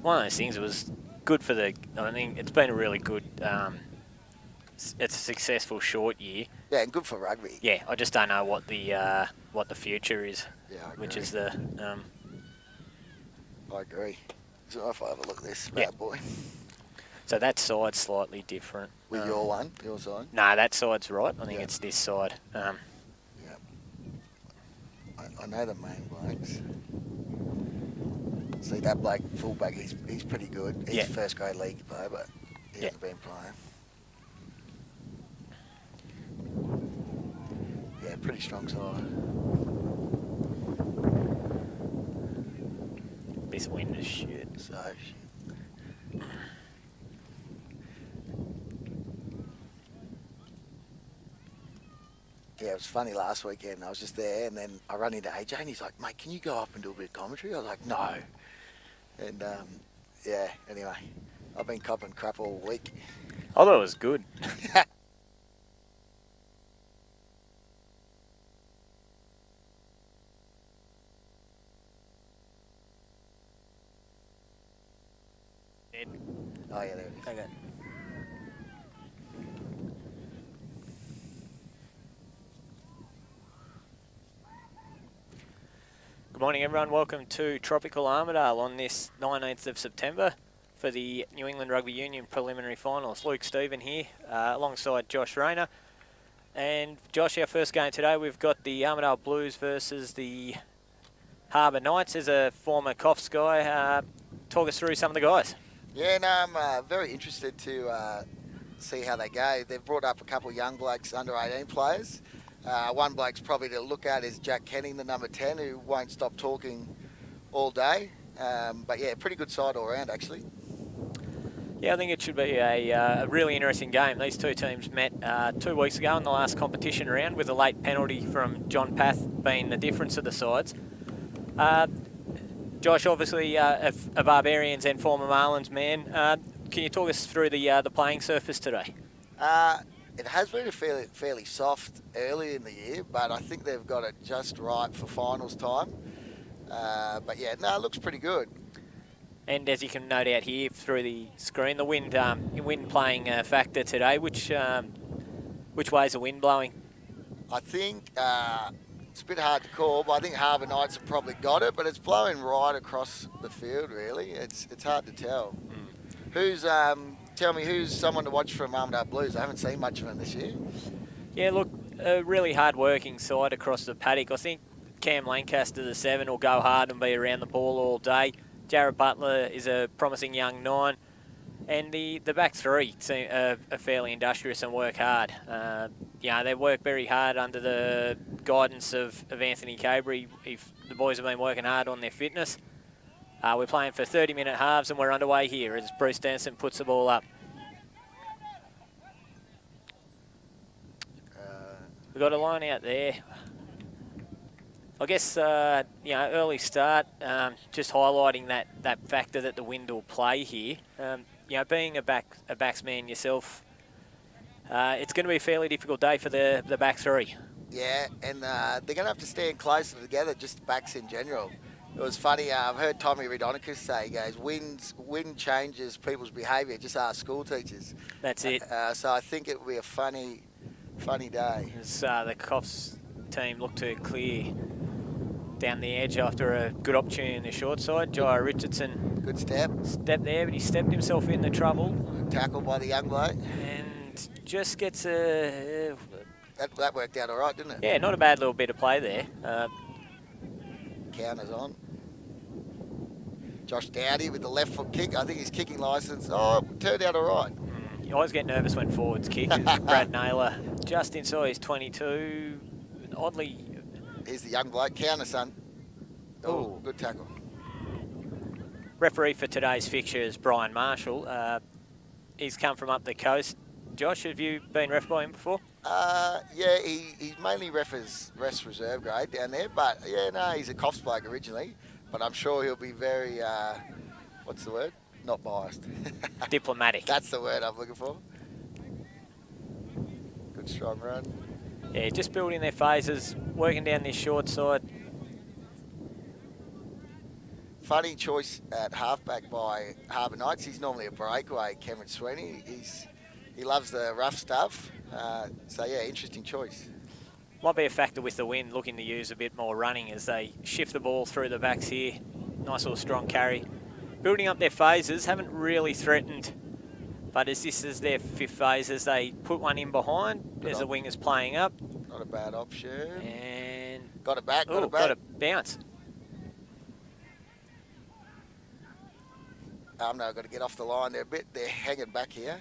one of those things. It was good for the. I think it's been a really good. It's a successful short year. Yeah, and good for rugby. Yeah, I just don't know what the future is. Yeah, I agree. Which is the. I agree. So if I have a look at this bad boy. So that side's slightly different. With your side? No, that side's right. I think it's this side. Yeah. I know the main blokes. See, that bloke, fullback, he's pretty good. He's first grade league player, but he hasn't been playing. Yeah, pretty strong side. This wind is shit. So shit. Yeah, it was funny last weekend. I was just there, and then I run into AJ, and he's like, "Mate, can you go up and do a bit of commentary?" I was like, "No." And yeah, anyway, I've been copping crap all week. I thought it was good. Oh yeah, there it is. Okay. Good morning, everyone. Welcome to Tropical Armidale on this 19th of September for the New England Rugby Union preliminary finals. Luke Stephen here, alongside Josh Rayner. And Josh, our first game today, we've got the Armidale Blues versus the Harbour Knights. As a former Coffs guy, talk us through some of the guys. Yeah, no, I'm very interested to see how they go. They've brought up a couple of young blokes, under 18 players. One bloke's probably to look at is Jack Kenning, the number 10, who won't stop talking all day. But yeah, pretty good side all round, actually. Yeah, I think it should be a really interesting game. These two teams met 2 weeks ago in the last competition round, with a late penalty from John Path being the difference of the sides. Josh, obviously a Barbarians and former Marlins man. Can you talk us through the playing surface today? It has been a fairly soft early in the year, but I think they've got it just right for finals time. But yeah, no, it looks pretty good. And as you can note out here through the screen, the wind playing a factor today. Which way is the wind blowing? I think it's a bit hard to call, but I think Harbour Knights have probably got it, but it's blowing right across the field, really. It's hard to tell. Tell me who's someone to watch from Armidale Blues. I haven't seen much of them this year. Yeah, look, a really hard-working side across the paddock. I think Cam Lancaster, the 7, will go hard and be around the ball all day. Jared Butler is a promising young 9. And the back 3 are fairly industrious and work hard. They work very hard under the guidance of Anthony Cabry. The boys have been working hard on their fitness. We're playing for 30-minute halves, and we're underway here as Bruce Denson puts the ball up. We've got a line out there. I guess, early start, just highlighting that factor that the wind will play here. Being a backsman yourself, it's going to be a fairly difficult day for the back 3. Yeah, and they're going to have to stand closer together, just the backs in general. It was funny, I've heard Tommy Ridonicus say, he goes, wind changes people's behaviour, just ask school teachers. That's it. So I think it will be a funny day. As the Coffs team look to clear down the edge after a good opportunity in the short side. Jai Richardson. Good step. Step there, but he stepped himself into trouble. Good tackle by the young bloke. And just gets a... That worked out all right, didn't it? Yeah, not a bad little bit of play there. Counters on. Josh Dowdy with the left foot kick. I think his kicking licence, turned out all right. You always get nervous when forwards kick. Brad Naylor just inside his 22. Oddly... Here's the young bloke. Counter, son. Oh, good tackle. Referee for today's fixture is Brian Marshall. He's come from up the coast. Josh, have you been ref by him before? Yeah, he's mainly refs reserve grade down there, but yeah, no, he's a Coffs bloke originally, but I'm sure he'll be very, what's the word? Not biased. Diplomatic. That's the word I'm looking for. Good strong run. Yeah, just building their phases, working down this short side. Funny choice at halfback by Harbour Knights. He's normally a breakaway, Cameron Sweeney. He loves the rough stuff. So, yeah, interesting choice. Might be a factor with the wind, looking to use a bit more running as they shift the ball through the backs here. Nice little strong carry. Building up their phases, haven't really threatened, but as this is their 5th phase, as they put one in behind, as the wing is playing up. Not a bad option. And got it back, got it back. Got a bounce. No, got to get off the line there a bit. They're hanging back here.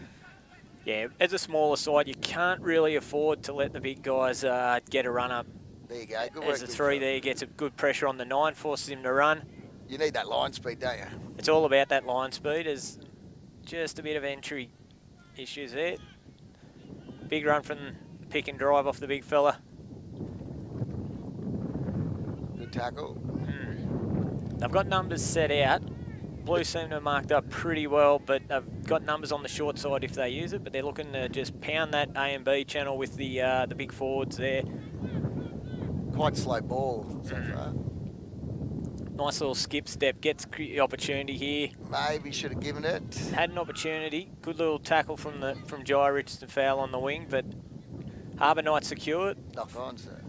Yeah, as a smaller side, you can't really afford to let the big guys get a run up. There you go. Good work. As the 3 there gets a good pressure on the 9, forces him to run. You need that line speed, don't you? It's all about that line speed. There's just a bit of entry issues there. Big run from pick and drive off the big fella. Good tackle. They've got numbers set out. Blues seem to have marked up pretty well, but they've got numbers on the short side if they use it, but they're looking to just pound that A and B channel with the big forwards there. Quite slow ball so far. Nice little skip step, gets the opportunity here. Maybe should have given it. Had an opportunity. Good little tackle from Jai Richardson, foul on the wing, but Harbour Knights secured. Knock on, sir.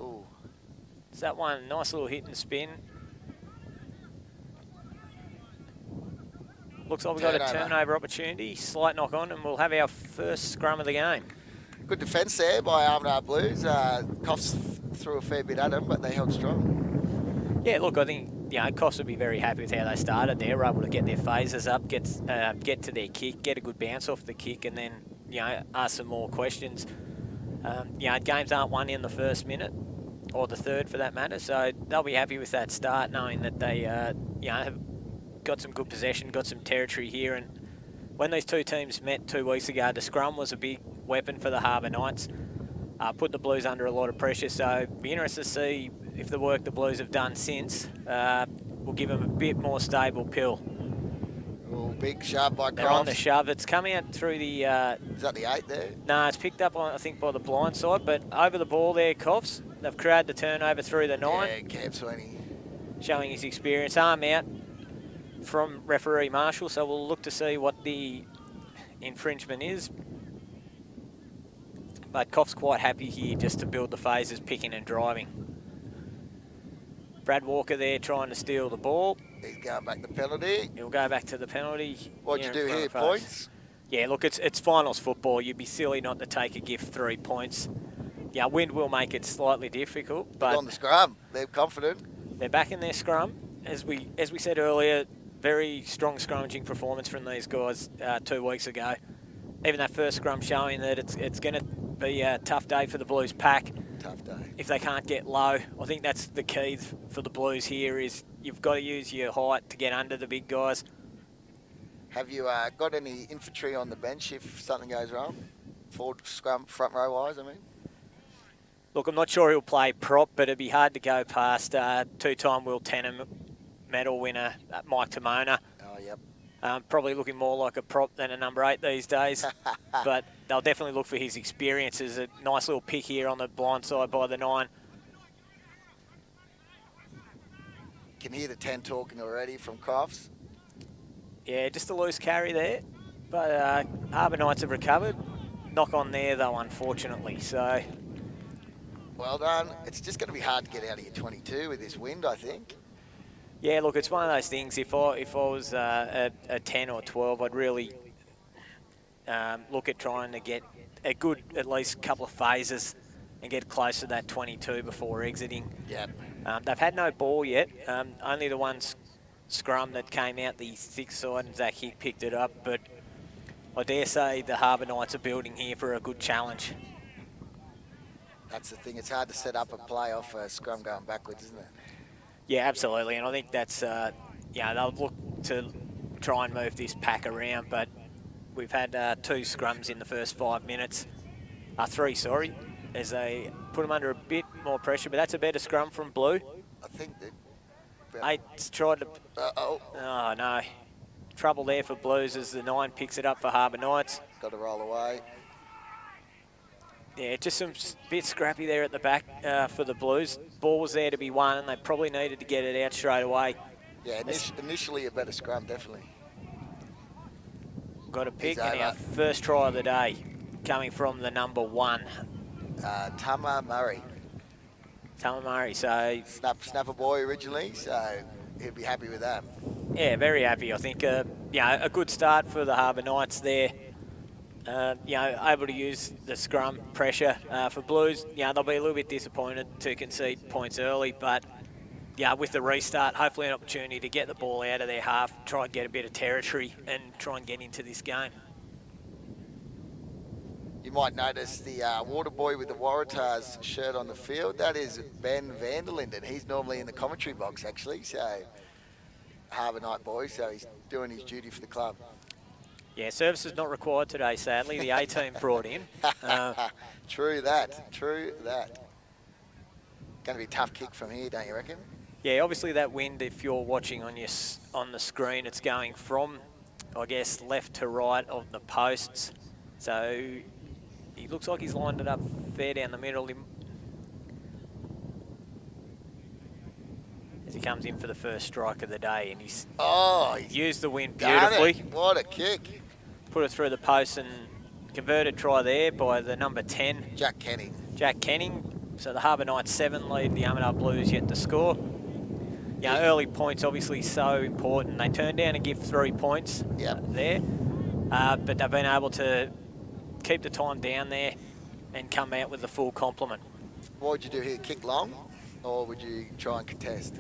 Ooh. Is that one? Nice little hit and spin. Looks like we've got a turnover opportunity. Slight knock on, and we'll have our first scrum of the game. Good defence there by Armidale Blues. Coffs threw a fair bit at them, but they held strong. Yeah, look, I think Coffs would be very happy with how they started. They were able to get their phases up, get to their kick, get a good bounce off the kick, and then ask some more questions. Games aren't won in the first minute, or the third for that matter. So they'll be happy with that start, knowing that they have got some good possession, got some territory here. And when these two teams met 2 weeks ago, the scrum was a big weapon for the Harbour Knights. Put the Blues under a lot of pressure, so be interested to see if the work the Blues have done since will give them a bit more stable pill. Oh, big shove by Coffs. They're on the shove. It's coming out through the... Is that the 8 there? No, it's picked up, I think, by the blind side, but over the ball there, Coffs. They've created the turnover through the 9. Yeah, Cam Sweeney. Showing his experience. Arm out from referee Marshall, so we'll look to see what the infringement is. But Coff's quite happy here just to build the phases, picking and driving. Brad Walker there trying to steal the ball. He's going back to penalty. He'll go back to the penalty. What'd you do here, points? Yeah, look, it's finals football. You'd be silly not to take a gift 3 points. Yeah, wind will make it slightly difficult, but on the scrum, they're confident. They're back in their scrum. As we said earlier, very strong scrummaging performance from these guys 2 weeks ago. Even that first scrum showing that it's going to be a tough day for the Blues pack. Tough day. If they can't get low, I think that's the key for the Blues here is you've got to use your height to get under the big guys. Have you got any infantry on the bench if something goes wrong? Forward scrum, front row wise, I mean? Look, I'm not sure he'll play prop, but it'd be hard to go past 2-time World Tenor medal winner Mike Timona. Oh, yep. Probably looking more like a prop than a number 8 these days. But they'll definitely look for his experience. There's a nice little pick here on the blind side by the 9. Can hear the 10 talking already from Crofts. Yeah, just a loose carry there. But Harbour Knights have recovered. Knock on there, though, unfortunately. So, well done. It's just going to be hard to get out of your 22 with this wind, I think. Yeah, look, it's one of those things. If I was a 10 or 12, I'd really look at trying to get a good, at least couple of phases and get close to that 22 before exiting. Yep. They've had no ball yet. Only the one scrum that came out the 6th side, and Zach Hick picked it up. But I dare say the Harbour Knights are building here for a good challenge. That's the thing. It's hard to set up a play off a scrum going backwards, isn't it? Yeah, absolutely. And I think that's, they'll look to try and move this pack around. But we've had 2 scrums in the first 5 minutes. 3, sorry, as they put them under a bit more pressure. But that's a better scrum from Blue. I think that... 8's tried to... Oh, no. Trouble there for Blues as the 9 picks it up for Harbour Knights. Got to roll away. Yeah, just some bit scrappy there at the back for the Blues. Ball was there to be won, and they probably needed to get it out straight away. Yeah, initially a better scrum, definitely. Got a pick, and our first try of the day coming from the number 1. Tama Murray. Tama Murray, so... Snapper boy originally, so he'd be happy with that. Yeah, very happy. I think, a good start for the Harbour Knights there. Able to use the scrum pressure for Blues. They'll be a little bit disappointed to concede points early, but with the restart, hopefully an opportunity to get the ball out of their half, try and get a bit of territory and try and get into this game. You might notice the water boy with the Waratahs shirt on the field. That is Ben Vanderlinden. He's normally in the commentary box, actually, so Harbour Knight boy, so he's doing his duty for the club. Yeah, service is not required today, sadly. The A-team brought in. True that. Going to be a tough kick from here, don't you reckon? Yeah, obviously that wind, if you're watching on the screen, it's going from, I guess, left to right of the posts. So he looks like he's lined it up fair down the middle. As he comes in for the first strike of the day, and he's used the wind beautifully. What a kick. Put it through the post and converted try there by the number 10. Jack Kenning. So the Harbour Knights 7 lead the Armidale Blues yet to score. Early points obviously so important. They turned down and give 3 points there. But they've been able to keep the time down there and come out with the full complement. What would you do here? Kick long? Or would you try and contest?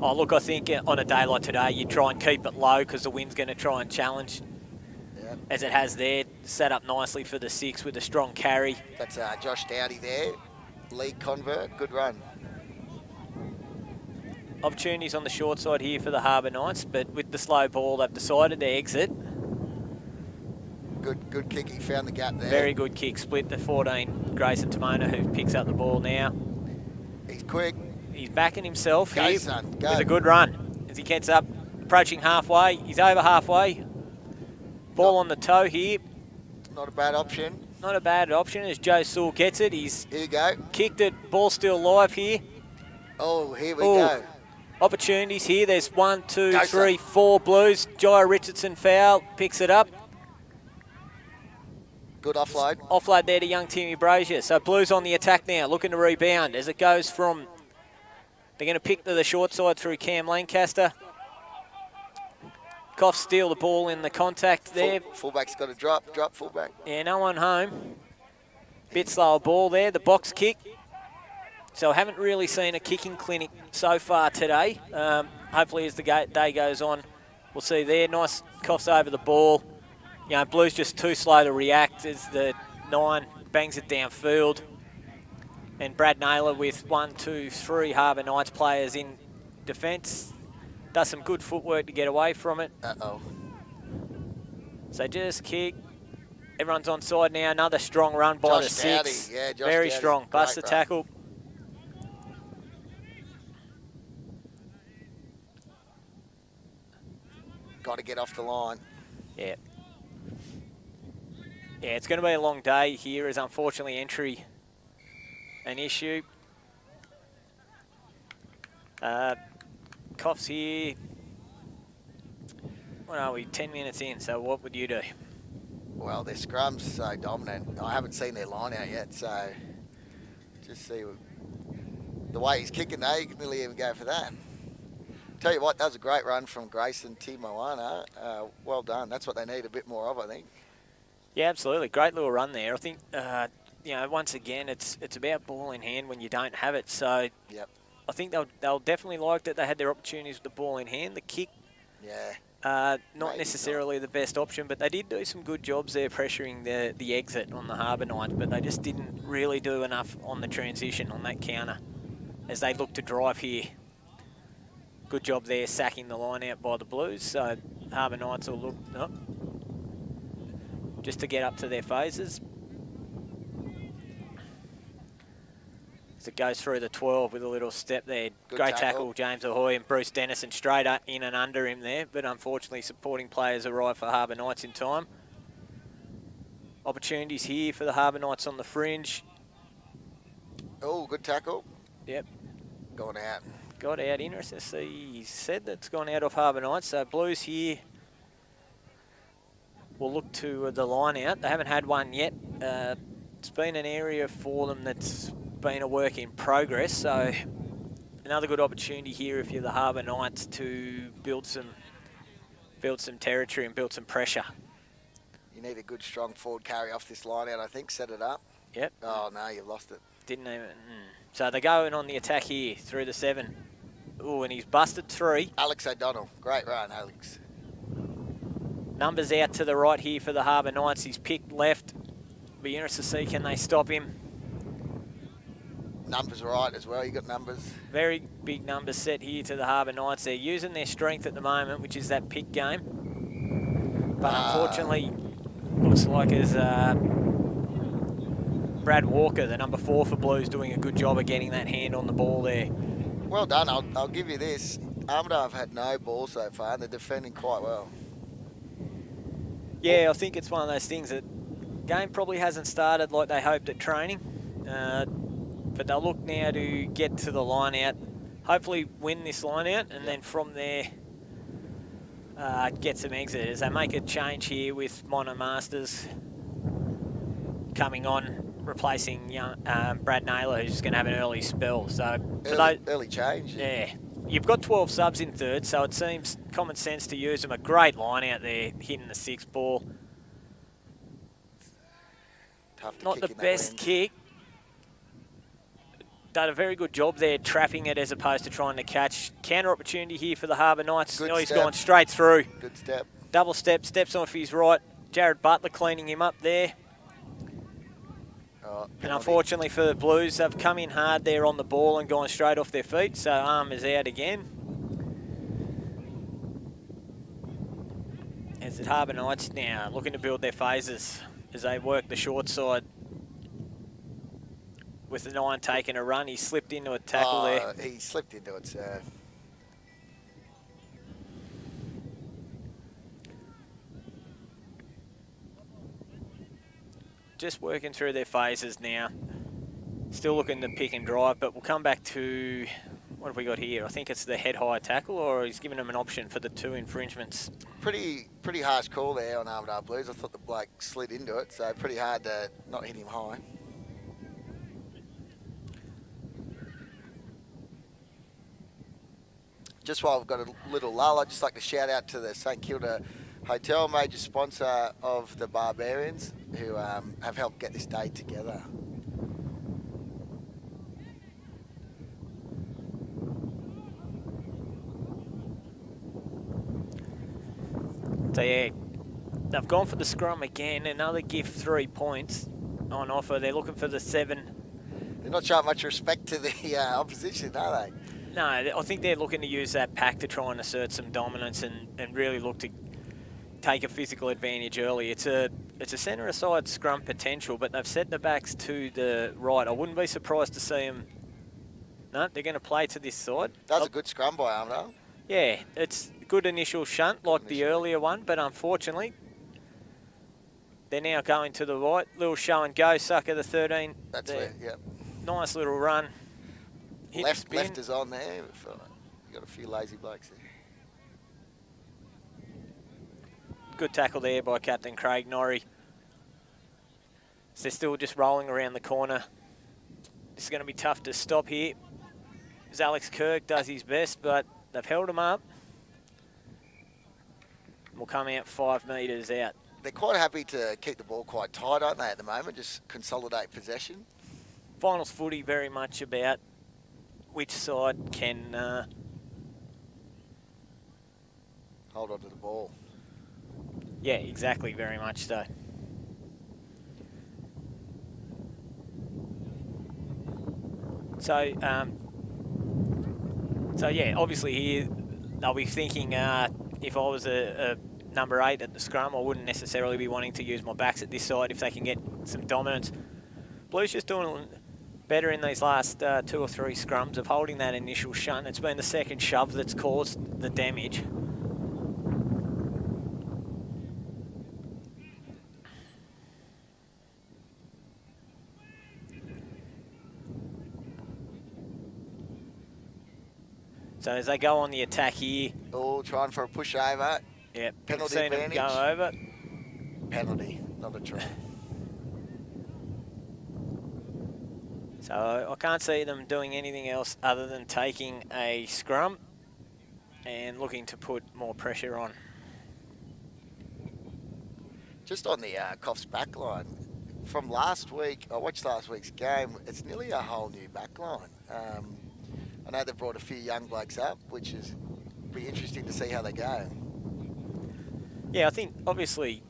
Oh, look, I think on a day like today, you try and keep it low because the wind's going to try and challenge, as it has there. Set up nicely for the 6 with a strong carry. That's Josh Dowdy there, league convert, good run. Opportunities on the short side here for the Harbour Knights, but with the slow ball, they've decided to exit. Good kick, he found the gap there. Very good kick, split the 14, Grayson Timona, who picks up the ball now. He's quick. He's backing himself go, here son, go. With a good run. As he gets up, approaching halfway. He's over halfway. Ball on the toe here. Not a bad option. Not a bad option as Joe Sewell gets it. He's here you go. Kicked it. Ball still live here. Oh, here we go. Opportunities here. There's 1, 2, 3, 4 Blues. Jai Richardson foul. Picks it up. Good offload. Offload there to young Timmy Brazier. So Blues on the attack now, looking to rebound as it goes from... They're going to pick to the short side through Cam Lancaster. Cough steal the ball in the contact there. Fullback's got to drop fullback. Yeah, no one home. Bit slower ball there, the box kick. So I haven't really seen a kicking clinic so far today. Hopefully as the day goes on, we'll see there. Nice coughs over the ball. Blues just too slow to react as the 9 bangs it downfield. And Brad Naylor with 1, 2, 3 Harbour Knights players in defence. Does some good footwork to get away from it. So just kick. Everyone's on side now. Another strong run by the 6. Yeah, very strong. Bust the tackle. Got to get off the line. Yeah. Yeah, it's going to be a long day here as unfortunately entry an issue. Coughs here. What are we, 10 minutes in, so what would you do? Well, their scrum's so dominant. I haven't seen their line out yet, so just see the way he's kicking there, you can nearly even go for that. Tell you what, that was a great run from Grayson Timoana. Well done. That's what they need a bit more of, I think. Yeah, absolutely. Great little run there. I think, once again, it's about ball in hand when you don't have it. So I think they'll definitely like that they had their opportunities with the ball in hand. The kick, not necessarily the best option, but they did do some good jobs there pressuring the exit on the Harbour Knights, but they just didn't really do enough on the transition on that counter as they look to drive here. Good job there sacking the line out by the Blues. So Harbour Knights will look just to get up to their phases. As it goes through the 12 with a little step there. Great tackle, James Ahoy and Bruce Dennison straight up in and under him there, but unfortunately supporting players arrive for Harbour Knights in time. opportunities here for the Harbour Knights on the fringe. Oh, good tackle. Yep. Going out. Got out. Interesting to see. He said that's gone out of Harbour Knights. So Blues here will look to the line out. They haven't had one yet. It's been an area for them that's been a work in progress. So another good opportunity here if you're the Harbour Knights to build some territory and build some pressure. You need a good, strong forward carry off this line out, I think. Set it up. Yep. Oh, no, you've lost it. Didn't even... So they're going on the attack here through the 7. Oh, and he's busted 3. Alex O'Donnell. Great run, Alex. Numbers out to the right here for the Harbour Knights. He's picked left. Be interested to see, can they stop him? Numbers right as well. You got numbers. Very big numbers set here to the Harbour Knights. They're using their strength at the moment, which is that pick game. But unfortunately, looks like as Brad Walker, the number 4 for Blues, doing a good job of getting that hand on the ball there. Well done. I'll give you this. Armidale have had no ball so far, and they're defending quite well. Yeah, I think it's one of those things that game probably hasn't started like they hoped at training. But they'll look now to get to the line out, hopefully win this line out, and then from there get some exits. They make a change here with Mono Masters coming on, replacing young, Brad Naylor, who's going to have an early spell. So early change. Yeah. You've got 12 subs in third, so it seems common sense to use them. A great line out there, hitting the 6th ball. Tough to Not kick the in that best wind. kick. Done a very good job there, trapping it as opposed to trying to catch. Counter opportunity here for the Harbour Knights. Good Oh, he's step. gone straight through. Good step. Double step, steps off his right. Jared Butler cleaning him up there. Oh, And penalty. unfortunately for the Blues, they've come in hard there on the ball and gone straight off their feet. So arm is out again. As the Harbour Knights now looking to build their phases as they work the short side. With the 9 taking a run, he slipped into a tackle there. He slipped into it, so. Just working through their phases now. Still looking to pick and drive, but we'll come back to, what have we got here? I think it's the head high tackle, or he's given them an option for the 2 infringements. Pretty harsh call there on Armidale Blues. I thought the bloke slid into it, so pretty hard to not hit him high. Just while we've got a little lull, I'd just like to shout out to the St Kilda Hotel, major sponsor of the Barbarians, who have helped get this day together. So yeah, they've gone for the scrum again. Another gift 3 points on offer. They're looking for the 7. They're not showing much respect to the opposition, are they? No, I think they're looking to use that pack to try and assert some dominance and really look to take a physical advantage early. It's a centre-aside scrum potential, but they've set the backs to the right. I wouldn't be surprised to see them... No, they're going to play to this side. That was a good scrum by Armidale. Yeah, it's a good initial shunt like the earlier one, but unfortunately, they're now going to the right. Little show and go, sucker the 13. That's where, yep. Nice little run. Left is on there. You've got a few lazy blokes there. Good tackle there by Captain Craig Norrie. So they're still just rolling around the corner. This is going to be tough to stop here. As Alex Kirk does his best, but they've held him up. We'll come out 5 metres out. They're quite happy to keep the ball quite tight, aren't they, at the moment? Just consolidate possession. Finals footy very much about which side can hold on to the ball. Yeah, exactly, very much so. So yeah, obviously here they'll be thinking if I was a number 8 at the scrum, I wouldn't necessarily be wanting to use my backs at this side if they can get some dominance. Blues just doing better in these last 2 or 3 scrums of holding that initial shunt. It's been the second shove that's caused the damage. So as they go on the attack here. Oh, trying for a pushover. Yeah, Penalty seen them advantage. go over. Penalty, not a try. So I can't see them doing anything else other than taking a scrum and looking to put more pressure on. Just on the Coffs back line, from last week, I watched last week's game, it's nearly a whole new back line. I know they've brought a few young blokes up, which is be interesting to see how they go. Yeah, I think obviously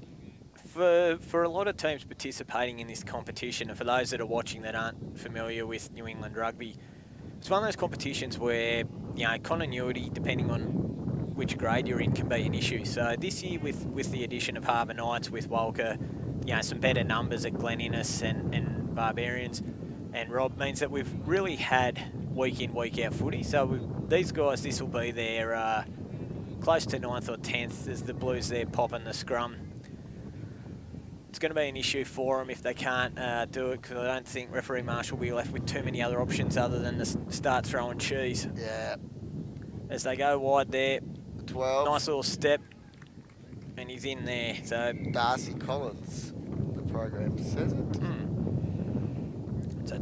for a lot of teams participating in this competition, and for those that are watching that aren't familiar with New England rugby, it's one of those competitions where, you know, continuity, depending on which grade you're in, can be an issue. So this year with the addition of Harbour Knights, with Walcha, you know, some better numbers at Glen and Barbarians and Rob, means that we've really had week in, week out footy. So these guys, this will be their close to 9th or 10th as the Blues there popping the scrum. It's going to be an issue for them if they can't do it, because I don't think referee Marshall will be left with too many other options other than to start throwing cheese. Yeah. As they go wide there, 12. nice little step, and he's in there. So Darcy Collins, the program says it. So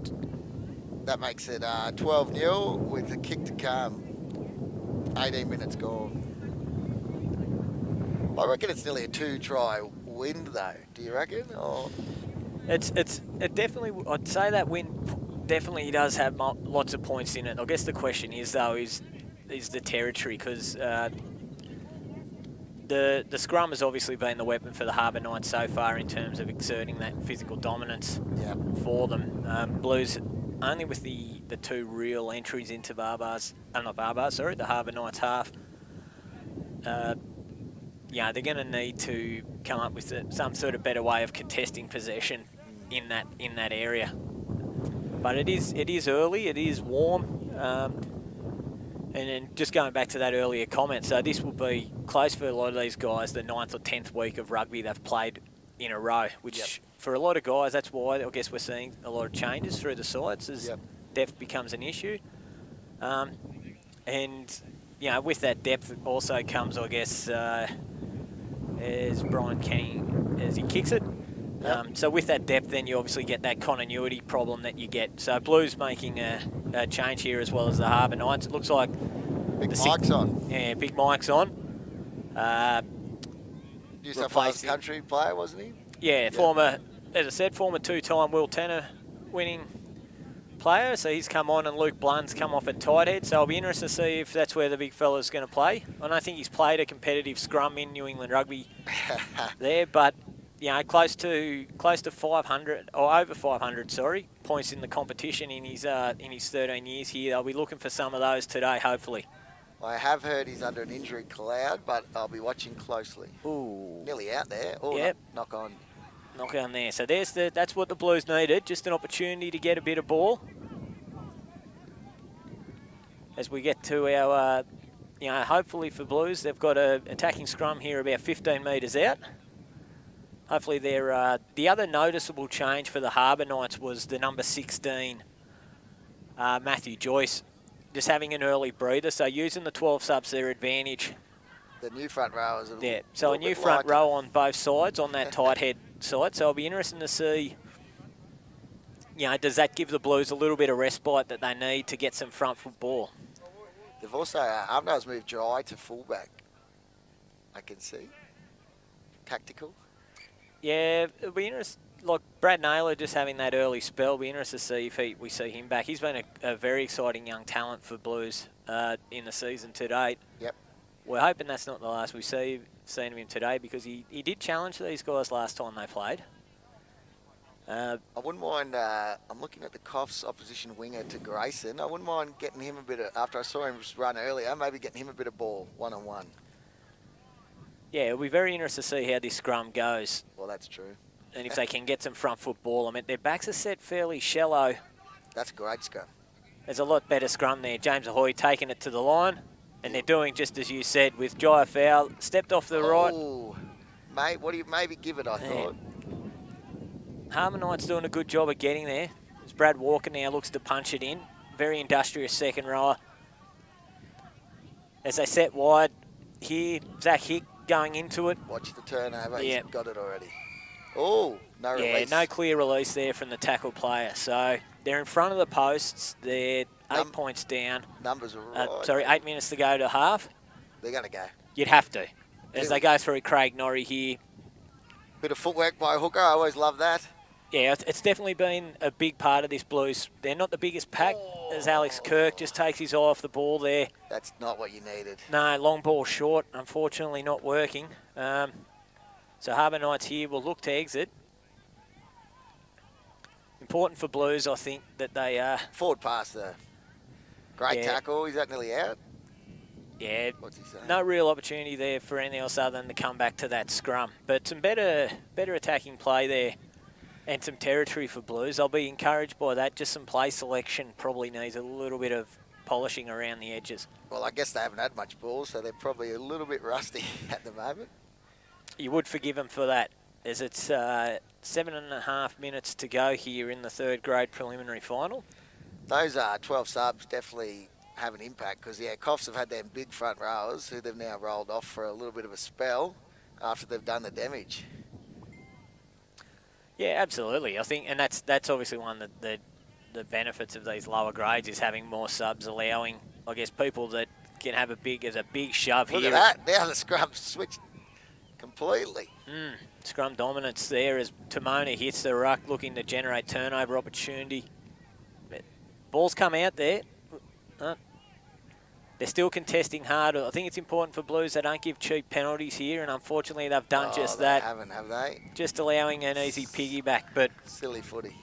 that makes it 12-0 with a kick to come. 18 minutes gone. I reckon it's nearly a 2-try win though. Do you reckon? Or it definitely, I'd say that win definitely does have lots of points in it. I guess the question is though is the territory, because the scrum has obviously been the weapon for the Harbour Knights so far in terms of exerting that physical dominance for them. Blues only with the two real entries into the Harbour Knights half. Yeah, they're going to need to come up with some sort of better way of contesting possession in that area. But it is early, it is warm, and then just going back to that earlier comment, so this will be close for a lot of these guys, the 9th or 10th week of rugby they've played in a row, which for a lot of guys, that's why I guess we're seeing a lot of changes through the sides as depth becomes an issue. And you know, with that depth also comes, I guess, as Brian Kenny, as he kicks it. So with that depth, then you obviously get that continuity problem that you get. So Blues making a change here as well as the Harbour Knights. It looks like Big Mike's on. Yeah, Big Mike's on. New South Wales country player, wasn't he? Yeah, former, as I said, former two-time World Tenner winning player. So he's come on, and Luke Blunt's come off at tight head. So I'll be interested to see if that's where the big fella's going to play. I don't think he's played a competitive scrum in New England rugby there, but you know, close to 500 or over 500, sorry, points in the competition in his 13 years here. They'll be looking for some of those today, hopefully. I have heard he's under an injury cloud, but I'll be watching closely. Ooh, nearly out there. Oh, yep. knock on. Knock on there. So that's what the Blues needed, just an opportunity to get a bit of ball. As we get to our, you know, hopefully for Blues, they've got a attacking scrum here about 15 metres out. Hopefully they're, the other noticeable change for the Harbour Knights was the number 16, Matthew Joyce, just having an early breather, so using the 12 subs to their advantage. The new front row is so a new front row on both sides, on that tight head side, so it'll be interesting to see, you know, does that give the Blues a little bit of respite that they need to get some front foot ball? They've also, Armidale's moved Dry to fullback, I can see. Tactical. Yeah, it'll be interesting. Like Brad Naylor just having that early spell, it'll be interesting to see if we see him back. He's been a very exciting young talent for Blues in the season to date. Yep. We're hoping that's not the last we've seen of him today, because he did challenge these guys last time they played. I wouldn't mind, I'm looking at the Coffs opposition winger to Grayson. I wouldn't mind getting him a bit of, after I saw him run earlier, maybe getting him a bit of ball, one-on-one. Yeah, it'll be very interesting to see how this scrum goes. Well, that's true. And if they can get some front foot ball. I mean, their backs are set fairly shallow. That's a great scrum. There's a lot better scrum there. James Ahoy taking it to the line. And they're doing just as you said with Jai Fowl. Stepped off the right. Oh, mate, what do you maybe give it, I thought? Harbour Knights doing a good job of getting there. As Brad Walker now looks to punch it in. Very industrious second rower. as they set wide here, Zach Hick going into it. Watch the turnover. Yeah. He's got it already. Oh, no release. Yeah, no clear release there from the tackle player. So they're in front of the posts. They're 8 points down. Numbers are right. Sorry, 8 minutes to go to half. They're going to go. You'd have to. As they go through Craig Norrie here. Bit of footwork by Hooker. I always love that. Yeah, it's definitely been a big part of this Blues. They're not the biggest pack, as Alex Kirk just takes his eye off the ball there. That's not what you needed. No, long ball short, unfortunately not working. So Harbour Knights here will look to exit. Important for Blues, I think, that they... Forward pass there. Great tackle. Is that nearly out? Yeah, what's he saying? No real opportunity there for anything else other than to come back to that scrum. But some better attacking play there and some territory for Blues. I'll be encouraged by that. Just some play selection probably needs a little bit of polishing around the edges. Well, I guess they haven't had much ball, so they're probably a little bit rusty at the moment. You would forgive them for that, as it's 7.5 minutes to go here in the third grade preliminary final. Those 12 subs definitely have an impact because, yeah, Coffs have had them big front rowers who they've now rolled off for a little bit of a spell after they've done the damage. Yeah, absolutely. I think, and that's obviously one of the benefits of these lower grades is having more subs, allowing, I guess, people that can have a big shove here. Look at that. Now the scrum switched completely. Scrum dominance there as Timona hits the ruck, looking to generate turnover opportunity. But ball's come out there. They're still contesting hard. I think it's important for Blues they don't give cheap penalties here, and unfortunately they've done just that. They haven't, have they? Just allowing an easy piggyback, but... Silly footy.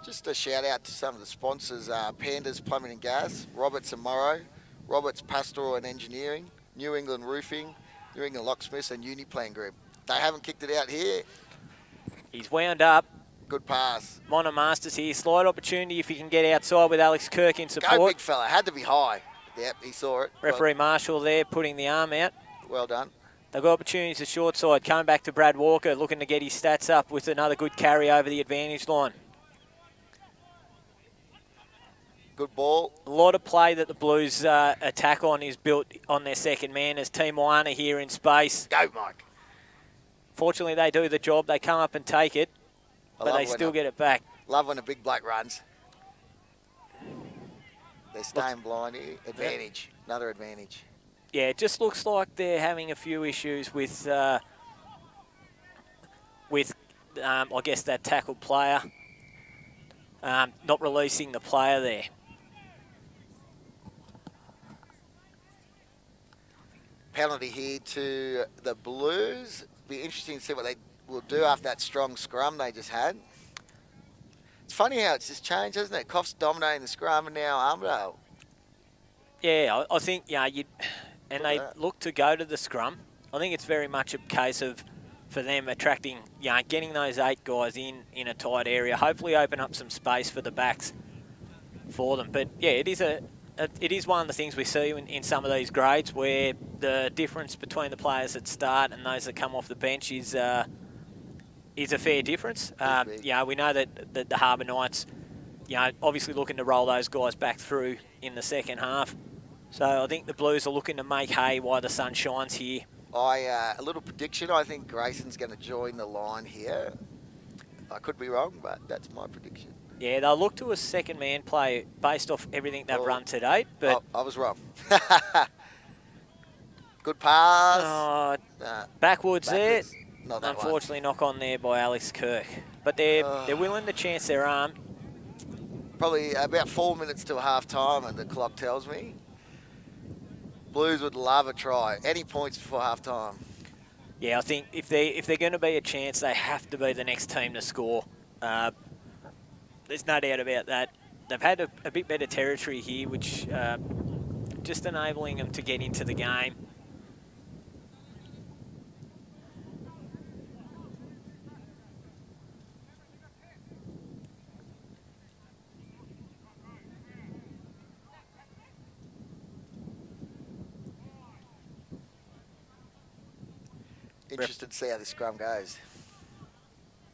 Just a shout out to some of the sponsors, Pandas Plumbing and Gas, Roberts and Morrow, Roberts Pastoral and Engineering, New England Roofing, New England Locksmiths and Uniplan Group. They haven't kicked it out here. He's wound up. Good pass. Mono Masters here. Slide opportunity if he can get outside with Alex Kirk in support. Go big fella. Had to be high. Yep, he saw it. Referee Marshall there putting the arm out. Well done. They've got opportunities to short side. Coming back to Brad Walker, looking to get his stats up with another good carry over the advantage line. Good ball. A lot of play that the Blues attack on is built on their second man as Team Moana here in space. Go, Mike. Fortunately, they do the job. They come up and take it, but they still get it back. Love when a big bloke runs. They're staying blind here. Advantage. Another advantage. Yeah, it just looks like they're having a few issues with I guess, that tackle player. Not releasing the player there. Penalty here to the Blues. Be interesting to see what they will do after that strong scrum they just had. It's funny how it's just changed, hasn't it? Coffs dominating the scrum and now Armidale. Yeah, I think, they look to go to the scrum. I think it's very much a case of, for them, attracting, getting those 8 guys in a tight area, hopefully open up some space for the backs for them. But, yeah, it is one of the things we see in some of these grades where the difference between the players that start and those that come off the bench is a fair difference. We know that the Harbour Knights, obviously looking to roll those guys back through in the second half. So I think the Blues are looking to make hay while the sun shines here. A little prediction, I think Grayson's going to join the line here. I could be wrong, but that's my prediction. Yeah, they'll look to a second man play based off everything they've run to date. But I was wrong. Good pass. Backwards there. Not that Unfortunately, knock on there by Alex Kirk. But they're willing to chance their arm. Probably about 4 minutes till half time, and the clock tells me. Blues would love a try. Any points before half time? Yeah, I think if they're going to be a chance, they have to be the next team to score. There's no doubt about that. They've had a bit better territory here, which just enabling them to get into the game. Interested to see how the scrum goes.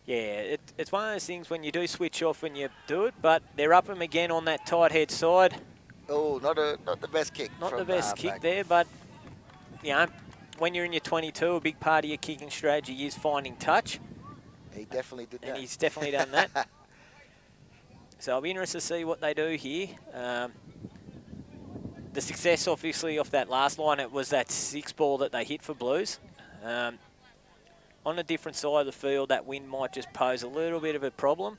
Yeah, it's one of those things when you do switch off when you do it, but they're up them again on that tight head side. Oh, not the best kick. Not from the best kick there, but you know, when you're in your 22, a big part of your kicking strategy is finding touch. He definitely did that. And he's definitely done that. So I'll be interested to see what they do here. The success, obviously, off that last line, it was that 6 ball that they hit for Blues. On a different side of the field, that wind might just pose a little bit of a problem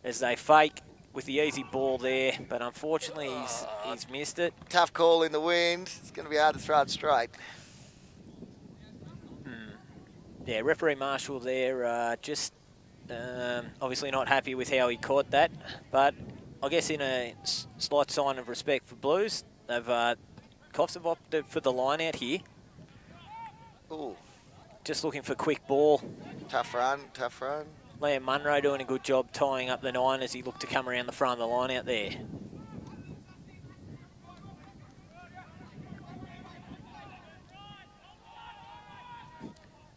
as they fake with the easy ball there, but unfortunately he's missed it. Tough call in the wind. It's going to be hard to throw it straight. Yeah, referee Marshall there just obviously not happy with how he caught that, but I guess in a slight sign of respect for Blues, Coffs have opted for the line out here. Ooh. Just looking for quick ball. Tough run, tough run. Liam Munro doing a good job tying up the 9 as he looked to come around the front of the line out there.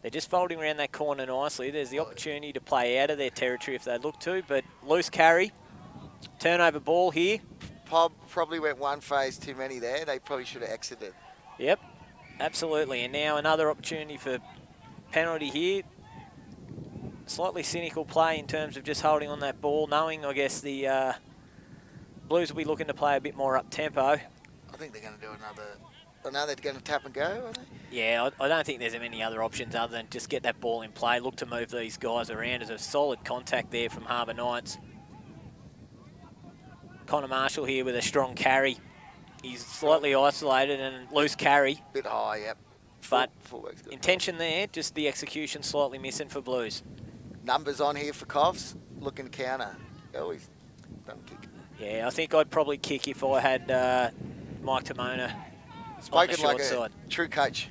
They're just folding around that corner nicely. There's the opportunity to play out of their territory if they look to, but loose carry. Turnover ball here. Probably went one phase too many there. They probably should have exited. Yep, absolutely. And now another opportunity for penalty here. Slightly cynical play in terms of just holding on that ball, knowing, I guess, the Blues will be looking to play a bit more up-tempo. I think they're going to do another... I know they're going to tap and go, are they? Yeah, I don't think there's many other options other than just get that ball in play, look to move these guys around. There's a solid contact there from Harbour Knights. Connor Marshall here with a strong carry. He's slightly isolated and loose carry. Bit high, yep. But intention there, just the execution slightly missing for Blues. Numbers on here for Coffs, looking to counter. Oh, he's done kick. Yeah, I think I'd probably kick if I had Mike Timona. Spoken like a true coach.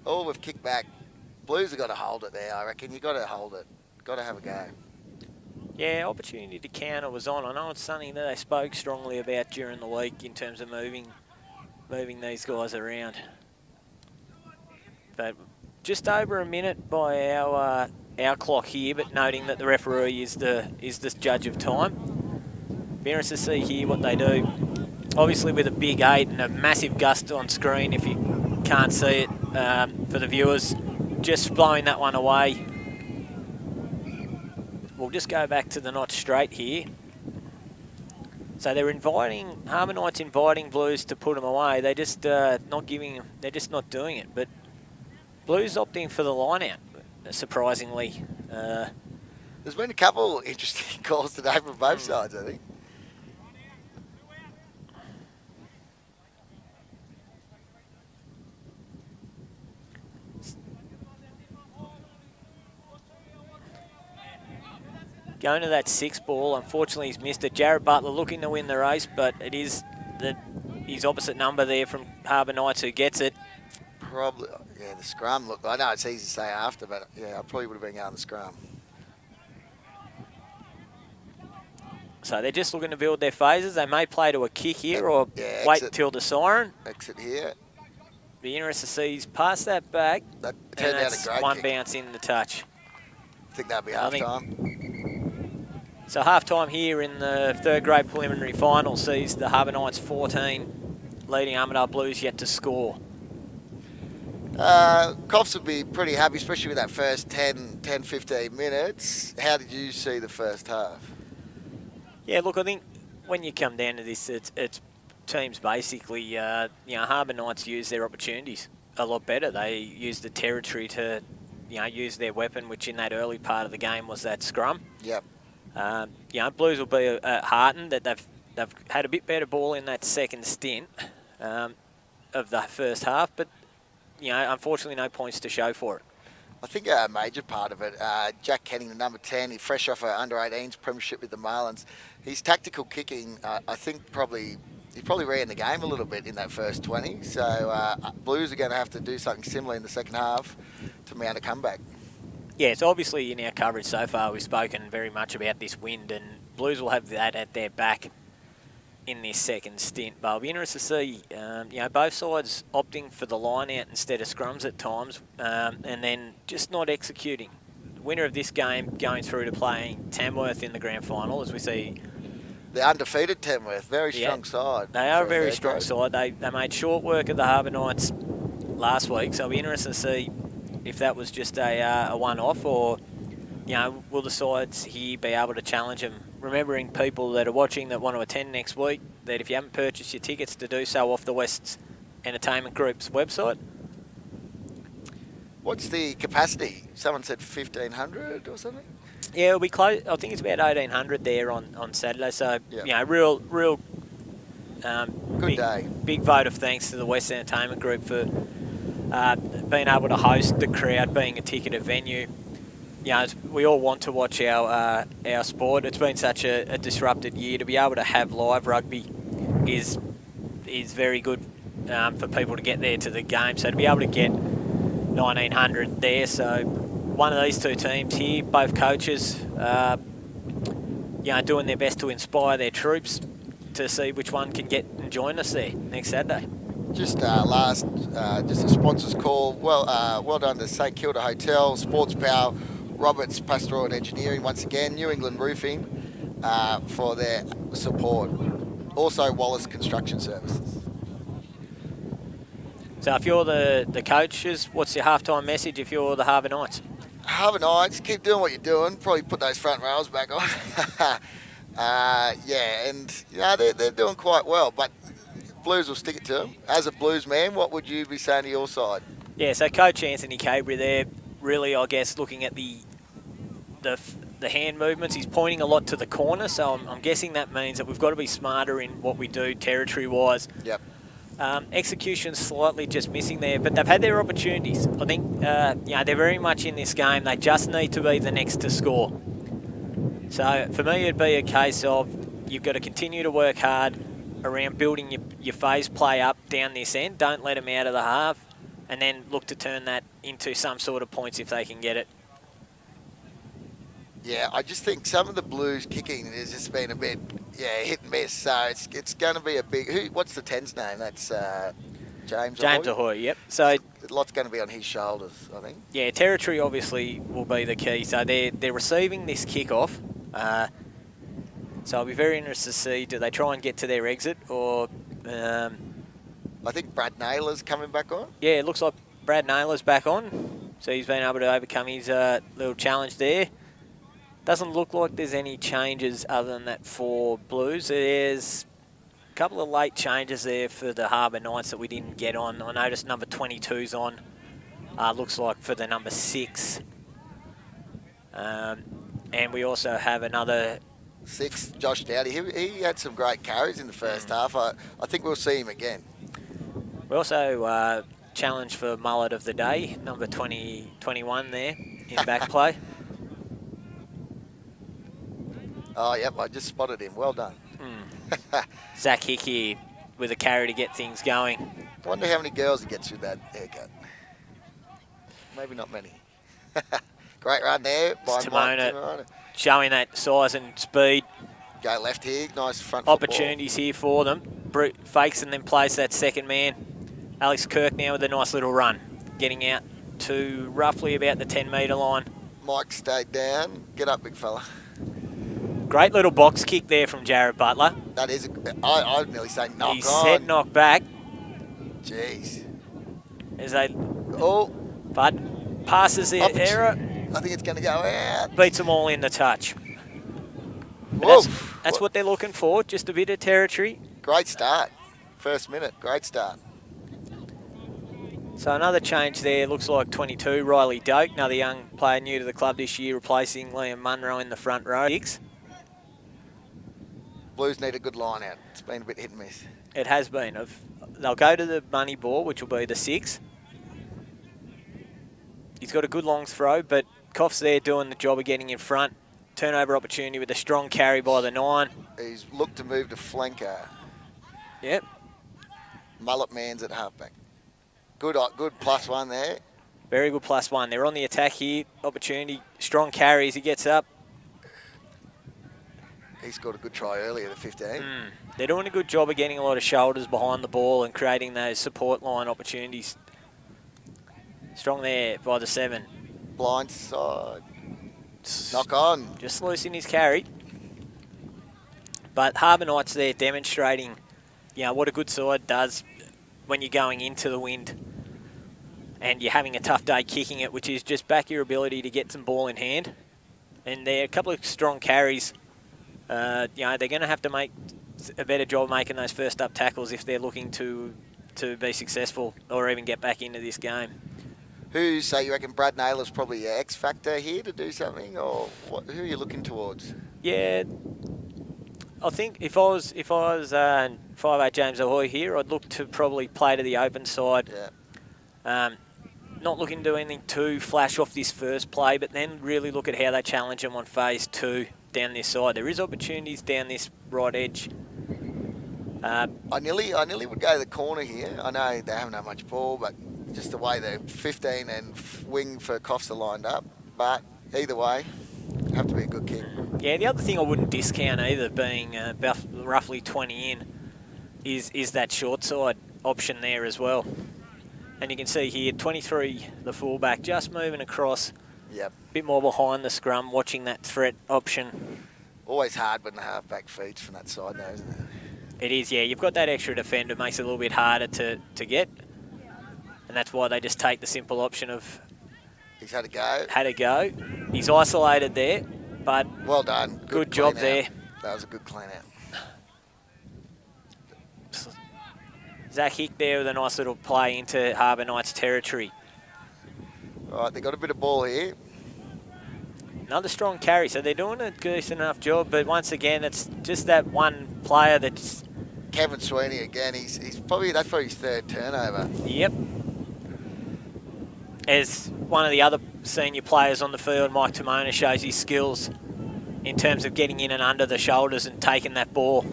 Oh, we've kicked back. Blues have got to hold it there, I reckon. You've got to hold it. Got to have a go. Yeah, opportunity to counter was on. I know it's something that they spoke strongly about during the week in terms of moving these guys around. But just over a minute by our clock here, but noting that the referee is the judge of time. Be interested to see here what they do. Obviously with a big 8 and a massive gust on screen, if you can't see it for the viewers, just blowing that one away. We'll just go back to the notch straight here. So they're inviting, Harbour Knights inviting Blues to put them away. They're just not giving, they're just not doing it. But Blues opting for the line out, surprisingly. There's been a couple interesting calls today from both sides, I think. Going to that 6 ball, unfortunately he's missed it. Jared Butler looking to win the race, but it is his opposite number there from Harbour Knights who gets it. Probably, yeah, the scrum. Look, I know it's easy to say after, but yeah, I probably would have been going the scrum. So they're just looking to build their phases. They may play to a kick here or wait until the siren. Exit here. Be interested to see he's passed that back. That turned out a great one kick. Bounce in the touch. I think that'll be half time. So half-time here in the third grade preliminary final sees the Harbour Knights 14 leading Armidale Blues yet to score. Coffs would be pretty happy, especially with that first 10, 15 minutes. How did you see the first half? Yeah, look, I think when you come down to this, it's teams basically, Harbour Knights use their opportunities a lot better. They use the territory to, use their weapon, which in that early part of the game was that scrum. Yep. Blues will be heartened that they've had a bit better ball in that second stint of the first half, but unfortunately no points to show for it. I think a major part of it, Jack Kenning, the number 10, he's fresh off an under-18s premiership with the Marlins. His tactical kicking, I think he probably ran the game a little bit in that first 20. So Blues are going to have to do something similar in the second half to mount a comeback. Yeah, so obviously in our coverage so far we've spoken very much about this wind, and Blues will have that at their back in this second stint. But I'll be interested to see, both sides opting for the line out instead of scrums at times, and then just not executing. winner of this game going through to playing Tamworth in the grand final, as we see. The undefeated Tamworth, very strong side. They are a very strong side. They made short work of the Harbour Knights last week, so it'll be interesting to see if that was just a one-off, or will the sides here be able to challenge them? Remembering people that are watching that want to attend next week, that if you haven't purchased your tickets, to do so off the West's Entertainment Group's website. What's the capacity? Someone said 1,500 or something? Yeah, it'll be close. I think it's about 1,800 there on Saturday. So, real good day. Big vote of thanks to the West Entertainment Group for being able to host the crowd, being a ticketed venue. We all want to watch our sport. It's been such a disrupted year. To be able to have live rugby is very good for people to get there to the game. So to be able to get 1,900 there, so one of these two teams here, both coaches, doing their best to inspire their troops to see which one can get and join us there next Saturday. Just just a sponsor's call. Well done to St Kilda Hotel, Sports Power, Roberts Pastoral and Engineering, once again, New England Roofing for their support. Also Wallace Construction Services. So if you're the coaches, what's your halftime message if you're the Harbour Knights? Harbour Knights, keep doing what you're doing. Probably put those front rails back on. They're doing quite well, but Blues will stick it to them. As a Blues man, what would you be saying to your side? Yeah, so Coach Anthony Cabry there, really, I guess, looking at the hand movements, he's pointing a lot to the corner, so I'm guessing that means that we've got to be smarter in what we do territory-wise. Yep. Execution's slightly just missing there, but they've had their opportunities. I think, they're very much in this game. They just need to be the next to score. So for me, it'd be a case of you've got to continue to work hard around building your phase play up down this end. Don't let them out of the half, and then look to turn that into some sort of points if they can get it. Yeah, I just think some of the Blues kicking has just been a bit, hit and miss. So it's going to be a big. What's the 10's name? That's James. James Ahoy. Yep. So a lot's going to be on his shoulders, I think. Yeah, territory obviously will be the key. So they're receiving this kickoff. So I'll be very interested to see, do they try and get to their exit, or... I think Brad Naylor's coming back on. Yeah, it looks like Brad Naylor's back on. So he's been able to overcome his little challenge there. Doesn't look like there's any changes other than that for Blues. There's a couple of late changes there for the Harbour Knights that we didn't get on. I noticed number 22's on. Looks like for the number 6. And we also have another... 6, Josh Dowdy. He had some great carries in the first half. I think we'll see him again. We also challenged for mullet of the day, number 21 there in back play. Oh, yep, I just spotted him. Well done. Zach Hickey with a carry to get things going. I wonder how many girls he gets with that haircut. Maybe not many. Great run there by Timona, showing that size and speed. Go left here, nice front football. Opportunities here for them. Brute fakes and then plays that second man. Alex Kirk now with a nice little run. Getting out to roughly about the 10-metre line. Mike stayed down. Get up, big fella. Great little box kick there from Jared Butler. That is, I'd nearly say knock on. He said knock back. Jeez. But passes the error. I think it's going to go out. Beats them all in the touch. That's what they're looking for, just a bit of territory. Great start. First minute, great start. So another change there, looks like 22, Riley Doak, another young player new to the club this year, replacing Liam Munro in the front row. Blues need a good line out. It's been a bit hit and miss. It has been. They'll go to the money ball, which will be the 6. He's got a good long throw, but Koff's there doing the job of getting in front. Turnover opportunity with a strong carry by the 9. He's looked to move to flanker. Yep. Mullet man's at halfback. Good +1 there. Very good +1. They're on the attack here. Opportunity, strong carries. He gets up. He scored a good try earlier, the 15. They're doing a good job of getting a lot of shoulders behind the ball and creating those support line opportunities. Strong there by the 7. Blind side. Knock on. Just loosen his carry. But Harbour Knights there demonstrating, what a good side does when you're going into the wind and you're having a tough day kicking it, which is just back your ability to get some ball in hand. And there are a couple of strong carries. They're going to have to make a better job making those first up tackles if they're looking to be successful or even get back into this game. So you reckon Brad Naylor's probably your X factor here to do something, or who are you looking towards? Yeah, I think if I was 5'8" James Ahoy here, I'd look to probably play to the open side. Yeah. Not looking to do anything too flash off this first play, but then really look at how they challenge them on phase 2 down this side. There is opportunities down this right edge. I nearly would go to the corner here. I know they haven't had much ball, but just the way the 15 and wing for Coffs are lined up. But either way, have to be a good kick. Yeah, the other thing I wouldn't discount either, being about roughly 20 in, is that short side option there as well. And you can see here, 23, the fullback, just moving across. Yep. A bit more behind the scrum, watching that threat option. Always hard when the halfback feeds from that side, though, isn't it? It is, yeah. You've got that extra defender, makes it a little bit harder to get. And that's why they just take the simple option of... He's had a go. Had a go. He's isolated there, but... Well done. Good job there. That was a good clean out. Zach Hick there with a nice little play into Harbour Knights territory. All right, they got a bit of ball here. Another strong carry, so they're doing a decent enough job, but once again, it's just that one player that's... Kevin Sweeney again, that's probably his third turnover. Yep. As one of the other senior players on the field, Mike Timona, shows his skills in terms of getting in and under the shoulders and taking that ball.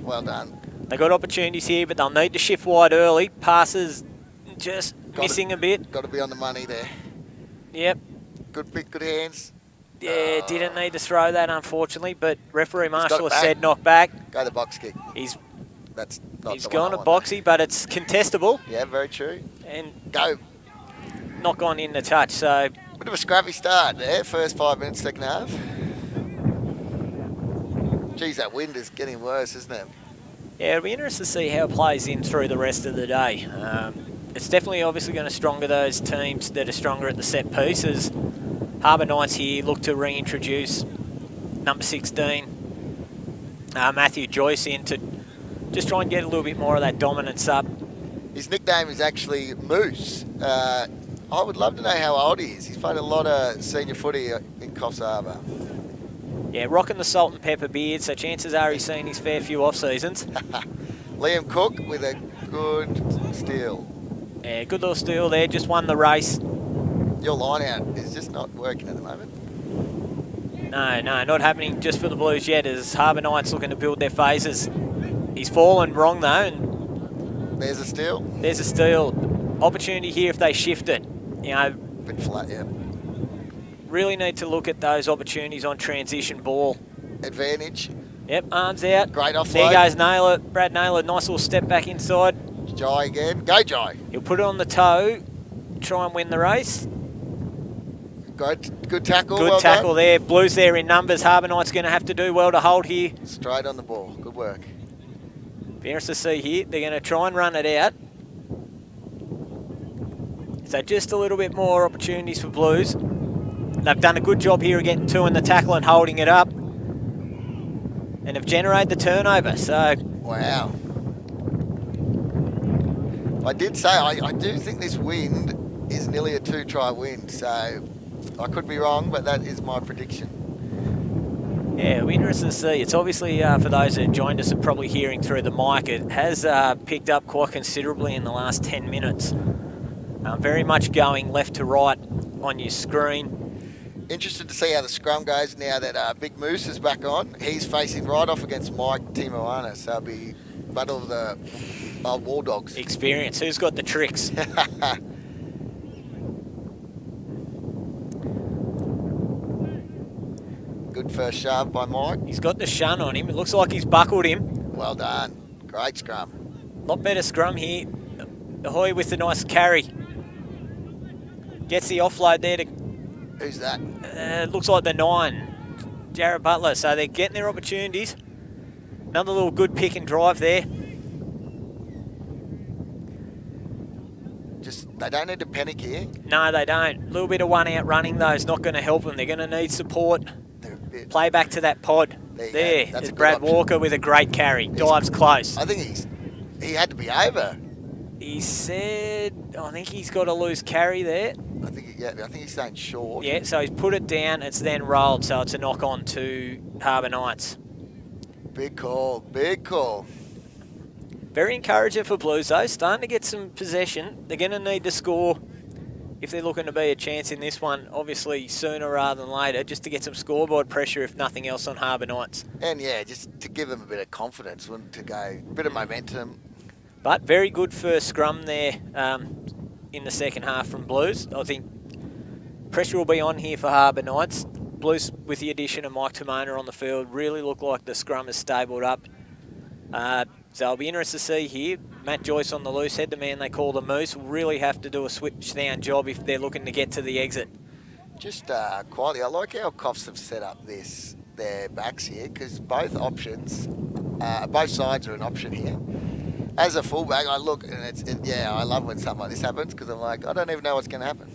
Well done. They got opportunities here, but they'll need to shift wide early. Passes just missing a bit. Got to be on the money there. Yep. Good pick, good hands. Yeah, didn't need to throw that, unfortunately, but referee Marshall has said knock back. Go the box kick. He's gone a boxy, but it's contestable. Yeah, very true. And go. Not gone in the touch, so... Bit of a scrappy start there, first 5 minutes, second half. Geez, that wind is getting worse, isn't it? Yeah, it'll be interesting to see how it plays in through the rest of the day. It's definitely obviously going to stronger those teams that are stronger at the set pieces. Harbour Knights here look to reintroduce number 16, Matthew Joyce, in to just try and get a little bit more of that dominance up. His nickname is actually Moose. I would love to know how old he is. He's played a lot of senior footy in Coffs Harbour. Yeah, rocking the salt and pepper beard, so chances are he's seen his fair few off-seasons. Liam Cook with a good steal. Yeah, good little steal there, just won the race. Your line out is just not working at the moment. No, not happening just for the Blues yet, as Harbour Knights looking to build their phases. He's fallen wrong though, and there's a steal. There's a steal. Opportunity here if they shift it. Bit flat, yeah. Really need to look at those opportunities on transition ball. Advantage. Yep, arms out. Great offload. There goes Naylor. Brad Naylor, nice little step back inside. Jai again. Go Jai. He'll put it on the toe, try and win the race. Good tackle. Good tackle there. Blues there in numbers. Harbour Knights going to have to do well to hold here. Straight on the ball. Good work. Be interesting to see here. They're going to try and run it out. So just a little bit more opportunities for Blues. They've done a good job here of getting two in the tackle and holding it up. And have generated the turnover, so... Wow. I did say, I do think this wind is nearly a 2-try wind, so I could be wrong, but that is my prediction. Yeah, it'll be interesting to see. It's obviously, for those that joined us and probably hearing through the mic, it has picked up quite considerably in the last 10 minutes. Very much going left to right on your screen. Interested to see how the scrum goes now that Big Moose is back on. He's facing right off against Mike Timoana, so it'll be battle of the old War Dogs. Experience. Who's got the tricks? Good first shove by Mike. He's got the shun on him. It looks like he's buckled him. Well done. Great scrum. Lot better scrum here. Ahoy with the nice carry. Gets the offload there to Who's that? Looks like the 9, Jared Butler. So they're getting their opportunities. Another little good pick and drive there. They don't need to panic here. No, they don't. A little bit of one out running though is not going to help them. They're going to need support. Play back to that pod. There. There's Brad Walker with a great carry. Dives close. I think he had to be over. He said, I think he's got a loose carry there. I think he's staying short. Yeah, so he's put it down. It's then rolled, so it's a knock on to Harbour Knights. Big call. Big call. Very encouraging for Blues though, starting to get some possession. They're going to need to score if they're looking to be a chance in this one, obviously sooner rather than later, just to get some scoreboard pressure if nothing else on Harbour Knights. And yeah, just to give them a bit of confidence, to go, a bit of momentum. But very good first scrum there in the second half from Blues. I think pressure will be on here for Harbour Knights. Blues, with the addition of Mike Timona on the field, really look like the scrum is stabled up. So I'll be interested to see here. Matt Joyce on the loose head, the man they call the Moose, will really have to do a switch down job if they're looking to get to the exit. Just quietly, I like how Coffs have set up their backs here, because both options, both sides are an option here. As a fullback, I look and I love when something like this happens, because I'm like, I don't even know what's going to happen.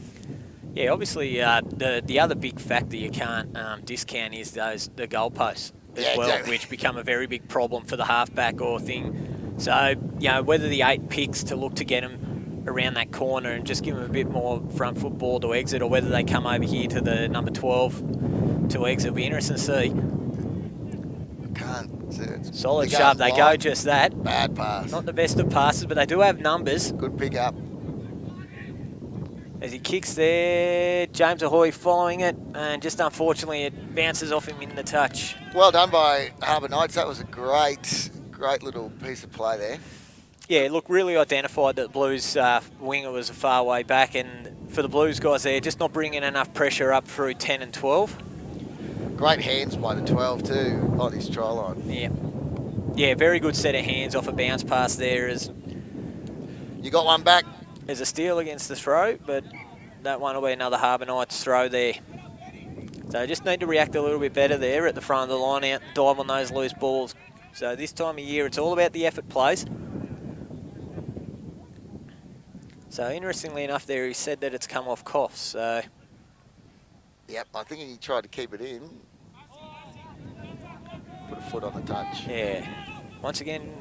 Yeah, obviously the other big factor you can't discount is the goalposts as well, exactly, which become a very big problem for the halfback or thing. So, whether the 8 picks to look to get them around that corner and just give them a bit more front foot ball to exit, or whether they come over here to the number 12 to exit, it'll be interesting to see. Solid shove, they go just that. Bad pass. Not the best of passes, but they do have numbers. Good pick up. As he kicks there, James Ahoy following it, and just unfortunately it bounces off him in the touch. Well done by Harbour Knights. That was a great little piece of play there. Yeah, look, really identified that the Blues winger was a far way back, and for the Blues guys there, just not bringing enough pressure up through 10 and 12. Great hands by the 12 too on his try line. Yeah, very good set of hands off a bounce pass there. You got one back. There's a steal against the throw, but that one will be another Harbour Knights throw there. So just need to react a little bit better there at the front of the line out, dive on those loose balls. So this time of year, it's all about the effort plays. So interestingly enough there, he said that it's come off Coffs. So. Yep, I think he tried to keep it in. Put a foot on the touch. Yeah. Once again,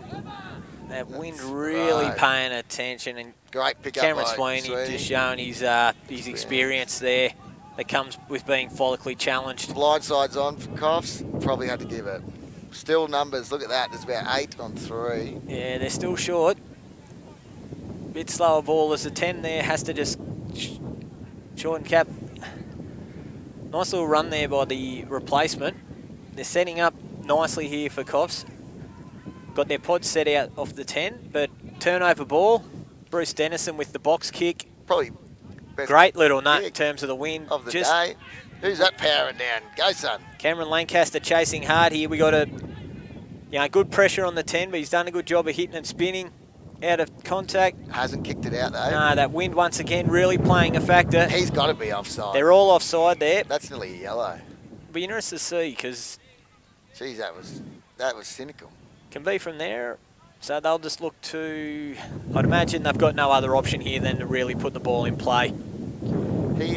that wind really paying attention, and great pick Cameron up by Sweeney just showing his experience there that comes with being follically challenged. Blindside's on for Coffs. Probably had to give it. Still numbers, look at that. There's about 8 on 3. Yeah, they're still short. Bit slower ball as the 10 there has to just shorten cap. Nice little run there by the replacement. They're setting up nicely here for Coffs. Got their pod set out off the 10, but turnover ball. Bruce Dennison with the box kick. Probably best great little nut in terms of the win. Of the day. Who's that powering down? Go, son. Cameron Lancaster chasing hard here. We got good pressure on the 10, but he's done a good job of hitting and spinning out of contact. Hasn't kicked it out, though. No, that wind once again really playing a factor. He's got to be offside. They're all offside there. That's nearly a yellow. Be interested to see, because... Geez, that was cynical. Can be from there. So they'll just look to... I'd imagine they've got no other option here than to really put the ball in play. He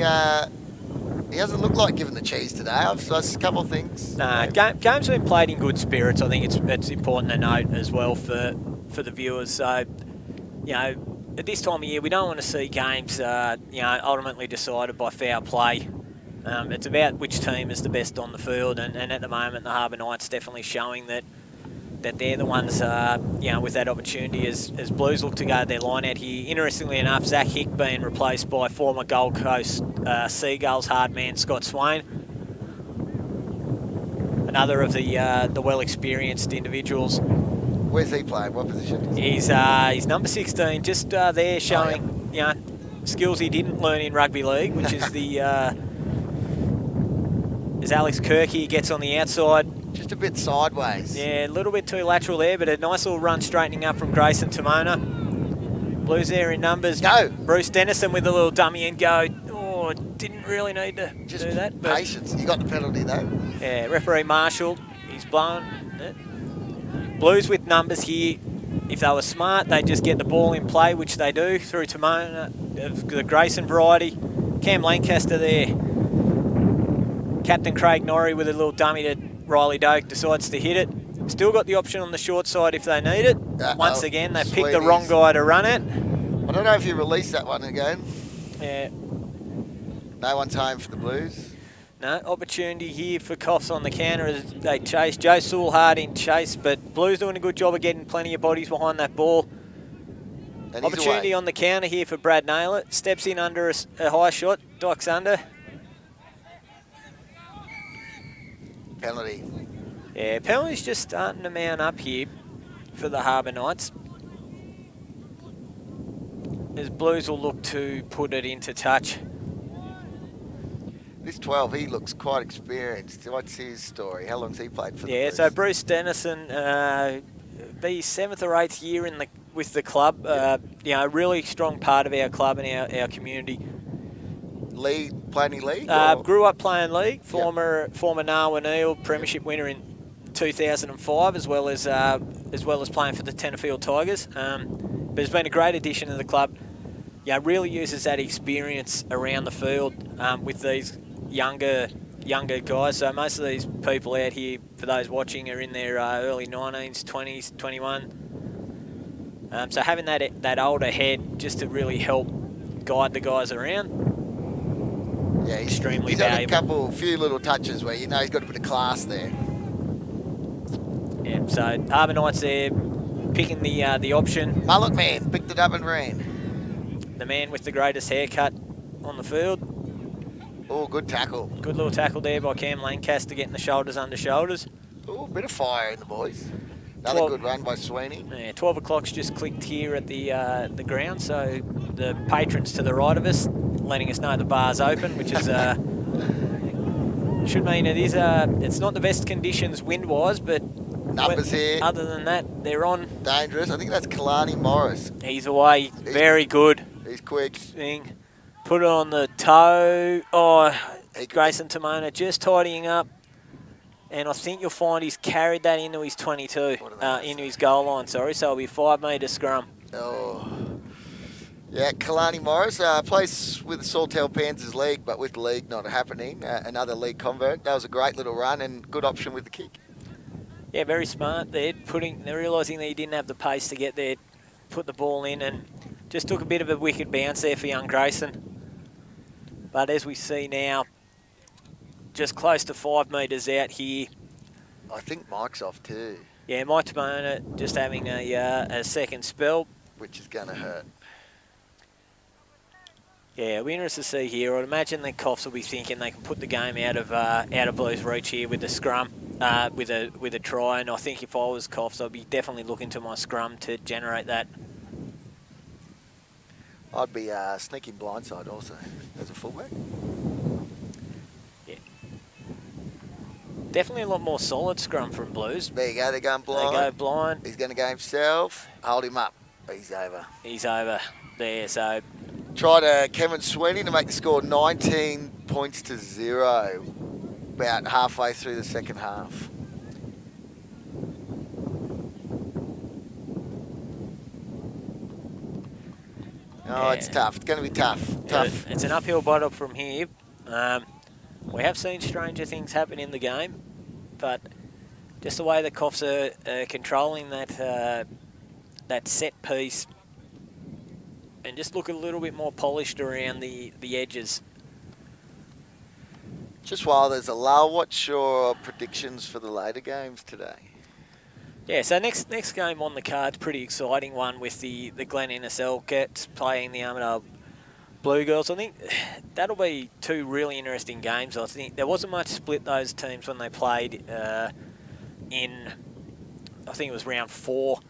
hasn't looked like giving the cheese today. So that's a couple of things. Nah, game's been played in good spirits. I think it's important to note as well for the viewers. So, at this time of year, we don't want to see games, ultimately decided by foul play. It's about which team is the best on the field, and at the moment, the Harbour Knights definitely showing that they're the ones, with that opportunity as Blues look to go their line out here. Interestingly enough, Zach Hick being replaced by former Gold Coast Seagulls hard man Scott Swain. Another of the well-experienced individuals. Where's he playing? What position? He's number 16, just there showing skills he didn't learn in rugby league, which is as Alex Kirky gets on the outside. Just a bit sideways. Yeah, a little bit too lateral there, but a nice little run straightening up from Grayson Timona. Blues there in numbers. Go. Bruce Dennison with a little dummy and go. Oh, Oh, didn't really need to Just do that. But patience. You got the penalty though. yeah, referee Marshall, he's blown it. Blues with numbers here. If they were smart, they'd just get the ball in play, which they do through Timona, the Grayson variety. Cam Lancaster there. Captain Craig Norrie with a little dummy to Riley Doak, decides to hit it. Still got the option on the short side if they need it. Once again, they picked the wrong guy to run it. I don't know if you release that one again. Yeah. No one's home for the Blues. No, opportunity here for Coffs on the counter as they chase. Joe Sewell hard in chase, but Blues doing a good job of getting plenty of bodies behind that ball. And Opportunity on the counter here for Brad Naylor. Steps in under a high shot, ducks under. Penalty. Yeah, penalties just starting to mount up here for the Harbour Knights. As Blues will look to put it into touch. This 12, he looks quite experienced. What's his story? How long's he played for the Blues? So Bruce Dennison, be 7th or 8th year with the club. You know, a really strong part of our club and our community. League, playing league? Grew up playing league. Former Narwa Neal premiership winner in 2005, as well as playing for the Tenterfield Tigers. But has been a great addition to the club. Yeah, really uses that experience around the field with these younger guys. So most of these people out here, for those watching, are in their early 19s, 20s, 21. So having that older head just to really help guide the guys around. Yeah, extremely he's valuable. had a few little touches where you know he's got a bit of class there. Yeah, so Harbour Knights there picking the option. Mullet man picked it up and ran. The man with the greatest haircut on the field. Oh, good tackle. Good little tackle there by Cam Lancaster, getting the shoulders under shoulders. Oh, bit of fire in the boys. Another good run by Sweeney. Yeah, 12 o'clock's just clicked here at the ground, so the patrons to the right of us letting us know the bar's open, which is should mean it's not the best conditions wind-wise, but numbers here. Other than that, they're on. Dangerous. I think that's Kalani Morris. He's away. Very good. He's quick. Thing. Put it on the toe. Oh, Grayson Timona just tidying up. And I think you'll find he's carried that into his 22, into his goal line, sorry. So it'll be 5 metre scrum. Oh. Yeah, Kalani Morris plays with the Saltail Panthers League, but with the league not happening. Another league convert. That was a great little run and good option with the kick. Yeah, very smart there. They're realising that he didn't have the pace to get there, put the ball in, and just took a bit of a wicked bounce there for young Grayson. But as we see now, just close to 5 metres out here. I think Mike's off too. Yeah, Mike Timona just having a second spell. Which is going to hurt. Yeah, it'll be interesting to see here. I'd imagine the Coffs will be thinking they can put the game out of Blues' reach here with the scrum, with a try. And I think if I was Coffs, I'd be definitely looking to my scrum to generate that. I'd be sneaking blindside also as a fullback. Yeah. Definitely a lot more solid scrum from Blues. There you go, they're going blind. They go blind. He's going to go himself. Hold him up. He's over. He's over there, so... Tried Kevin Sweeney to make the score 19 points to 0 about halfway through the second half. Oh, yeah. It's tough. It's going to be tough. Tough. It's an uphill battle from here. We have seen stranger things happen in the game, but just the way the Coffs are controlling that set piece and just look a little bit more polished around the edges. Just while there's a lull, what's your predictions for the later games today? Yeah, so next game on the card's pretty exciting one with the Glen NSL Cats playing the Armidale Blue Girls. I think that'll be two really interesting games. I think there wasn't much split those teams when they played in, I think it was round 4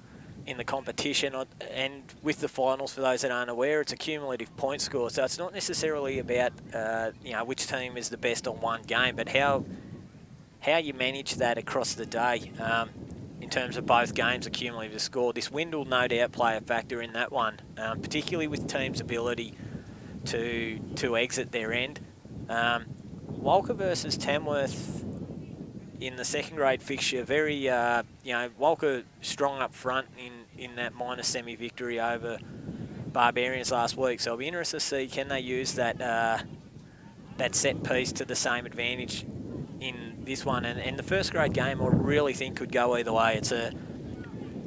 in the competition. And with the finals, for those that aren't aware, it's a cumulative point score. So it's not necessarily about which team is the best on one game, but how you manage that across the day. In terms of both games, a cumulative score. This wind will no doubt play a factor in that one, particularly with teams' ability to exit their end. Walcha versus Tamworth in the second grade fixture, very, Walcha strong up front in that minor semi-victory over Barbarians last week. So I'll be interested to see, can they use that that set piece to the same advantage in this one. And the first grade game, I really think, could go either way. It's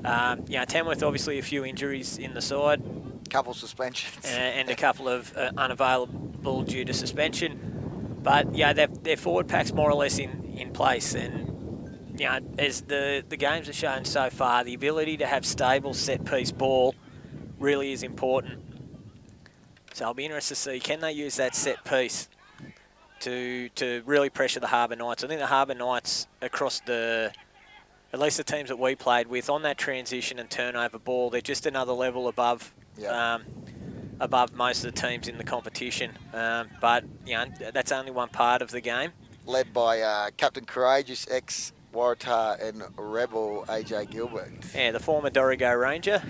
Tamworth, obviously a few injuries in the side. Couple suspensions. And a couple of unavailable due to suspension. But, their forward pack's more or less in place. And, as the games have shown so far, the ability to have stable set-piece ball really is important. So I'll be interested to see, can they use that set piece to really pressure the Harbour Knights? I think the Harbour Knights across at least the teams that we played with, on that transition and turnover ball, they're just another level above above most of the teams in the competition. But that's only one part of the game. Led by Captain Courageous, ex-Waratah and Rebel AJ Gilbert. Yeah, the former Dorrigo Ranger.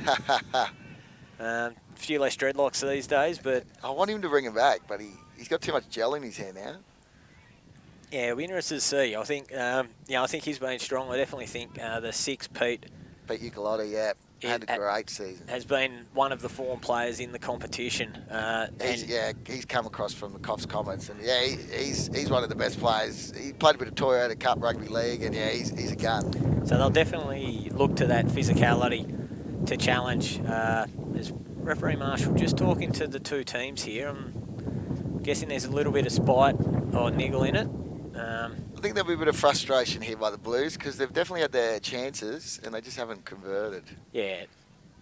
A few less dreadlocks these days, but I want him to bring him back, but he's got too much gel in his hair now. Yeah, it'll be interested to see. I think, I think he's been strong. I definitely think the 6, Pete Ucalotti, had a great season. Has been one of the form players in the competition. He's come across from the Coffs Comets, and he's one of the best players. He played a bit of Toyota Cup Rugby League, and he's a gun. So they'll definitely look to that physicality to challenge. As referee Marshall just talking to the two teams here, I'm guessing there's a little bit of spite or niggle in it. I think there'll be a bit of frustration here by the Blues because they've definitely had their chances and they just haven't converted. Yeah.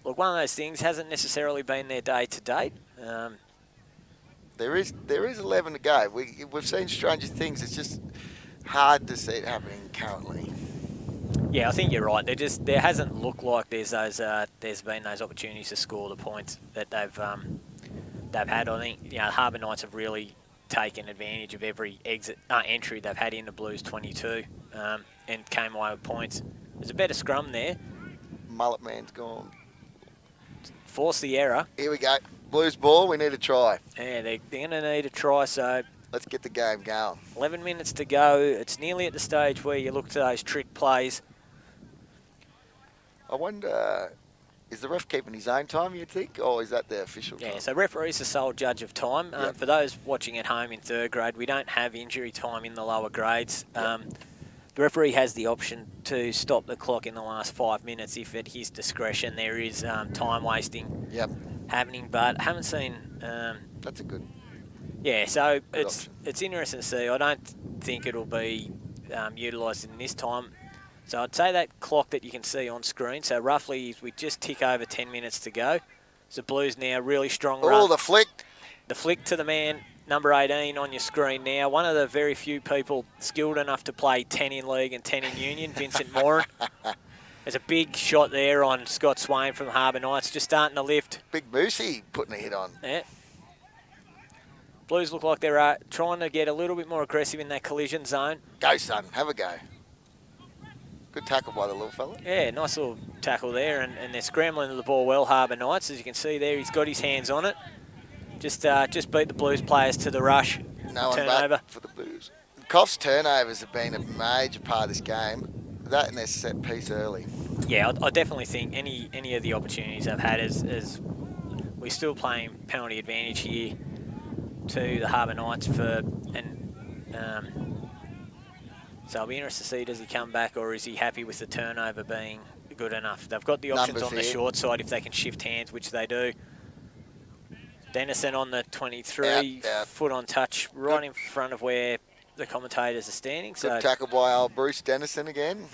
Look, one of those things hasn't necessarily been their day to date. There is 11 to go. We've seen stranger things. It's just hard to see it happening currently. Yeah, I think you're right. There hasn't looked like there's been those opportunities to score the points that they've had. I think Harbour Knights have really taken advantage of every entry they've had in the Blues 22 and came away with points. There's a better scrum there. Mullet man's gone. Force the error. Here we go. Blues ball, we need a try. Yeah, they're going to need a try, so let's get the game going. 11 minutes to go. It's nearly at the stage where you look to those trick plays. I wonder, is the ref keeping his own time, you'd think, or is that the official time? Yeah, so referee's the sole judge of time. Yep. For those watching at home in third grade, we don't have injury time in the lower grades. Yep. The referee has the option to stop the clock in the last 5 minutes if at his discretion there is time wasting happening, but haven't seen... That's a good... Yeah, so good it's option. interesting to see. I don't think it'll be utilised in this time. So I'd say that clock that you can see on screen, so roughly we just tick over 10 minutes to go. So Blues now really strong run. Oh, the flick. The flick to the man, number 18 on your screen now. One of the very few people skilled enough to play 10 in league and 10 in union, Vincent Moran. There's a big shot there on Scott Swain from Harbour Knights, just starting to lift. Big Moosey putting a hit on. Yeah. Blues look like they're trying to get a little bit more aggressive in that collision zone. Go, son. Have a go. Good tackle by the little fella. Yeah, nice little tackle there, and they're scrambling to the ball well, Harbour Knights. As you can see there, he's got his hands on it. Just beat the Blues players to the rush. No one turnover back for the Blues. Coffs turnovers have been a major part of this game. That and their set piece early. Yeah, I definitely think any of the opportunities they've had as we're still playing penalty advantage here to the Harbour Knights so I'll be interested to see, does he come back or is he happy with the turnover being good enough? They've got the options on the short side if they can shift hands, which they do. Dennison on the 23, foot on touch, right in front of where the commentators are standing. Good tackle by old Bruce Dennison again.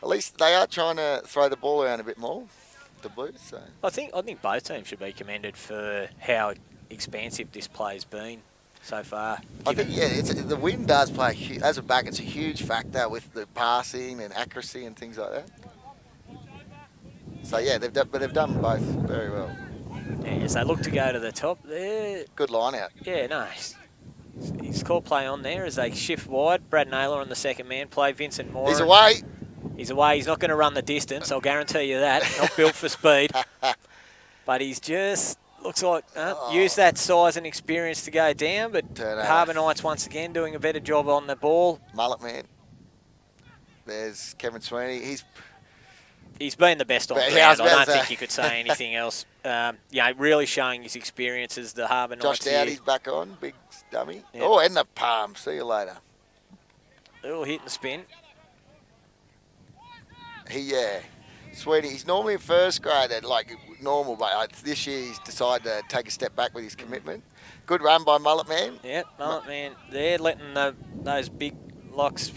At least they are trying to throw the ball around a bit more, the Blues. So. I think both teams should be commended for how expansive this play's been so far. I think, the wind does play, as a back, it's a huge factor with the passing and accuracy and things like that. So, they've done both very well. Yeah, as they look to go to the top there. Good line out. Yeah, no. He's called play on there as they shift wide. Brad Naylor on the second man play. Vincent Moore. He's away. He's away. He's not going to run the distance, I'll guarantee you that. Not built for speed. But he's just Looks like use that size and experience to go down, but Turnover. Harbour Knights once again doing a better job on the ball. Mullet man. There's Kevin Sweeney. He's been the best on But, ground. yeah, I was I about don't to think say. you could say anything else. Really showing his experience as the Harbour Josh Knights here. Dowdy's back on. Big dummy. Yep. Oh, and the palm. See you later. Little hit and spin. Sweetie, he's normally a first grader, like normal, but this year he's decided to take a step back with his commitment. Good run by Mullet Man. Yeah, Mullet Man. They're letting those big locks.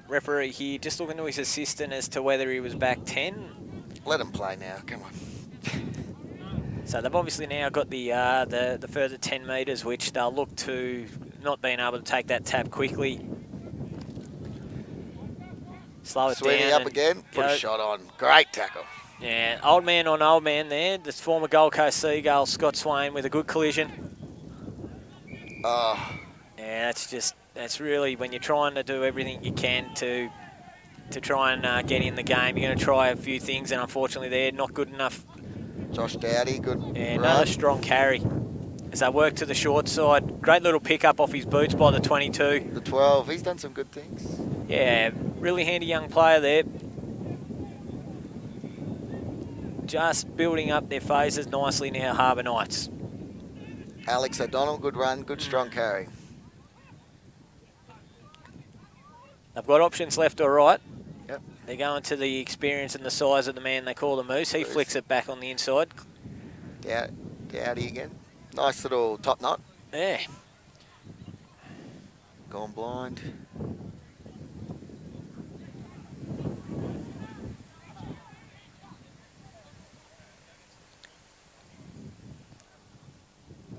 Referee here just looking to his assistant as to whether he was back 10. Let him play now. Come on. So they've obviously now got the further 10 metres, which they'll look to not being able to take that tap quickly. Slow it Sweeney down. up again. Put go. a shot on. Great tackle. Yeah, old man on old man there. The former Gold Coast Seagull, Scott Swain, with a good collision. Oh, Yeah, that's really when you're trying to do everything you can to try and get in the game. You're going to try a few things, and unfortunately they're not good enough. Josh Dowdy, good Yeah, run. another strong carry as they work to the short side. Great little pick up off his boots by the 22. The 12, he's done some good things. Yeah, really handy young player there. Just building up their phases nicely now, Harbour Knights. Alex O'Donnell, good run, good strong carry. They've got options left or right. Yep. They're going to the experience and the size of the man they call the Moose. He flicks it back on the inside. Dowdy again. Nice little top knot. Yeah. Gone blind.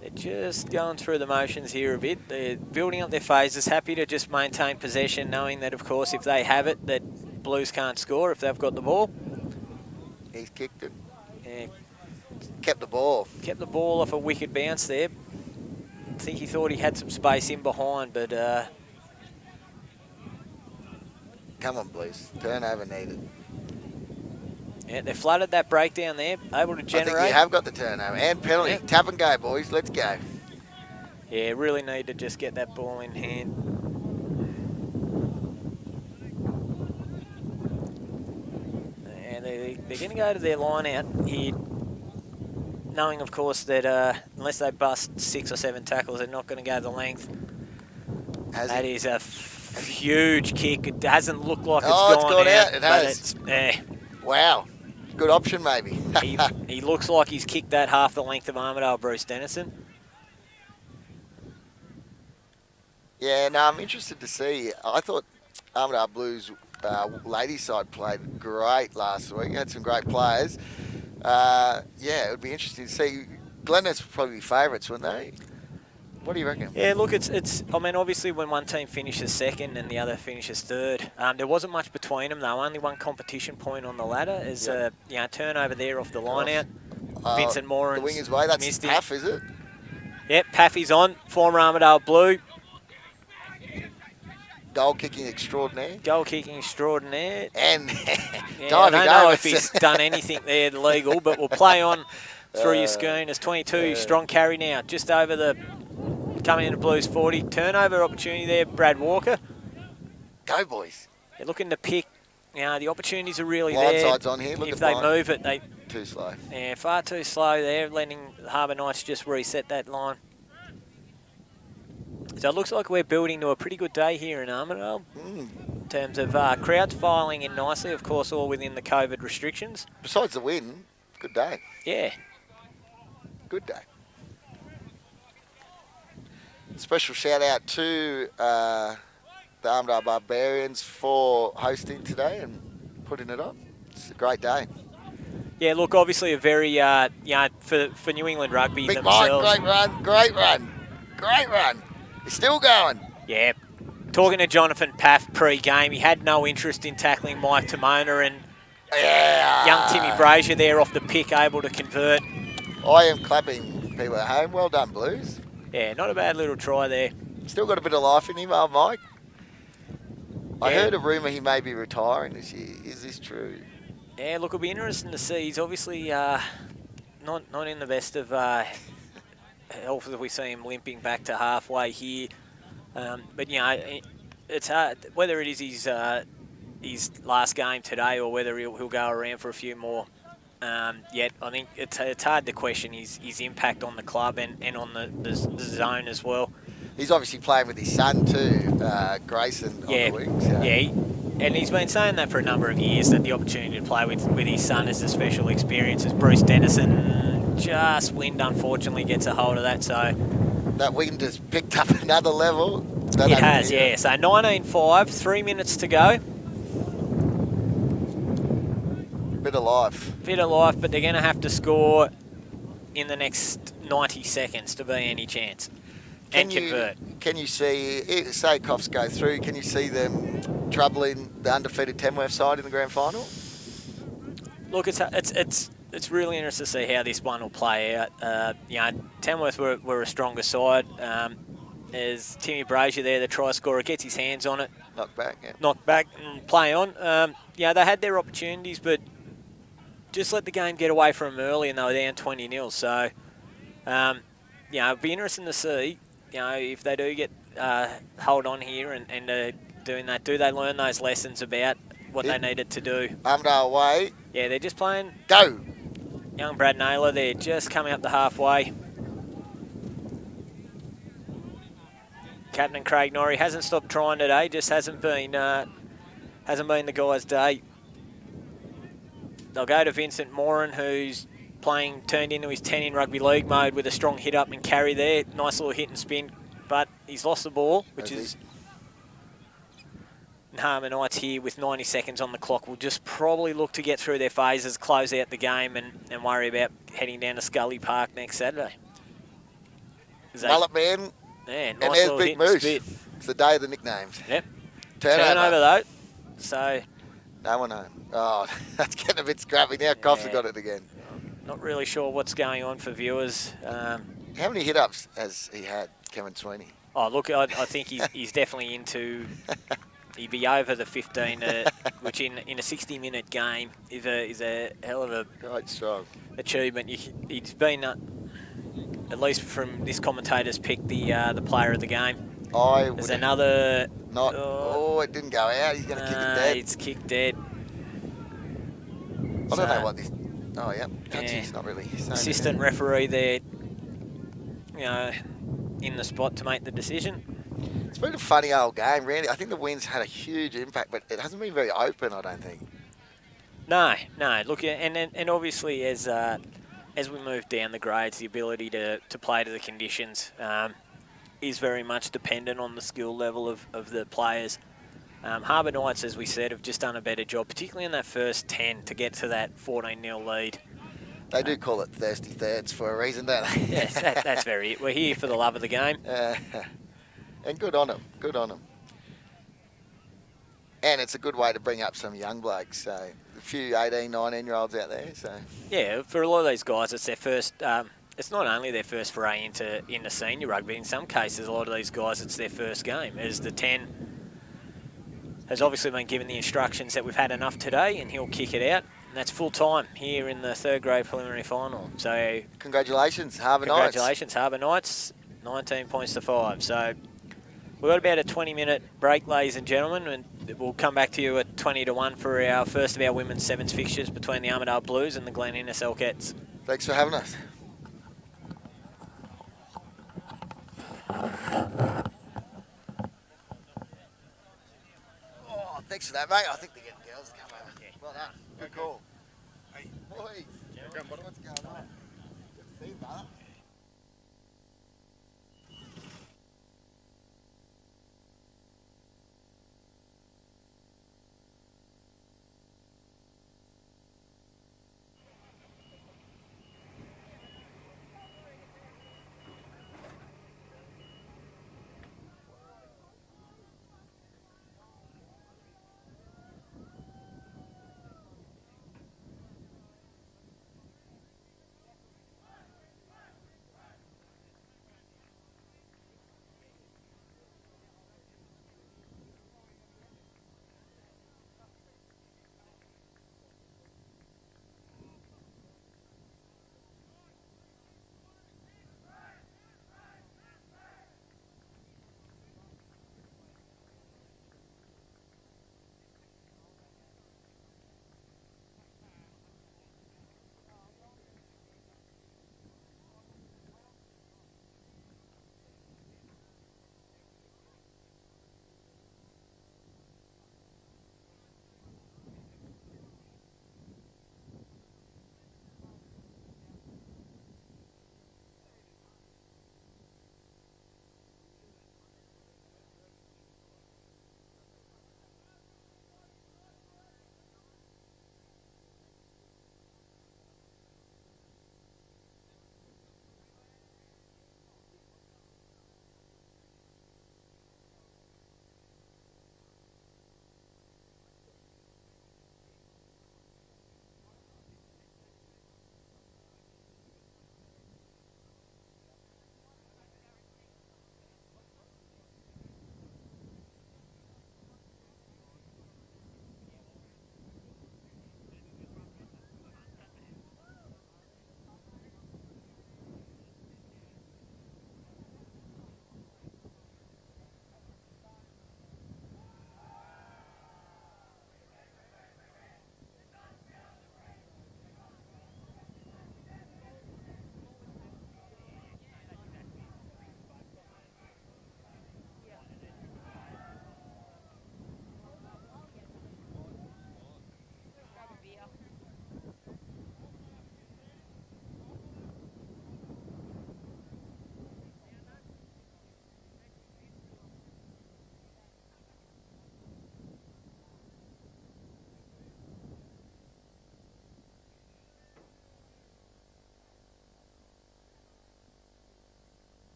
They're just going through the motions here a bit. They're building up their phases, happy to just maintain possession, knowing that, of course, if they have it, that Blues can't score if they've got the ball. He's kicked it. Yeah, Kept the ball. kept the ball off a wicked bounce there. I think he thought he had some space in behind, but Come on, Blues. Turnover needed. yeah, they flooded that breakdown there, able to I generate. think you have got the turnover. And penalty. Yeah. Tap and go, boys. Let's go. Yeah, really need to just get that ball in hand. And they're going to go to their line out here, knowing, of course, that unless they bust 6 or 7 tackles, they're not going to go the length. That is a huge kick. It doesn't look like it's gone out. It but has. it's, Wow. Good option, maybe. he looks like he's kicked that half the length of Armidale, Bruce Dennison. Yeah, no, I'm interested to see. I thought Armidale Blues ladies side played great last week. Had some great players. Yeah, it would be interesting to see. Glen would probably be favourites, wouldn't they? What do you reckon? Yeah, look, it's. I mean, obviously, when one team finishes second and the other finishes third, there wasn't much between them though. Only one competition point on the ladder. Is turnover there off the line out. Vincent Moore the winger's way. That's missed it. tough, is it? Yep, Paffy's on. Former Armidale Blue. Goal kicking extraordinaire. Goal kicking extraordinaire. And Yeah, I diving don't know over. if he's done anything there legal, but we'll play on through your screen as 22. Strong carry now, just over the coming into Blues 40. Turnover opportunity there, Brad Walker. Go, boys. They're looking to pick. The opportunities are really Blind there. side's on here. Look If at they blind. move it, they Too slow. far too slow there, letting Harbour Knights just reset that line. So it looks like we're building to a pretty good day here in Armidale in terms of crowds filing in nicely, of course, all within the COVID restrictions. Besides the win, good day. Yeah. Good day. Special shout out to the Armidale Barbarians for hosting today and putting it on. It's a great day. Yeah, look, obviously a very, for New England Rugby Big Mike, themselves. great run. He's still going. Yeah. Talking to Jonathan Paff pre-game, he had no interest in tackling Mike Timona, and young Timmy Brazier there off the pick, able to convert. I am clapping people at home. Well done, Blues. Yeah, not a bad little try there. Still got a bit of life in him, old Mike. I Yeah. heard a rumour he may be retiring this year. Is this true? Yeah, look, it'll be interesting to see. He's obviously not in the best of health as we see him limping back to halfway here. But it's hard whether it is his last game today or whether he'll go around for a few more. Yet I think it's hard to question his impact on the club and on the zone as well. He's obviously playing with his son too, Grayson, on the wings. And he's been saying that for a number of years, that the opportunity to play with his son is a special experience. As Bruce Dennison, just wind unfortunately gets a hold of that. So that wind has picked up another level. It has, yeah. So 19-5, 3 minutes to go. Bit of life. But they're going to have to score in the next 90 seconds to be any chance. Convert. Can you see, say Coffs go through, can you see them troubling the undefeated Tamworth side in the grand final? Look, it's really interesting to see how this one will play out. Tamworth were a stronger side. As Timmy Brazier there, the try scorer, gets his hands on it. Knock back and play on. They had their opportunities, but just let the game get away from them early and they were down 20-0. So, it'll be interesting to see, if they do get hold on here and doing that, do they learn those lessons about what they needed to do? Armidale away. Yeah, they're just playing. Go. Young Brad Naylor, they're just coming up the halfway. Captain Craig Norrie hasn't stopped trying today, just hasn't been the guy's day. They'll go to Vincent Moran, who's turned into his 10 in rugby league mode with a strong hit up and carry there. Nice little hit and spin, but he's lost the ball, which is... Harbour Knights here with 90 seconds on the clock will just probably look to get through their phases, close out the game and worry about heading down to Scully Park next Saturday. Mullet man. Yeah, nice and there's little Big hit Moose. and spit. It's the day of the nicknames. Yep. Turnover though. So... No one home. Oh, that's getting a bit scrappy now. Coffs have got it again. Not really sure what's going on for viewers. How many hit-ups has he had, Kevin Sweeney? Oh, look, I think he's definitely into... He'd be over the 15, which in a 60-minute game is a hell of a great strong achievement. He's been, at least from this commentator's pick, the player of the game. There's another... it didn't go out. He's going to kick it dead. It's kicked dead. I don't know what this... Oh, yeah. Touchy's not really... Assistant referee there, in the spot to make the decision. It's been a funny old game, really. I think the wind's had a huge impact, but it hasn't been very open, I don't think. No. Look, and obviously as we move down the grades, the ability to play to the conditions is very much dependent on the skill level of the players. Harbour Knights, as we said, have just done a better job, particularly in that first 10, to get to that 14-0 lead. They do call it thirsty thirds for a reason, don't they? Yes, that's very it. We're here for the love of the game. And good on them. And it's a good way to bring up some young blokes. So a few 18, 19-year-olds out there. So yeah, for a lot of these guys, it's their first. It's not only their first foray into senior rugby. In some cases, a lot of these guys, it's their first game. As the 10 has obviously been given the instructions that we've had enough today, and he'll kick it out. And that's full time here in the third grade preliminary final. So congratulations, Harbour Knights. Congratulations, Harbour Knights. 19 points to 5. So we've got about a 20-minute break, ladies and gentlemen, and we'll come back to you at 20-1 for our first of our women's sevens fixtures between the Armidale Blues and the Glen Cats. Thanks for having us. Oh, thanks for that, mate. I think they're getting girls to come over. Yeah. Well done. Good call. Hey, boys. What's going on? Good to see you, brother.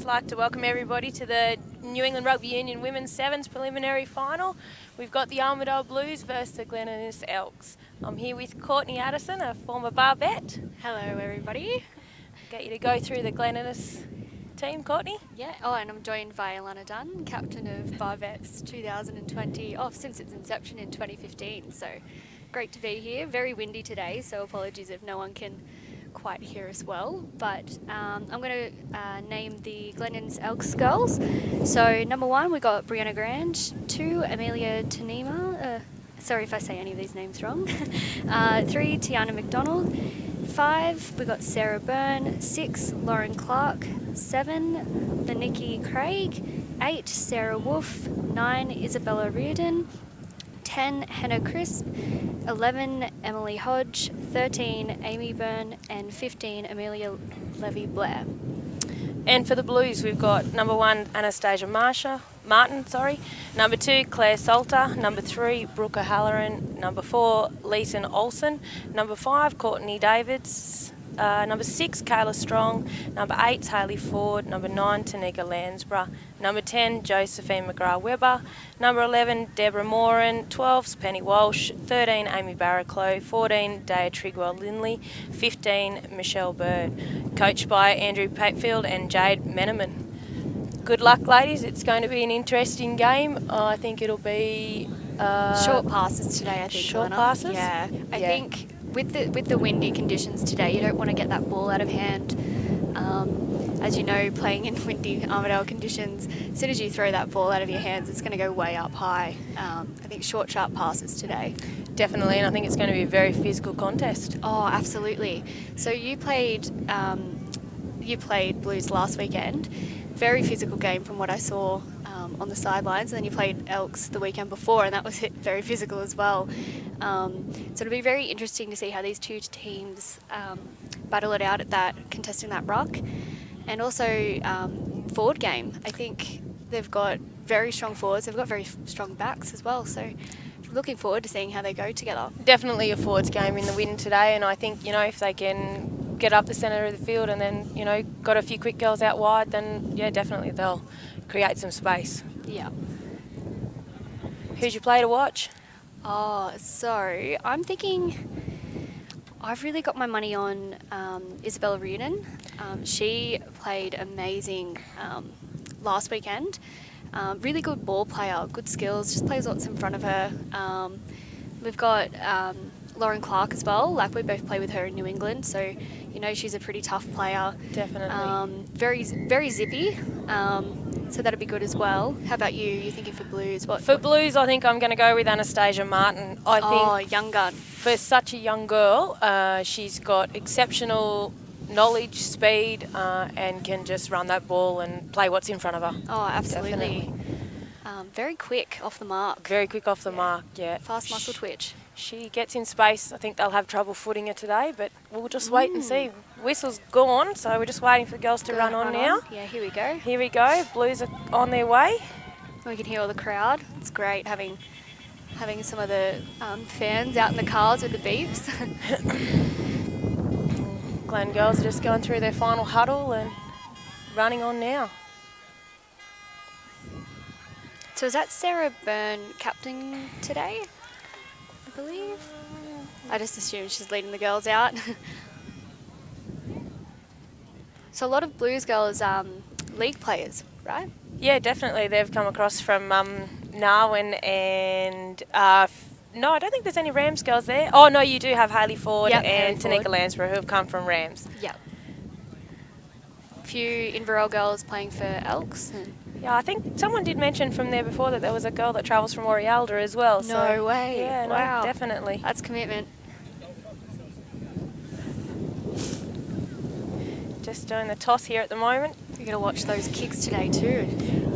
just like to welcome everybody to the New England Rugby Union Women's Sevens preliminary final. We've got the Armidale Blues versus the Glen Elks. I'm here with Courtney Addison, a former barbette. Hello, everybody. Get you to go through the Glen team, Courtney. Yeah. Oh, and I'm joined by Alana Dunn, captain of Barbettes 2020, since its inception in 2015. So great to be here. Very windy today, so apologies if no one can quite hear us well. But I'm going to name the Glen Elks girls. So number 1, we got Brianna Grand. 2, Amelia Tanima. Sorry if I say any of these names wrong. 3, Tiana McDonald. 5, we got Sarah Byrne. 6, Lauren Clark. 7, the Nikki Craig. 8, Sarah Wolf. 9, Isabella Reardon. 10, Hannah Crisp. 11, Emily Hodge. 13, Amy Byrne. And 15, Amelia Levy-Blair. And for the Blues, we've got number 1, Anastasia Martin. Number 2, Claire Salter. Number 3, Brooke O'Halloran. Number 4, Leeson Olsen. Number 5, Courtney Davids. Number 6, Kayla Strong. Number 8, Hayley Ford. Number 9, Tanika Lansborough. Number 10, Josephine McGrath-Webber. Number 11, Deborah Moran. 12, Penny Walsh. 13, Amy Barraclough. 14, Daya Trigwell-Linley. 15, Michelle Bird. Coached by Andrew Patefield and Jade Meneman. Good luck, ladies. It's going to be an interesting game. I think it'll be... short passes today, I think. Short Lana. passes? Yeah. I think with the windy conditions today, you don't want to get that ball out of hand. As you know, playing in windy Armidale conditions, as soon as you throw that ball out of your hands, it's going to go way up high. I think short, sharp passes today. Definitely, and I think it's going to be a very physical contest. Oh, absolutely. So you played Blues last weekend. Very physical game from what I saw on the sidelines, and then you played Elks the weekend before, and that was very physical as well. So it'll be very interesting to see how these two teams battle it out at contesting that ruck. And also forward game. I think they've got very strong forwards. They've got very strong backs as well. So looking forward to seeing how they go together. Definitely a forwards game in the wind today, and I think, if they can get up the centre of the field and then, got a few quick girls out wide, then, definitely they'll create some space. Yeah. Who'd you play to watch? Oh, so I'm thinking I've really got my money on Isabella Reardon. She played amazing last weekend. Really good ball player, good skills, just plays what's in front of her. We've got Lauren Clark as well. Like, we both play with her in New England, so she's a pretty tough player. Definitely. Very, very zippy. So that'll be good as well. How about you? You thinking for Blues? For Blues, I think I'm going to go with Anastasia Martin. I think young gun. For such a young girl, she's got exceptional knowledge, speed, and can just run that ball and play what's in front of her. Oh, absolutely. Very quick off the mark. Very quick off the mark, yeah. Fast muscle twitch. She gets in space. I think they'll have trouble footing her today, but we'll just wait and see. Whistle's gone, so we're just waiting for the girls to run on now. Yeah, here we go. Here we go. Blues are on their way. We can hear all the crowd. It's great having some of the fans out in the cars with the beeps. Glen girls are just going through their final huddle and running on now. So is that Sarah Byrne captain today, I believe? I just assume she's leading the girls out. So a lot of Blues girls league players, right? Yeah, definitely. They've come across from Narwin and... no, I don't think there's any Rams girls there. Oh, no, you do have Hayley Ford and Tanika Lansborough, who have come from Rams. Yep. A few Inverell girls playing for Elks. Yeah, I think someone did mention from there before that there was a girl that travels from Orielda as well. No way. Yeah, wow. No, definitely. That's commitment. Just doing the toss here at the moment. You're going to watch those kicks today too.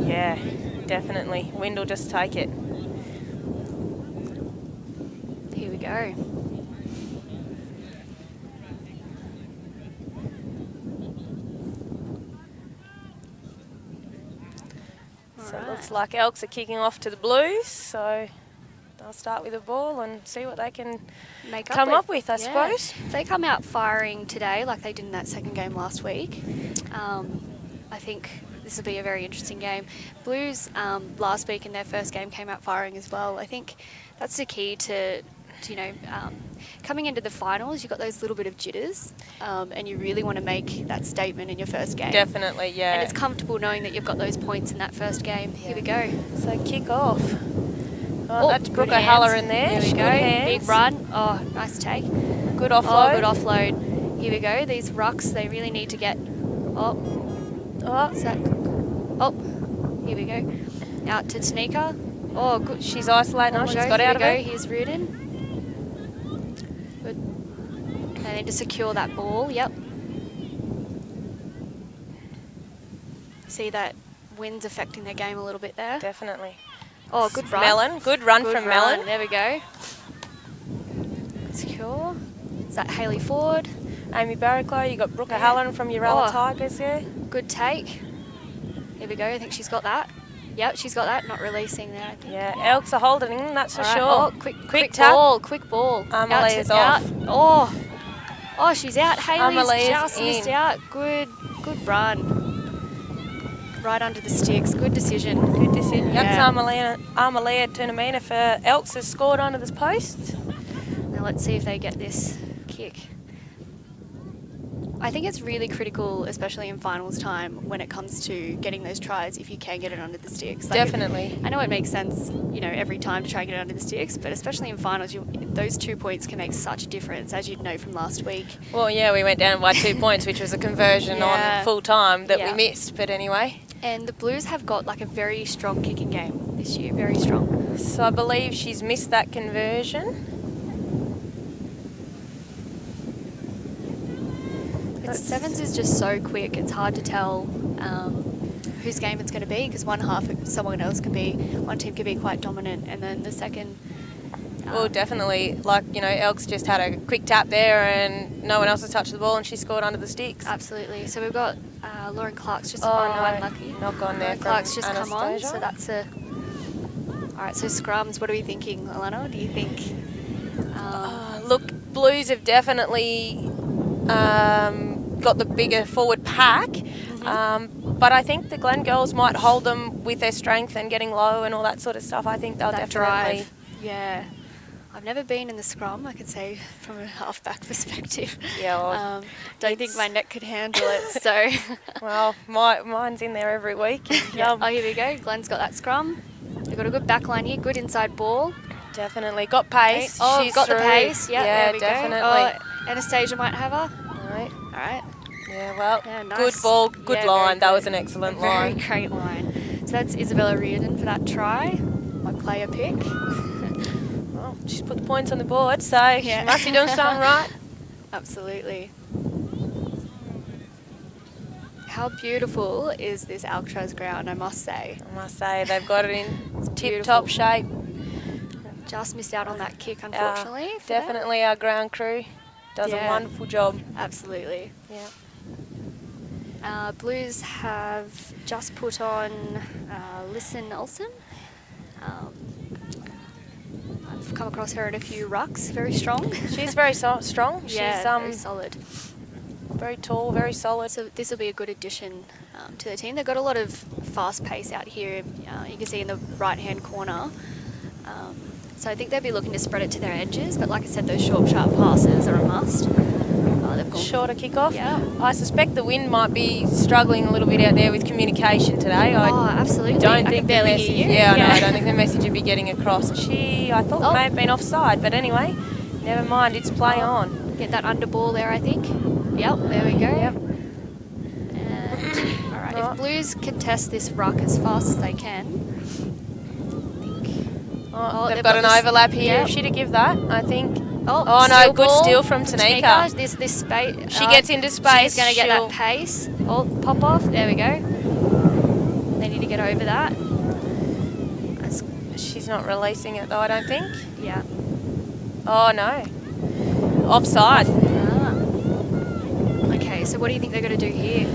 Yeah, definitely. Wind will just take it. Here we go. So it looks like Elks are kicking off to the Blues, so they'll start with the ball and see what they can come up with, I suppose. If they come out firing today like they did in that second game last week, I I think this will be a very interesting game. Blues last week in their first game came out firing as well. I think that's the key to coming into the finals. You've got those little bit of jitters, and you really want to make that statement in your first game. Definitely, yeah. And it's comfortable knowing that you've got those points in that first game. Yeah. Here we go. So kick off. Oh, That's good Brooke hands. O'Halloran there. Here we Good go. hands. Big run. Oh, nice take. Good offload. Oh, good offload. Here we go. These rucks, they really need to get... Oh, is that... Oh, here we go. Out to Tanika. Oh, good. She's isolating. Oh, She's got out of it. Here's Reardon. Good. They need to secure that ball. Yep. See that wind's affecting their game a little bit there. Definitely. Oh, good run. Melon. Good run Good from run. Melon. There we go. Secure. Is that Hayley Ford? Amy Barraclough. You got Brooke O'Halloran from Uralla Oh. Tigers there. Good take. Here we go. I think she's got that. Yep, she's got that. Not releasing there, I think. Yeah, Elks are holding them, that's for All right. sure. Oh, quick tap. ball. Quick ball. Armile's out. off. Oh, she's out. Hayley's Armile's just in. missed out. Good run. Right under the sticks. Good decision. Good decision. Yeah. That's Armalea Tunamina for Elks has scored onto this post. Now let's see if they get this kick. I think it's really critical, especially in finals time, when it comes to getting those tries, if you can get it under the sticks. Like, Definitely. I know it makes sense, every time to try and get it under the sticks, but especially in finals, those 2 points can make such a difference, as you'd know from last week. Well, yeah, we went down by 2 points, which was a conversion Yeah. on full time that Yeah. we missed. But anyway. And the Blues have got like a very strong kicking game this year, very strong. So I believe she's missed that conversion. Sevens is just so quick, it's hard to tell whose game it's going to be, because one team can be quite dominant, and then the second... Well, definitely. Elks just had a quick tap there and no one else has touched the ball and she scored under the sticks. Absolutely. So we've got Lauren Clark's just unlucky. Not gone there. Lauren Clark's just come on, Anastasia. so that's a... All right, so scrums, what are we thinking, Alana? Do you think... Look, Blues have definitely got the bigger forward pack, but I think the Glen girls might hold them with their strength and getting low and all that sort of stuff. I think they'll that definitely... drive. Yeah. I've never been in the scrum, I could say, from a half-back perspective. Yeah, well, don't think my neck could handle it, so... Well, mine's in there every week. Yeah. Oh, here we go. Glen's got that scrum. They've got a good back line here, good inside ball. Definitely. Got pace. Oh, She's got through. the pace. Yeah, there we definitely. go. Oh, Anastasia might have her. Right. All right. Yeah, well, Yeah, nice. good ball, good Yeah, line. very That good. was an excellent Very line. great line. So that's Isabella Reardon for that try, my player pick. Well, she's put the points on the board, so she must be doing something right. Absolutely. How beautiful is this Alcatraz ground, I must say. I must say, they've got it in Beautiful. tip-top shape. Just missed out on that kick, unfortunately. for them. Definitely our ground crew does a Yeah. wonderful job. Absolutely. Yeah. Blues have just put on Listen Olsen. I've come across her in a few rucks. Very strong. She's very strong. Yeah, She's very solid. very tall, very solid. So this will be a good addition to the team. They've got a lot of fast pace out here. You can see in the right-hand corner. So I think they'll be looking to spread it to their edges. But like I said, those short, sharp passes are a must. They've gone Shorter kick-off. Yeah. I suspect the wind might be struggling a little bit out there with communication today. absolutely. Don't I think can the barely message. hear you. Yeah, no, I don't think the message would be getting across. I thought may have been offside, but anyway, never mind. It's play on. Get that under ball there, I think. Yep, there we go. Yep. And, all right, if Blues contest this ruck as fast as they can, They've got an this- overlap here. Yep. Is she to give that? I think. Oh, no, steal good ball steal from Tanika. This space. She gets into space. She's going to get that pace. Oh, pop off. There we go. They need to get over that. She's not releasing it though, I don't think. Yeah. Oh no. Offside. Okay, so what do you think they're going to do here?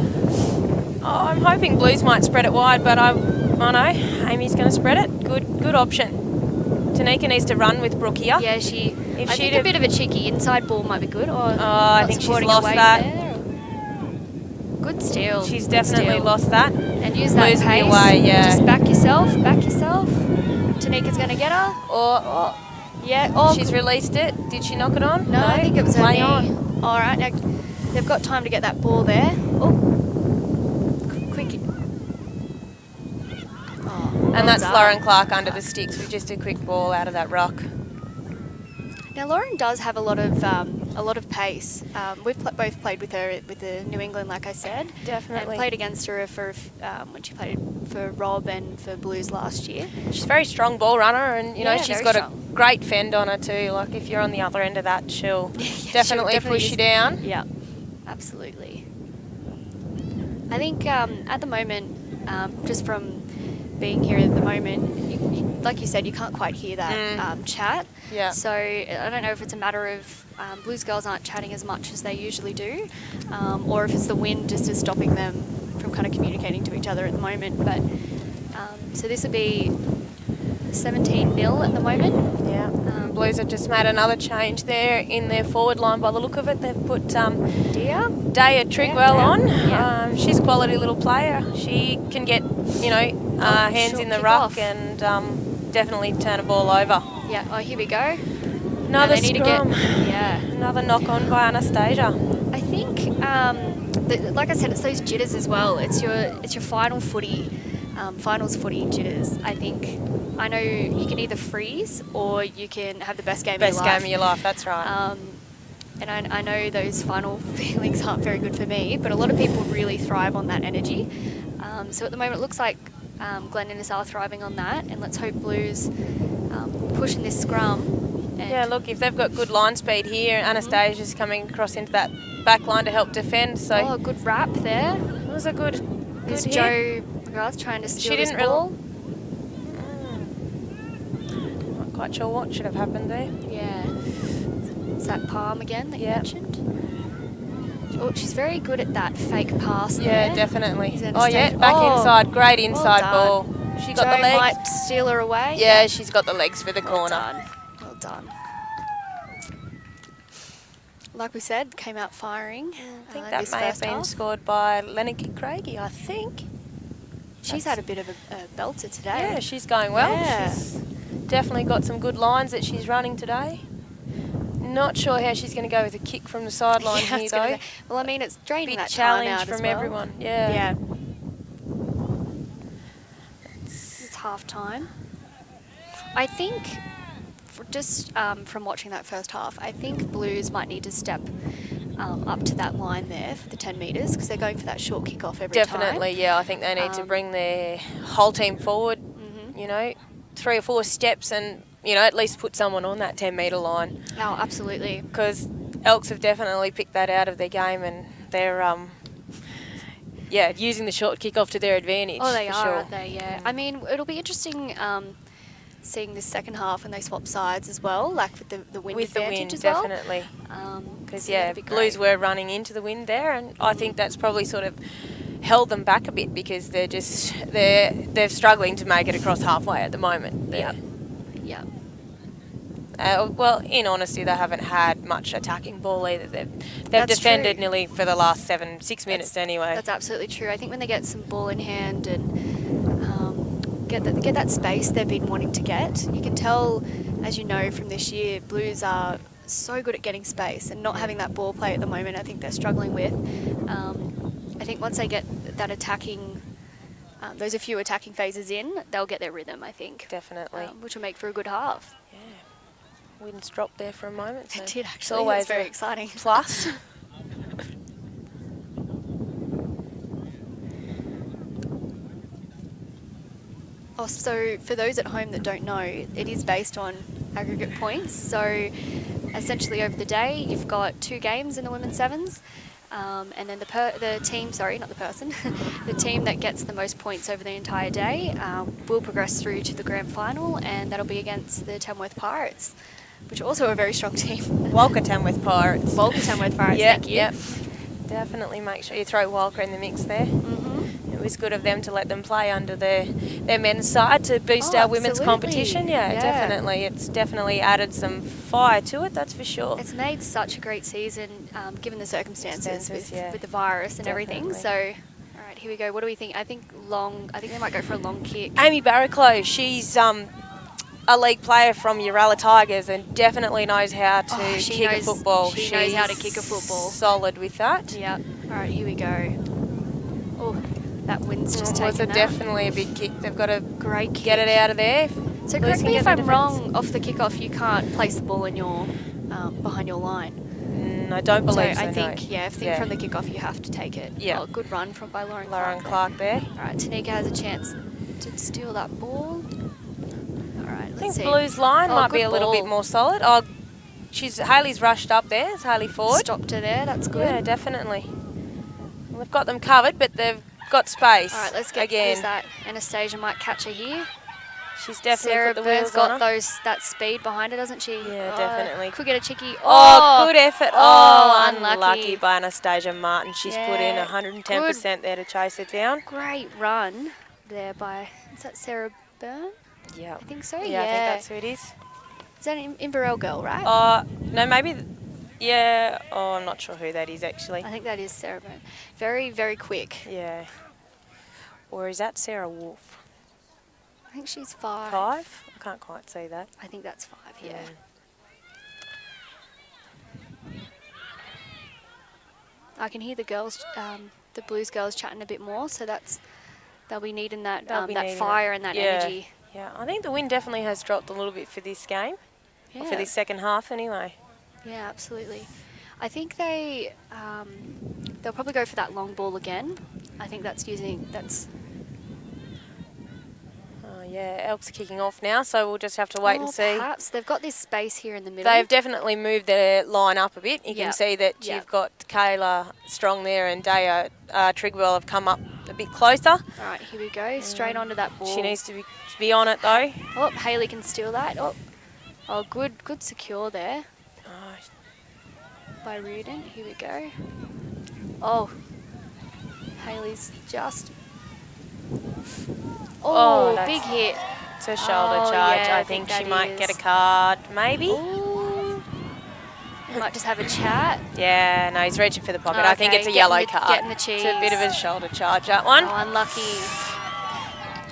Oh, I'm hoping Blues might spread it wide, but I know Amy's going to spread it. Good option. Tanika needs to run with Brooke here. Yeah, I think a bit of a cheeky inside ball might be good. Or I think she's lost that. good steal. She's good definitely steal. lost that. And use that Losing pace. your way, yeah. Just back yourself, back yourself. Tanika's going to get her. Or Yeah. Oh, she's released it. Did she knock it on? No, I think it was her Play knee. on. All right, now they've got time to get that ball there. Oh, quick. Oh, And well that's done. Lauren Clark under the sticks with just a quick ball out of that rock. Now Lauren does have a lot of pace. We've both played with her with the New England, like I said. Definitely. And played against her for when she played for Rob and for Blues last year. She's a very strong ball runner, and you know Yeah, she's very got strong. a great fend on her too. Like if you're on the other end of that, she'll definitely push use- you down. Yeah, absolutely. I think at the moment, just from being here at the moment, like you said, you can't quite hear that chat. Yeah. So I don't know if it's a matter of Blues girls aren't chatting as much as they usually do, or if it's the wind just is stopping them from kind of communicating to each other at the moment. But so this would be 17-0 at the moment. Yeah. Blues have just made another change there in their forward line by the look of it. They've put Dear. Daya Trigwell Yeah. on. Yeah. She's a quality little player. She can get, hands short in the kick ruck off. and definitely turn a ball over. Yeah. Oh, here we go. Another And they need to scrum. yeah. Another knock on by Anastasia. I think, like I said, it's those jitters as well. It's your final footy, finals footy jitters. I know you can either freeze or you can have the best game of your life. Best game of your life, that's right. And I know those final feelings aren't very good for me, but a lot of people really thrive on that energy. So at the moment, it looks like Glen and us are thriving on that, and let's hope Blues push in this scrum. And Yeah, look, if they've got good line speed here, Anastasia's coming across into that back line to help defend. So oh, good wrap there. it was a good Is hit. Joe McGrath trying to steal this didn't ball? Not quite sure what should have happened there. Yeah. Is that Palm again that you Yeah. mentioned? Oh, she's very good at that fake pass Yeah, there. definitely. He's Oh yeah, understanding- back Oh, inside, great inside done. ball. She got Joe the legs. might steal her away. Yeah, she's got the legs for the Well corner. done. Well done. Like we said, came out firing. I think this that may have first been half. scored by Lennox Craigie, I think. She's had a bit of a belter today. Yeah, she's going well. Yeah. She's definitely got some good lines that she's running today. Not sure how she's going to go with a kick from the sideline Yeah, I here was gonna though. say- well, I mean, it's draining Big that time challenge out as from well. everyone. Yeah. Yeah. It's half time. I think, from watching that first half, I think Blues might need to step up to that line there for the 10 metres because they're going for that short kick off every time. Definitely, yeah. I think they need to Um, bring their whole team forward, Mhm. 3 or 4 steps and, at least put someone on that 10-metre line. Oh, absolutely. Because Elks have definitely picked that out of their game and they're, using the short kick off to their advantage. Oh, they for are, sure. aren't they? Yeah. I mean, it'll be interesting seeing this second half when they swap sides as well, like with the wind With the advantage wind, as well. definitely. Because, So that'd be Blues great. were running into the wind there, and I think that's probably sort of held them back a bit because they're struggling to make it across halfway at the moment. Yeah. Yeah. Well, in honesty, they haven't had much attacking ball either. They've That's defended true. nearly for the last 6 minutes anyway. That's absolutely true. I think when they get some ball in hand and get that space they've been wanting to get, you can tell, as you know from this year, Blues are so good at getting space and not having that ball play at the moment. I think they're struggling with. I think once they get that attacking, those a few attacking phases in, they'll get their rhythm. I think Definitely. which will make for a good half. Wind's dropped there for a moment. So It did it's actually. always It's very a exciting. plus. Oh, so for those at home that don't know, it is based on aggregate points. So essentially over the day, you've got 2 games in the women's sevens. And then the team, sorry, not the person, the team that gets the most points over the entire day will progress through to the grand final, and that'll be against the Tamworth Pirates, which are also a very strong team. Walcha Tamworth Pirates. Walcha Tamworth Pirates, Yeah, thank you. yep. Definitely make sure you throw Walcha in the mix there. Mm-hmm. It it was good of them to let them play under their men's side to boost our women's absolutely. competition. Yeah, definitely. It's definitely added some fire to it, that's for sure. It's made such a great season, given the circumstances Yeah. with the virus and everything. Definitely. So, all right, here we go. What do we think? I think they might go for a long kick. Amy Barraclough, she's a league player from Uralla Tigers and definitely knows how to kick a football. She knows how to kick a football. Solid with that. Yeah. All right, here we go. Oh, that wind's just taken Was it that. definitely a big kick? They've got to Great kick. get it out of there. So Blues correct can me get if the I'm defence. wrong, off the kickoff you can't place the ball in your behind your line. I don't believe so, I think, no. from the kickoff you have to take it. Yeah. Oh, good run by Lauren Lauren Clark. Clark there. All right, Tanika has a chance to steal that ball. All right, I let's think see. Blue's line might be good a little ball. bit more solid. Hayley's rushed up there. It's Hayley Ford. Stopped her there. That's good. Yeah, definitely. Well, they've got them covered, but they've got space. All right, let's get again. who's that. Anastasia might catch her here. She's definitely Sarah put the Burns wheels got on her. that speed behind her, doesn't she? Yeah, definitely. Could get a cheeky. Oh, good effort. Oh, Unlucky unlucky. by Anastasia Martin. She's put in Yeah, 110% there to chase it down. Great run there by, is that Sarah Burns? Yeah. I think so. Yeah, Yeah. I think that's who it is. Is that an Inverell girl, right? No, maybe. Yeah. Oh, I'm not sure who that is actually. I think that is Sarah Burns. Very, very quick. Yeah. Or is that Sarah Wolf? I think she's 5. 5? I can't quite see that. I think that's 5, yeah. I can hear the girls, the Blues girls chatting a bit more, so they'll be needing that They'll be that needing fire it. and that Yeah. energy. Yeah, I think the wind definitely has dropped a little bit for this game, or for Yeah. this second half anyway. Yeah, absolutely. I think they'll probably go for that long ball again. I think that's. Yeah, Elk's kicking off now, so we'll just have to wait and see. Perhaps they've got this space here in the middle. They've definitely moved their line up a bit. You can Yep. see that Yep. you've got Kayla Strong there and Daya Trigwell have come up a bit closer. All right, here we go. Straight onto that ball. She needs to be on it though. Oh, Hayley can steal that. Oh, good secure there by Reardon. Here we go. Oh, Hayley's just. Oh, that's- big hit. It's a shoulder Oh, charge. yeah, I I think think she that might is. get a card, maybe. Ooh. We might just have a chat. Yeah, no, he's reaching for the pocket. I think Okay, it's a getting yellow the- card. getting the It's a bit of a cheese. shoulder charge, that one. Oh,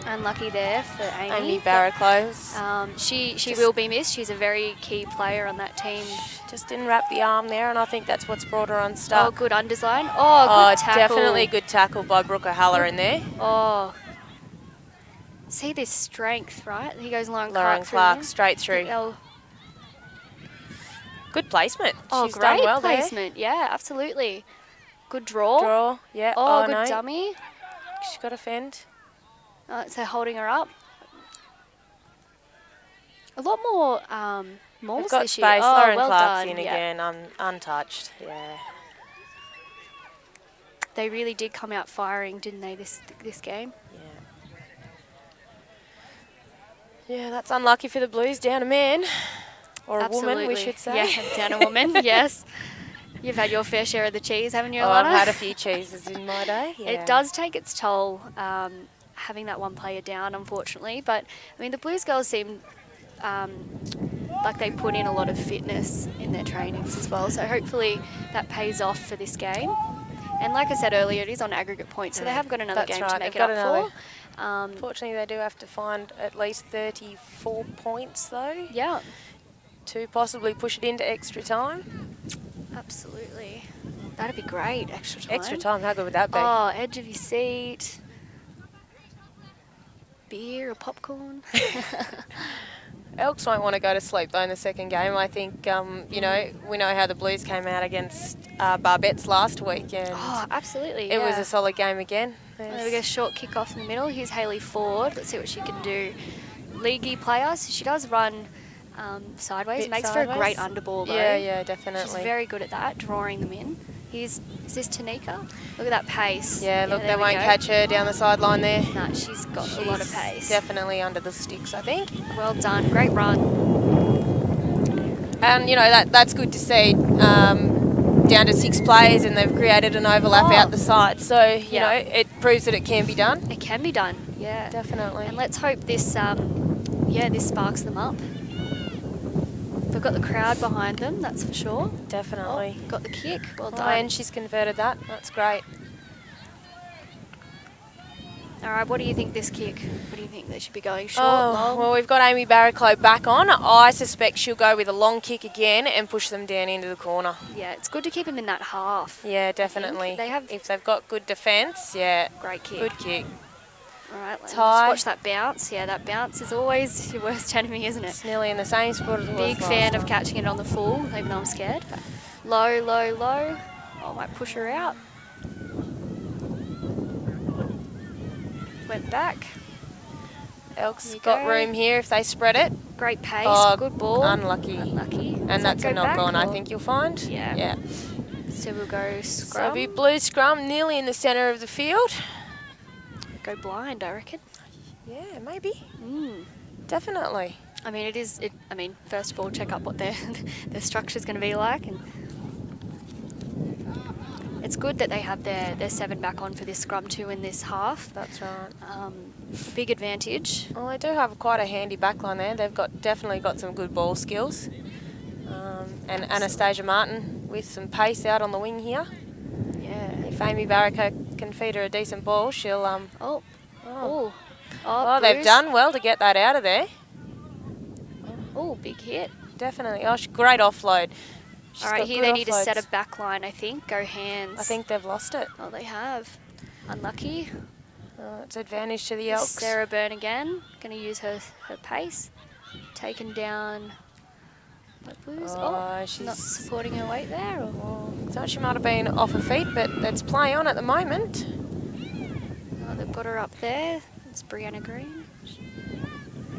unlucky there for Amy. Amy Barraclough. She will be missed. She's a very key player on that team. Just didn't wrap the arm there, and I think that's what's brought her Oh, unstuck. good underline. Oh, good tackle. Definitely a good tackle by Brooker Halloran there. Oh. See this strength, right? He goes Lauren Lauren Clark Clark through. straight through. Good placement. Oh, She's great done well placement. Yeah, absolutely. Good draw. there. Draw, yeah. Oh, good no. dummy. She's got a fend. So holding her up. A lot more We've mauls got this space. year. Oh, Lauren well Clark's done. in Yeah. again, untouched. Yeah. They really did come out firing, didn't they, this game? Yeah, that's unlucky for the Blues. Down a man. Or a woman, we Absolutely. should say. Yeah, down a woman, yes. You've had your fair share of the cheese, haven't you, Oh, Alana? I've had a few cheeses in my day. Yeah. It does take its toll having that one player down, unfortunately. But, I mean, the Blues girls seem like they put in a lot of fitness in their trainings as well. So hopefully that pays off for this game. And like I said earlier, it is on aggregate points, so they have got another That's game right, to make they've it got up for. Unfortunately, they do have to find at least 34 points, though, Yeah, to possibly push it into extra time. absolutely. That'd be great, extra time. Extra time, how good would that be? Oh, edge of your seat. Beer or popcorn. Elks won't want to go to sleep, though, in the second game. I think, you know, we know how the Blues came out against Barbettes last week, and Oh, absolutely. it was yeah. a solid game again. There we go, short kick off in the middle. Here's Hayley Ford. Let's see what she can do. Leaguey player. So she does run sideways. Bit Makes for a great sideways. underball, though. Yeah, She's definitely. very good at that, drawing them in. Is this Tanika? Look at that pace. Yeah, look, there they we won't go. catch her down the sideline there. No, she's got a lot of She's pace. Definitely under the sticks, I think. Well done. Great run. And, you know, that's good to see. Down to 6 players, and they've created an overlap Oh. out the side. So, you Yeah. know, proves that it can be done. It can be done, yeah. Definitely. And let's hope this, this sparks them up. They've got the crowd behind them, that's for sure. Definitely. Oh, got the kick, well Oh, done. and she's converted that. That's great. All right, what do you think this kick? What do you think they should be going short, Oh, long? well, we've got Amy Barraclough back on. I suspect she'll go with a long kick again and push them down into the corner. Yeah, it's good to keep them in that half. Yeah, definitely. They have if they've got good defence, yeah. great kick. Good kick. All right, let's Tie. watch that bounce. Yeah, that bounce is always your worst enemy, isn't it? It's nearly in the same spot as it was Big last fan of time. catching it on the full, even though I'm scared. Low, low, low. Oh, I might push her out. Went back. Elk's Here you got go. room here if they spread it. Great pace, Oh, good ball. unlucky. Unlucky. Does And that's that a go knock back on, I or- think you'll find. Yeah. Yeah. So we'll go So scrum. be blue scrum nearly in the centre of the field. Go blind, I reckon. Yeah, maybe. Mm. Definitely. I mean, first of all, check up what their their structure's going to be like, and it's good that they have their 7 back on for this scrum too in this half. That's right. Big advantage. Well, they do have quite a handy backline there. They've definitely got some good ball skills. And Anastasia Martin with some pace out on the wing here. Yeah. If Amy Barraco can feed her a decent ball, she'll... Oh, they've Bruce. done well to get that out of there. Oh, big hit. Definitely. Oh, great offload. She's All right, got here good they need to offloads. set a back line, I think. Go hands. I think they've lost it. Oh, they have. Unlucky. It's advantage to the Elks. Sarah Byrne again. Going to use her pace. Taken down by Blues. Oh, Not she's... supporting her weight there. Or? So she might have been off her feet, but that's play on at the moment. Oh, they've got her up there. It's Brianna Green.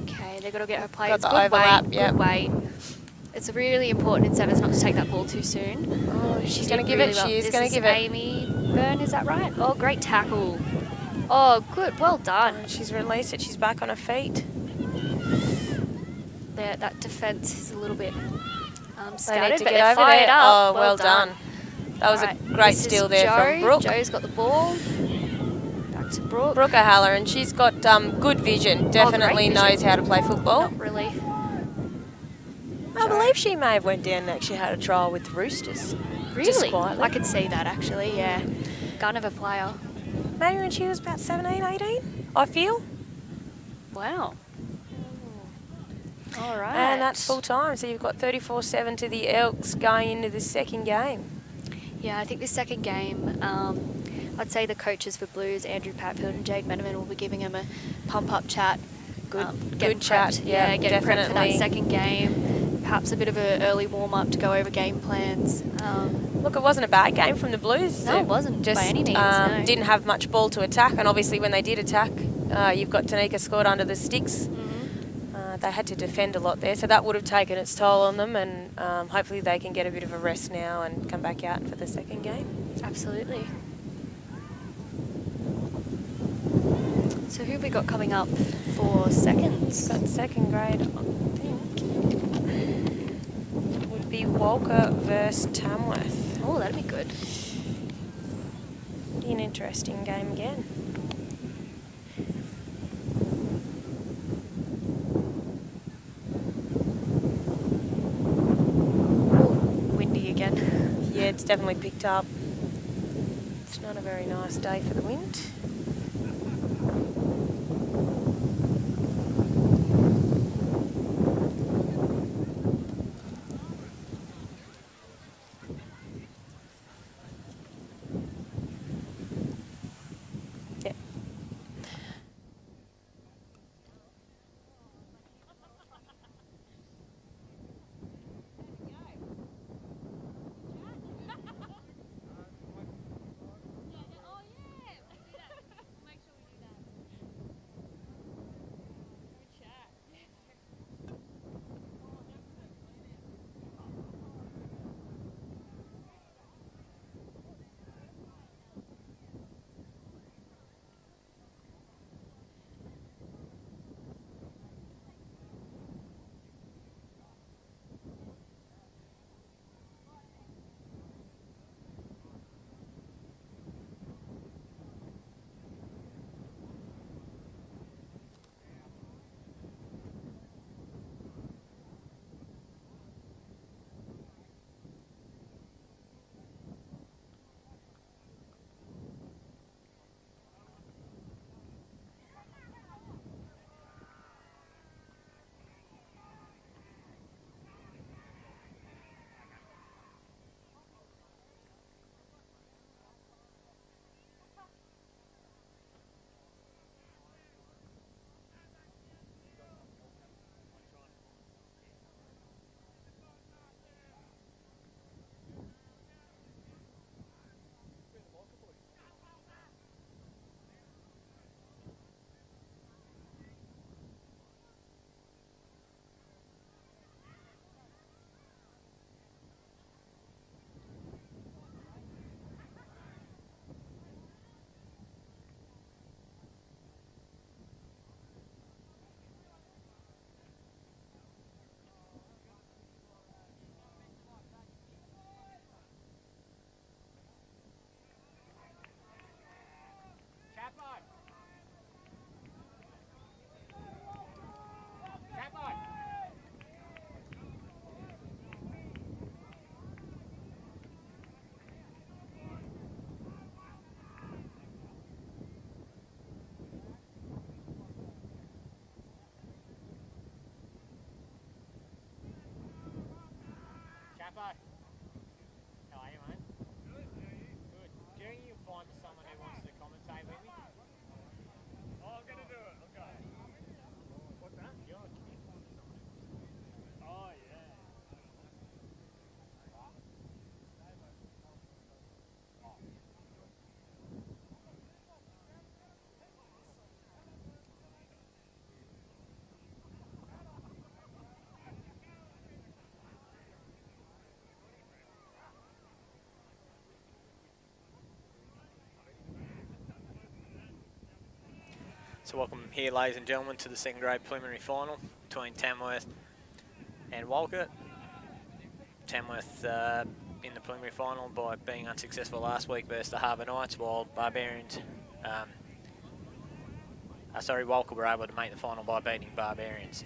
Okay, they've got to get her play. Got It's the good overlap, weight. yep. Good weight. It's really important in sevens not to take that ball too soon. Oh, she's She going to did give really it. well. She is This going to give it. Amy Byrne, is that right? Oh, great tackle. Oh, good. Well done. She's released it. She's back on her feet. There, that defence is a little bit They scattered, need to but get they're over fired there. up. Oh, well done. That was All right, a great this is steal there from Jo. Brooke. Jo's got the ball. Back to Brooke. Brooke O'Halloran, she's got good vision. Definitely vision. knows how to play football. Not really. I believe she may have went down and actually had a trial with the Roosters. Just Really? quietly. I could see that actually, yeah. Gun of a player. Maybe when she was about 17, 18, I feel. Wow. All right. And that's full time. So you've got 34-7 to the Elks going into the second game. Yeah, I think this second game, I'd say the coaches for Blues, Andrew Patfield and Jade Meneman, will be giving them a pump-up chat. Good chat, yeah, get prepped for that definitely. second game. Perhaps a bit of an early warm-up to go over game plans. Look, it wasn't a bad game from the Blues. No, it wasn't Just by any means, no. didn't have much ball to attack, and obviously when they did attack, you've got Tanika scored under the sticks. They had to defend a lot there, so that would have taken its toll on them, and hopefully they can get a bit of a rest now and come back out for the second game. Absolutely. So who have we got coming up for seconds? Got second grade, I think, would be Walcha versus Tamworth. Oh, that'd be good. Be an interesting game again. Windy again. Yeah, it's definitely picked up. It's not a very nice day for the wind. Yeah. Capo. How are you, mate? Good. Do you think you'll find someone who wants to commentate with me? Oh, I'm going to do it. Okay. What's that? Oh, yeah. So welcome here, ladies and gentlemen, to the second grade preliminary final between Tamworth and Walcha. Tamworth in the preliminary final by being unsuccessful last week versus the Harbour Knights, while Walcha were able to make the final by beating Barbarians.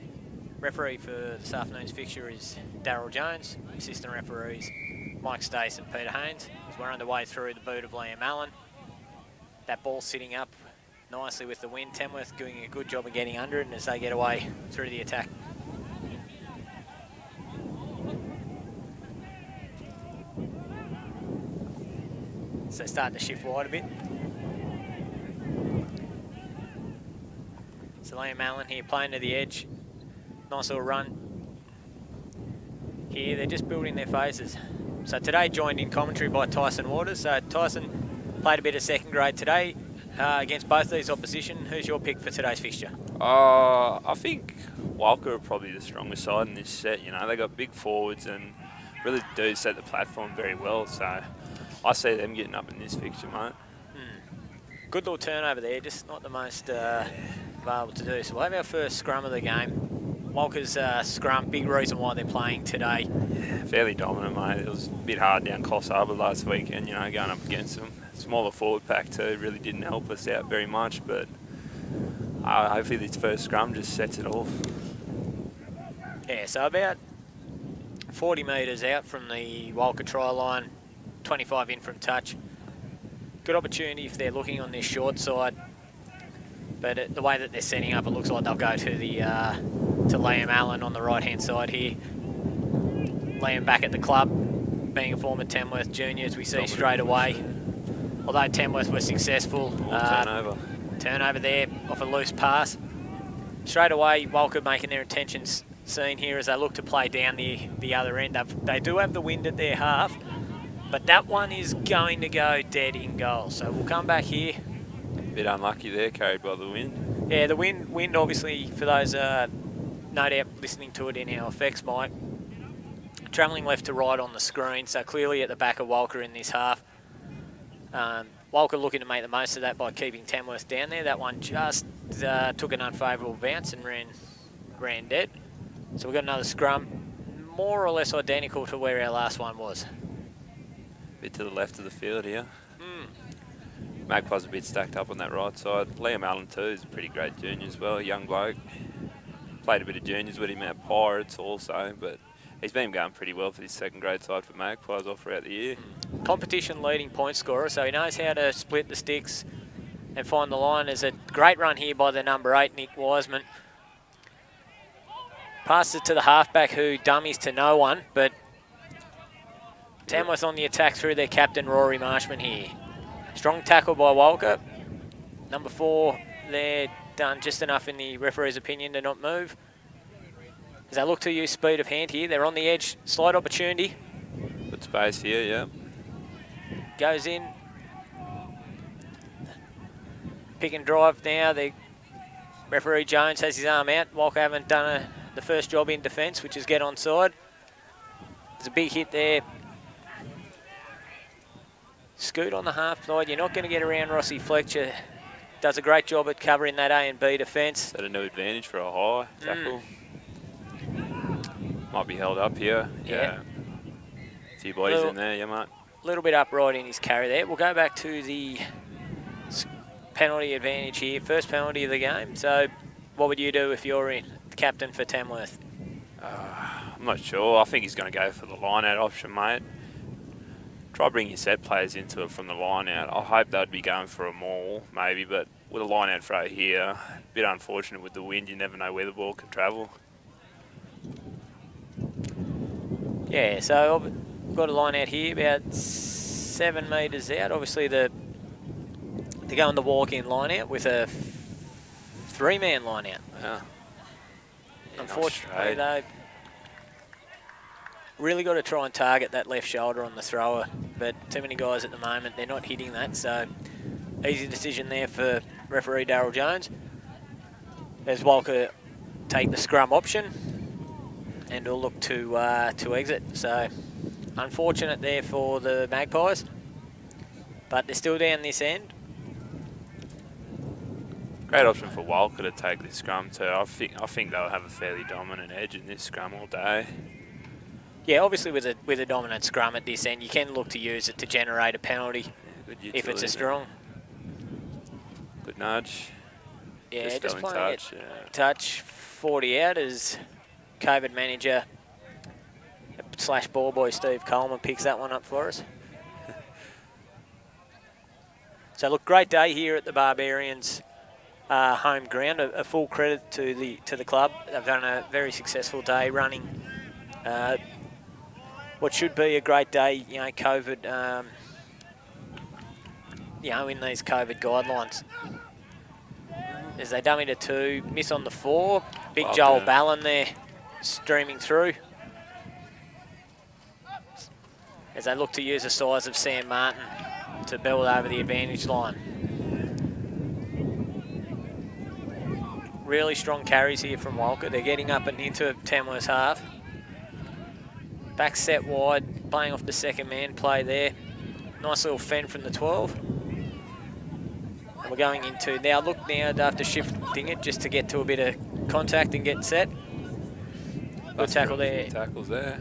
Referee for this afternoon's fixture is Darryl Jones. Assistant referees Mike Stace and Peter Haynes. As we're underway through the boot of Liam Allen. That ball sitting up nicely with the wind. Tamworth doing a good job of getting under it, and as they get away through the attack. So starting to shift wide a bit. So Liam Allen here playing to the edge. Nice little run. Here they're just building their phases. So today joined in commentary by Tyson Waters. So Tyson played a bit of second grade today against both these opposition. Who's your pick for today's fixture? I think Walcha are probably the strongest side in this set. You know, they got big forwards and really do set the platform very well. So I see them getting up in this fixture, mate. Good little turnover there, just not the most available to do. So we'll have our first scrum of the game. Walcha's scrum, big reason why they're playing today. Yeah, fairly dominant, mate. It was a bit hard down Coffs Harbour last weekend, you know, going up against them. Smaller forward pack too, really didn't help us out very much, but hopefully this first scrum just sets it off. Yeah, so about 40 metres out from the Walcha try line, 25 in from touch. Good opportunity if they're looking on this short side, but the way that they're setting up, it looks like they'll go to the to Liam Allen on the right-hand side here. Liam back at the club, being a former Tamworth junior, as we see straight away. Although Tamworth was successful. Turnover there off a loose pass. Straight away, Walcha making their intentions seen here as they look to play down the other end. They do have the wind at their half, but that one is going to go dead in goal. So we'll come back here. Bit unlucky there, carried by the wind. Yeah, the wind obviously, for those no doubt listening to it in our effects mic, travelling left to right on the screen, so clearly at the back of Walcha in this half. Walcha looking to make the most of that by keeping Tamworth down there. That one just took an unfavourable bounce and ran dead. So we've got another scrum, more or less identical to where our last one was. Bit to the left of the field here. Magpie's a bit stacked up on that right side. Liam Allen too is a pretty great junior as well, a young bloke. Played a bit of juniors with him at Pirates also, but he's been going pretty well for this second grade side for Magpies all throughout the year. Competition leading point scorer, so he knows how to split the sticks and find the line. There's a great run here by the number 8, Nick Wiseman. Passes it to the halfback who dummies to no one, but Tamworth on the attack through their captain Rory Marshman here. Strong tackle by Walcha. Number 4 there, done just enough in the referee's opinion to not move. As they look to use speed of hand here, they're on the edge, slight opportunity. Good space here, yeah. Goes in. Pick and drive now. The referee Jones has his arm out. Walcha haven't done the first job in defence, which is get onside. There's a big hit there. Scoot on the half side. You're not going to get around Rossi Fletcher. Does a great job at covering that A and B defence. Is that a new advantage for a high tackle? Might be held up here. Yeah. A few bodies in there, yeah, mate. A little bit upright in his carry there. We'll go back to the penalty advantage here. First penalty of the game. So what would you do if you're in captain for Tamworth? I'm not sure. I think he's going to go for the line-out option, mate. Try bringing your set players into it from the line-out. I hope they'd be going for a maul, maybe, but with a line-out throw here, a bit unfortunate with the wind. You never know where the ball can travel. Yeah, so I've got a line out here about 7 metres out. Obviously, they're going the walk-in line out with a 3-man line out. Yeah. Unfortunately, they really got to try and target that left shoulder on the thrower, but too many guys at the moment, they're not hitting that, so easy decision there for referee Darryl Jones. As Walcha take the scrum option, and will look to exit. So unfortunate there for the Magpies, but they're still down this end. Great option for Walcha to take this scrum too. I think they'll have a fairly dominant edge in this scrum all day. Yeah, obviously with a dominant scrum at this end, you can look to use it to generate a penalty if it's a strong. Good nudge. Yeah, just playing touch. it. Touch 40 out as COVID manager / ball boy Steve Coleman picks that one up for us. So look, great day here at the Barbarians home ground. A full credit to the club. They've done a very successful day running what should be a great day. You know, COVID. In these COVID guidelines. As they dummy to 2, miss on the 4. Big Joel Ballon there, streaming through. As they look to use the size of Sam Martin to build over the advantage line. Really strong carries here from Walcha. They're getting up and into Tamworth's half. Back set wide, playing off the second man play there. Nice little fend from the 12. And we're going into now. Look now after shifting it just to get to a bit of contact and get set. Good tackle there. Tackles there.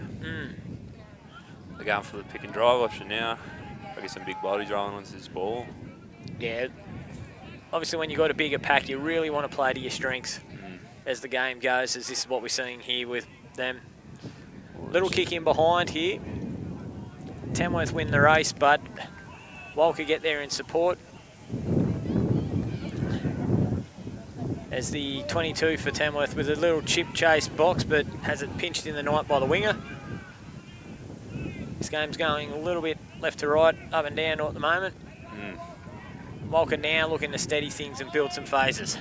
They're going for the pick and drive option now. Probably some big bodies rolling onto this ball. Yeah. Obviously, when you've got a bigger pack, you really want to play to your strengths as the game goes, as this is what we're seeing here with them. Little kick in behind here. Tamworth win the race, but Walcha get there in support. As the 22 for Tamworth with a little chip chase box, but has it pinched in the night by the winger. This game's going a little bit left to right, up and down at the moment. Walcha now looking to steady things and build some phases.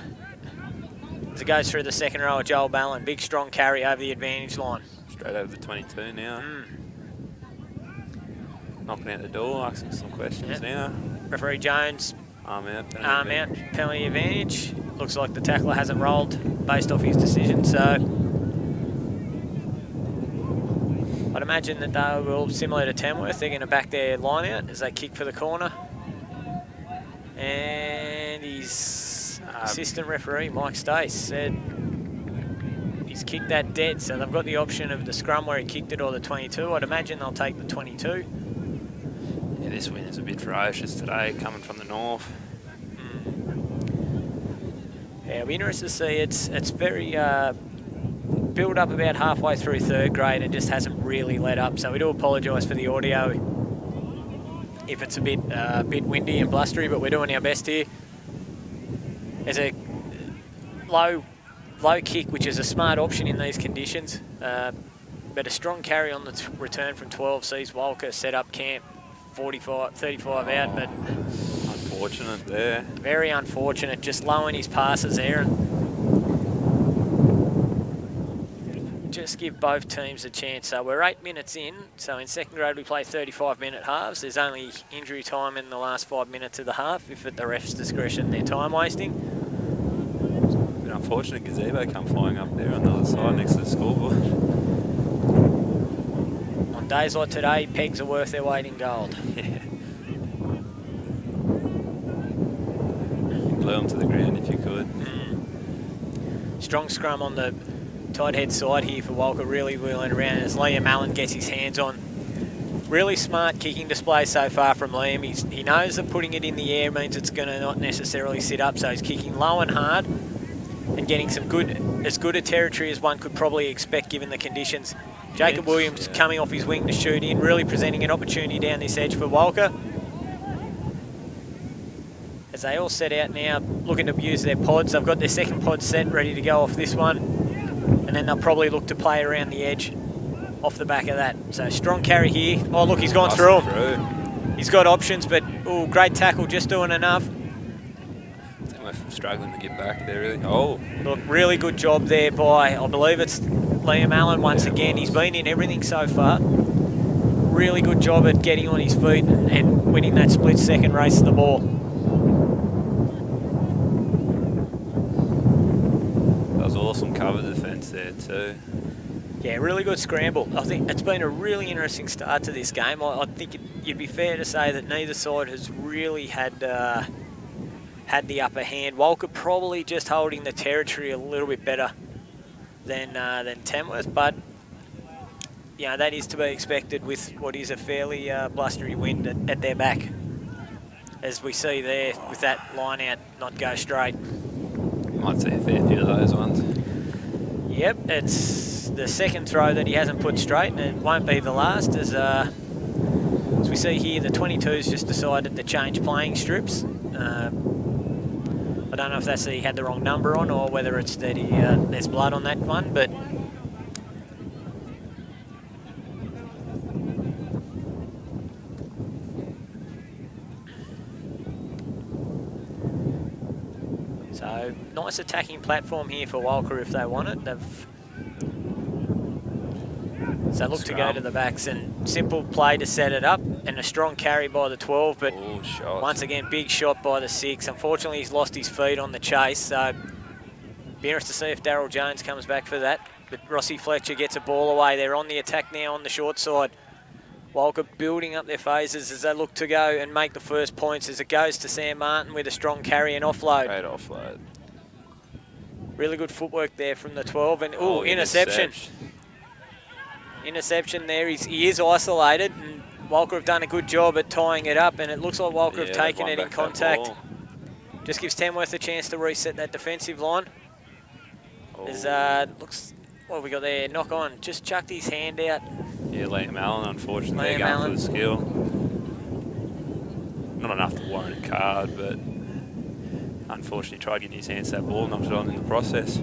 As it goes through the second row of Joel Ballon, big strong carry over the advantage line. Straight over the 22 now. Knocking out the door, asking some questions now. Referee Jones. Arm out, penalty advantage. Looks like the tackler hasn't rolled based off his decision, so I'd imagine that they will, similar to Tamworth, they're going to back their line out as they kick for the corner. And his assistant referee, Mike Stace, said he's kicked that dead, so they've got the option of the scrum where he kicked it or the 22. I'd imagine they'll take the 22. Yeah, this win is a bit ferocious today, coming from the north. Yeah, it'll be interesting to see. It's very built up about halfway through third grade and just hasn't really let up. So we do apologise for the audio if it's a bit windy and blustery, but we're doing our best here. There's a low kick, which is a smart option in these conditions, but a strong carry on the return from 12 sees Walcha set up camp 35 out, but unfortunate there. Very unfortunate, just lowing his passes there. And just give both teams a chance. So we're 8 minutes in. So in second grade we play 35-minute halves. There's only injury time in the last 5 minutes of the half. If at the ref's discretion, they're time wasting. An unfortunate gazebo come flying up there on the other side next to the scoreboard. On days like today, pegs are worth their weight in gold. Yeah. Glue them to the ground if you could. Strong scrum on the tight head side here for Walcha, really wheeling around as Liam Allen gets his hands on. Really smart kicking display so far from Liam. He knows that putting it in the air means it's going to not necessarily sit up, so he's kicking low and hard and getting some as good a territory as one could probably expect given the conditions. Jacob Williams coming off his wing to shoot in, really presenting an opportunity down this edge for Walcha. As they all set out now, looking to use their pods. They've got their second pod set ready to go off this one. And then they'll probably look to play around the edge off the back of that. So strong carry here. Oh, look, he's gone Nice through and him. He's got options, but great tackle, just doing enough. We're struggling to get back there, really. Oh, Look, really good job there by, I believe it's Liam Allen once again. He's been in everything so far. Really good job at getting on his feet and winning that split-second race to the ball. that was awesome cover defence there too. Yeah, really good scramble. I think it's been a really interesting start to this game. I think you'd be fair to say that neither side has really had the upper hand. Walcha probably just holding the territory a little bit better than Tamworth, but you know, that is to be expected with what is a fairly blustery wind at their back, as we see there with that line out not go straight. Might see a fair few of those ones. Yep, it's the second throw that he hasn't put straight, and it won't be the last, as we see here, the 22's just decided to change playing strips. I don't know if that's that he had the wrong number on, or whether it's that there's blood on that one, but so nice attacking platform here for Walcha if they want it. So look to go to the backs, and simple play to set it up, and a strong carry by the 12, but once again, big shot by the 6. Unfortunately, he's lost his feet on the chase, so be interested to see if Daryl Jones comes back for that. But Rossi Fletcher gets a ball away. They're on the attack now on the short side. Walcha building up their phases as they look to go and make the first points, as it goes to Sam Martin with a strong carry and offload. Great offload. Really good footwork there from the 12, and interception. Interception there. He is isolated, and Walcha have done a good job at tying it up, and it looks like Walcha have taken it in contact. Just gives Tamworth a chance to reset that defensive line. As looks, what have we got there? Knock on. Just chucked his hand out. Yeah, Liam Allen, unfortunately, going for the skill. Not enough to warrant a card, but unfortunately tried getting his hands to that ball, knocked it on in the process.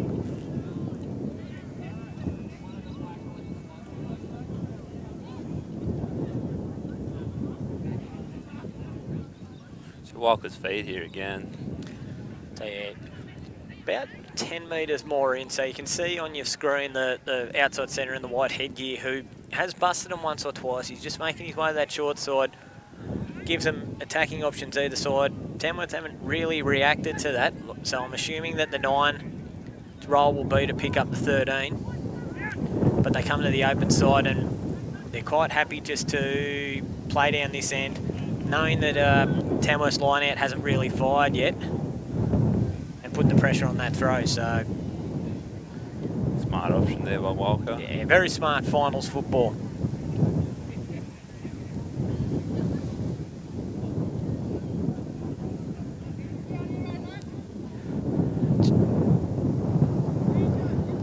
Walker's feed here again. So yeah, about 10 metres more in, so you can see on your screen the outside centre in the white headgear, who has busted him once or twice. He's just making his way to that short side, gives them attacking options either side. Tamworth haven't really reacted to that, so I'm assuming that the 9's role will be to pick up the 13, but they come to the open side and they're quite happy just to play down this end, knowing that Tamworth's line out hasn't really fired yet, and put the pressure on that throw. So smart option there by Walcha. Yeah, very smart finals football.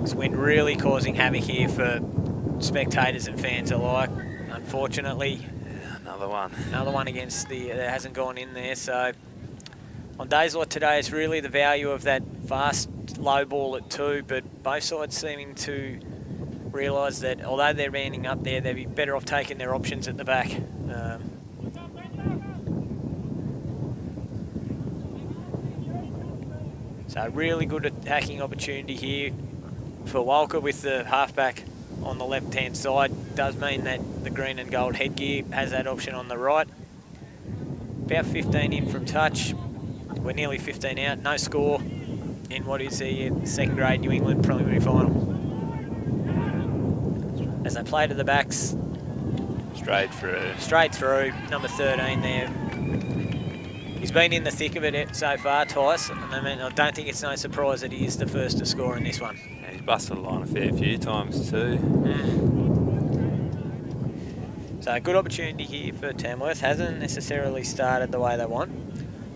This wind really causing havoc here for spectators and fans alike, unfortunately. Another one against that hasn't gone in there. So on days like today, it's really the value of that fast low ball at 2, but both sides seeming to realise that although they're banding up there, they'd be better off taking their options at the back. So really good attacking opportunity here for Walcha with the halfback on the left-hand side. Does mean that the green and gold headgear has that option on the right. About 15 in from touch. We're nearly 15 out. No score in what is the second grade New England preliminary final. As they play to the backs. Straight through. Straight through. Number 13 there. He's been in the thick of it so far, Tice. I mean, I don't think it's no surprise that he is the first to score in this one. Yeah, he's busted a line a fair few times too. So a good opportunity here for Tamworth. Hasn't necessarily started the way they want.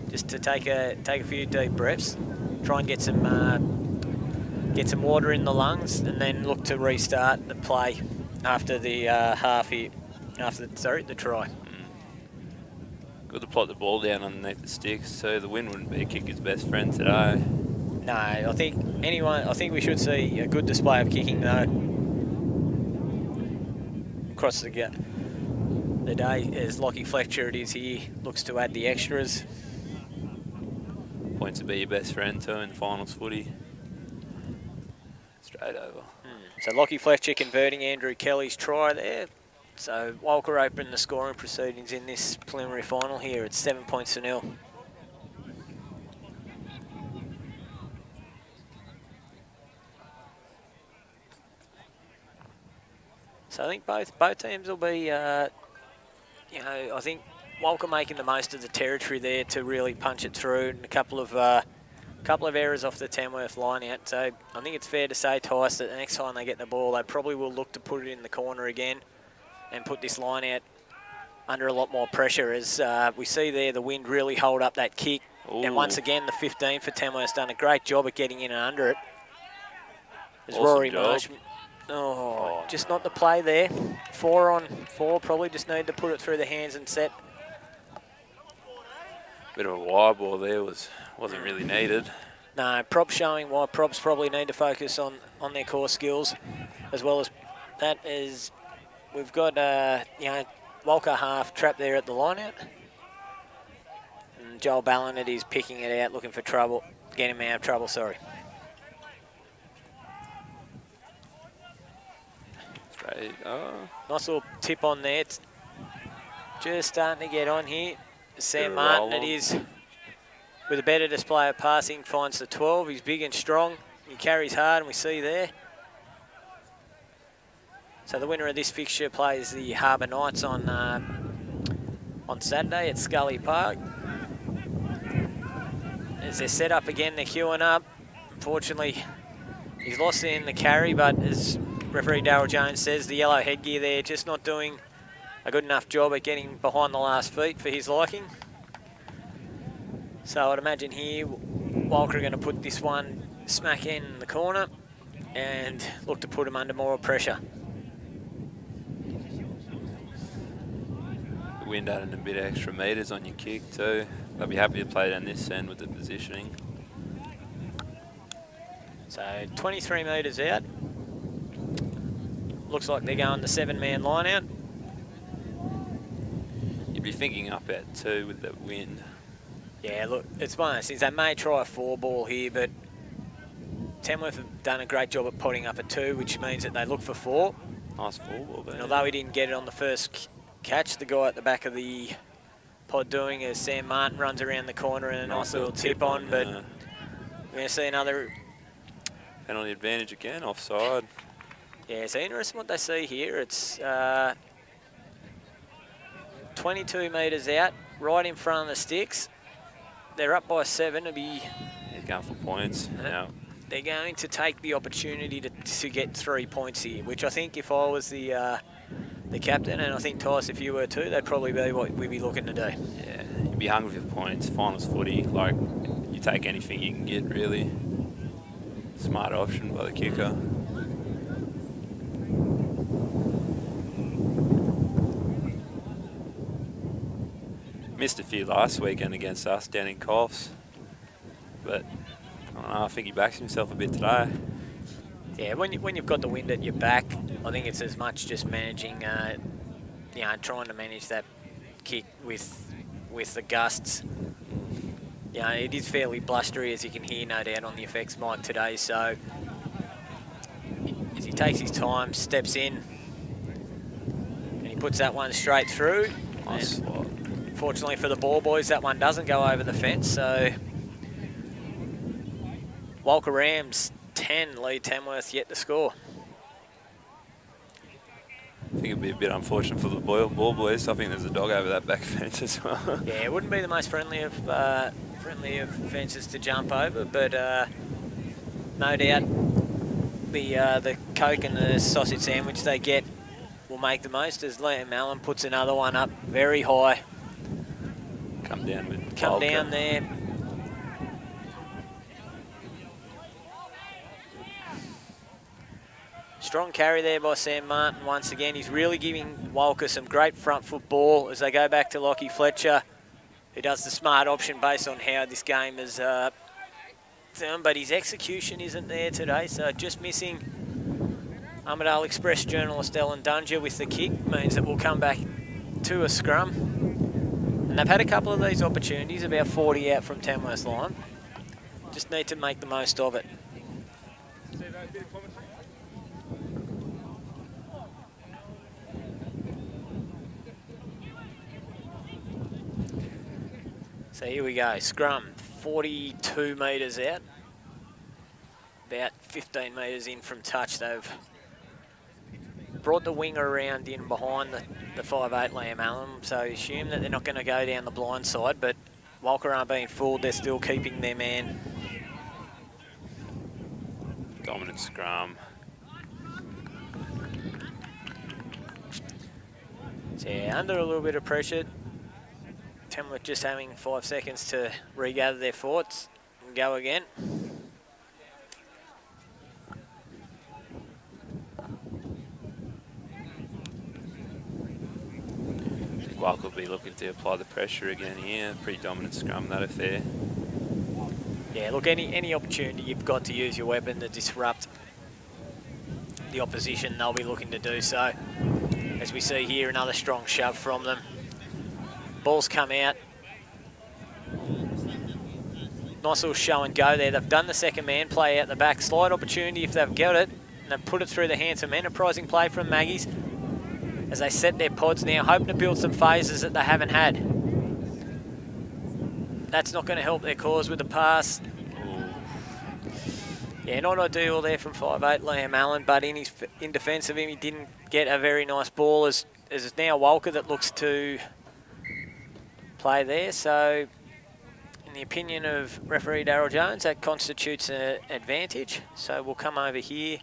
Just to take a few deep breaths, try and get some water in the lungs, and then look to restart the play after the the try. Good to plot the ball down underneath the sticks, so the wind wouldn't be a kicker's best friend today. No, I think we should see a good display of kicking though. across the day as Lockie Fletcher it is here, looks to add the extras. Points to be your best friend too in the finals footy. Straight over. So Lockie Fletcher converting Andrew Kelly's try there. So Walcha opened the scoring proceedings in this preliminary final here. It's 7 points to 0. So I think both teams will be, I think Walcha making the most of the territory there to really punch it through, and a couple of errors off the Tamworth line out. So I think it's fair to say, Tice, that the next time they get the ball, they probably will look to put it in the corner again and put this line out under a lot more pressure. As we see there, the wind really hold up that kick. Ooh. And once again, the 15 for Tamworth's done a great job at getting in and under it. As Awesome Rory job. Marsh, just not the play there. 4 on 4, probably just need to put it through the hands and set. Bit of a wide ball there wasn't really needed. No, props showing why props probably need to focus on their core skills, as well as that is we've got Walcha half trapped there at the line out, and Joel Ballinet is picking it out, looking for trouble, getting him out of trouble. Sorry. Straight. Oh, Nice little tip on there. It's just starting to get on here. Sam Bit of Martin, roll it on. is, with a better display of passing, finds the 12. He's big and strong. He carries hard, and we see there. So the winner of this fixture plays the Harbour Knights on Saturday at Scully Park. As they're set up again, they're queuing up. Unfortunately, he's lost in the carry, but as referee Darryl Jones says, the yellow headgear there just not doing a good enough job at getting behind the last feet for his liking. So I'd imagine here, Walcha are going to put this one smack in the corner and look to put him under more pressure. the wind adding a bit of extra metres on your kick too. They'll be happy to play down this end with the positioning. So 23 metres out. Looks like they're going the 7-man line out. You'd be thinking up at 2 with the wind. Yeah, look, it's one of those things. They may try a 4-ball here, but Tamworth have done a great job at potting up a 2, which means that they look for 4. Nice 4-ball there. And although he didn't get it on the first catch, the guy at the back of the pod doing as Sam Martin runs around the corner and a nice little tip on, but we're going to see another. Penalty advantage again, offside. Yeah, it's interesting what they see here. It's 22 metres out, right in front of the sticks. They're up by 7 to be. He's going for points now. They're going to take the opportunity to get 3 points here, which I think if I was the captain, and I think Tice, if you were too, that'd probably be what we'd be looking to do. Yeah, you'd be hungry for points. Finals footy, like, you take anything you can get, really. Smart option by the kicker. Missed a few last weekend against us down in Coffs, but I don't know, I think he backs himself a bit today. Yeah, when you've got the wind at your back, I think it's as much just managing, trying to manage that kick with the gusts. Yeah, it is fairly blustery, as you can hear, no doubt, on the effects mic today. So as he takes his time, steps in, and he puts that one straight through. Nice slot. Fortunately for the ball boys, that one doesn't go over the fence. So Walcha Rams 10 lead Tamworth yet to score. I think it'd be a bit unfortunate for the ball boys. I think there's a dog over that back fence as well. Yeah, it wouldn't be the most friendly of fences to jump over, but no doubt the Coke and the sausage sandwich they get will make the most as Liam Allen puts another one up very high. Come down with Come Walcha. down there. Strong carry there by Sam Martin once again. He's really giving Walcha some great front foot ball as they go back to Lockie Fletcher, who does the smart option based on how this game is done, but his execution isn't there today, so just missing Armidale Express journalist Ellen Dunger with the kick means that we'll come back to a scrum. And they've had a couple of these opportunities, about 40 out from Tamworth line. Just need to make the most of it. So here we go, scrum, 42 metres out. About 15 metres in from touch. They've brought the winger around in behind the 5'8 Liam Allen, so assume that they're not going to go down the blind side, but Walcha aren't being fooled, they're still keeping their man. Dominant scrum. So yeah, under a little bit of pressure. Tamworth just having 5 seconds to regather their thoughts and go again. Walcha will be looking to apply the pressure again here. Pretty dominant scrum, that affair. Yeah, look, any opportunity you've got to use your weapon to disrupt the opposition, they'll be looking to do so. As we see here, another strong shove from them. Ball's come out. Nice little show and go there. They've done the second man play out the back. Slide opportunity if they've got it. And they've put it through the hands of enterprising play from Maggies as they set their pods now, hoping to build some phases that they haven't had. That's not going to help their cause with the pass. Yeah, not ideal there from 5'8 Liam Allen, but in defence of him, he didn't get a very nice ball as it's now Walcha that looks to play there. So, in the opinion of referee Darryl Jones, that constitutes an advantage. So we'll come over here,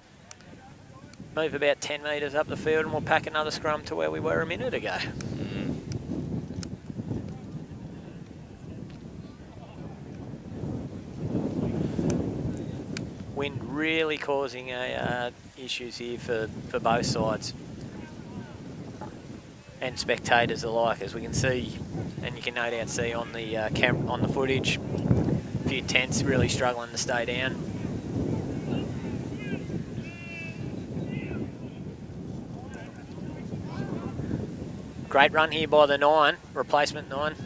move about 10 metres up the field, and we'll pack another scrum to where we were a minute ago. Wind really causing issues here for both sides and spectators alike, as we can see, and you can no doubt see on the on the footage, a few tents really struggling to stay down. Great run here by the 9, replacement 9.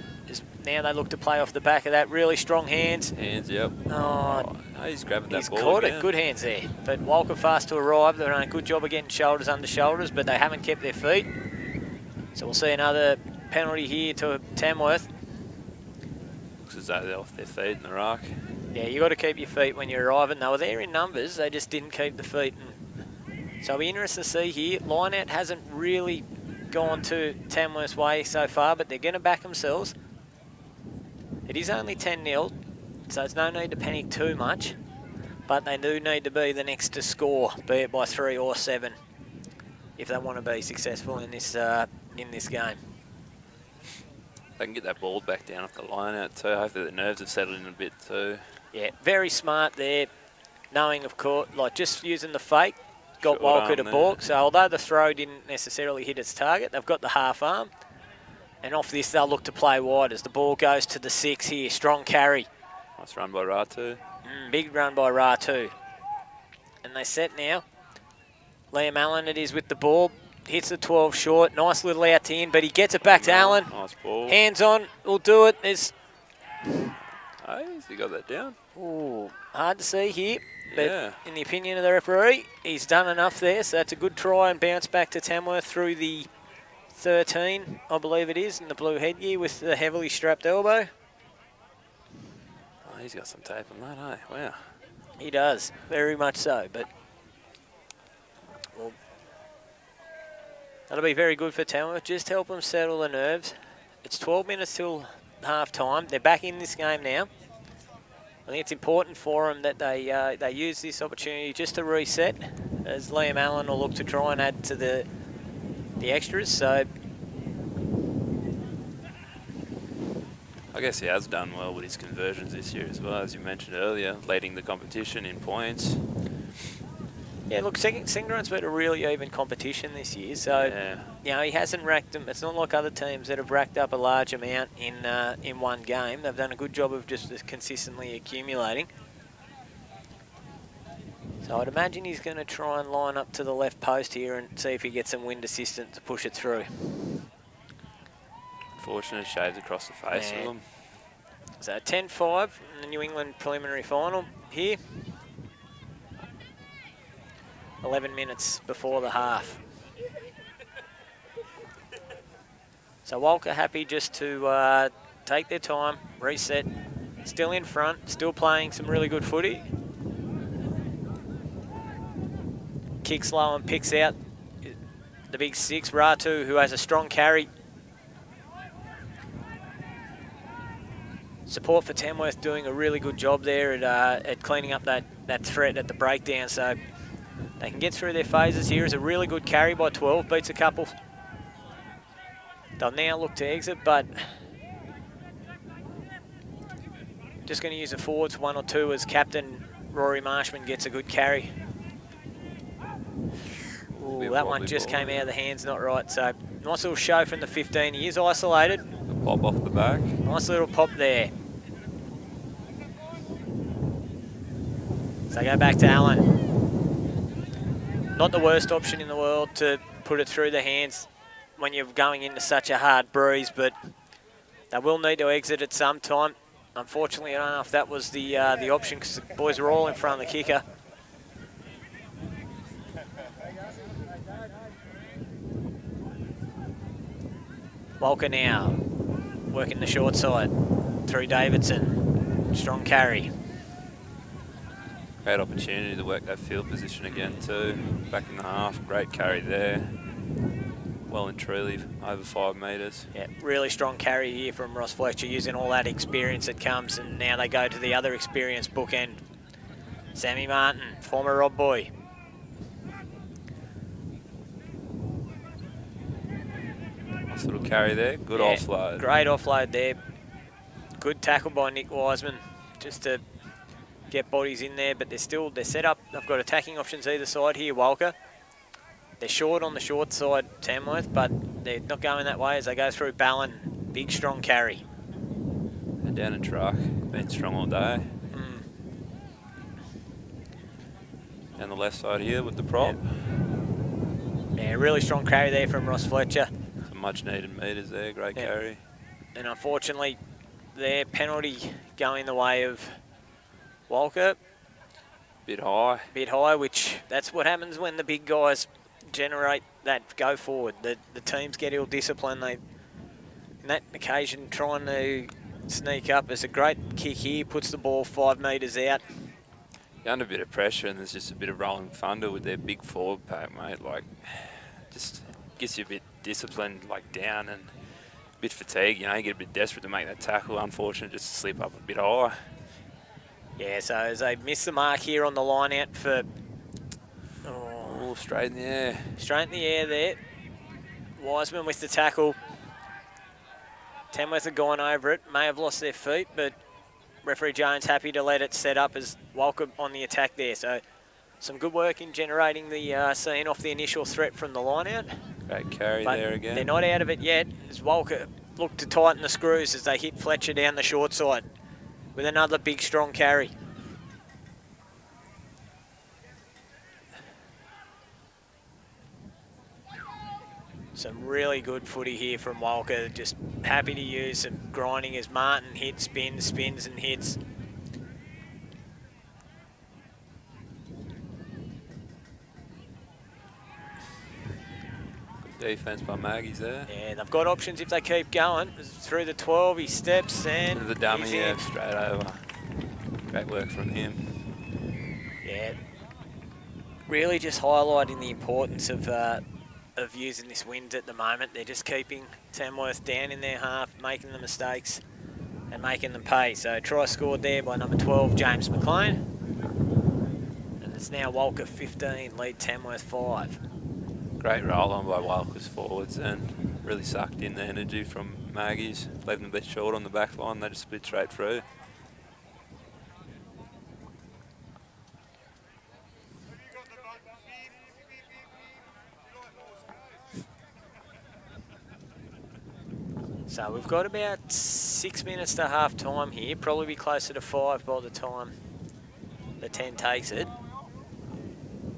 Now they look to play off the back of that. Really strong hands. Hands, yep. Oh, he's grabbing that ball. He's caught again. it. Good hands there. But Walcha fast to arrive. They've done a good job of getting shoulders under shoulders, but they haven't kept their feet. So we'll see another penalty here to Tamworth. Looks as though they're off their feet in the rock. Yeah, you got to keep your feet when you're arriving. They were there in numbers. They just didn't keep the feet. So it'll be interesting to see here. Line-out hasn't really gone to Tamworth's way so far, but they're going to back themselves. It is only 10-0, so there's no need to panic too much, but they do need to be the next to score, be it by 3 or 7, if they want to be successful in this game. They can get that ball back down off the line out too. Hopefully the nerves have settled in a bit too. Yeah, very smart there, knowing, of course, like just using the fake, got Short Walcha to balk. So although the throw didn't necessarily hit its target, they've got the half arm. And off this, they'll look to play wide as the ball goes to the 6 here. Strong carry. Nice run by Ratu. Big run by Ratu. And they set now. Liam Allen it is with the ball. Hits the 12 short. Nice little out to in, but he gets it back to Allen. Nice ball. Hands on. Will do it. There's... Oh, he got that down. Ooh, hard to see here. But Yeah. in the opinion of the referee, he's done enough there. So that's a good try and bounce back to Tamworth through the 13, I believe it is, in the blue headgear with the heavily strapped elbow. Oh, he's got some tape on that, eh? Wow. He does, very much so. But well, that'll be very good for Tamworth. Just help them settle the nerves. It's 12 minutes till half time. They're back in this game now. I think it's important for them that they use this opportunity just to reset, as Liam Allen will look to try and add to the extras. So I guess he has done well with his conversions this year as well, as you mentioned earlier, leading the competition in points. yeah, look, Singron's been a really even competition this year. So Yeah. you know, he hasn't racked them. It's not like other teams that have racked up a large amount in one game. They've done a good job of just consistently accumulating. So So I'd imagine he's going to try and line up to the left post here and see if he gets some wind assistance to push it through. Fortunate shades across the face of them. So 10-5 in the New England preliminary final here. 11 minutes before the half. So Walcha happy just to take their time, reset, still in front, still playing some really good footy. Kicks low and picks out the big 6, Ratu, who has a strong carry. Support for Tamworth doing a really good job there at cleaning up that threat at the breakdown, so they can get through their phases here. Is a really good carry by 12, beats a couple. They'll now look to exit, but just going to use the forwards 1 or 2 as captain Rory Marshman gets a good carry. Ooh, that one just came out of the hands, not right. So nice little show from the 15. He is isolated. Pop off the back. Nice little pop there. So go back to Allen. Not the worst option in the world to put it through the hands when you're going into such a hard breeze, but they will need to exit at some time. Unfortunately, I don't know if that was the option because the boys are all in front of the kicker. Walcha now working the short side through Davidson. Strong carry. Great opportunity to work that field position again too. Back in the half, great carry there. Well and truly over 5 metres. Yeah, really strong carry here from Ross Fletcher, using all that experience that comes, and now they go to the other experienced bookend. Sammy Martin, former Rob boy. Nice little carry there, good offload. Great offload there. Good tackle by Nick Wiseman, just to get bodies in there, but they're set up. They've got attacking options either side here, Walcha. They're short on the short side, Tamworth, but they're not going that way as they go through Ballon. Big, strong carry. And down and truck, been strong all day. Down the left side here with the prop. Yeah, really strong carry there from Ross Fletcher. Some much needed metres there, great carry. And unfortunately, their penalty going the way of Walcha. Bit high, which that's what happens when the big guys generate that go forward. The teams get ill-disciplined. They, on that occasion, trying to sneak up. It's a great kick here, puts the ball 5 metres out. You're under a bit of pressure and there's just a bit of rolling thunder with their big forward pack, mate. Like, just gets you a bit disciplined, like down, and a bit fatigued. You know, you get a bit desperate to make that tackle. Unfortunate just to slip up a bit high. Yeah, so as they miss the mark here on the line out for... Oh, straight in the air. Straight in the air there. Wiseman with the tackle. Tamworth have gone over it, may have lost their feet, but referee Jones happy to let it set up as Walcha on the attack there. So some good work in generating the scene off the initial threat from the line out. Great carry there again. They're not out of it yet as Walcha look to tighten the screws as they hit Fletcher down the short side with another big strong carry. Some really good footy here from Walcha. Just happy to use some grinding as Martin hits, spins and hits. Good defence by Maggie's there. Yeah, they've got options if they keep going. Through the 12, he steps and the dummy, yeah, straight over. Great work from him. Yeah, really just highlighting the importance of using this wind at the moment. They're just keeping Tamworth down in their half, making the mistakes and making them pay. So try scored there by number 12, James McLean. And it's now Walcha 15, lead Tamworth 5. Great roll on by Walcha's forwards and really sucked in the energy from Maggie's. Leaving them a bit short on the back line, they just split straight through. So we've got about 6 minutes to half time here, probably be closer to 5 by the time the 10 takes it.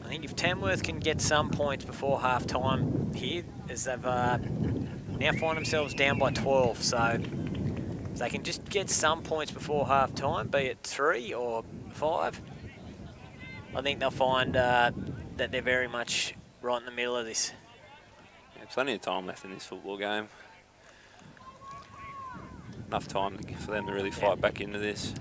I think if Tamworth can get some points before half-time here, as they've now find themselves down by 12, so if they can just get some points before half-time, be it 3 or 5, I think they'll find that they're very much right in the middle of this. Yeah, plenty of time left in this football game. Enough time for them to really fight back into this.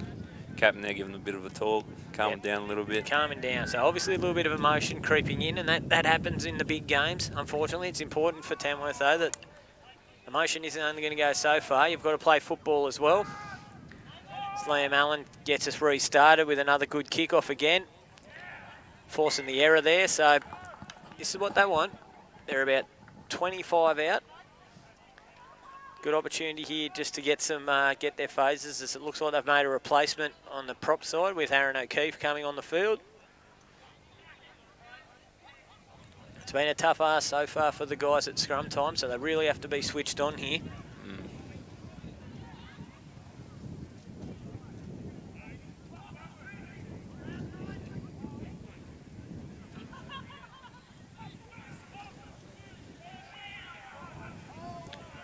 Captain there giving them a bit of a talk, calming down a little bit. Calming down. So obviously a little bit of emotion creeping in, and that happens in the big games. Unfortunately, it's important for Tamworth, though, that emotion isn't only going to go so far. You've got to play football as well. So Liam Allen gets us restarted with another good kick-off again. Forcing the error there, so this is what they want. They're about 25 out. Good opportunity here just to get some get their phases, as it looks like they've made a replacement on the prop side with Aaron O'Keefe coming on the field. It's been a tough ask so far for the guys at scrum time, so they really have to be switched on here.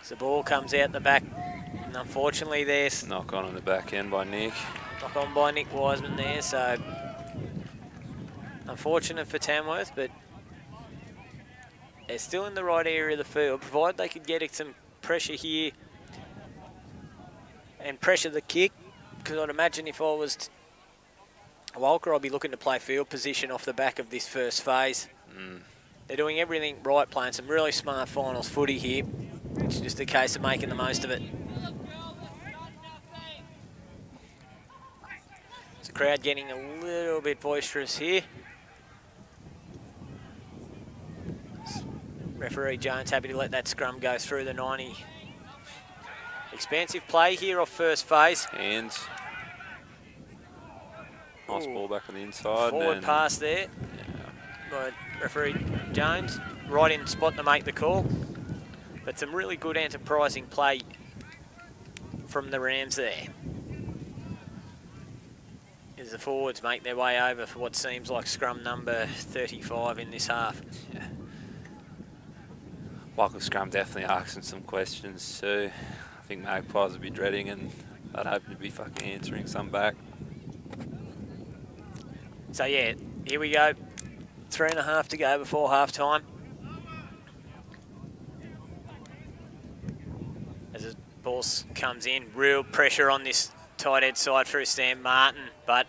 The ball comes out the back, and unfortunately there's knock on the back end by Nick. Knock on by Nick Wiseman there, so unfortunate for Tamworth, but they're still in the right area of the field, provided they could get some pressure here and pressure the kick, because I'd imagine if I was Walcha, I'd be looking to play field position off the back of this first phase. They're doing everything right, playing some really smart finals footy here. It's just a case of making the most of it. It's the crowd getting a little bit boisterous here. Referee Jones happy to let that scrum go through the 90. Expansive play here off first phase. Hands. Nice ball back on the inside. Forward pass there by referee Jones. Right in spot to make the call. But some really good enterprising play from the Rams there, as the forwards make their way over for what seems like scrum number 35 in this half. Yeah. Walker scrum definitely asking some questions too. I think Magpies will be dreading, and I'd hope to be fucking answering some back. So yeah, here we go. 3.5 to go before half time. As the ball comes in, real pressure on this tight head side through Sam Martin, but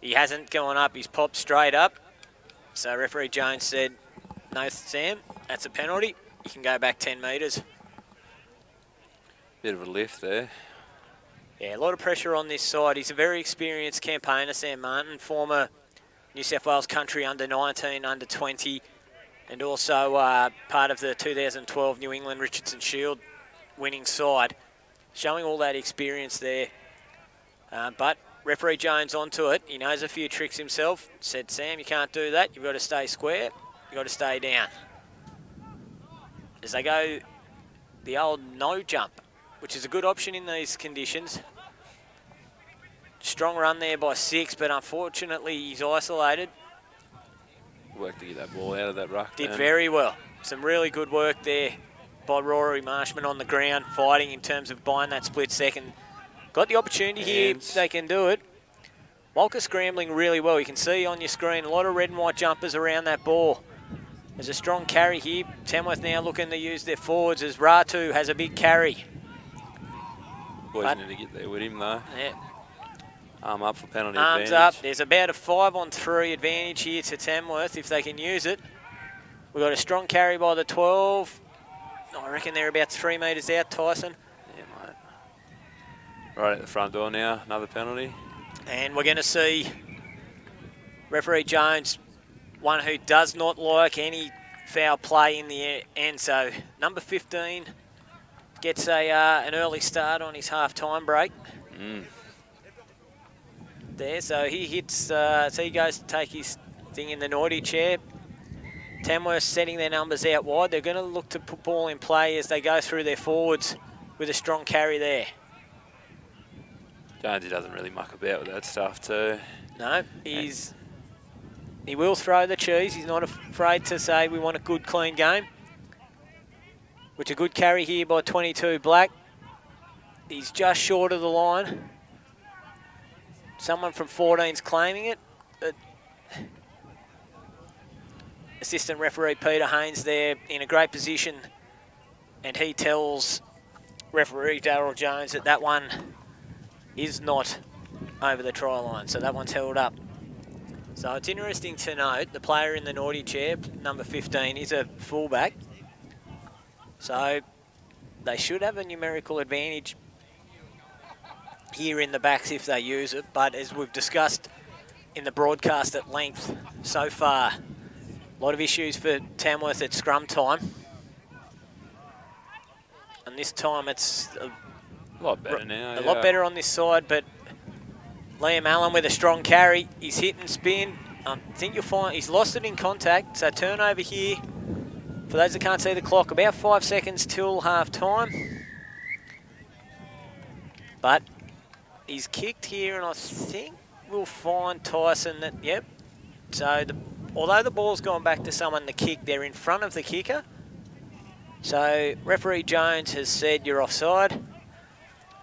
he hasn't gone up, he's popped straight up. So referee Jones said, no Sam, that's a penalty. You can go back 10 metres. Bit of a lift there. Yeah, a lot of pressure on this side. He's a very experienced campaigner, Sam Martin, former New South Wales Country under-19, under-20, and also part of the 2012 New England Richardson Shield winning side, showing all that experience there. But referee Jones onto it. He knows a few tricks himself. Said, Sam, you can't do that. You've got to stay square. You've got to stay down. As they go the old no jump, which is a good option in these conditions. Strong run there by 6, but unfortunately he's isolated. Work to get that ball out of that ruck. Did very well. Some really good work there by Rory Marshman on the ground, fighting in terms of buying that split second. Got the opportunity here, they can do it. Walker scrambling really well. You can see on your screen a lot of red and white jumpers around that ball. There's a strong carry here. Tamworth now looking to use their forwards as Ratu has a big carry. Boys need to get there with him though. Yeah. Arm up for penalty Arms advantage. up. There's about a 5-on-3 advantage here to Tamworth if they can use it. We've got a strong carry by the 12. I reckon they're about 3 metres out, Tyson. Yeah, mate. Right at the front door now, another penalty. And we're going to see referee Jones, one who does not like any foul play in the end. So number 15 gets an early start on his half-time break. There, so he hits, so he goes to take his thing in the naughty chair. Tamworth setting their numbers out wide. They're going to look to put ball in play as they go through their forwards with a strong carry there. Jonesy doesn't really muck about with that stuff too. No, he's He will throw the cheese. He's not afraid to say we want a good, clean game. Which a good carry here by 22 Black. He's just short of the line. Someone from 14's claiming it. Assistant referee Peter Haynes there in a great position, and he tells referee Darryl Jones that that one is not over the try line, so that one's held up. So it's interesting to note the player in the naughty chair, number 15, is a fullback. So they should have a numerical advantage here in the backs if they use it, but as we've discussed in the broadcast at length so far, a lot of issues for Tamworth at scrum time. And this time it's A lot better now. a lot better on this side, but Liam Allen with a strong carry. He's hit and spin. I think you'll find he's lost it in contact, so turnover here. For those that can't see the clock, about 5 seconds till half time. But he's kicked here, and I think we'll find Tyson that, yep. So although the ball's gone back to someone to kick, they're in front of the kicker. So referee Jones has said you're offside.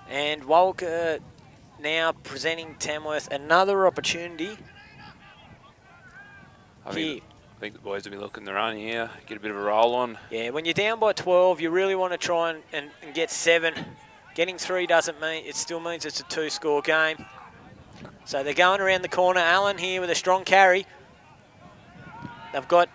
And Walcha now presenting Tamworth another opportunity. I think the boys will be looking to run here, get a bit of a roll on. Yeah, when you're down by 12, you really want to try and get 7. Getting 3 doesn't mean, it still means it's a 2-score game. So they're going around the corner. Allen here with a strong carry. They've got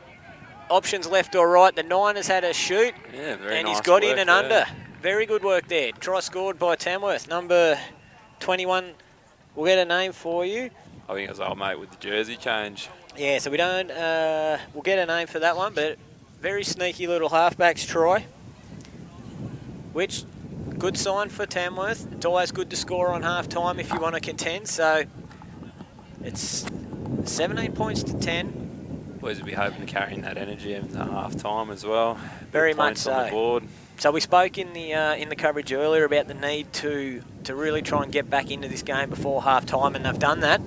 options left or right. The 9 has had a shoot. Yeah, very and nice he's got work in and there. under. Very good work there. Try scored by Tamworth. Number 21, we'll get a name for you. I think it was old mate with the jersey change. Yeah, so we don't, we'll get a name for that one, but very sneaky little halfbacks try, which, good sign for Tamworth. It's always good to score on half time if you want to contend, so it's 17 points to 10. Boys will be hoping to carry in that energy into half time as well. Very Good much points on the so. board. So we spoke in the coverage earlier about the need to really try and get back into this game before half time, and they've done that.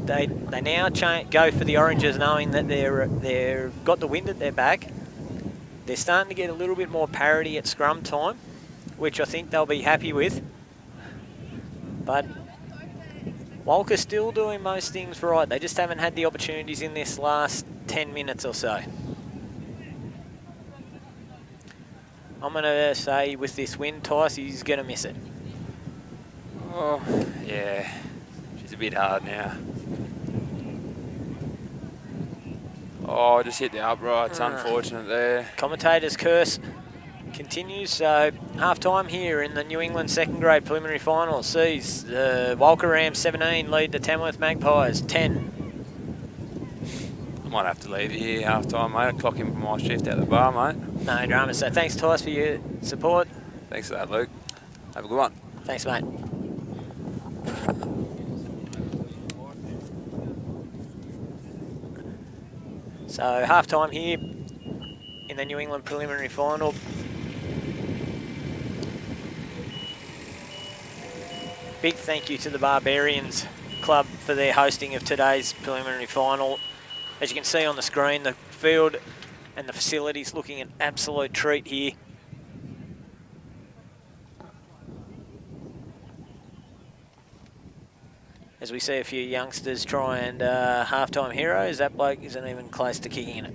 They now go for the Oranges, knowing that they've got the wind at their back. They're starting to get a little bit more parity at scrum time, which I think they'll be happy with. But Walcha's still doing most things right. They just haven't had the opportunities in this last 10 minutes or so. I'm going to say with this wind, Tice, he's going to miss it. Oh, yeah. She's a bit hard now. Oh, just hit the uprights. Unfortunate there. Commentator's curse continues. So half-time here in the New England second grade preliminary final sees the Walcha Rams 17 lead the Tamworth Magpies 10. I might have to leave you here half time, mate. I'll clock in for my shift out the bar, mate. No drama. So thanks, Tice, for your support. Thanks for that, Luke. Have a good one. Thanks, mate. So half-time here in the New England preliminary final. Big thank you to the Barbarians Club for their hosting of today's preliminary final. As you can see on the screen, the field and the facilities looking an absolute treat here. As we see a few youngsters try and half-time heroes, that bloke isn't even close to kicking it.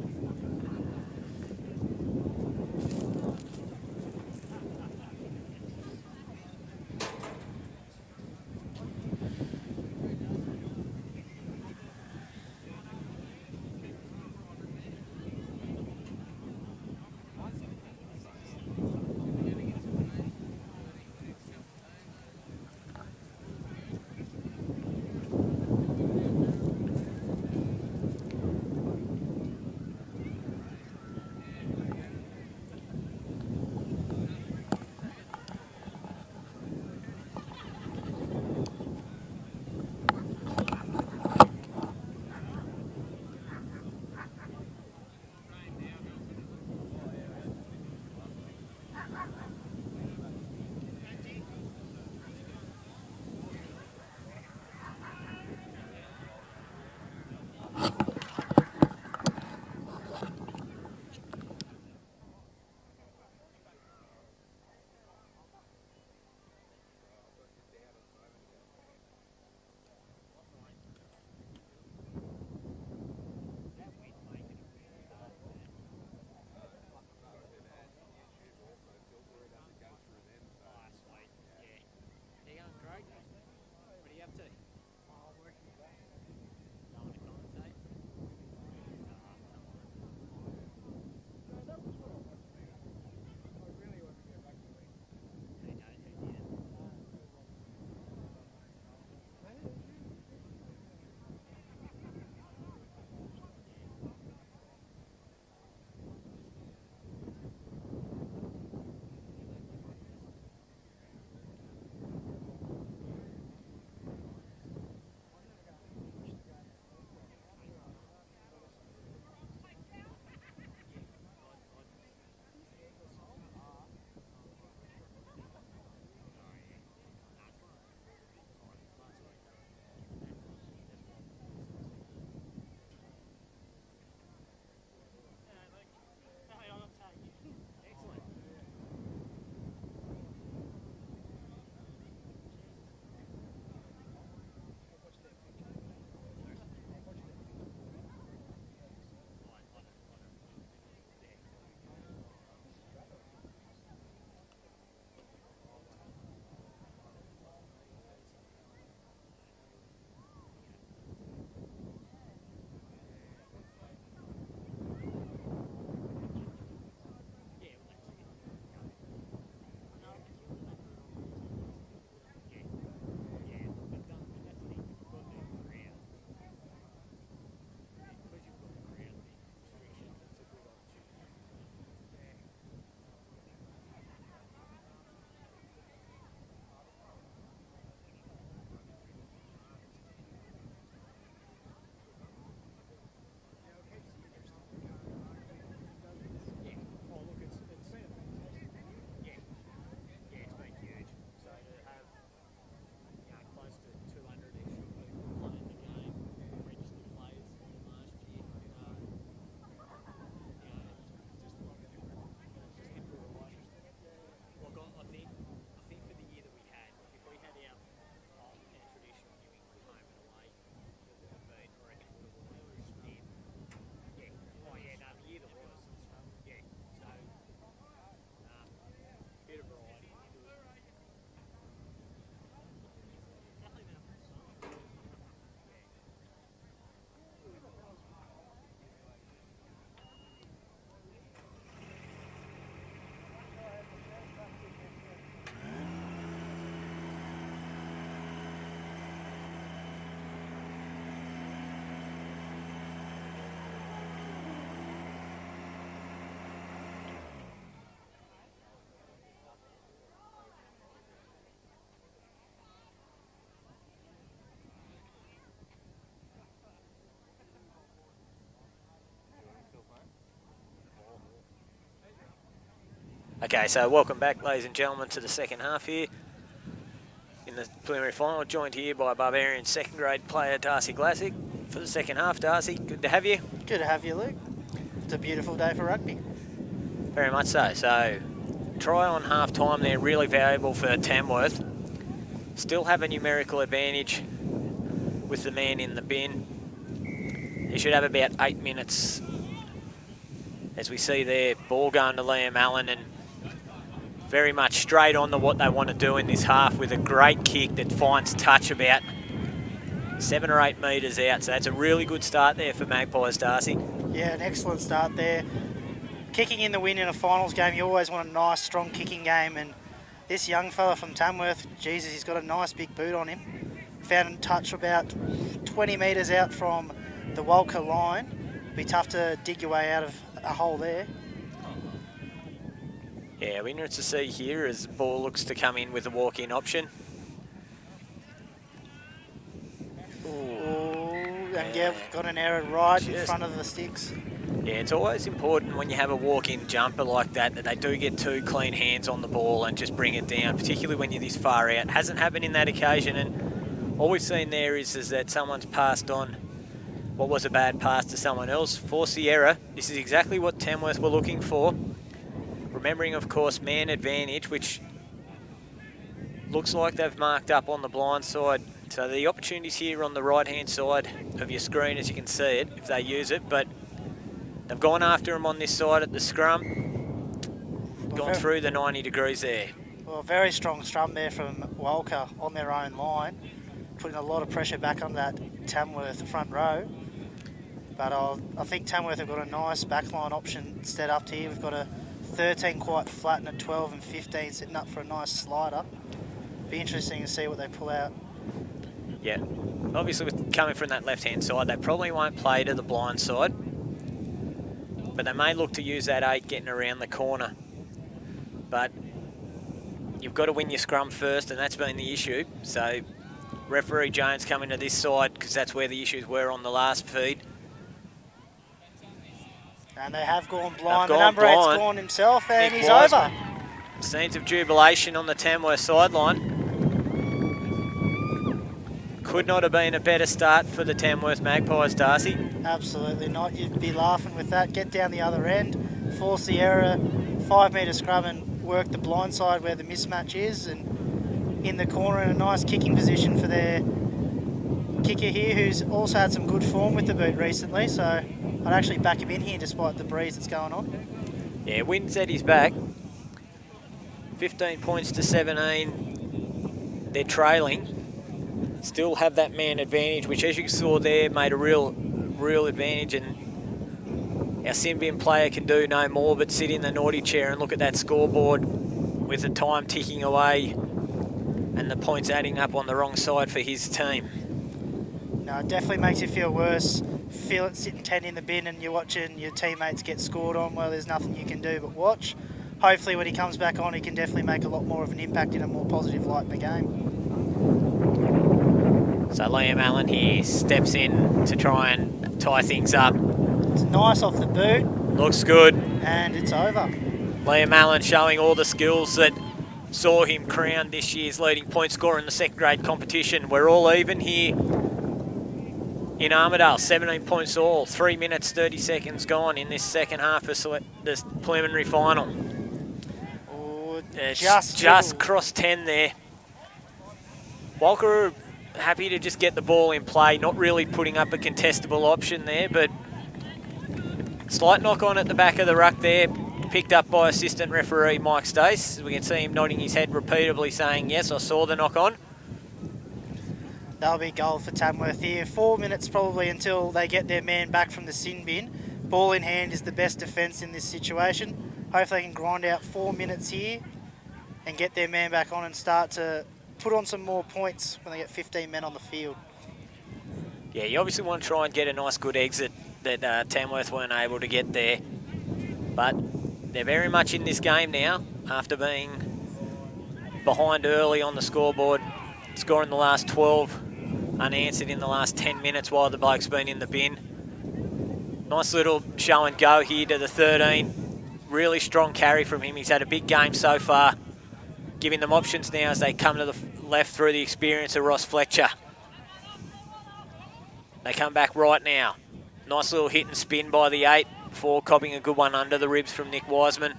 Okay, so welcome back, ladies and gentlemen, to the second half here. In the preliminary final, joined here by Barbarian second grade player Darcy Glassick for the second half. Darcy, good to have you. Good to have you, Luke. It's a beautiful day for rugby. Very much so. So, try on half time there, really valuable for Tamworth. Still have a numerical advantage with the man in the bin. He should have about 8 minutes. As we see there, ball going to Liam Allen, and very much straight on to what they want to do in this half with a great kick that finds touch about 7 or 8 metres out. So that's a really good start there for Magpies, Darcy. Yeah, an excellent start there. Kicking in the win in a finals game, you always want a nice, strong kicking game. And this young fella from Tamworth, Jesus, he's got a nice big boot on him. Found a touch about 20 metres out from the Walcha line. Be tough to dig your way out of a hole there. Yeah, we're interested to see here as the ball looks to come in with a walk-in option. And yeah, we've got an error right in front of the sticks. Yeah, it's always important when you have a walk-in jumper like that they do get 2 clean hands on the ball and just bring it down, particularly when you're this far out. Hasn't happened in that occasion, and all we've seen there is that someone's passed on what was a bad pass to someone else, force the error. This is exactly what Tamworth were looking for. Remembering, of course, man advantage, which looks like they've marked up on the blind side. So the opportunities here on the right-hand side of your screen, as you can see it, if they use it. But they've gone after him on this side at the scrum. Gone through the 90 degrees there. Well, very strong scrum there from Walcha on their own line, putting a lot of pressure back on that Tamworth front row. But I think Tamworth have got a nice backline option set up here. We've got a 13 quite flat and a 12 and 15 sitting up for a nice slider. Be interesting to see what they pull out. Yeah, obviously with coming from that left-hand side, they probably won't play to the blind side, but they may look to use that 8 getting around the corner. But you've got to win your scrum first, and that's been the issue. So referee Jones coming to this side because that's where the issues were on the last feed. And they have gone blind. The number 8's gone himself, and he's over. Scenes of jubilation on the Tamworth sideline. Could not have been a better start for the Tamworth Magpies, Darcy. Absolutely not. You'd be laughing with that. Get down the other end, force the error, 5 metre scrum and work the blind side where the mismatch is, and in the corner in a nice kicking position for their kicker here, who's also had some good form with the boot recently. So I'd actually back him in here despite the breeze that's going on. Yeah, wind's at his back. 15 points to 17. They're trailing. Still have that man advantage, which, as you saw there, made a real advantage. And our Symbian player can do no more but sit in the naughty chair and look at that scoreboard with the time ticking away and the points adding up on the wrong side for his team. No, it definitely makes you feel worse. Feel it sitting 10 in the bin and you're watching your teammates get scored on. Well, there's nothing you can do but watch. Hopefully when he comes back on, he can definitely make a lot more of an impact in a more positive light in the game. So Liam Allen here steps in to try and tie things up. It's nice off the boot. Looks good. And it's over. Liam Allen showing all the skills that saw him crowned this year's leading point scorer in the second grade competition. We're all even here in Armidale, 17 points all, 3 minutes 30 seconds gone in this second half of this preliminary final. Oh, just crossed 10 there. Walcha happy to just get the ball in play, not really putting up a contestable option there, but slight knock on at the back of the ruck there, picked up by assistant referee Mike Stace. We can see him nodding his head repeatedly saying, yes, I saw the knock on. That'll be goal for Tamworth here. 4 minutes probably until they get their man back from the sin bin. Ball in hand is the best defence in this situation. Hopefully they can grind out 4 minutes here and get their man back on and start to put on some more points when they get 15 men on the field. Yeah, you obviously want to try and get a nice good exit that Tamworth weren't able to get there. But they're very much in this game now after being behind early on the scoreboard, scoring the last 12 unanswered in the last 10 minutes while the bloke's been in the bin. Nice little show and go here to the 13. really strong carry from him. He's had a big game so far, giving them options now as they come to the left through the experience of Ross Fletcher. They come back right now. Nice little hit and spin by the 8 before copping a good one under the ribs from Nick Wiseman.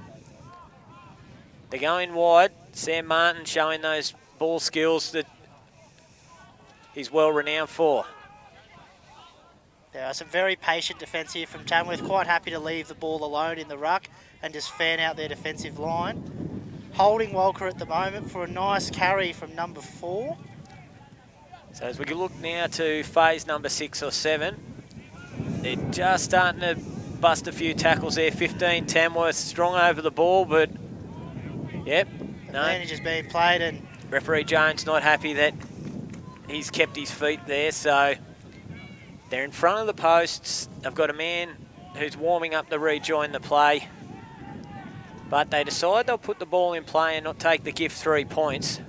They're going wide. Sam Martin showing those ball skills that he's well renowned for. There are some very patient defence here from Tamworth, quite happy to leave the ball alone in the ruck and just fan out their defensive line. Holding Walcha at the moment for a nice carry from number 4. So as we look now to phase number 6 or 7, they're just starting to bust a few tackles there. 15, Tamworth strong over the ball, but yep, no. Advantage is being played, and Referee Jones not happy that he's kept his feet there, so they're in front of the posts. They've got a man who's warming up to rejoin the play, but they decide they'll put the ball in play and not take the gift 3 points.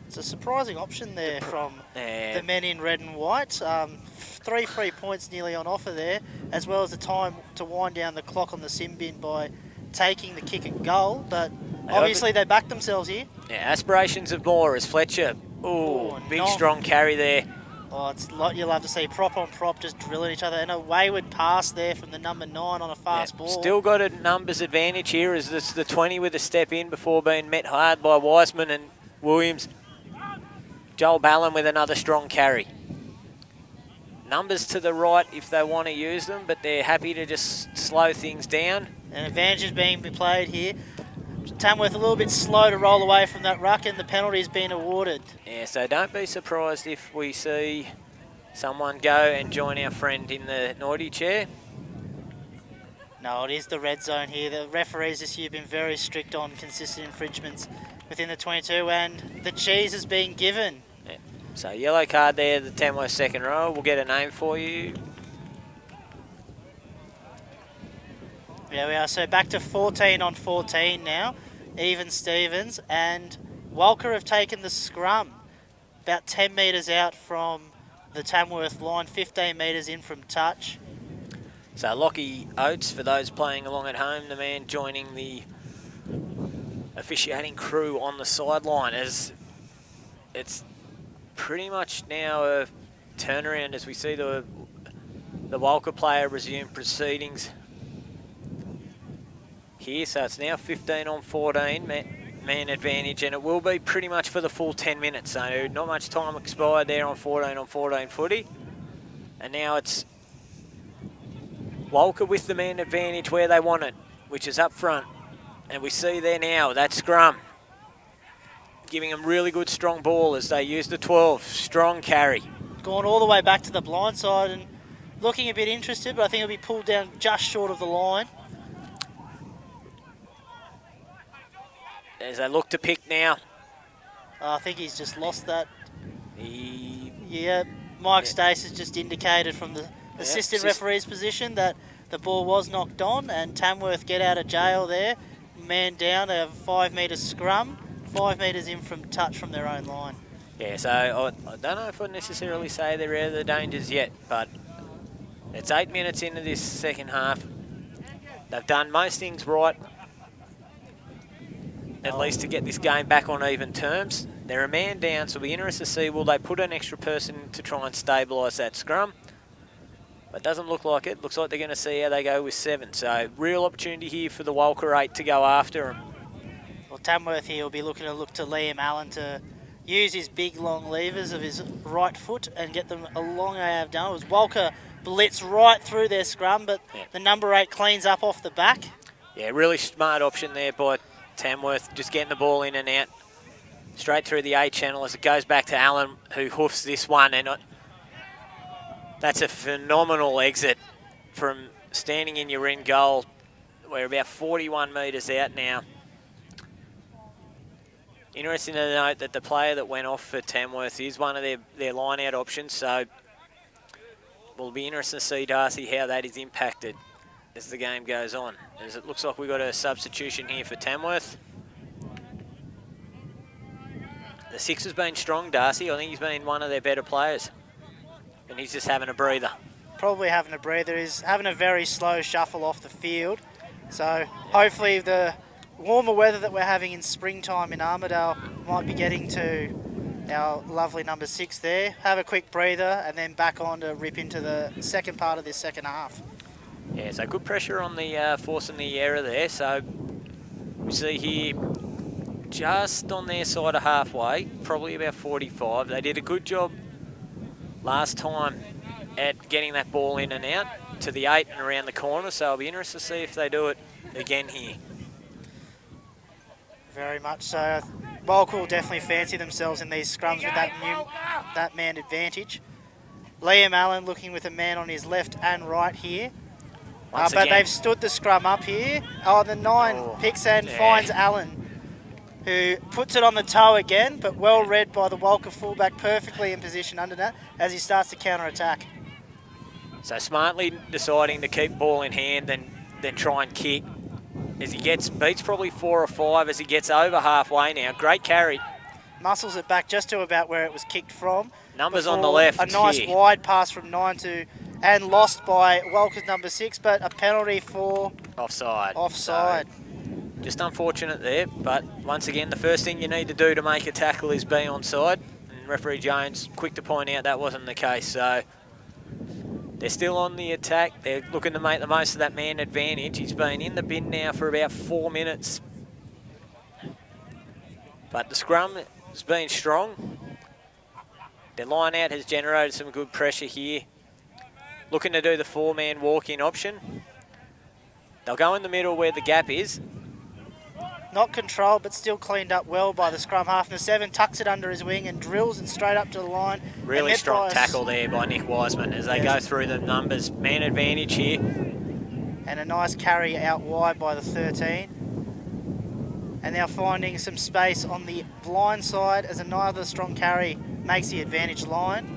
it's a surprising option there from the men in red and white. 3 free points nearly on offer there, as well as the time to wind down the clock on the sim bin by taking the kick at goal, but obviously they backed themselves here. Yeah, aspirations of more as Fletcher. Ooh, big strong carry there. Oh, it's like you love to see prop on prop just drilling each other, and a wayward pass there from the number 9 on a fast ball. Still got a numbers advantage here as this the 20 with a step in before being met hard by Wiseman and Williams. Joel Ballon with another strong carry. Numbers to the right if they want to use them, but they're happy to just slow things down. And advantage is being played here. Tamworth a little bit slow to roll away from that ruck, and the penalty's been awarded. Yeah, so don't be surprised if we see someone go and join our friend in the naughty chair. No, it is the red zone here. The referees this year have been very strict on consistent infringements within the 22, and the cheese is being given. Yeah. So yellow card there, the Tamworth second row. We'll get a name for you. There we are, so back to 14 on 14 now. Even Stevens, and Walcha have taken the scrum about 10 metres out from the Tamworth line, 15 metres in from touch. So Lockie Oates, for those playing along at home, the man joining the officiating crew on the sideline, as it's pretty much now a turnaround as we see the Walcha player resume proceedings here. So it's now 15 on 14, man advantage, and it will be pretty much for the full 10 minutes. So not much time expired there on 14 footy. And now it's Walcha with the man advantage where they want it, which is up front. And we see there now that scrum, giving them really good strong ball as they use the 12. Strong carry. Gone all the way back to the blind side and looking a bit interested, but I think it'll be pulled down just short of the line. As they look to pick now. I think he's just lost that. Yeah, Mike Stace has just indicated from the assistant referee's position that the ball was knocked on, and Tamworth get out of jail there. Man down, they have a 5 metre scrum, 5 metres in from touch from their own line. Yeah, so I don't know if I'd necessarily say they're out of the dangers yet, but it's 8 minutes into this second half. They've done most things right, at least to get this game back on even terms. They're a man down, so it'll be interesting to see, will they put an extra person to try and stabilise that scrum? But it doesn't look like it. Looks like they're going to see how they go with 7. So real opportunity here for the Walcha 8 to go after them. Well, Tamworth here will be looking to look to Liam Allen to use his big long levers of his right foot and get them along they have done. It was Walcha blitz right through their scrum, but the number 8 cleans up off the back. Yeah, really smart option there by Tamworth, just getting the ball in and out. Straight through the A channel as it goes back to Allen, who hoofs this one, and that's a phenomenal exit from standing in your in goal. We're about 41 metres out now. Interesting to note that the player that went off for Tamworth is one of their line-out options, so we'll be interested to see, Darcy, how that is impacted as the game goes on. As it looks like we've got a substitution here for Tamworth. The 6 has been strong, Darcy. I think he's been one of their better players. And he's just having a breather. Probably having a breather. He's having a very slow shuffle off the field. So hopefully the warmer weather that we're having in springtime in Armidale might be getting to our lovely number 6 there. Have a quick breather and then back on to rip into the second part of this second half. Yeah, so good pressure on the force and the error there. So we see here just on their side of halfway, probably about 45. They did a good job last time at getting that ball in and out to the 8 and around the corner. So I'll be interested to see if they do it again here. Very much so. Walcha will definitely fancy themselves in these scrums with that man advantage. Liam Allen looking with a man on his left and right here. But they've stood the scrum up here. Oh, the 9 picks and finds Allen, who puts it on the toe again, but well read by the Walcha fullback, perfectly in position under that as he starts to counter-attack. So smartly deciding to keep ball in hand then try and kick. As he beats probably 4 or 5 as he gets over halfway now. Great carry. Muscles it back just to about where it was kicked from. Numbers on the left. A nice here. wide pass from 9 to, and lost by Walcha's number 6, but a penalty for offside. So, just unfortunate there, but once again, the first thing you need to do to make a tackle is be onside. And referee Jones, quick to point out that wasn't the case. So they're still on the attack. They're looking to make the most of that man advantage. He's been in the bin now for about 4 minutes. But the scrum has been strong. Their line out has generated some good pressure here. Looking to do the 4-man walk-in option. They'll go in the middle where the gap is. Not controlled, but still cleaned up well by the scrum half. And the 7 tucks it under his wing and drills it straight up to the line. Really strong tackle there by Nick Wiseman as they go through the numbers. Man advantage here. And a nice carry out wide by the 13. And now finding some space on the blind side as another strong carry makes the advantage line.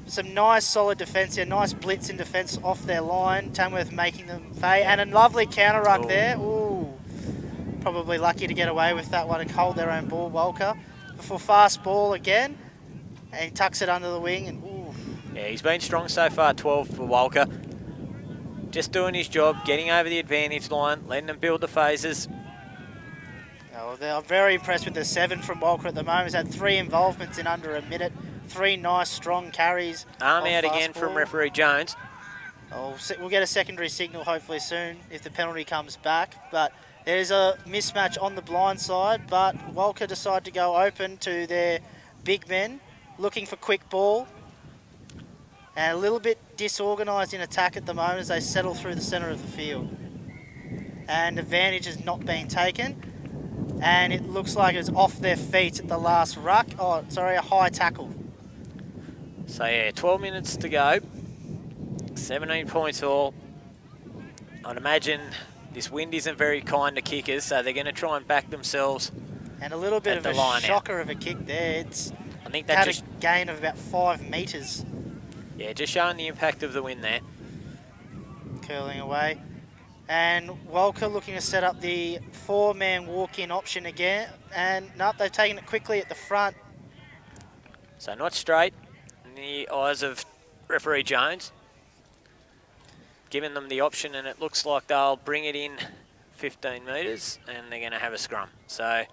Some nice solid defence here, nice blitz in defence off their line. Tamworth making them pay, and a lovely counter ruck there. Ooh, probably lucky to get away with that one and hold their own ball, Walcha. Before fast ball again, and he tucks it under the wing. And ooh. Yeah, he's been strong so far, 12 for Walcha. Just doing his job, getting over the advantage line, letting them build the phases. Oh, they're very impressed with the 7 from Walcha at the moment. He's had 3 involvements in under a minute. 3 nice, strong carries. Arm out again from referee Jones. Oh, we'll get a secondary signal hopefully soon if the penalty comes back. But there's a mismatch on the blind side, but Walcha decide to go open to their big men, looking for quick ball. And a little bit disorganised in attack at the moment as they settle through the centre of the field. And advantage has not been taken. And it looks like it was off their feet at the last ruck. Oh, sorry, a high tackle. So yeah, 12 minutes to go. 17 points all. I'd imagine this wind isn't very kind to kickers, so they're going to try and back themselves. And a little bit of a shocker of a kick there. I think that had a gain of about 5 metres. Yeah, just showing the impact of the wind there. Curling away. And Walcha looking to set up the 4-man walk-in option again. And nope, they've taken it quickly at the front. So not straight in the eyes of referee Jones. Giving them the option, and it looks like they'll bring it in 15 metres and they're going to have a scrum. So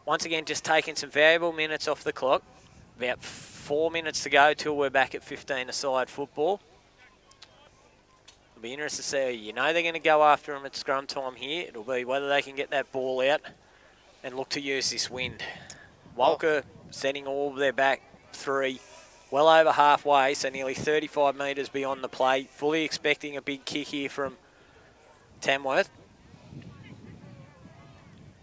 once again, just taking some valuable minutes off the clock. About 4 minutes to go till we're back at 15-a-side football. It'll be interesting to see. You know they're going to go after them at scrum time here. It'll be whether they can get that ball out and look to use this wind. Walcha setting all of their back 3, well over halfway, so nearly 35 metres beyond the play. Fully expecting a big kick here from Tamworth.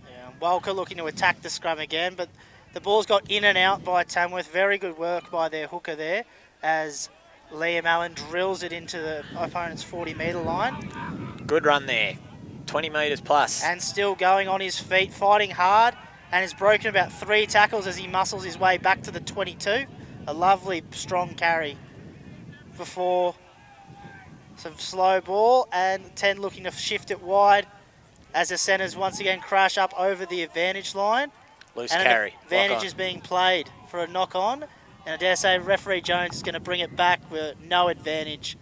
Yeah, Walcha looking to attack the scrum again, but the ball's got in and out by Tamworth. Very good work by their hooker there as Liam Allen drills it into the opponent's 40-metre line. Good run there, 20 metres plus. And still going on his feet, fighting hard, and has broken about 3 tackles as he muscles his way back to the 22. A lovely, strong carry before some slow ball, and 10 looking to shift it wide as the centres once again crash up over the advantage line. Loose and carry. Advantage is being played for a knock-on. And I dare say referee Jones is going to bring it back with no advantage.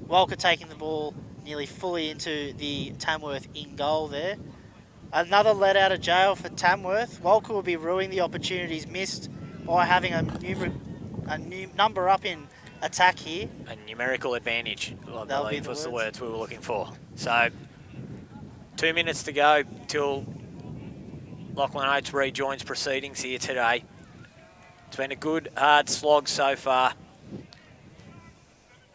Walcha taking the ball nearly fully into the Tamworth in goal there. Another let out of jail for Tamworth. Walcha will be ruining the opportunities missed by having a new number up in attack here. A numerical advantage, I That'll be believe, the was the words. words we were looking for. So, 2 minutes to go till Lachlan Oates rejoins proceedings here today. It's been a good, hard slog so far.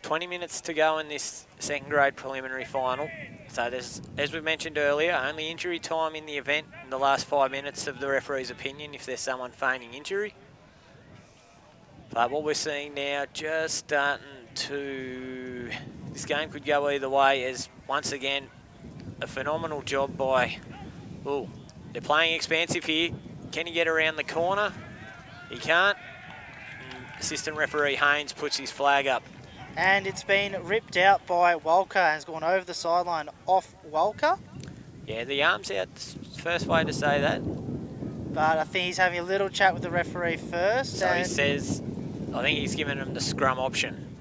20 minutes to go in this second grade preliminary final. So there's, as we mentioned earlier, only injury time in the event in the last 5 minutes of the referee's opinion if there's someone feigning injury. But what we're seeing now, just starting to... This game could go either way as, once again, a phenomenal job by... Oh, they're playing expansive here. Can he get around the corner? He can't. Assistant referee Haynes puts his flag up. And it's been ripped out by Walcha and has gone over the sideline off Walcha. Yeah, the arm's out. First way to say that. But I think he's having a little chat with the referee first. So he says, I think he's given him the scrum option.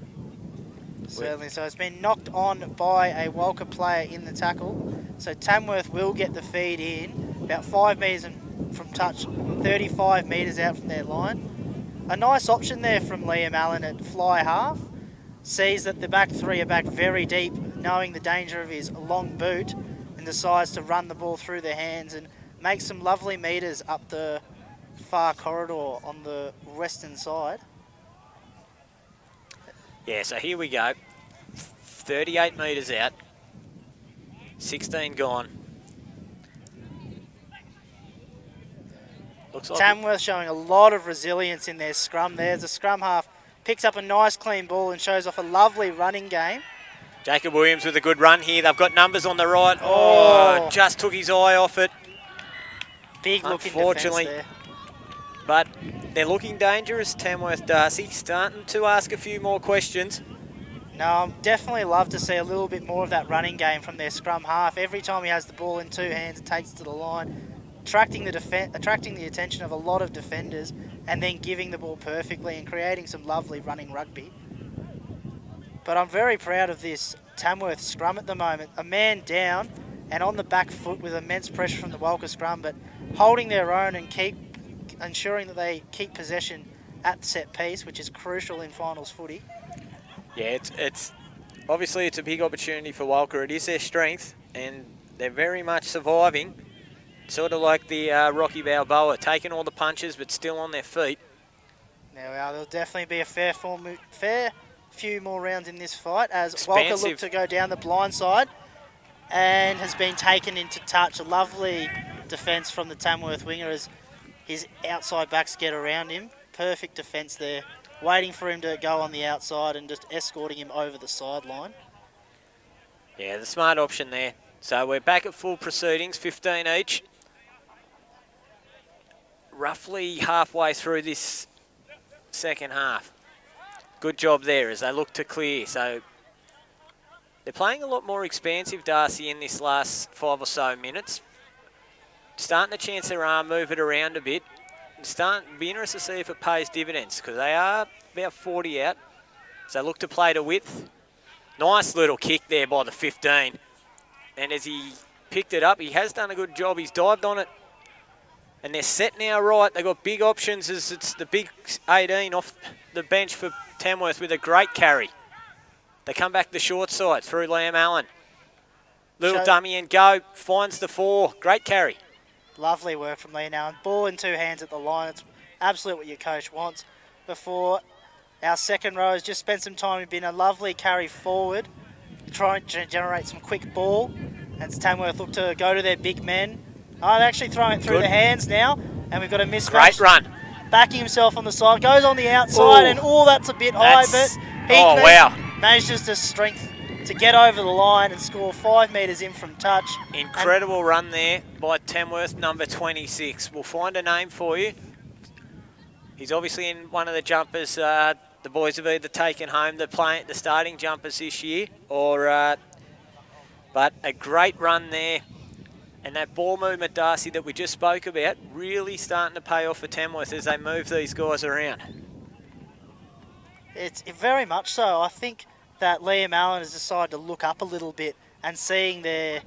Certainly. So it's been knocked on by a Walcha player in the tackle. So Tamworth will get the feed in. About 5 metres from touch, 35 metres out from their line. A nice option there from Liam Allen at fly half. Sees that the back three are back very deep, knowing the danger of his long boot, and decides to run the ball through their hands and make some lovely metres up the far corridor on the western side. Yeah, so here we go. 38 metres out. 16 gone. Looks like Tamworth showing a lot of resilience in their scrum there. The scrum half picks up a nice clean ball and shows off a lovely running game. Jacob Williams with a good run here. They've got numbers on the right. Oh, just took his eye off it. Big looking defence Unfortunately. there. But they're looking dangerous, Tamworth Darcy. Starting to ask a few more questions. No, I'd definitely love to see a little bit more of that running game from their scrum half. Every time he has the ball in 2 hands, it takes it to the line, attracting the attention of a lot of defenders, and then giving the ball perfectly and creating some lovely running rugby. But I'm very proud of this Tamworth scrum at the moment. A man down and on the back foot with immense pressure from the Walcha scrum, but holding their own and ensuring that they keep possession at the set piece, which is crucial in finals footy. Yeah, it's obviously it's a big opportunity for Walcha. It is their strength, and they're very much surviving. Sort of like the Rocky Balboa, taking all the punches but still on their feet. There we are. There'll definitely be a fair few more rounds in this fight as Expansive. Walcha looked to go down the blind side and has been taken into touch. A lovely defence from the Tamworth winger as his outside backs get around him. Perfect defence there. Waiting for him to go on the outside and just escorting him over the sideline. Yeah, the smart option there. So we're back at full proceedings, 15 each. Roughly halfway through this second half. Good job there as they look to clear. So they're playing a lot more expansive, Darcy, in this last 5 or so minutes. Starting to chance their arm, move it around a bit. Be interested to see if it pays dividends because they are about 40 out. So look to play to width. Nice little kick there by the 15. And as he picked it up, he has done a good job. He's dived on it. And they're set now right. They've got big options as it's the big 18 off the bench for Tamworth with a great carry. They come back the short side through Liam Allen. Little dummy and go. Finds the 4. Great carry. Lovely work from Lee now. Ball in 2 hands at the line. It's absolutely what your coach wants. Before our second row has just spent some time. It's been a lovely carry forward, trying to generate some quick ball. And Tamworth look to go to their big men. I'm actually throwing it through the hands now, and we've got a mismatch. Great run. Backing himself on the side, goes on the outside, and that's a bit high, but he manages to strength to get over the line and score 5 metres in from touch. Incredible run there by Tamworth, number 26. We'll find a name for you. He's obviously in one of the jumpers. The boys have either taken home the starting jumpers this year, or but a great run there. And that ball movement, Darcy, that we just spoke about, really starting to pay off for Tamworth as they move these guys around. It's very much so. I think that Liam Allen has decided to look up a little bit and seeing their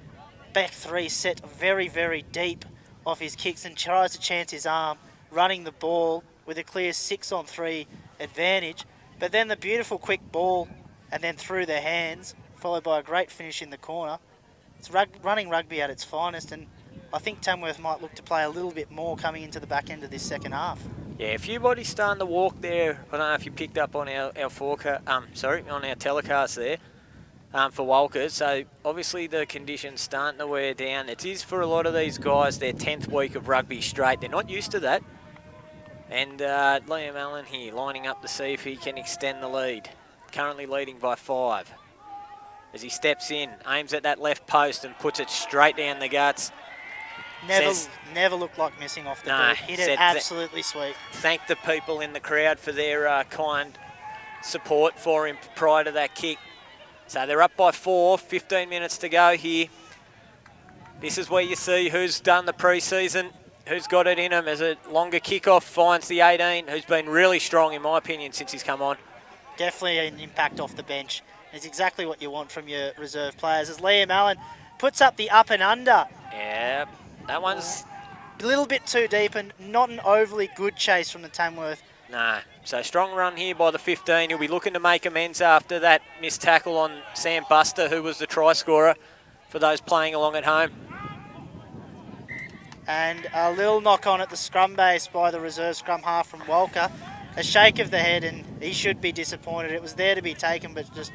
back three set very, very deep off his kicks and tries to chance his arm, running the ball with a clear 6-on-3 advantage. But then the beautiful quick ball and then through their hands, followed by a great finish in the corner. It's running rugby at its finest, and I think Tamworth might look to play a little bit more coming into the back end of this second half. Yeah, a few bodies starting to walk there. I don't know if you picked up on our forecast, on our telecast there for Walcha. So obviously the conditions starting to wear down. It is for a lot of these guys their 10th week of rugby straight. They're not used to that. And Liam Allen here lining up to see if he can extend the lead. Currently leading by 5. As he steps in, aims at that left post and puts it straight down the guts. Never looked like missing off the boot. Hit it absolutely sweet. Thank the people in the crowd for their kind support for him prior to that kick. So they're up by 4, 15 minutes to go here. This is where you see who's done the pre-season, who's got it in him as a longer kickoff finds the 18, who's been really strong in my opinion since he's come on. Definitely an impact off the bench. It's exactly what you want from your reserve players as Liam Allen puts up the up and under. Yeah, that one's a little bit too deep and not an overly good chase from the Tamworth. No. So strong run here by the 15. He'll be looking to make amends after that missed tackle on Sam Buster, who was the try scorer for those playing along at home. And a little knock on at the scrum base by the reserve scrum half from Walcha. A shake of the head, and he should be disappointed. It was there to be taken, but just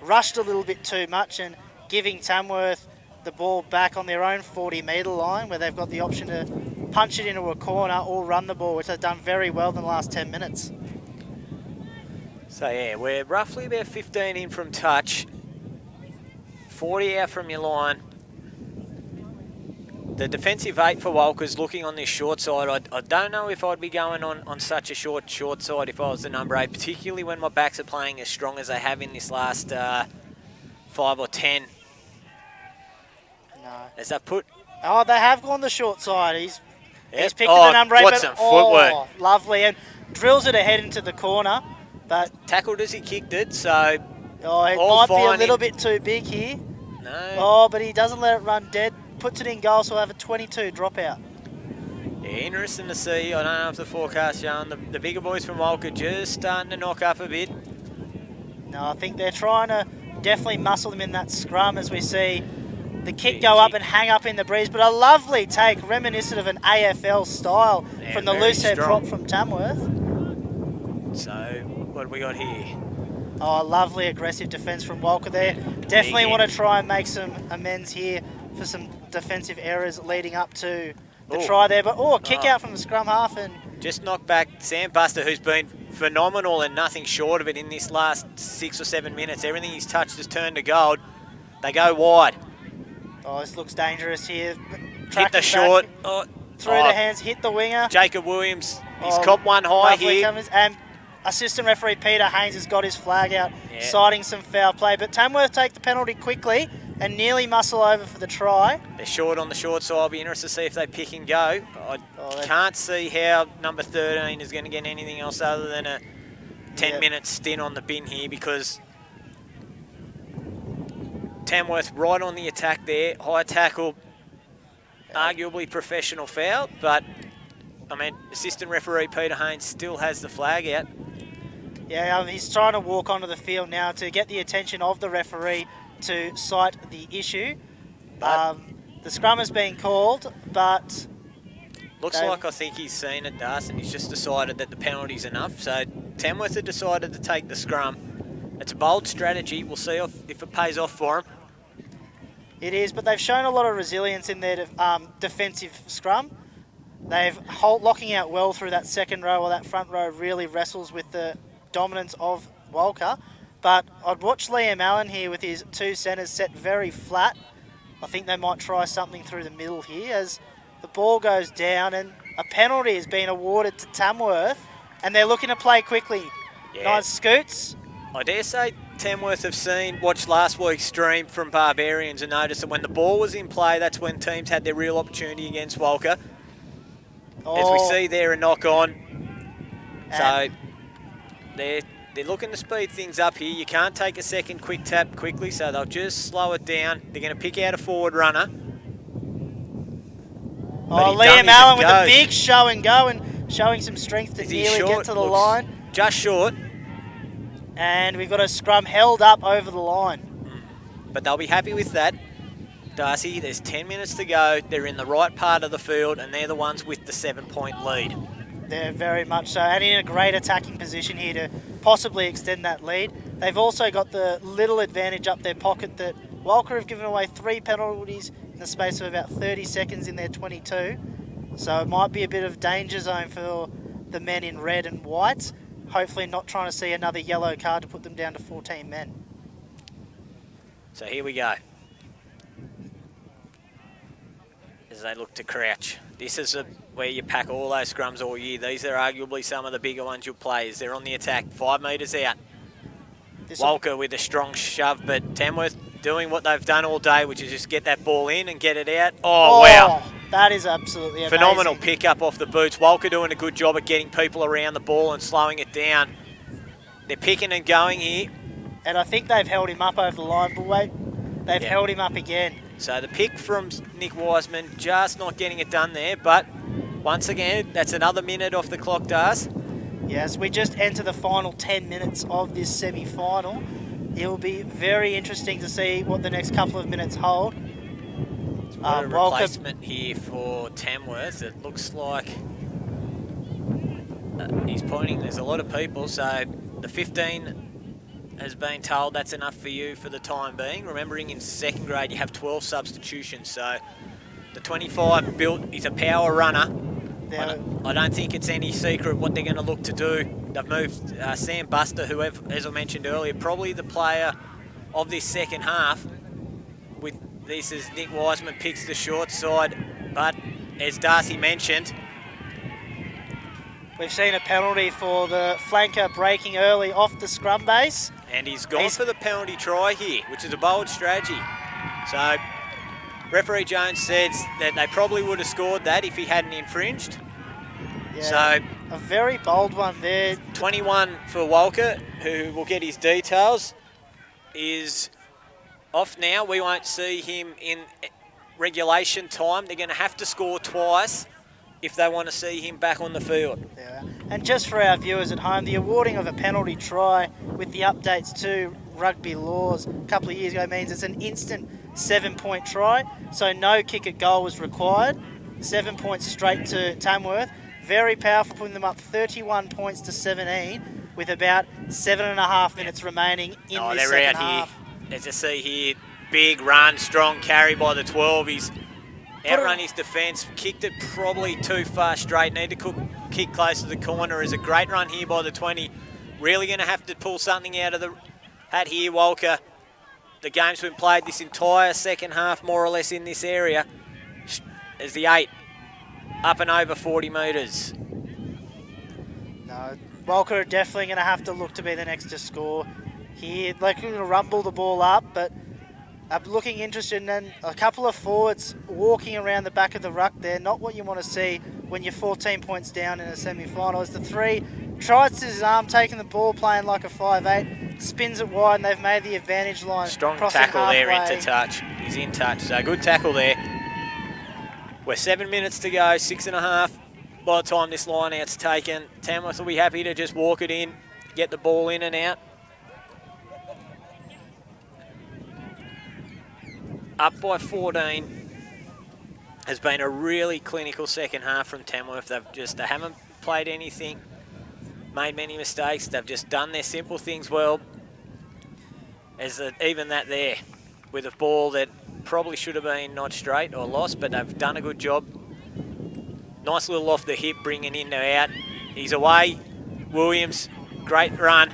rushed a little bit too much, and giving Tamworth the ball back on their own 40-metre line where they've got the option to punch it into a corner or run the ball, which they've done very well in the last 10 minutes. So yeah, we're roughly about 15 in from touch, 40 out from your line. The defensive 8 for Walcha's looking on this short side. I don't know if I'd be going on such a short side if I was the number 8, particularly when my backs are playing as strong as they have in this last 5 or 10. No. As they put... Oh, they have gone the short side. He's picked the number 8. What's some footwork. Lovely. And drills it ahead into the corner. But tackled as he kicked it, so... Oh, it might be a little bit too big here. No. Oh, but he doesn't let it run dead. Puts it in goal, so we'll have a 22 dropout. Yeah, interesting to see. I don't know if the forecast showing the bigger boys from Walcha just starting to knock up a bit. No, I think they're trying to definitely muscle them in that scrum as we see the kick go up and hang up in the breeze. But a lovely take, reminiscent of an AFL style from the loose head prop from Tamworth. So, what have we got here? Oh, lovely aggressive defence from Walcha there. Definitely want to try and make some amends here for some defensive errors leading up to the try there. But, kick out from the scrum half. And just knocked back Sam Buster, who's been phenomenal and nothing short of it in this last 6 or 7 minutes. Everything he's touched has turned to gold. They go wide. Oh, this looks dangerous here. Hit the short. Through the hands, hit the winger. Jacob Williams, he's copped one high here. And assistant referee Peter Haynes has got his flag out, citing some foul play. But Tamworth take the penalty quickly and nearly muscle over for the try. They're short on the short side. I'll be interested to see if they pick and go. I can't see how number 13 is going to get anything else other than a 10-minute stint on the bin here, because Tamworth right on the attack there. High tackle, arguably professional foul, but I mean, assistant referee Peter Haynes still has the flag out. Yeah, he's trying to walk onto the field now to get the attention of the referee to cite the issue. The scrum has been called, but... Looks like I think he's seen it, Darcy, and he's just decided that the penalty's enough. So Tamworth have decided to take the scrum. It's a bold strategy. We'll see if it pays off for them. It is, but they've shown a lot of resilience in their defensive scrum. They've locking out well through that second row, or that front row really wrestles with the dominance of Walcha. But I'd watch Liam Allen here with his 2 centres set very flat. I think they might try something through the middle here as the ball goes down, and a penalty has been awarded to Tamworth, and they're looking to play quickly. Yeah. Nice scoots. I dare say Tamworth have watched last week's stream from Barbarians and noticed that when the ball was in play, that's when teams had their real opportunity against Walcha. As we see there, a knock on. So they're they're looking to speed things up here. You can't take a second quick tap quickly, so they'll just slow it down. They're going to pick out a forward runner. Oh, Liam Allen with a big show and go and showing some strength to nearly get to the line. Just short. And we've got a scrum held up over the line. But they'll be happy with that. Darcy, there's 10 minutes to go. They're in the right part of the field, and they're the ones with the 7-point lead. They're very much so, and in a great attacking position here to possibly extend that lead. They've also got the little advantage up their pocket that Walcha have given away 3 penalties in the space of about 30 seconds in their 22. So it might be a bit of danger zone for the men in red and white. Hopefully not trying to see another yellow card to put them down to 14 men. So here we go. As they look to crouch. This is where you pack all those scrums all year. These are arguably some of the bigger ones you'll play as they're on the attack. 5 metres out. Walcha with a strong shove, but Tamworth doing what they've done all day, which is just get that ball in and get it out. Oh, wow. That is absolutely amazing. Phenomenal pick up off the boots. Walcha doing a good job at getting people around the ball and slowing it down. They're picking and going here. And I think they've held him up over the line, but wait, they've held him up again. So the pick from Nick Wiseman, just not getting it done there, but once again, that's another minute off the clock, Dars. Yes, we just enter the final 10 minutes of this semi-final. It will be very interesting to see what the next couple of minutes hold. A replacement here for Tamworth. It looks like he's pointing. There's a lot of people, so the 15 has been told that's enough for you for the time being. Remembering in second grade you have 12 substitutions, so the 25 built is a power runner. I don't think it's any secret what they're going to look to do. They've moved Sam Buster, who, as I mentioned earlier, probably the player of this second half. With this as Nick Wiseman picks the short side, but as Darcy mentioned, we've seen a penalty for the flanker breaking early off the scrum base. And he's gone for the penalty try here, which is a bold strategy. So, referee Jones says that they probably would have scored that if he hadn't infringed. Yeah, so, a very bold one there. 21 for Walcha, who will get his details, is off now. We won't see him in regulation time. They're going to have to score twice if they want to see him back on the field. Yeah. And just for our viewers at home, the awarding of a penalty try with the updates to rugby laws a couple of years ago means it's an instant 7-point try, so no kick at goal was required. 7 points straight to Tamworth. Very powerful, putting them up 31 points to 17 with about 7.5 minutes remaining in this second half. Here. As you see here, big run, strong carry by the 12. He's outrun his defence, kicked it probably too far straight, need to kick close to the corner. Is a great run here by the 20. Really going to have to pull something out of the hat here, Walcha. The game's been played this entire second half, more or less, in this area. As the 8 up and over 40 metres. No, Walcha are definitely going to have to look to be the next to score here. They're going to rumble the ball up, but I'm looking interested, and then a couple of forwards walking around the back of the ruck there. Not what you want to see when you're 14 points down in a semi-final. As the 3 tries to his arm, taking the ball, playing like a 5'8", spins it wide, and they've made the advantage line. Strong tackle there into touch. He's in touch, so good tackle there. We're 7 minutes to go, 6.5 by the time this line out's taken. Tamworth will be happy to just walk it in, get the ball in and out. Up by 14. Has been a really clinical second half from Tamworth. They haven't played anything, made many mistakes. They've just done their simple things well. Even that there, with a ball that probably should have been not straight or lost, but they've done a good job. Nice little off the hip, bringing in and out. He's away. Williams, great run.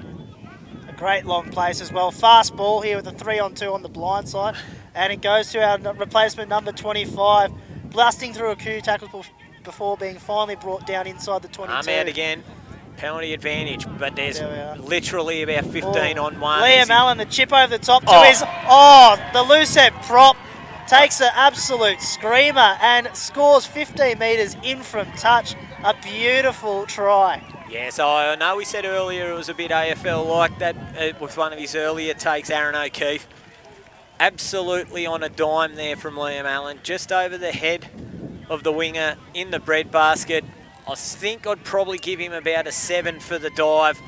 A great long place as well. Fast ball here with a 3-on-2 on the blind side. And it goes to our replacement number 25, blasting through a few tackles before being finally brought down inside the 22. Arm out again. Penalty advantage, but there's literally about 15 on one. Liam Allen, the chip over the top to his... Oh, the loose head prop takes an absolute screamer and scores 15 metres in from touch. A beautiful try. Yes, I know we said earlier it was a bit AFL like that with one of his earlier takes, Aaron O'Keefe. Absolutely on a dime there from Liam Allen, just over the head of the winger in the breadbasket. I think I'd probably give him about a 7 for the dive,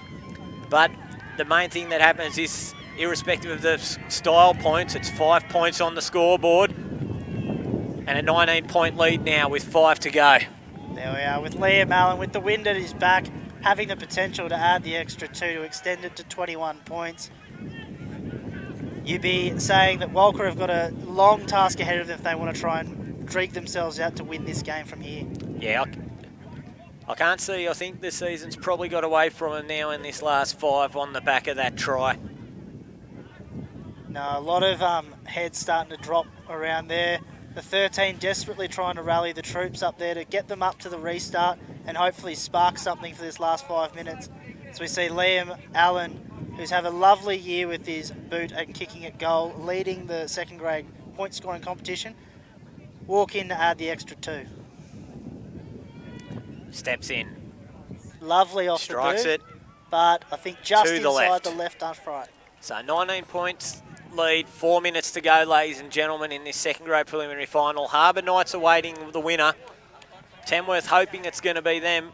but the main thing that happens is, irrespective of the style points, it's 5 points on the scoreboard and a 19-point lead now with 5 to go. There we are with Liam Allen with the wind at his back, having the potential to add the extra 2 to extend it to 21 points. You'd be saying that Walcha have got a long task ahead of them if they want to try and drag themselves out to win this game from here. Yeah, I can't see. I think the season's probably got away from them now in this last 5 on the back of that try. No, a lot of heads starting to drop around there. The 13 desperately trying to rally the troops up there to get them up to the restart and hopefully spark something for this last 5 minutes. So we see Liam Allen, who's had a lovely year with his boot and kicking at goal, leading the second grade point scoring competition, walk in to add the extra 2. Steps in. Lovely off Strikes the boot, it. but I think just To the inside left. the left upright. So 19 points lead, 4 minutes to go, ladies and gentlemen, in this second grade preliminary final. Harbour Knights awaiting the winner. Tamworth hoping it's going to be them.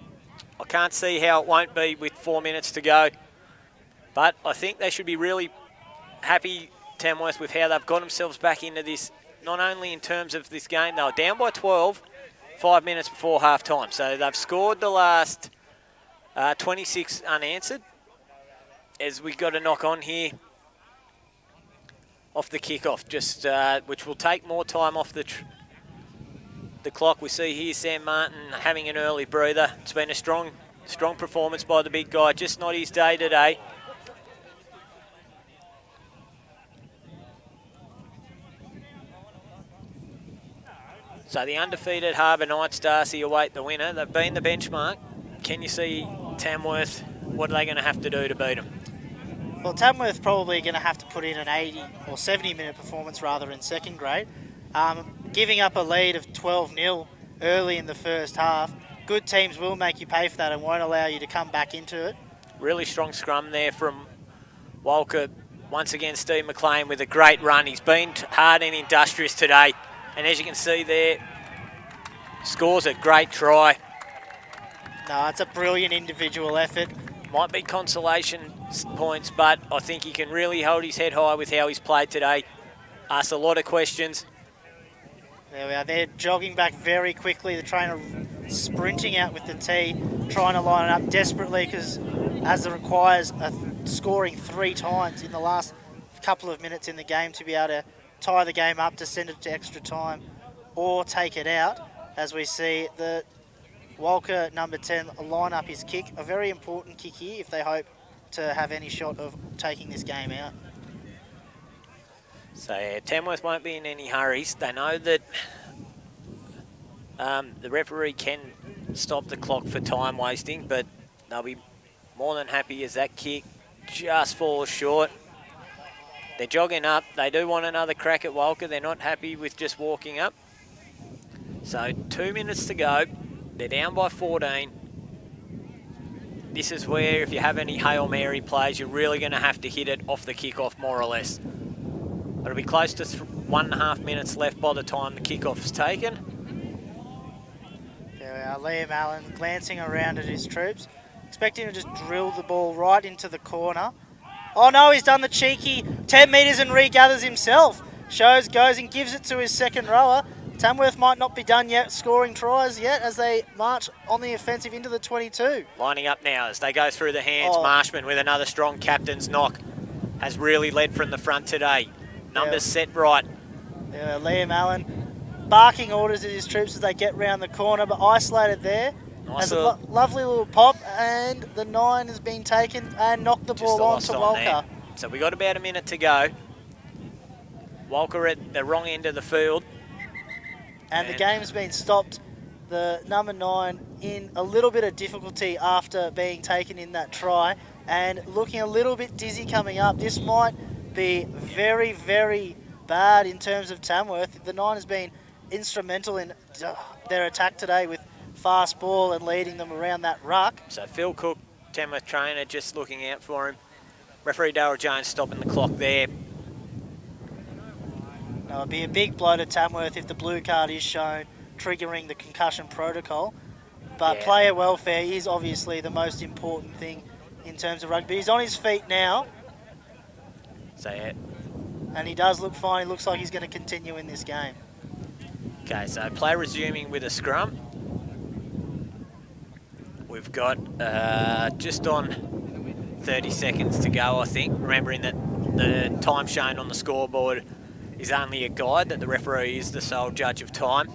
I can't see how it won't be with 4 minutes to go. But I think they should be really happy, Tamworth, with how they've got themselves back into this, not only in terms of this game, they were down by 12, 5 minutes before half-time. So they've scored the last 26 unanswered. As we got a knock on here off the kickoff, just which will take more time off the clock. We see here Sam Martin having an early breather. It's been a strong performance by the big guy, just not his day today. So the undefeated Harbour Knights, Darcy, await the winner. They've been the benchmark. Can you see Tamworth, what are they going to have to do to beat them? Well, Tamworth probably going to have to put in an 80 or 70-minute performance rather in second grade. Giving up a lead of 12-0 early in the first half, good teams will make you pay for that and won't allow you to come back into it. Really strong scrum there from Walcha. Once again, Steve McLean with a great run. He's been hard and industrious today. And as you can see there, scores a great try. No, it's a brilliant individual effort. Might be consolation points, but I think he can really hold his head high with how he's played today. Asked a lot of questions. There we are. They're jogging back very quickly. The trainer sprinting out with the tee, trying to line it up desperately because as it requires scoring 3 times in the last couple of minutes in the game to be able to tie the game up to send it to extra time or take it out. As we see the Walcha number 10 line up his kick, a very important kick here if they hope to have any shot of taking this game out. So yeah, Tamworth won't be in any hurries. They know that the referee can stop the clock for time wasting, but they'll be more than happy as that kick just falls short. They're jogging up. They do want another crack at Walcha. They're not happy with just walking up. So 2 minutes to go. They're down by 14. This is where, if you have any Hail Mary plays, you're really going to have to hit it off the kickoff, more or less. It'll be close to 1.5 minutes left by the time the kickoff is taken. There we are, Liam Allen glancing around at his troops, expecting to just drill the ball right into the corner. Oh no, he's done the cheeky 10 metres and regathers himself. Goes and gives it to his second rower. Tamworth might not be done yet scoring tries yet as they march on the offensive into the 22. Lining up now as they go through the hands. Oh. Marshman with another strong captain's knock has really led from the front today. Numbers set right. Liam Allen barking orders at his troops as they get round the corner, but isolated there. Nice Has a lovely little pop, and the 9 has been taken and knocked the ball on to Walcha. So we got about a minute to go. Walcha at the wrong end of the field. And the game's been stopped. The number 9 in a little bit of difficulty after being taken in that try and looking a little bit dizzy coming up. This might be very, very bad in terms of Tamworth. The 9 has been instrumental in their attack today with fast ball and leading them around that ruck. So Phil Cook, Tamworth trainer, just looking out for him. Referee Darryl Jones stopping the clock there. Now, it'd be a big blow to Tamworth if the blue card is shown, triggering the concussion protocol. But Yeah. player welfare is obviously the most important thing in terms of rugby. He's on his feet now, So yeah. and he does look fine. He looks like he's going to continue in this game. Okay, so play resuming with a scrum. We've got just on 30 seconds to go, I think. Remembering that the time shown on the scoreboard is only a guide, that the referee is the sole judge of time.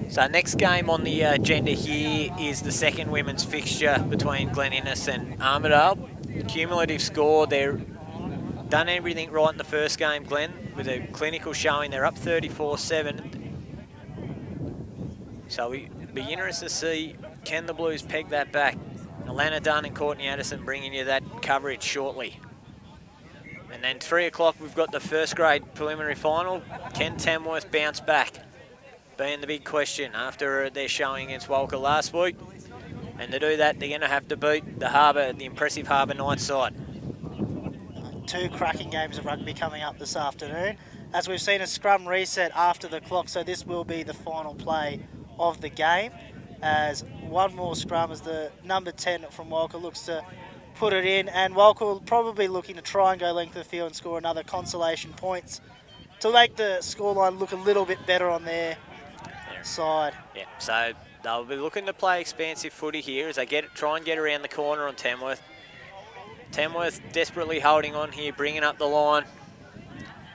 So next game on the agenda here is the second women's fixture between Glen and Armidale. Cumulative score, they're done everything right in the first game, Glen, with a clinical showing. They're up 34-7. So we'd be interested to see, can the Blues peg that back? Alana Dunn and Courtney Addison bringing you that coverage shortly. And then 3 o'clock, we've got the first grade preliminary final. Can Tamworth bounce back? Being the big question after their showing against Walcha last week. And to do that, they're going to have to beat the Harbour, the impressive Harbour Knights side. 2 cracking games of rugby coming up this afternoon. As we've seen a scrum reset after the clock, so this will be the final play of the game. As one more scrum as the number 10 from Walcha looks to put it in, and Walcha will probably looking to try and go length of the field and score another consolation points to make the scoreline look a little bit better on their side. Yeah, so they'll be looking to play expansive footy here as they try and get around the corner on Tamworth. Tamworth desperately holding on here, bringing up the line.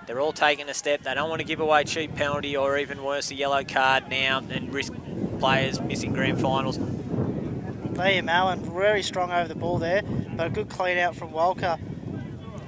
They're all taking a step. They don't want to give away a cheap penalty or even worse, a yellow card now and risk players missing grand finals. Liam Allen very strong over the ball there, but a good clean out from Walcha,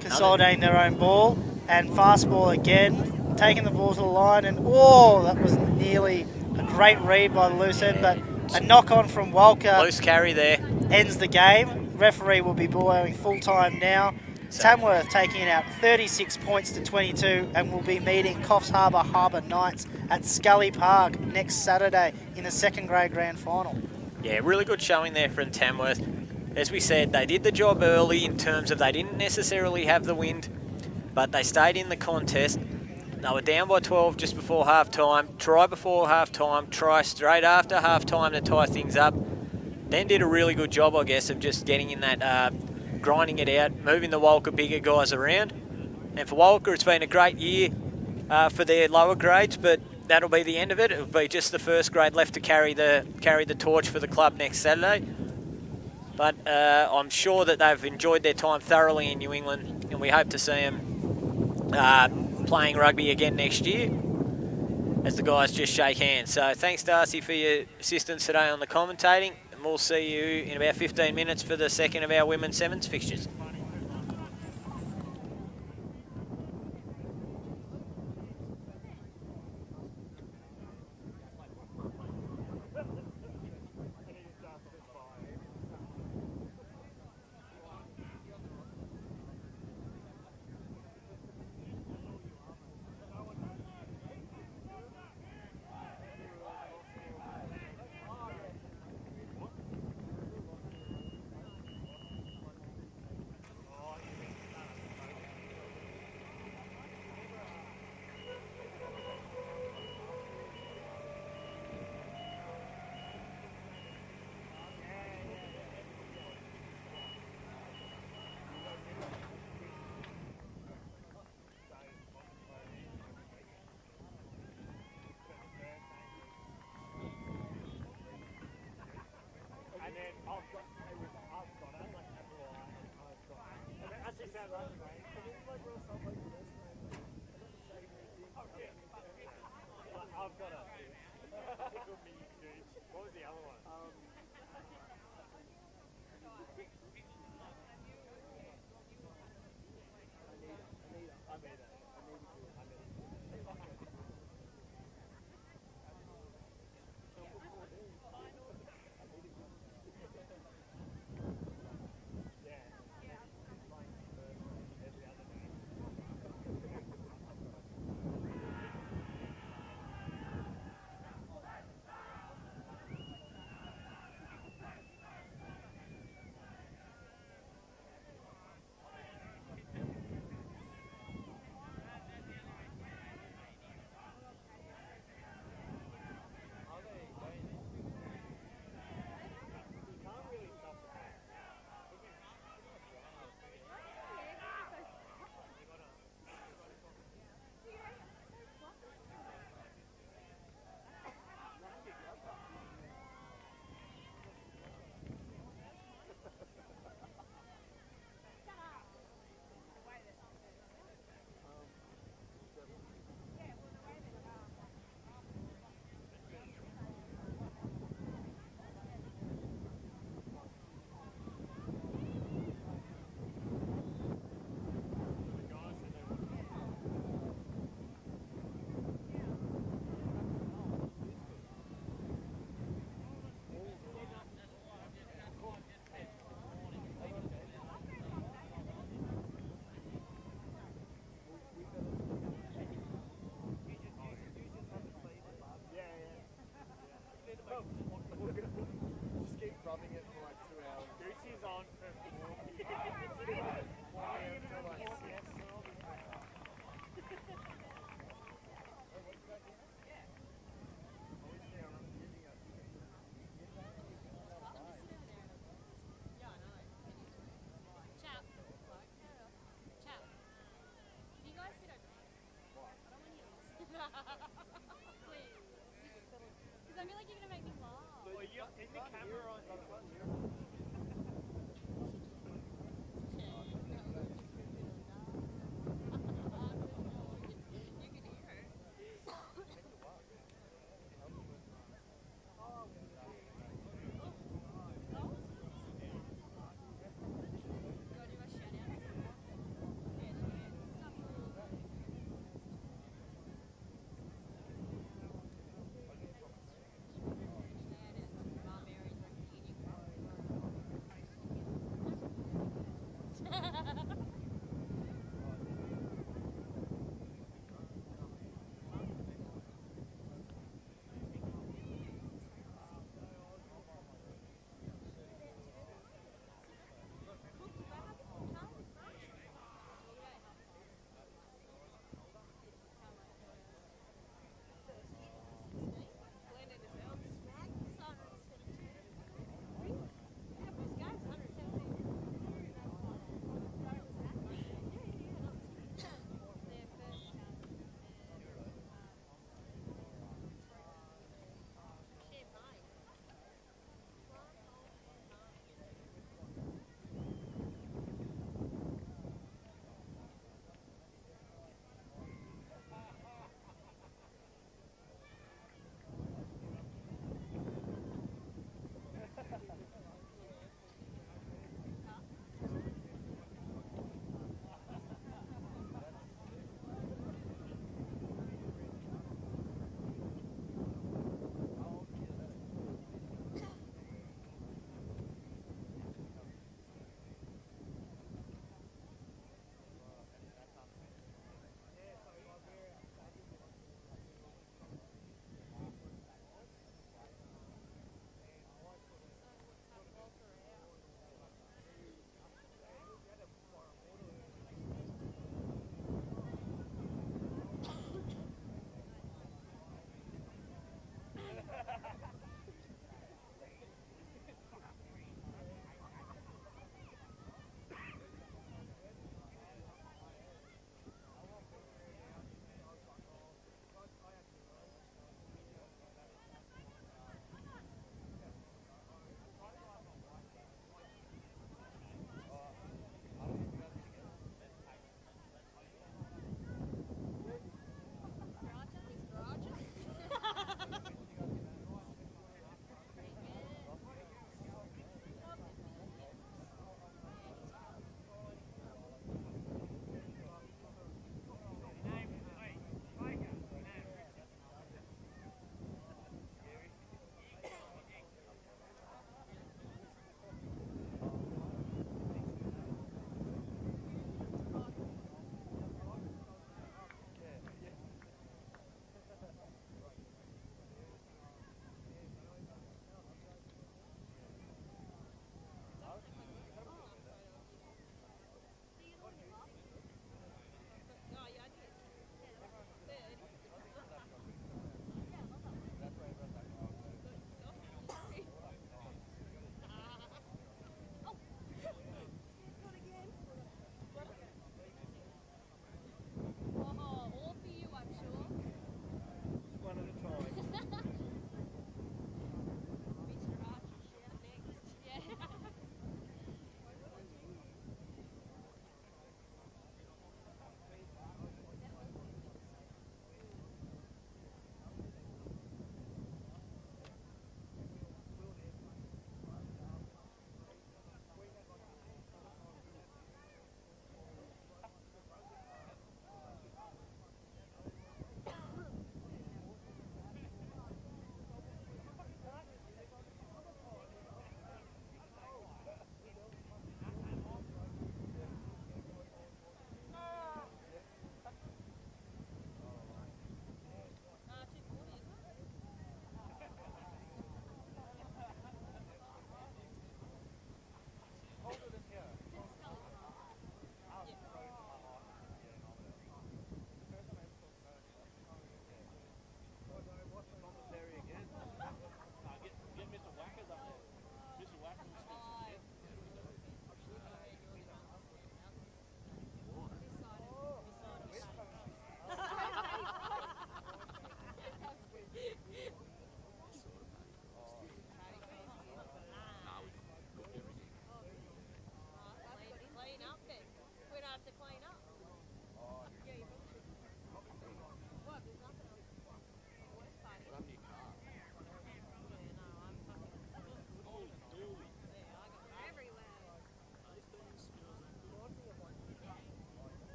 consolidating their own ball, and fast ball again, taking the ball to the line, and oh, that was nearly a great read by the loose end, but a knock on from Walcha Loose carry there. ends the game. Referee will be blowing full time now. Tamworth taking it out 36 points to 22 and will be meeting Coffs Harbour Knights at Scully Park next Saturday in the second grade grand final. Yeah, really good showing there from Tamworth. As we said, they did the job early in terms of they didn't necessarily have the wind, but they stayed in the contest. They were down by 12 just before half-time, try before half-time, try straight after half-time to tie things up. Then did a really good job, I guess, of just getting in that, grinding it out, moving the Walcha bigger guys around. And for Walcha, it's been a great year for their lower grades, but that'll be the end of it. It'll be just the first grade left to carry the torch for the club next Saturday. But I'm sure that they've enjoyed their time thoroughly in New England, and we hope to see them playing rugby again next year as the guys just shake hands. So thanks, Darcy, for your assistance today on the commentating, and we'll see you in about 15 minutes for the second of our women's sevens fixtures. What was the other one? I feel like you're gonna make me laugh. Well, you're in the camera.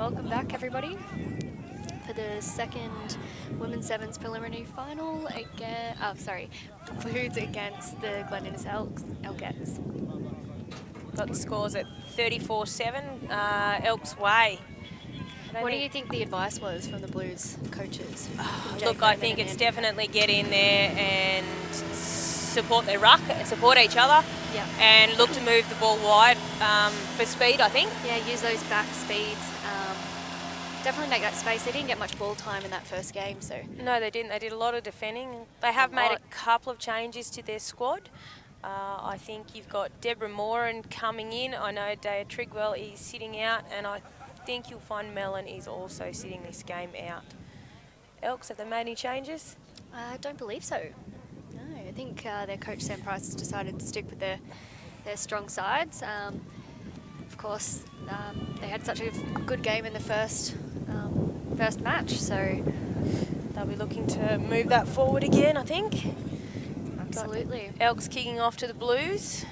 welcome back everybody for the second Women's Sevens preliminary final again. Oh, sorry, Blues against the Glen Elkets. Got the scores at 34-7, Elks Way. What do you think the advice was from the Blues coaches? Look, I think it's definitely get in there and support their ruck, support each other, Yeah. and look to move the ball wide for speed, I think. Yeah, use those back speeds. Definitely make that space. They didn't get much ball time in that first game, so. No, they didn't. They did a lot of defending. They have made a couple of changes to their squad. I think you've got Deborah Moran coming in. I know Daya Trigwell is sitting out, and I think you'll find Mellon is also sitting this game out. Elks, have they made any changes? I don't believe so. No, I think their coach Sam Price has decided to stick with their strong sides. Of course, they had such a good game in the first match, so they'll be looking to move that forward again, I think. Absolutely. Got Elks kicking off to the Blues.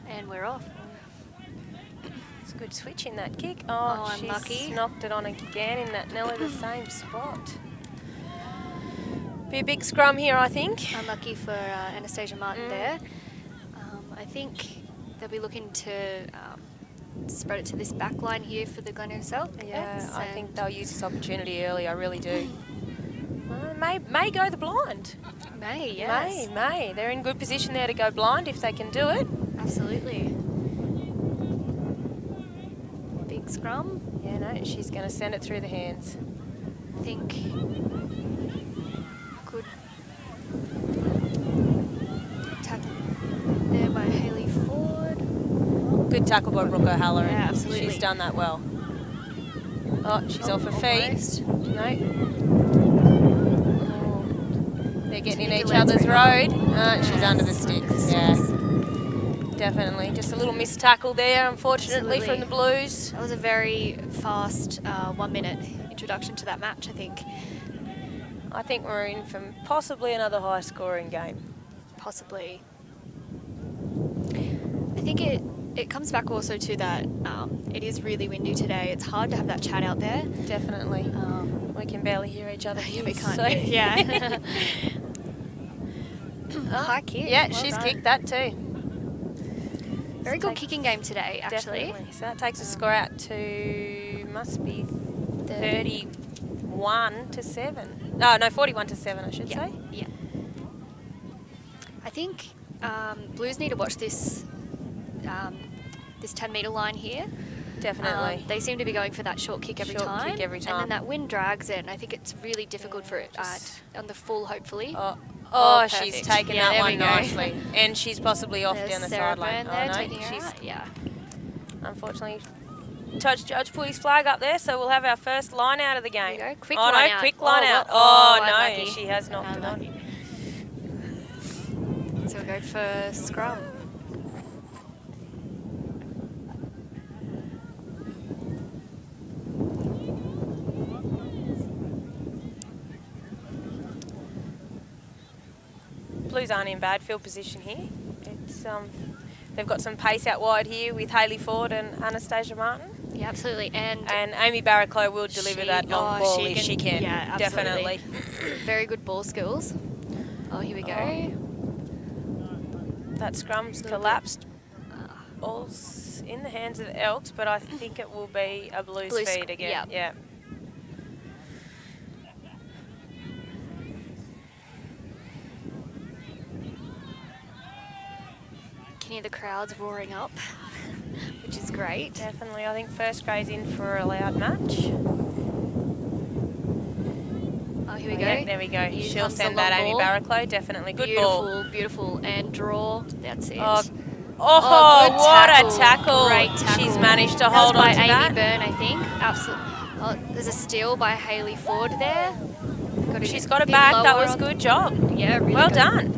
And we're off. It's a good switch in that kick. Oh, she's unlucky. knocked it on again in that nearly the same spot. Be a big scrum here, I think. Unlucky for Anastasia Martin there. I think they'll be looking to spread it to this back line here for the Glen Elkets. Yeah, I think they'll use this opportunity early, I really do. May go the blind. May, yes. May. They're in good position there to go blind if they can do it. Absolutely. Big scrum. Yeah, no, she's going to send it through the hands. I think good tackle there by Hayley Ford. Good tackle by Brooke O'Halloran. Yeah, absolutely. She's done that well. Oh, she's off her feet. No. Oh. They're getting in each other's road. She's under the sticks. Yeah. Definitely. Just a little missed tackle there, unfortunately, from the Blues. That was a very fast 1 minute introduction to that match, I think. I think we're in for possibly another high scoring game. Possibly. I think it comes back also to that it is really windy today. It's hard to have that chat out there. Definitely. We can barely hear each other. We can't. So. Yeah. High kick. Yeah, well she's done. kicked that too. Very good kicking game today, actually. Definitely. So that takes the score out to, must be 31-7. No, 41-7, I should say. Yeah. I think Blues need to watch this 10-metre line here. Definitely. They seem to be going for that short kick every time. Kick every time. And then that wind drags it, and I think it's really difficult for it on the full, hopefully. Oh, perfect. she's taken Yeah, that there one we go. nicely. And she's possibly off There's down the Sarah sideline. Byrne there Oh, no, taking her she's out. Yeah. unfortunately Judge put his flag up there, so we'll have our first line out of the game. There you go. Quick line line out. out. Quick line out. Oh, no, unlucky. she has knocked it on. Unlucky. So we'll go for scrum. Blues aren't in bad field position here. It's they've got some pace out wide here with Hayley Ford and Anastasia Martin. Yeah, absolutely. And Amy Barraclough will deliver that long ball if she can. Yeah, definitely. Very good ball skills. Oh, here we go. That scrum's collapsed. Ball's in the hands of the Elks, but I think it will be a Blues feed again. Yep. Yeah. Can hear the crowds roaring up, which is great. Definitely. I think first grade's in for a loud match. Oh, here we go. Yeah, there we go. Here She'll comes the send long that Amy ball. Barraclough. Definitely. Good Beautiful, ball. beautiful. And draw. That's it. Good what a tackle. Great tackle. She's managed to That hold was on by to Amy that. Byrne, I think. Absolutely. Oh, there's a steal by Hayley Ford there. She's got it back. That was good job. Yeah, really Well good. done.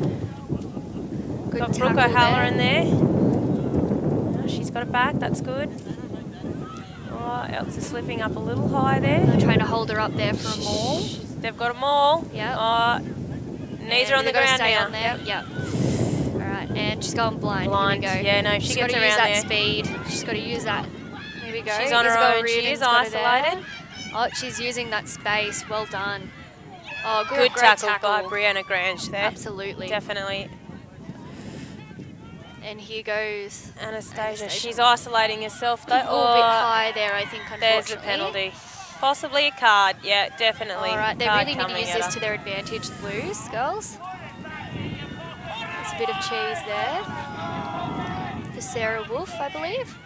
Good Got Brooke tackle O'Halloran there. Oh, she's got it back. That's good. Oh, Elks are slipping up a little high there. They're trying to hold her up there for a maul. They've got a maul. Yep. Oh, Knees are on the Gotta ground stay now. on there. Yep. All right, and she's going blind. Blind. Here we go. Yeah, no, if she She's gets got to use around that there. speed. She's got to use that. Here we go. She's on her Isabel own. She Reardon's is got her there. isolated. Oh, she's using that space. Well done. Oh, Good great tackle by Brianna Grange there. Absolutely. Definitely. And here goes Anastasia. She's isolating herself though. a little bit high there, I think, unfortunately. There's the penalty. Possibly a card. Yeah, definitely. All right, they Card really need to coming use at this her. to their advantage, the Blues, girls. There's a bit of cheese there for Sarah Wolf, I believe.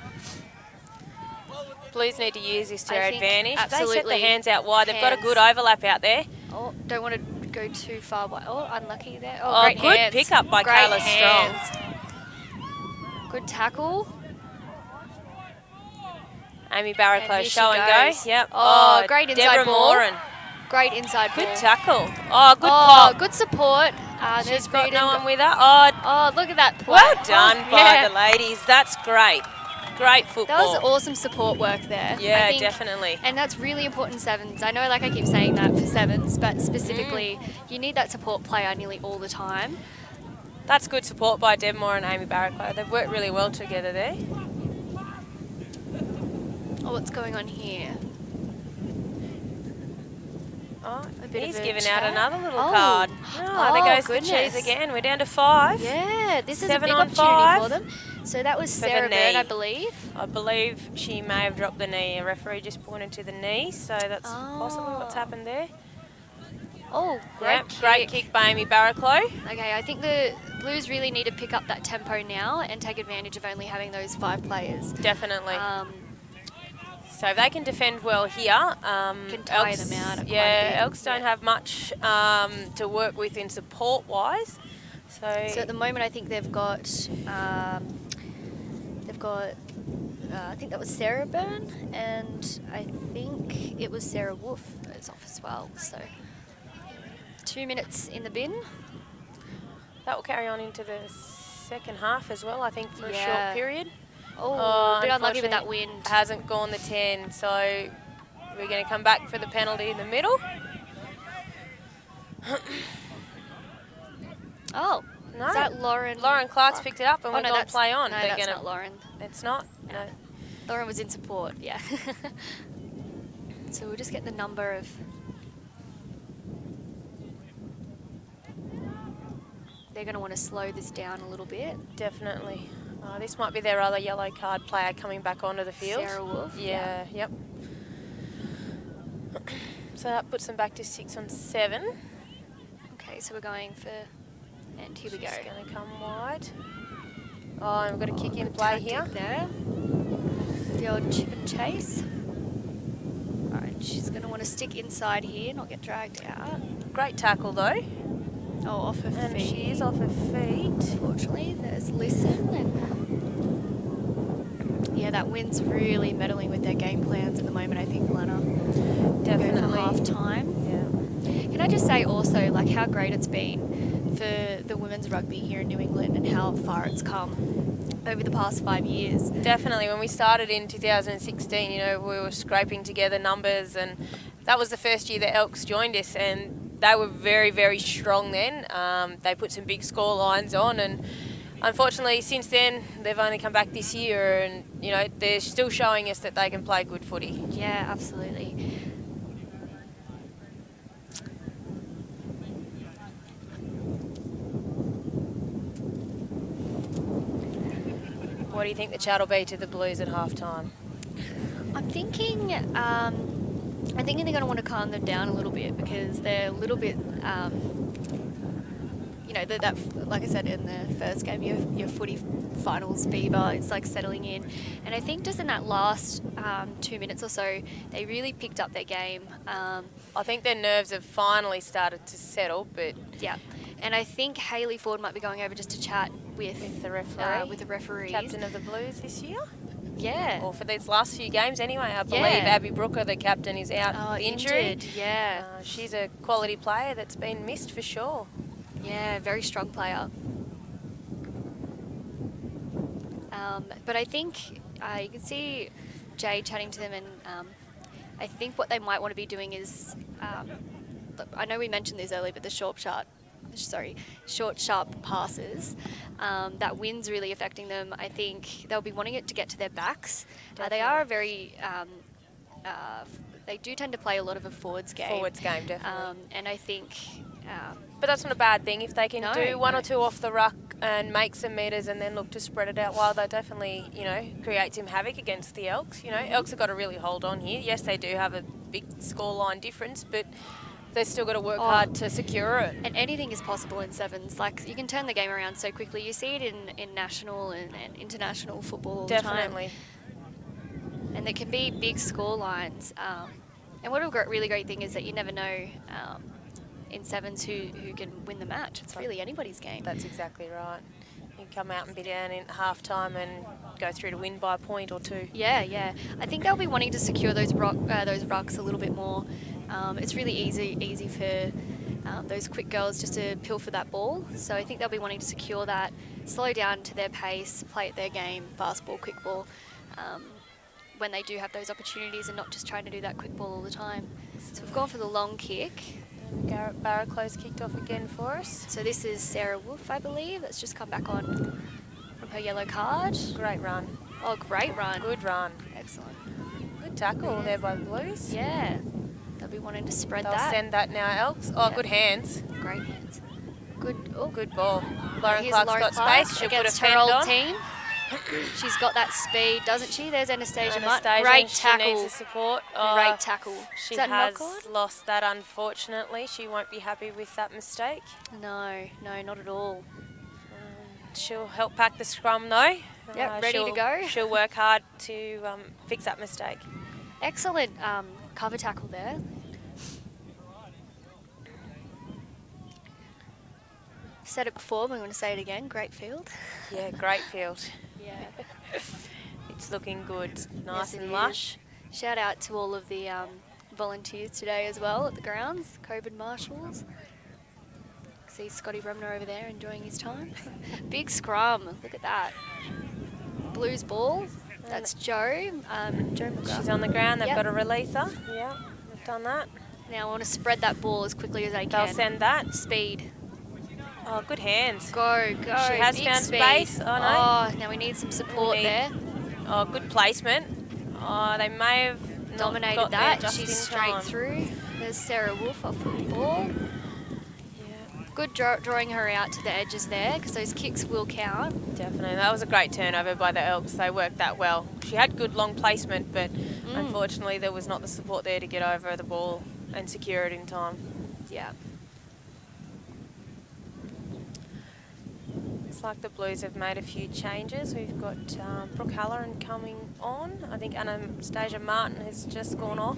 Blues need to use this to I their think advantage. They set absolutely. the hands out wide. They've got a good Hands. overlap out there. Oh, don't want to go too far wide. Oh, unlucky there. Oh, Great good hands. pickup by Great Kayla hands. Good tackle. Amy And Barraclough here she show and go. goes. Yep. Oh, great inside Deborah ball. Moran. Great inside Good ball. tackle. Oh, good Oh, pop. good support. She's There's got Reardon. no one with her. Oh, Oh, look at that play. well done Oh, by yeah. the ladies. That's great. Great That football. was awesome support work there. Yeah, I think, definitely. And that's really important in sevens. I know, like I keep saying that for sevens, but specifically, you need that support player nearly all the time. That's good support by Deb Moore and Amy Barraclough. They've worked really well together there. Oh, what's going on here? Oh, A bit he's of a given chat. out another little Oh. card. Oh, there goes the goodness. cheese again. We're down to 5. Yeah, this is a 7 big on opportunity 5. for them. So that was For the Sarah Byrne, knee. I believe. I believe she may have dropped the knee. A referee just pointed to the knee, so that's possibly what's Oh. happened there. Oh, Yep, great great kick by Amy Barraclough. Okay, I think the Blues really need to pick up that tempo now and take advantage of only having those 5 players. Definitely. So if they can defend well here, Can tire them out quite a yeah, bit. Elks don't have much to work with in support-wise. So at the moment, I think they've got, I think that was Sarah Byrne, and I think it was Sarah Wolf that's off as well. So 2 minutes in the bin. that will carry on into the second half as well, I think, for a Yeah. short period. Oh, a bit unlucky with that unfortunately, wind. Hasn't gone the 10, so we're going to come back for the penalty in the middle. Oh, No. is that Lauren? Lauren Clark's picked it up and Oh, we're no, going to that's play on. No, They're that's gonna, not Lauren. It's not? No. Lauren was in support, yeah. So we'll just get the number of... They're going to want to slow this down a little bit. Definitely. This might be their other yellow card player coming back onto the field. Sarah Wolf. Yeah, yep. So that puts them back to 6 on 7. Okay, so we're going for... And here we go. She's going to come wide. Oh, and we've got a kick in play Tactic here. there. The old chip and chase. All right, she's going to want to stick inside here, not get dragged out. Great tackle though. Oh, off her And feet. she is off her feet. Unfortunately, there's Listen. And yeah, that wind's really meddling with their game plans at the moment, I think, Lana. Definitely. Half time. Yeah. Can I just say also, like, how great it's been for the women's rugby here in New England and how far it's come over the past 5 years. Definitely. When we started in 2016, you know, we were scraping together numbers, and that was the first year that Elks joined us, and they were very, very strong then. They put some big score lines on, and unfortunately since then they've only come back this year, and you know, they're still showing us that they can play good footy. Yeah, absolutely. What do you think the chat will be to the Blues at halftime? I'm thinking they're going to want to calm them down a little bit because they're a little bit, you know, that like I said in the first game, your footy finals fever, it's like settling in. And I think just in that last 2 minutes or so, they really picked up their game. I think their nerves have finally started to settle, but Yeah. And I think Hayley Ford might be going over just to chat with the referee, with the referees. captain of the Blues this year, Yeah. or for these last few games anyway. I believe Yeah. Abby Brooker, the captain, is out injured. Yeah. She's a quality player that's been missed for sure. Yeah, very strong player. But I think you can see Jay chatting to them, and I think what they might want to be doing is, look, I know we mentioned this earlier, but the short shot short, sharp passes. That wind's really affecting them. I think they'll be wanting it to get to their backs. They are a very they do tend to play a lot of a forwards game. Forwards game, definitely. And I think... but that's not a bad thing. If they can do one no. or two off the ruck and make some metres and then look to spread it out wild, they definitely, create some havoc against the Elks. Elks have got to really hold on here. Yes, they do have a big scoreline difference, but they've still got to work hard to secure it. And anything is possible in sevens. Like, you can turn the game around so quickly. You see it in national and international football all the time. Definitely. And there can be big score lines. And what a really great thing is that you never know in sevens who can win the match. It's really anybody's game. That's exactly right. You come out and be down in half time and go through to win by a point or two. Yeah. I think they'll be wanting to secure those rucks a little bit more. It's really easy for those quick girls just to pilfer that ball. So I think they'll be wanting to secure that, slow down to their pace, play at their game, fast ball, quick ball. When they do have those opportunities and not just trying to do that quick ball all the time. So we've gone for the long kick. Garrett Barraclow's kicked off again for us. So this is Sarah Wolf, I believe, that's just come back on from her yellow card. Great run. Oh, great run. Good run. Excellent. Good tackle there by the Blues. Yeah. They'll be wanting to spread They'll that. send that now, Elks. Oh, Yeah. good hands. Great hands. Good. Oh, Good ball. Lauren here's Clark's Lauren got Clark space. She'll put a against her fend old on. team. She's got that speed, doesn't she? There's Anastasia Mutt. Anastasia, Great she tackle. needs the support. Great tackle. She Is that has knock on? lost that, unfortunately. She won't be happy with that mistake. No, not at all. She'll help pack the scrum, though. Yep, ready to go. She'll work hard to fix that mistake. Excellent cover tackle there. Said it before, but I'm going to say it again. Great field. Yeah, great field. Yeah. It's looking good. Nice Yes, it and is. lush. Shout out to all of the volunteers today as well at the grounds, COVID marshals. See Scotty Bremner over there enjoying his time. Big scrum, look at that. Blues ball, that's Jo. Jo McGrath. She's on the ground. They've Yep. got to release her. Yeah, they've done that. Now I want to spread that ball as quickly as they They'll can. send that. Speed. Oh, good hands. Go. She has Big found speed. space. Oh, no. Oh, now we need some support there. Oh, good placement. Oh, they may have not Dominated got there that. just She's in straight time. through. There's Sarah Wolf off the ball. Yeah, Good drawing her out to the edges there because those kicks will count. definitely. That was a great turnover by the Elks. They worked that well. She had good long placement, but unfortunately there was not the support there to get over the ball and secure it in time. Yeah. It's like the Blues have made a few changes. We've got Brooke Halloran coming on. I think Anastasia Martin has just gone off.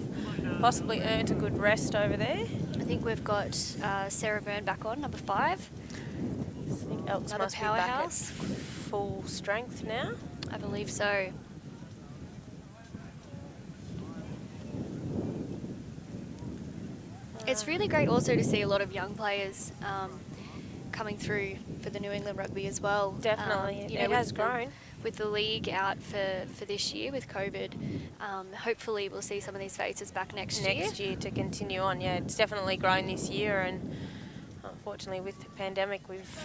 Possibly earned a good rest over there. I think we've got Sarah Byrne back on, number 5. I think Elks Another must be back at powerhouse. full strength now. I believe so. It's really great also to see a lot of young players coming through for the New England Rugby as well. Definitely, it has grown. With the league out for this year with COVID, hopefully we'll see some of these faces back next year. Next year to continue on. Yeah, it's definitely grown this year, and unfortunately with the pandemic we've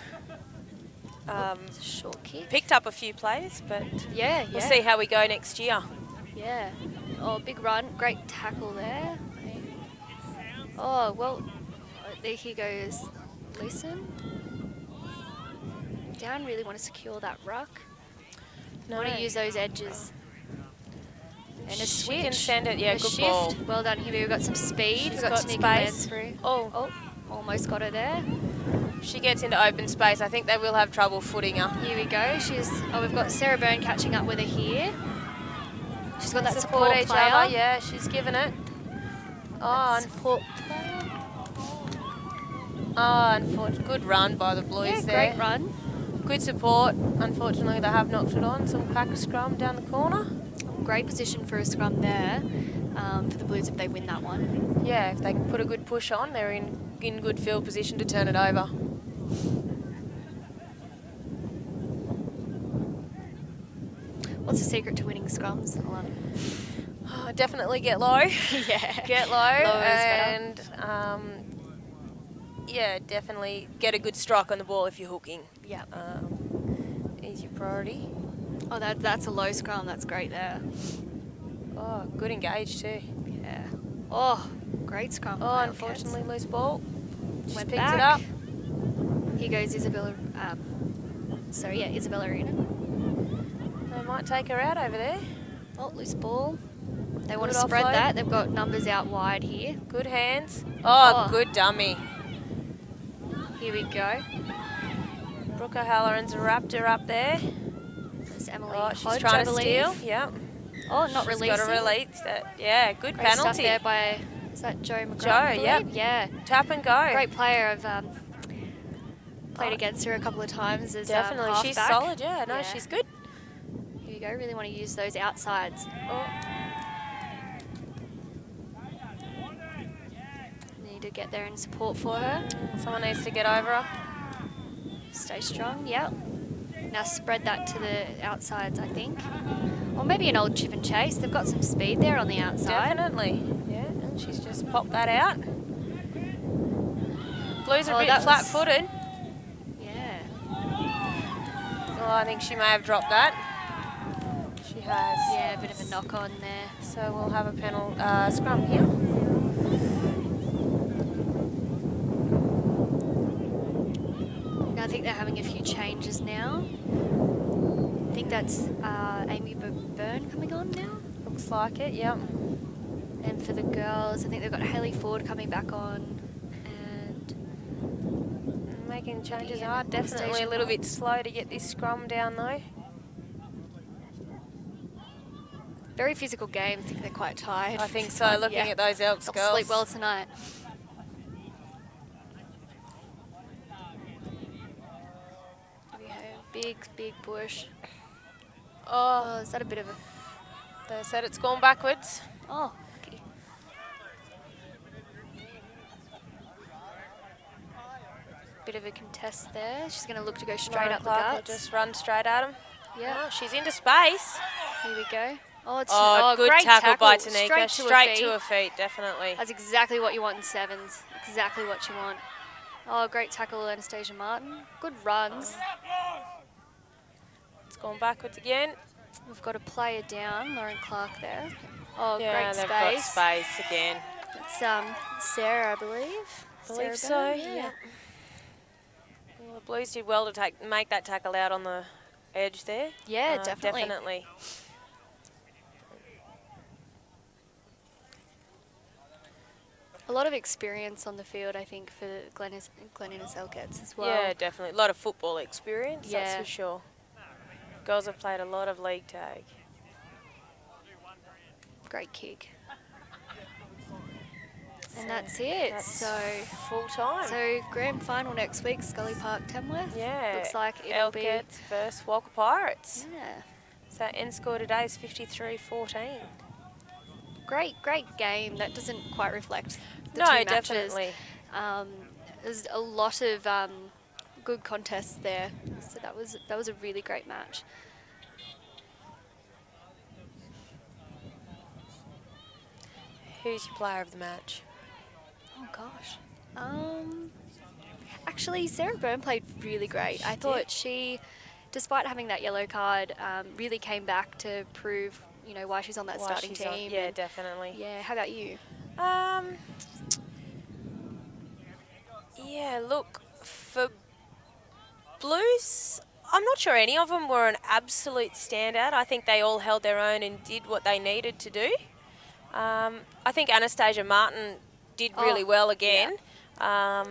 It's a short kick. picked up a few players, but Yeah, we'll see how we go next year. Yeah. Oh, big run. Great tackle there. Oh, well, there he goes. Listen. Down really want to secure that ruck. Want to use those edges. And a She switch. can send it, yeah, a good shift. ball. Well done, Hibby. We've got some speed. She's We've got got Tanika Land space. through. Oh, Almost got her there. she gets into open space. I think they will have trouble footing her. Here we go. We've got Sarah Byrne catching up with her here. She's got that support each player. other. Yeah, she's given it. Oh, Support player. unfortunately, good run by the Blues Yeah, there. great run. Good support. Unfortunately, they have knocked it on, so we'll pack a scrum down the corner. Great position for a scrum there for the Blues if they win that one. Yeah, if they can put a good push on, they're in good field position to turn it over. What's the secret to winning scrums, Alana? Oh, definitely get low. Yeah. Get low, Low is better. and Yeah, definitely get a good strike on the ball if you're hooking. Yeah. Is your priority. Oh, that's a low scrum. That's great there. Oh, good engage too. Yeah. Oh, great scrum. Oh, by unfortunately, loose ball. She's Went picked back. it up. Here goes Isabella. Isabella Arena. They might take her out over there. Oh, loose ball. They want to Good spread offload. that. They've got numbers out wide here. Good hands. Oh, Oh. good dummy. Here we go. Brooke O'Halloran's wrapped her up there. There's Emily Oh, she's Hodge, trying I to believe. steal. Yep. Oh, not She's releasing. got to release that. Yeah, good Great stuff penalty. there by, is that Joe McGrath? Joe, I yep. believe? Yeah. Tap and go. Great player. I've played Oh. against her a couple of times as Definitely. She's halfback. solid. Yeah, no, Yeah. she's good. Here you go. Really want to use those outsides. Oh. Need to get there and support for her. Someone needs to get over her. Stay strong. Yep. Now spread that to the outsides, I think. Or maybe an old chip and chase. They've got some speed there on the outside. Definitely. Yeah, and she's just popped that out. Blue's a Oh, bit that was- flat-footed. Yeah. Oh, I think she may have dropped that. She has. Yeah, a bit of a knock on there. So we'll have a scrum here. Now I think they're having a few changes now. I think that's Amy Byrne coming on now. Looks like it, yep. And for the girls, I think they've got Hayley Ford coming back on. And Making changes Yeah, are definitely a station little one. bit slow to get this scrum down though. very physical game. I think they're quite tired. I think so, looking Yeah. at those Elks They'll girls. sleep well tonight. We have big bush. Oh, is that a bit of a... They said it's gone backwards. Oh, okay. Bit of a contest there. She's going to look to go straight Lauren up the Clark will guts. just run straight at him. Yeah. Oh, she's into space. Here we go. Oh, it's Good great tackle by Tanika. Straight To her feet, definitely. That's exactly what you want in sevens. Exactly what you want. Oh, great tackle, Anastasia Martin. Good runs. It's gone backwards again. We've got a player down, Lauren Clark there. Oh, Yeah, great they've got space. space again. It's Sarah, I believe. Believe so, Sarah Byrne, yeah. Well, the Blues did well to make that tackle out on the edge there. Yeah, definitely. Definitely. A lot of experience on the field, I think, for Glen Innes Elkets as well. Yeah, definitely. A lot of football experience, that's Yeah. for sure. Girls have played a lot of league tag. Great kick. And that's it. That's So full time. grand final next week, Scully Park, Tamworth. Yeah. Looks like it'll be. Elkets versus Walcha Pirates. Yeah. So end score today is 53-14. Great game. That doesn't quite reflect the No, two matches. definitely. There's a lot of good contests there. So that was a really great match. Who's your player of the match? Oh gosh. Actually, Sarah Byrne played really great. I thought she, despite having that yellow card, really came back to prove, why she's on that Why starting she's on- team. Yeah, and- definitely. Yeah. How about you? Yeah, look, for Blues, I'm not sure any of them were an absolute standout. I think they all held their own and did what they needed to do. I think Anastasia Martin did really well again.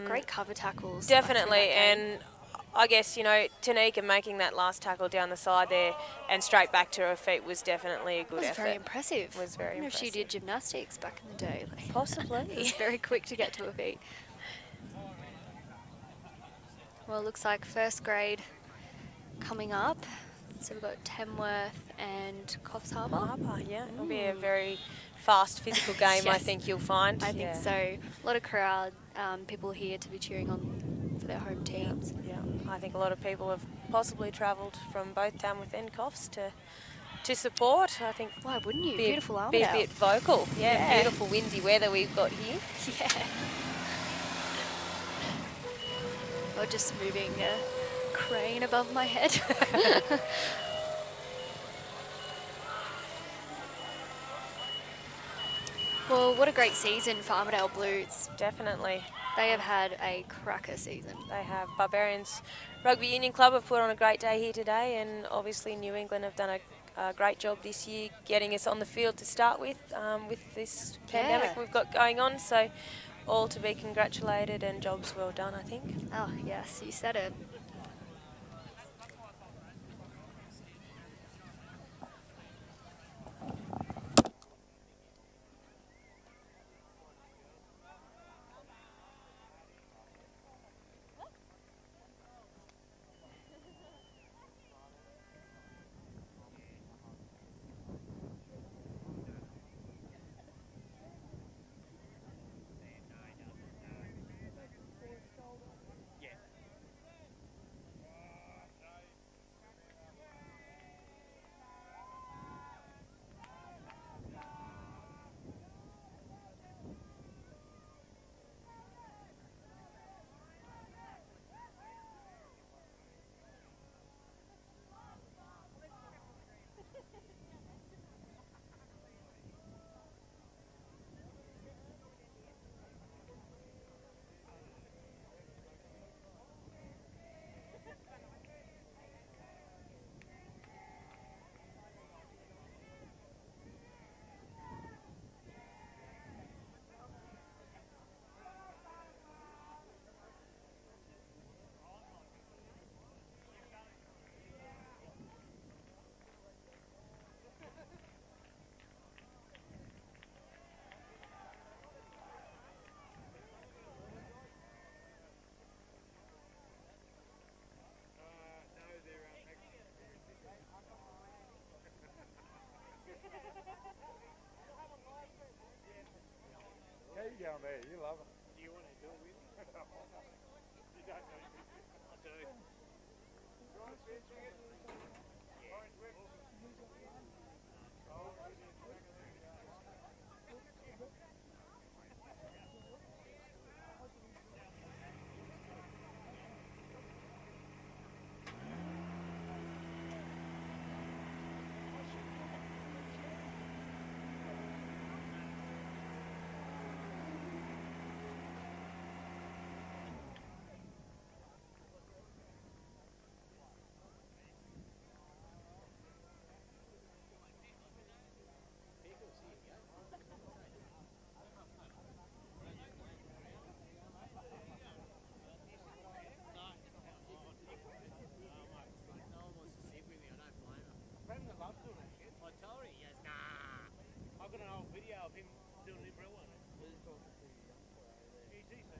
Great cover tackles. Definitely, like, through that game. and I guess, Tanika making that last tackle down the side there and straight back to her feet was definitely a good It was effort. very impressive. Was very I wonder if she impressive. did gymnastics back in the day. Like, Possibly. it was very quick to get to her feet. Well, it looks like first grade coming up. So we've got Tamworth and Coffs Harbour. Harbour, yeah. It'll be a very fast, physical game, I Yes. think you'll find. I think so. A lot of crowd, people here to be cheering on for their home teams. Yeah, I think a lot of people have possibly travelled from both Tamworth and Coffs to support. I think Why wouldn't you? be Beautiful a Armidale. bit vocal. Yeah, Yeah. beautiful windy weather we've got here. Yeah. or just moving a crane above my head. Well, what a great season for Armidale Blues. Definitely. They have had a cracker season. They have. Barbarians Rugby Union Club have put on a great day here today, and obviously New England have done a great job this year getting us on the field to start with this pandemic we've got going on. So all to be congratulated, and jobs well done, I think. Oh, yes, you said it. Down there, you love it. Do you want to do it with me? You don't know. I do. I've got an old video of him doing an umbrella. He's decent.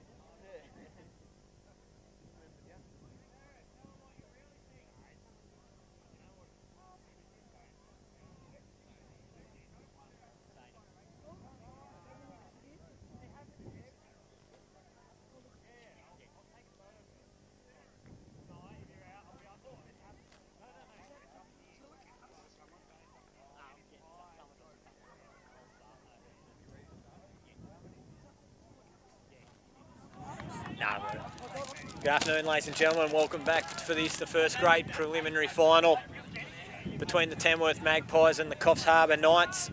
Good afternoon, ladies and gentlemen. Welcome back for this, the first grade preliminary final between the Tamworth Magpies and the Coffs Harbour Knights.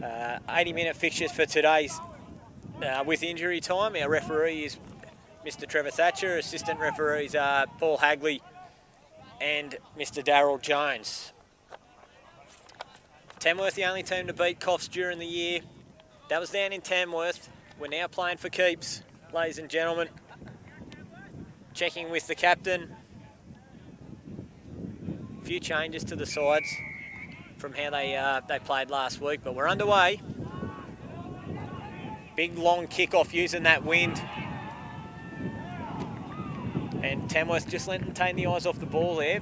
80-minute fixtures for today's with injury time. Our referee is Mr. Trevor Thatcher. Assistant referees are Paul Hagley and Mr. Darryl Jones. Tamworth the only team to beat Coffs during the year. That was down in Tamworth. We're now playing for keeps, ladies and gentlemen. Checking with the captain. A few changes to the sides from how they played last week, but we're underway. Big long kick-off using that wind. And Tamworth just taking the eyes off the ball there.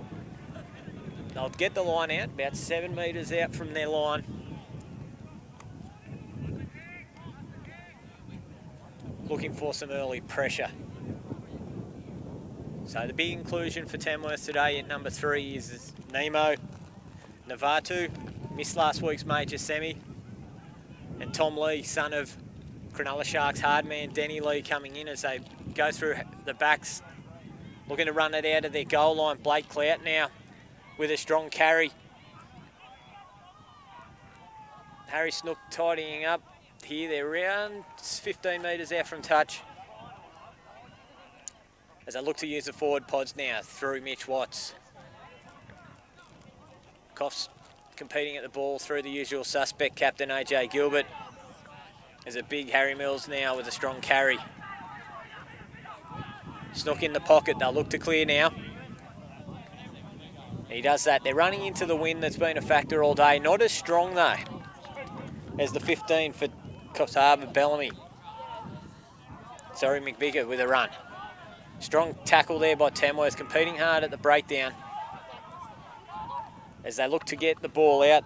They'll get the line out, about 7 metres out from their line. Looking for some early pressure. So the big inclusion for Tamworth today at number 3 is Nemo Navatu, missed last week's major semi, and Tom Lee, son of Cronulla Sharks hard man Denny Lee, coming in as they goes through the backs, looking to run it out of their goal line. Blake Clout now with a strong carry. Harry Snook tidying up here. They're around 15 metres out from touch. As they look to use the forward pods now through Mitch Watts. Coffs competing at the ball through the usual suspect, captain AJ Gilbert. There's a big Harry Mills now with a strong carry. Snook in the pocket, they'll look to clear now. He does that. They're running into the wind that's been a factor all day. Not as strong though as the 15 for Coffs Harbour, Bellamy. Sorry, McVicker with a run. Strong tackle there by Tamworth, competing hard at the breakdown. As they look to get the ball out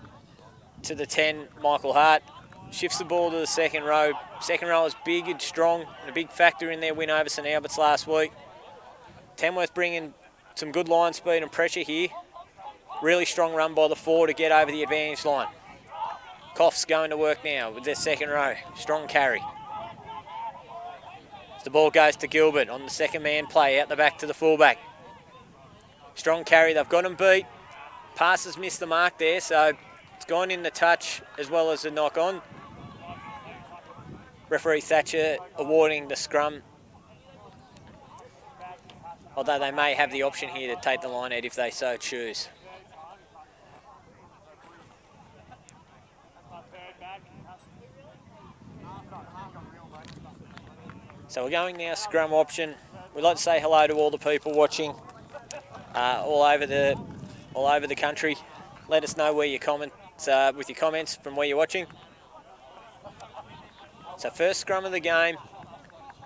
to the 10, Michael Hart shifts the ball to the second row. Second row is big and strong and a big factor in their win over St Albert's last week. Tamworth bringing some good line speed and pressure here. Really strong run by the 4 to get over the advantage line. Coffs going to work now with their second row. Strong carry. As the ball goes to Gilbert on the second man play out the back to the fullback. Strong carry, they've got him beat. Passes missed the mark there, so it's gone in the touch as well as the knock on. Referee Thatcher awarding the scrum, although they may have the option here to take the line out if they so choose. So we're going now scrum option. We'd like to say hello to all the people watching all over the country. Let us know where your comments with your comments from where you're watching. So first scrum of the game.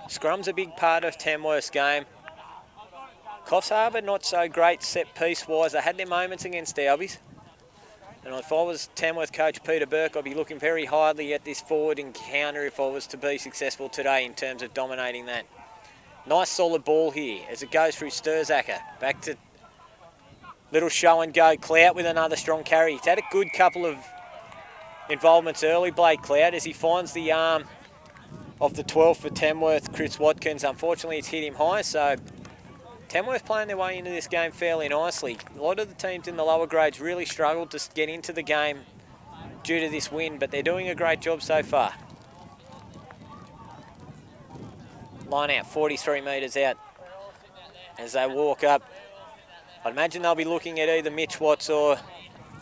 Scrum's a big part of Tamworth's game. Coffs Harbour not so great set piece wise. They had their moments against Dalby's. And if I was Tamworth coach Peter Burke, I'd be looking very highly at this forward encounter if I was to be successful today in terms of dominating that. Nice solid ball here as it goes through Sturzacker. Back to little show and go. Clout with another strong carry. He's had a good couple of involvements early, Blake Clout, as he finds the arm of the 12 for Tamworth, Chris Watkins. Unfortunately, it's hit him high, so Tamworth playing their way into this game fairly nicely. A lot of the teams in the lower grades really struggled to get into the game due to this win, but they're doing a great job so far. Line out, 43 metres out as they walk up. I'd imagine they'll be looking at either Mitch Watts or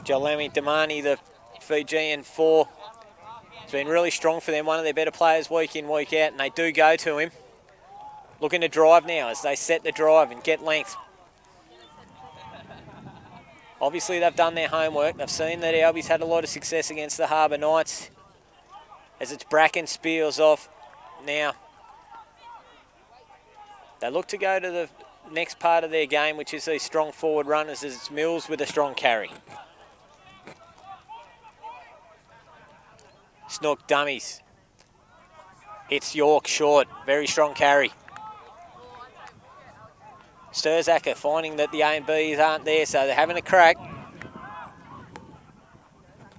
Jalemi Damani, the Fijian 4. It's been really strong for them, one of their better players week in, week out, and they do go to him. Looking to drive now as they set the drive and get length. Obviously they've done their homework. They've seen that Albies had a lot of success against the Harbour Knights. As it's Bracken Spears off now. They look to go to the next part of their game, which is these strong forward runners, as it's Mills with a strong carry. Snook dummies. Hits York short. Very strong carry. Sturzacker finding that the A and Bs aren't there, so they're having a crack.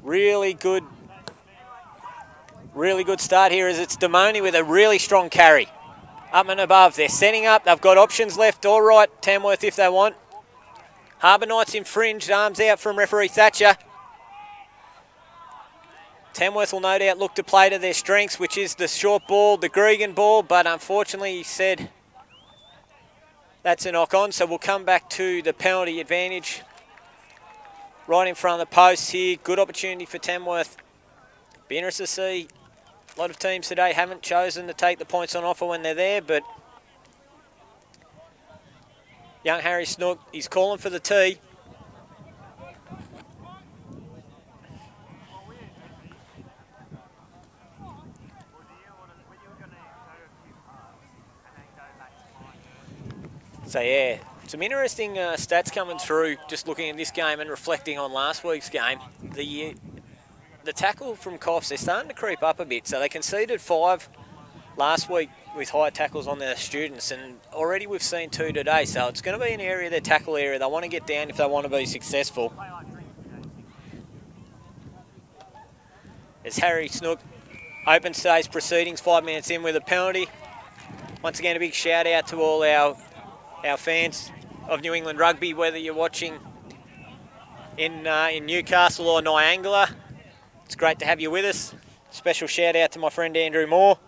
Really good start here as it's Damoni with a really strong carry. Up and above, they're setting up. They've got options left or right, Tamworth if they want. Harbour Knights infringed, arms out from referee Thatcher. Tamworth will no doubt look to play to their strengths, which is the short ball, the Gregan ball, but unfortunately he said that's a knock on, so we'll come back to the penalty advantage. Right in front of the post here, good opportunity for Tamworth. Be interested to see. A lot of teams today haven't chosen to take the points on offer when they're there, but young Harry Snook, he's calling for the tee. So yeah, some interesting stats coming through just looking at this game and reflecting on last week's game. The tackle from Coffs, they're starting to creep up a bit. So they conceded 5 last week with high tackles on their students, and already we've seen 2 today. So it's going to be an area, their tackle area, they want to get down if they want to be successful. As Harry Snook opens today's proceedings 5 minutes in with a penalty. Once again, a big shout out to all our fans of New England Rugby, whether you're watching in Newcastle or Niangela. It's great to have you with us. Special shout out to my friend Andrew Moore.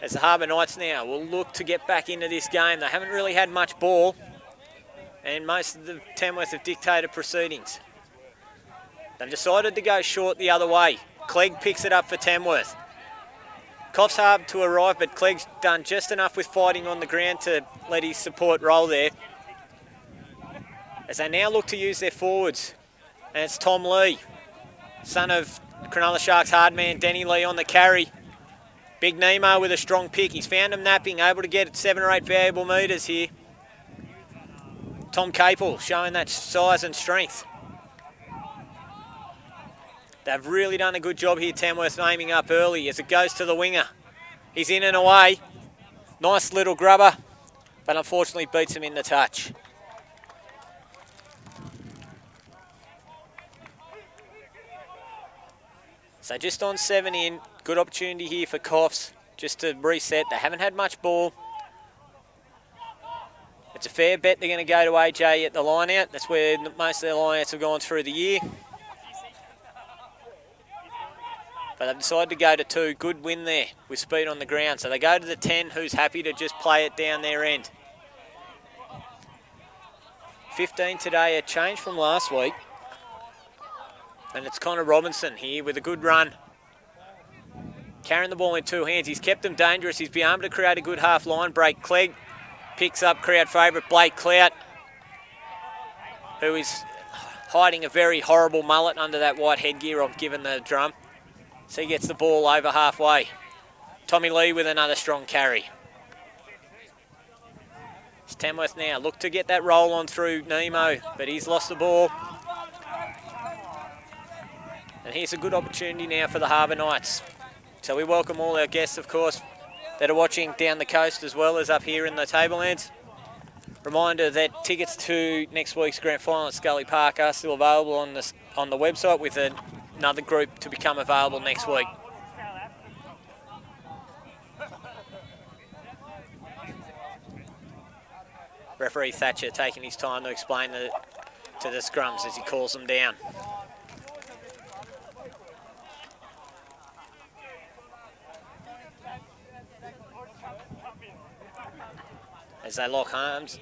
As the Harbour Knights now will look to get back into this game. They haven't really had much ball, and most of the Tamworth have dictated proceedings. They've decided to go short the other way. Clegg picks it up for Tamworth. Cough's hard to arrive, but Clegg's done just enough with fighting on the ground to let his support roll there. As they now look to use their forwards. And it's Tom Lee, son of Cronulla Sharks hard man Danny Lee on the carry. Big Nemo with a strong pick. He's found him napping, able to get 7 or 8 valuable metres here. Tom Capel showing that size and strength. They've really done a good job here, Tamworth, aiming up early as it goes to the winger. He's in and away. Nice little grubber, but unfortunately beats him in the touch. So just on 7 in, good opportunity here for Coughs just to reset. They haven't had much ball. It's a fair bet they're going to go to AJ at the line out. That's where most of their line outs have gone through the year. But they've decided to go to 2. Good win there with speed on the ground. So they go to the 10, who's happy to just play it down their end. 15 today, a change from last week. And it's Connor Robinson here with a good run. Carrying the ball in 2 hands. He's kept them dangerous. He's been able to create a good half-line break. Clegg picks up crowd favourite Blake Clout, who is hiding a very horrible mullet under that white headgear I've given the drum. So he gets the ball over halfway. Tommy Lee with another strong carry. It's Tamworth now. Look to get that roll on through Nemo, but he's lost the ball. And here's a good opportunity now for the Harbour Knights. So we welcome all our guests, of course, that are watching down the coast as well as up here in the Tablelands. Reminder that tickets to next week's grand final at Scully Park are still available on the website, with another group to become available next week. Referee Thatcher taking his time to explain to the scrums as he calls them down. As they lock arms.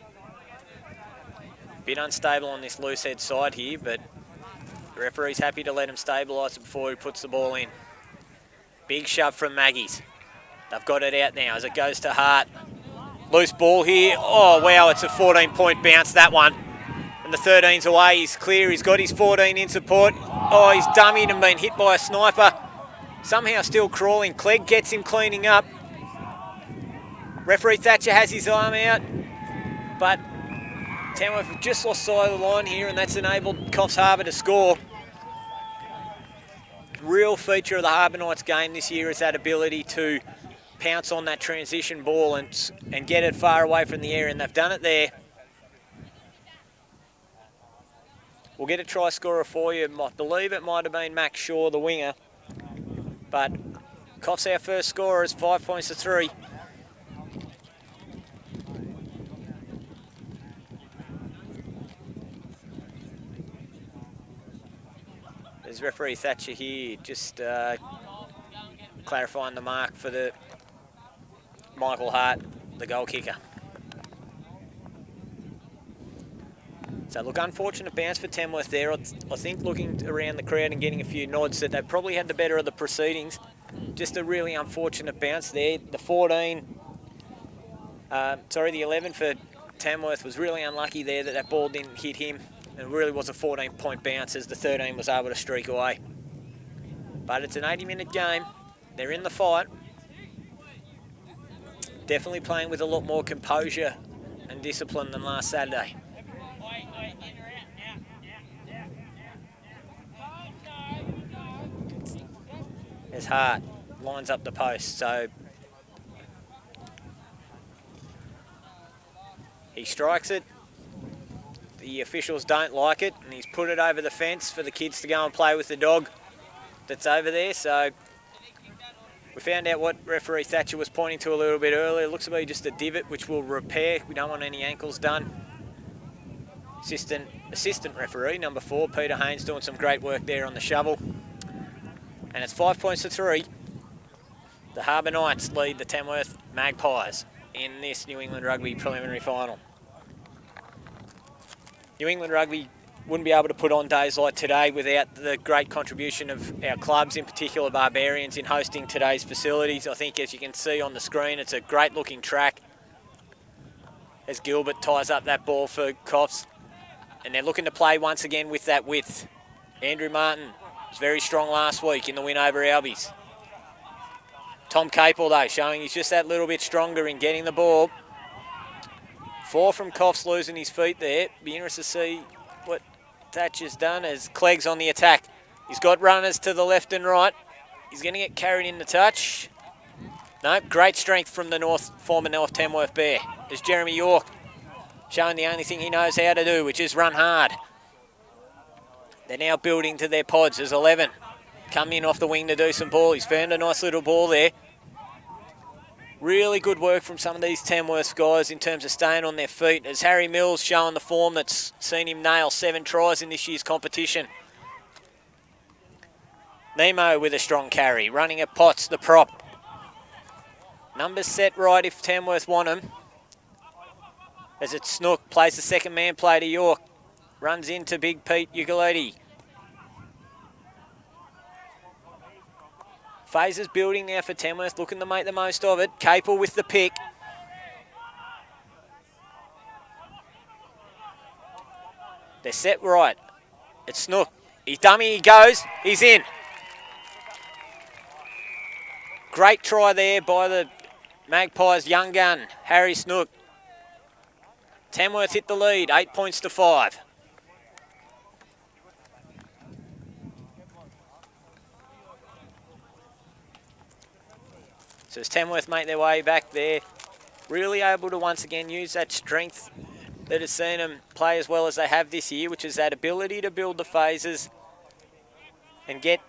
A bit unstable on this loose head side here, but the referee's happy to let him stabilise it before he puts the ball in. Big shove from Maggie's. They've got it out now as it goes to Hart. Loose ball here. Oh, wow, it's a 14-point bounce, that one. And the 13's away. He's clear. He's got his 14 in support. Oh, he's dummied and been hit by a sniper. Somehow still crawling. Clegg gets him cleaning up. Referee Thatcher has his arm out, but Tamworth have just lost sight of the line here, and that's enabled Coffs Harbour to score. Real feature of the Harbour Knights game this year is that ability to pounce on that transition ball and get it far away from the area, and they've done it there. We'll get a try scorer for you. I believe it might have been Max Shaw, the winger, but Coffs our first scorer is 5 points to 3. There's referee Thatcher here, just clarifying the mark for the Michael Hart, the goal kicker. So look, unfortunate bounce for Tamworth there. I think looking around the crowd and getting a few nods that they probably had the better of the proceedings. Just a really unfortunate bounce there. The 11 for Tamworth was really unlucky there that ball didn't hit him. It really was a 14-point bounce as the 13 was able to streak away. But it's an 80-minute game. They're in the fight. Definitely playing with a lot more composure and discipline than last Saturday. There's Hart, lines up the post, so he strikes it. The officials don't like it, and he's put it over the fence for the kids to go and play with the dog that's over there. So We found out what referee Thatcher was pointing to a little bit earlier. It looks to be just a divot, which we'll repair. We don't want any ankles done. Assistant referee, number 4, Peter Haynes, doing some great work there on the shovel. And it's 5 points to 3. The Harbour Knights lead the Tamworth Magpies in this New England Rugby preliminary final. New England Rugby wouldn't be able to put on days like today without the great contribution of our clubs, in particular Barbarians, in hosting today's facilities. I think, as you can see on the screen, it's a great looking track as Gilbert ties up that ball for Coffs. And they're looking to play once again with that width. Andrew Martin was very strong last week in the win over Albies. Tom Capel, though, showing he's just that little bit stronger in getting the ball. 4 from Coffs, losing his feet there. Be interested to see what Thatcher's done as Clegg's on the attack. He's got runners to the left and right. He's going to get carried in the touch. No, great strength from the former North Tamworth Bear. There's Jeremy York, showing the only thing he knows how to do, which is run hard. They're now building to their pods. There's 11 coming in off the wing to do some ball. He's found a nice little ball there. Really good work from some of these Tamworth guys in terms of staying on their feet, as Harry Mills showing the form that's seen him nail 7 tries in this year's competition. Nemo with a strong carry, running at Potts, the prop. Numbers set right if Tamworth want him. As it's Snook, plays the second man play to York. Runs into Big Pete Ugaleti. Phases building now for Tamworth, looking to make the most of it. Capel with the pick. They're set right. It's Snook. He's dummy, he goes. He's in. Great try there by the Magpies' young gun, Harry Snook. Tamworth hit the lead, 8 points to 5. So as Tamworth make their way back there, really able to once again use that strength that has seen them play as well as they have this year, which is that ability to build the phases and get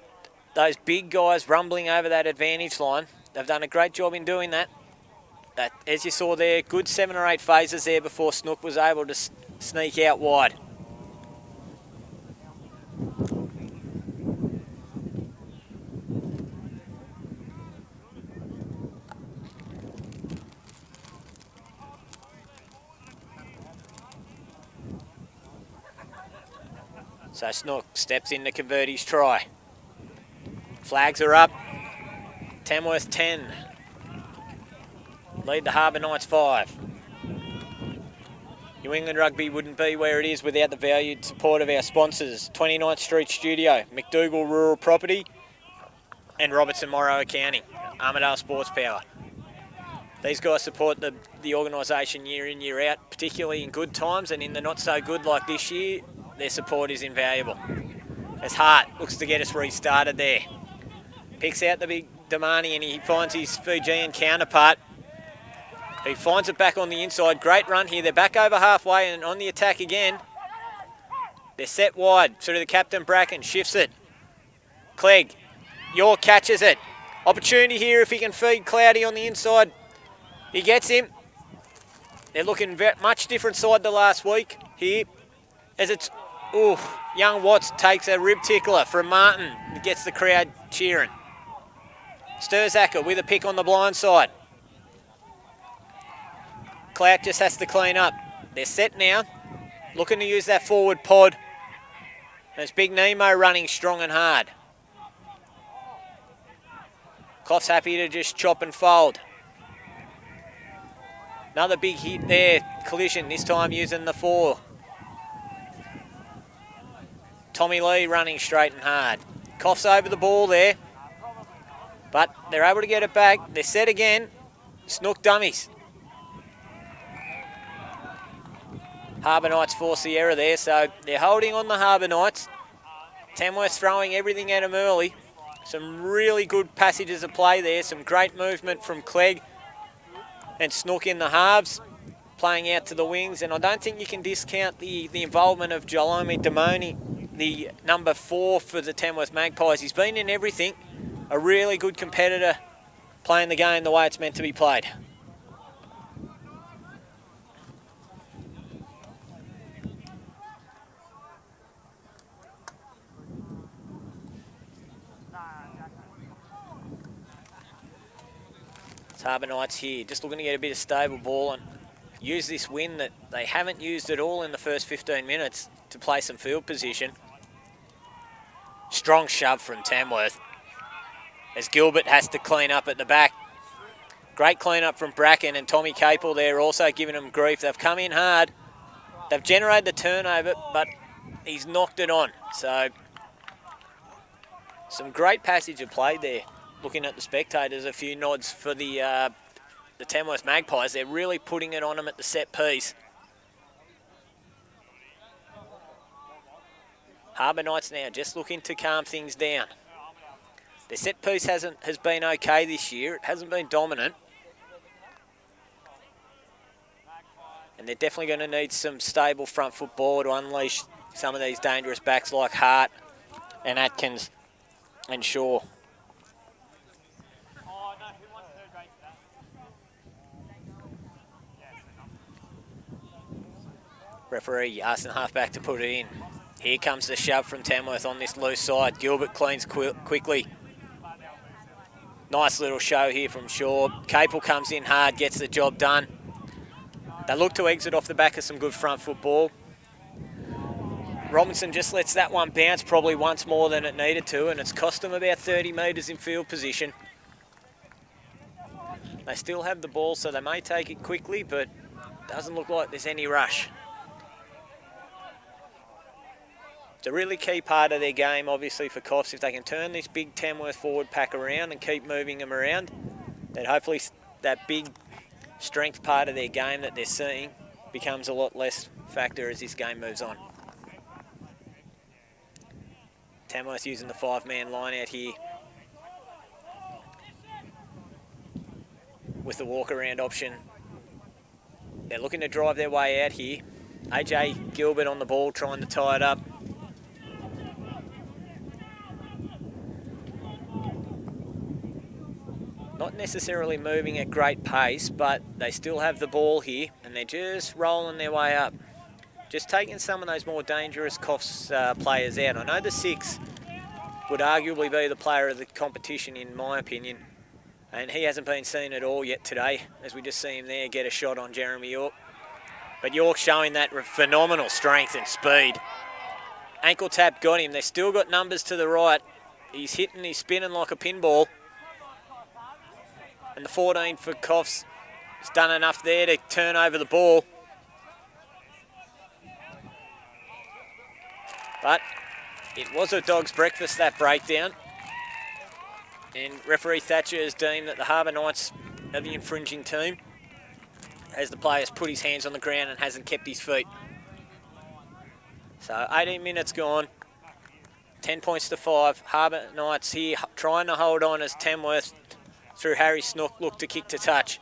those big guys rumbling over that advantage line. They've done a great job in doing that. As you saw there, good 7 or 8 phases there before Snook was able to sneak out wide. So Snook steps in to convert his try. Flags are up. Tamworth 10. Lead the Harbour Knights 5. New England Rugby wouldn't be where it is without the valued support of our sponsors. 29th Street Studio, McDougall Rural Property, and Robertson Morrow Accounting, Armidale Sports Power. These guys support the organisation year in, year out, particularly in good times, and in the not so good like this year, their support is invaluable. As Hart looks to get us restarted there. Picks out the big Damani and he finds his Fijian counterpart. He finds it back on the inside. Great run here. They're back over halfway and on the attack again. They're set wide. Sort of the captain Bracken shifts it. Clegg. York catches it. Opportunity here if he can feed Cloudy on the inside. He gets him. They're looking much different side to last week here. As it's, young Watts takes a rib tickler from Martin. He gets the crowd cheering. Sturzacker with a pick on the blind side. Clout just has to clean up. They're set now. Looking to use that forward pod. There's Big Nemo running strong and hard. Coff's happy to just chop and fold. Another big hit there. Collision, this time using the 4. Tommy Lee running straight and hard. Coff's over the ball there. But they're able to get it back. They're set again. Snook dummies. Harbour Knights force the error there, so they're holding on the Harbour Knights. Tamworth throwing everything at them early. Some really good passages of play there. Some great movement from Clegg and Snook in the halves, playing out to the wings. And I don't think you can discount the involvement of Jalomi Damoni, the number 4 for the Tamworth Magpies. He's been in everything. A really good competitor playing the game the way it's meant to be played. It's Harbour Knights here, just looking to get a bit of stable ball and use this win that they haven't used at all in the first 15 minutes to play some field position. Strong shove from Tamworth as Gilbert has to clean up at the back. Great clean up from Bracken and Tommy Capel there also giving them grief. They've come in hard. They've generated the turnover, but he's knocked it on. So some great passage of play there. Looking at the spectators, a few nods for the Tamworth Magpies. They're really putting it on them at the set piece. Harbour Knights now just looking to calm things down. Their set piece has been okay this year. It hasn't been dominant. And they're definitely going to need some stable front foot ball to unleash some of these dangerous backs like Hart and Atkins and Shaw. Referee asking halfback to put it in. Here comes the shove from Tamworth on this loose side. Gilbert cleans quickly. Nice little show here from Shaw. Capel comes in hard, gets the job done. They look to exit off the back of some good front foot ball. Robinson just lets that one bounce probably once more than it needed to, and it's cost them about 30 metres in field position. They still have the ball, so they may take it quickly, but doesn't look like there's any rush. It's a really key part of their game, obviously, for Coffs. If they can turn this big Tamworth forward pack around and keep moving them around, then hopefully that big strength part of their game that they're seeing becomes a lot less factor as this game moves on. Tamworth using the 5-man line out here with the walk-around option. They're looking to drive their way out here. AJ Gilbert on the ball trying to tie it up. Not necessarily moving at great pace, but they still have the ball here and they're just rolling their way up. Just taking some of those more dangerous Coffs players out. I know the 6 would arguably be the player of the competition in my opinion, and he hasn't been seen at all yet today, as we just see him there get a shot on Jeremy York. But York showing that phenomenal strength and speed. Ankle tap got him. They've still got numbers to the right. He's hitting, he's spinning like a pinball. And the 14 for Coffs has done enough there to turn over the ball. But it was a dog's breakfast, that breakdown. And referee Thatcher has deemed that the Harbour Knights are the infringing team, as the player has put his hands on the ground and hasn't kept his feet. So 18 minutes gone, 10 points to 5. Harbour Knights here trying to hold on as Tamworth through Harry Snook look to kick to touch.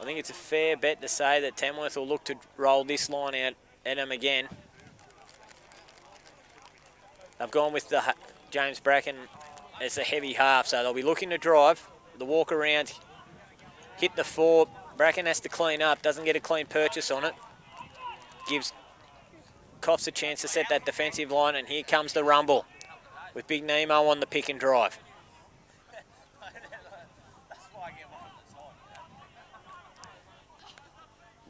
I think it's a fair bet to say that Tamworth will look to roll this line out at them again. They've gone with the James Bracken as a heavy half, so they'll be looking to drive. The walk around, hit the 4. Bracken has to clean up, doesn't get a clean purchase on it. Gives Coffs a chance to set that defensive line, and here comes the rumble with Big Nemo on the pick and drive.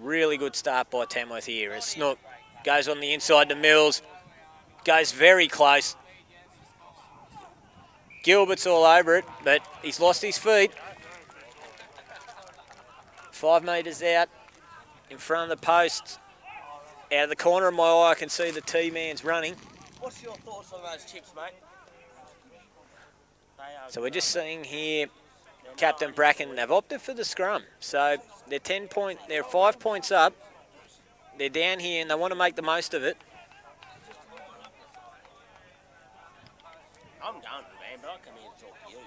Really good start by Tamworth here as Snook goes on the inside to Mills, goes very close. Gilbert's all over it, but he's lost his feet. 5 metres out in front of the post. Out of the corner of my eye, I can see the T-man's running. What's your thoughts on those chips, mate? So we're just seeing here Captain Bracken, they've opted for the scrum. So they're 5 points up. They're down here and they want to make the most of it. I'm going to the van, but I come here to talk to you.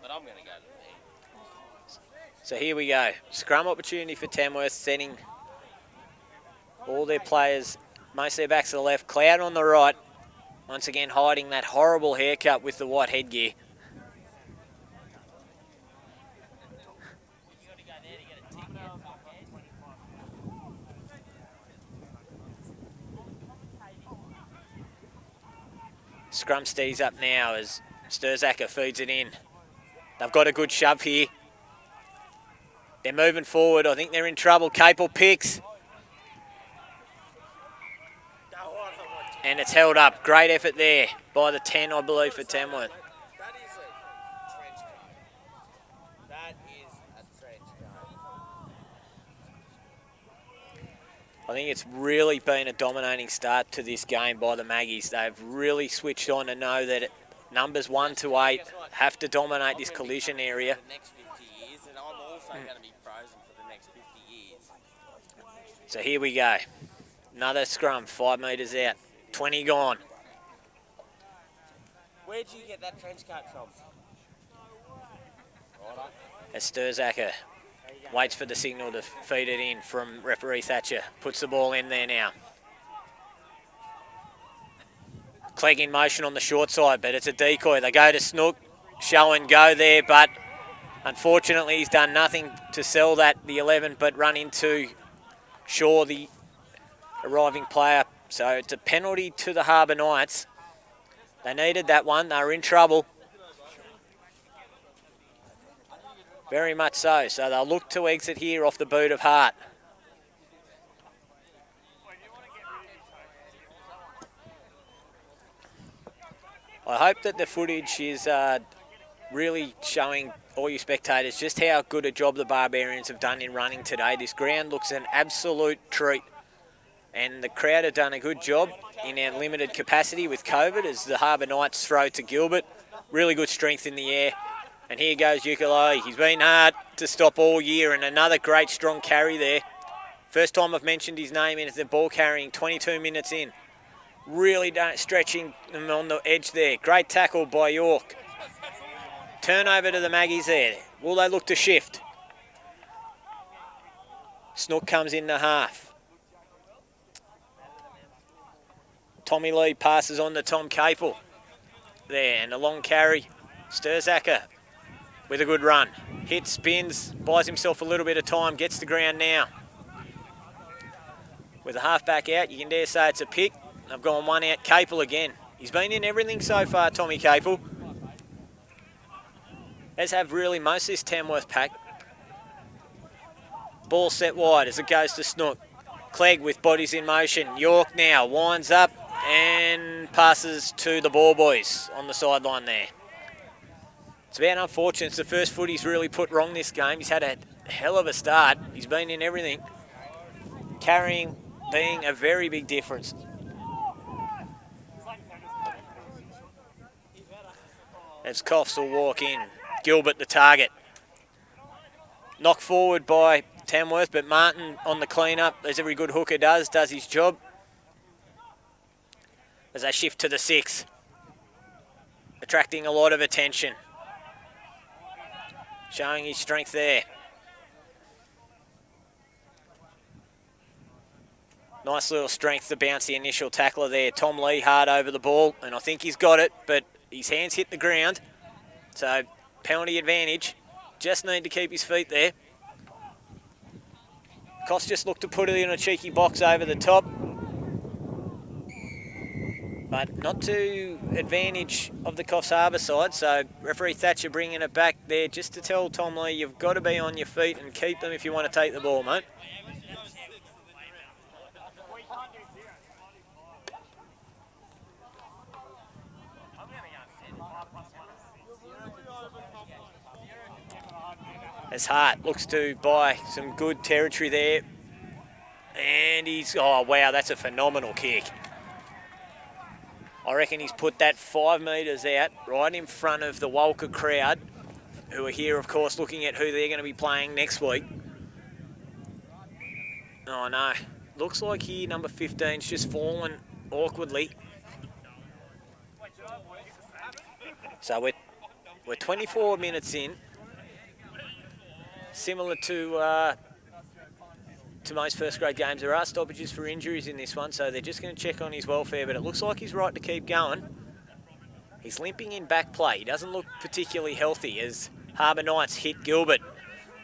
But I'm going to go to the van. So here we go. Scrum opportunity for Tamworth, setting All their players, most of their backs to the left, Cloud on the right. Once again hiding that horrible haircut with the white headgear. Scrum stees up now as Sturzacker feeds it in. They've got a good shove here. They're moving forward. I think they're in trouble. Capel picks. And it's held up. Great effort there by the 10, I believe, for Tamworth. That is a trench coat. That is a trench coat. I think it's really been a dominating start to this game by the Maggies. They've really switched on to know that numbers 1 to 8 have to dominate this collision area. For the next 50 years, and I'm also going to be frozen for the next 50 years. So here we go. Another scrum, 5 metres out. 20 gone. Where'd you get that trench coat from? Righto. As Sturzacker waits for the signal to feed it in from referee Thatcher. Puts the ball in there now. Clegg in motion on the short side, but it's a decoy. They go to Snook, show and go there, but unfortunately he's done nothing to sell that, the 11, but run into Shaw, the arriving player. So it's a penalty to the Harbour Knights. They needed that one. They were in trouble. Very much so. So they'll look to exit here off the boot of Hart. I hope that the footage is really showing all you spectators just how good a job the Barbarians have done in running today. This ground looks an absolute treat. And the crowd have done a good job in our limited capacity with COVID as the Harbour Knights throw to Gilbert. Really good strength in the air. And here goes Ukulele. He's been hard to stop all year, and another great strong carry there. First time I've mentioned his name in the ball carrying, 22 minutes in. Really stretching them on the edge there. Great tackle by York. Turnover to the Maggies there. Will they look to shift? Snook comes in the half. Tommy Lee passes on to Tom Capel there, and a long carry. Sturzacker with a good run. Hits, spins, buys himself a little bit of time, gets the ground now. With a half-back out, you can dare say it's a pick. They've gone one out. Capel again. He's been in everything so far, Tommy Capel. As have really most of this Tamworth pack. Ball set wide as it goes to Snook. Clegg with bodies in motion. York now winds up and passes to the ball boys on the sideline there. It's about unfortunate. It's the first foot he's really put wrong this game. He's had a hell of a start. He's been in everything. Carrying being a very big difference. As Coffs will walk in. Gilbert the target. Knocked forward by Tamworth, but Martin on the clean-up, as every good hooker does his job. As they shift to the 6. Attracting a lot of attention. Showing his strength there. Nice little strength to bounce the initial tackler there. Tom Lee hard over the ball, and I think he's got it, but his hands hit the ground. So penalty advantage. Just need to keep his feet there. Cost just looked to put it in a cheeky box over the top. But not to advantage of the Coffs Harbour side. So referee Thatcher bringing it back there just to tell Tom Lee you've got to be on your feet and keep them if you want to take the ball, mate. As Hart looks to buy some good territory there. And he's, oh wow, that's a phenomenal kick. I reckon he's put that 5 metres out right in front of the Walcha crowd, who are here, of course, looking at who they're going to be playing next week. Oh no, looks like here number 15's just fallen awkwardly. So we're 24 minutes in. Similar to to most first grade games, there are stoppages for injuries in this one, so they're just going to check on his welfare, but it looks like he's right to keep going. He's limping in back play. He doesn't look particularly healthy as Harbour Knights hit Gilbert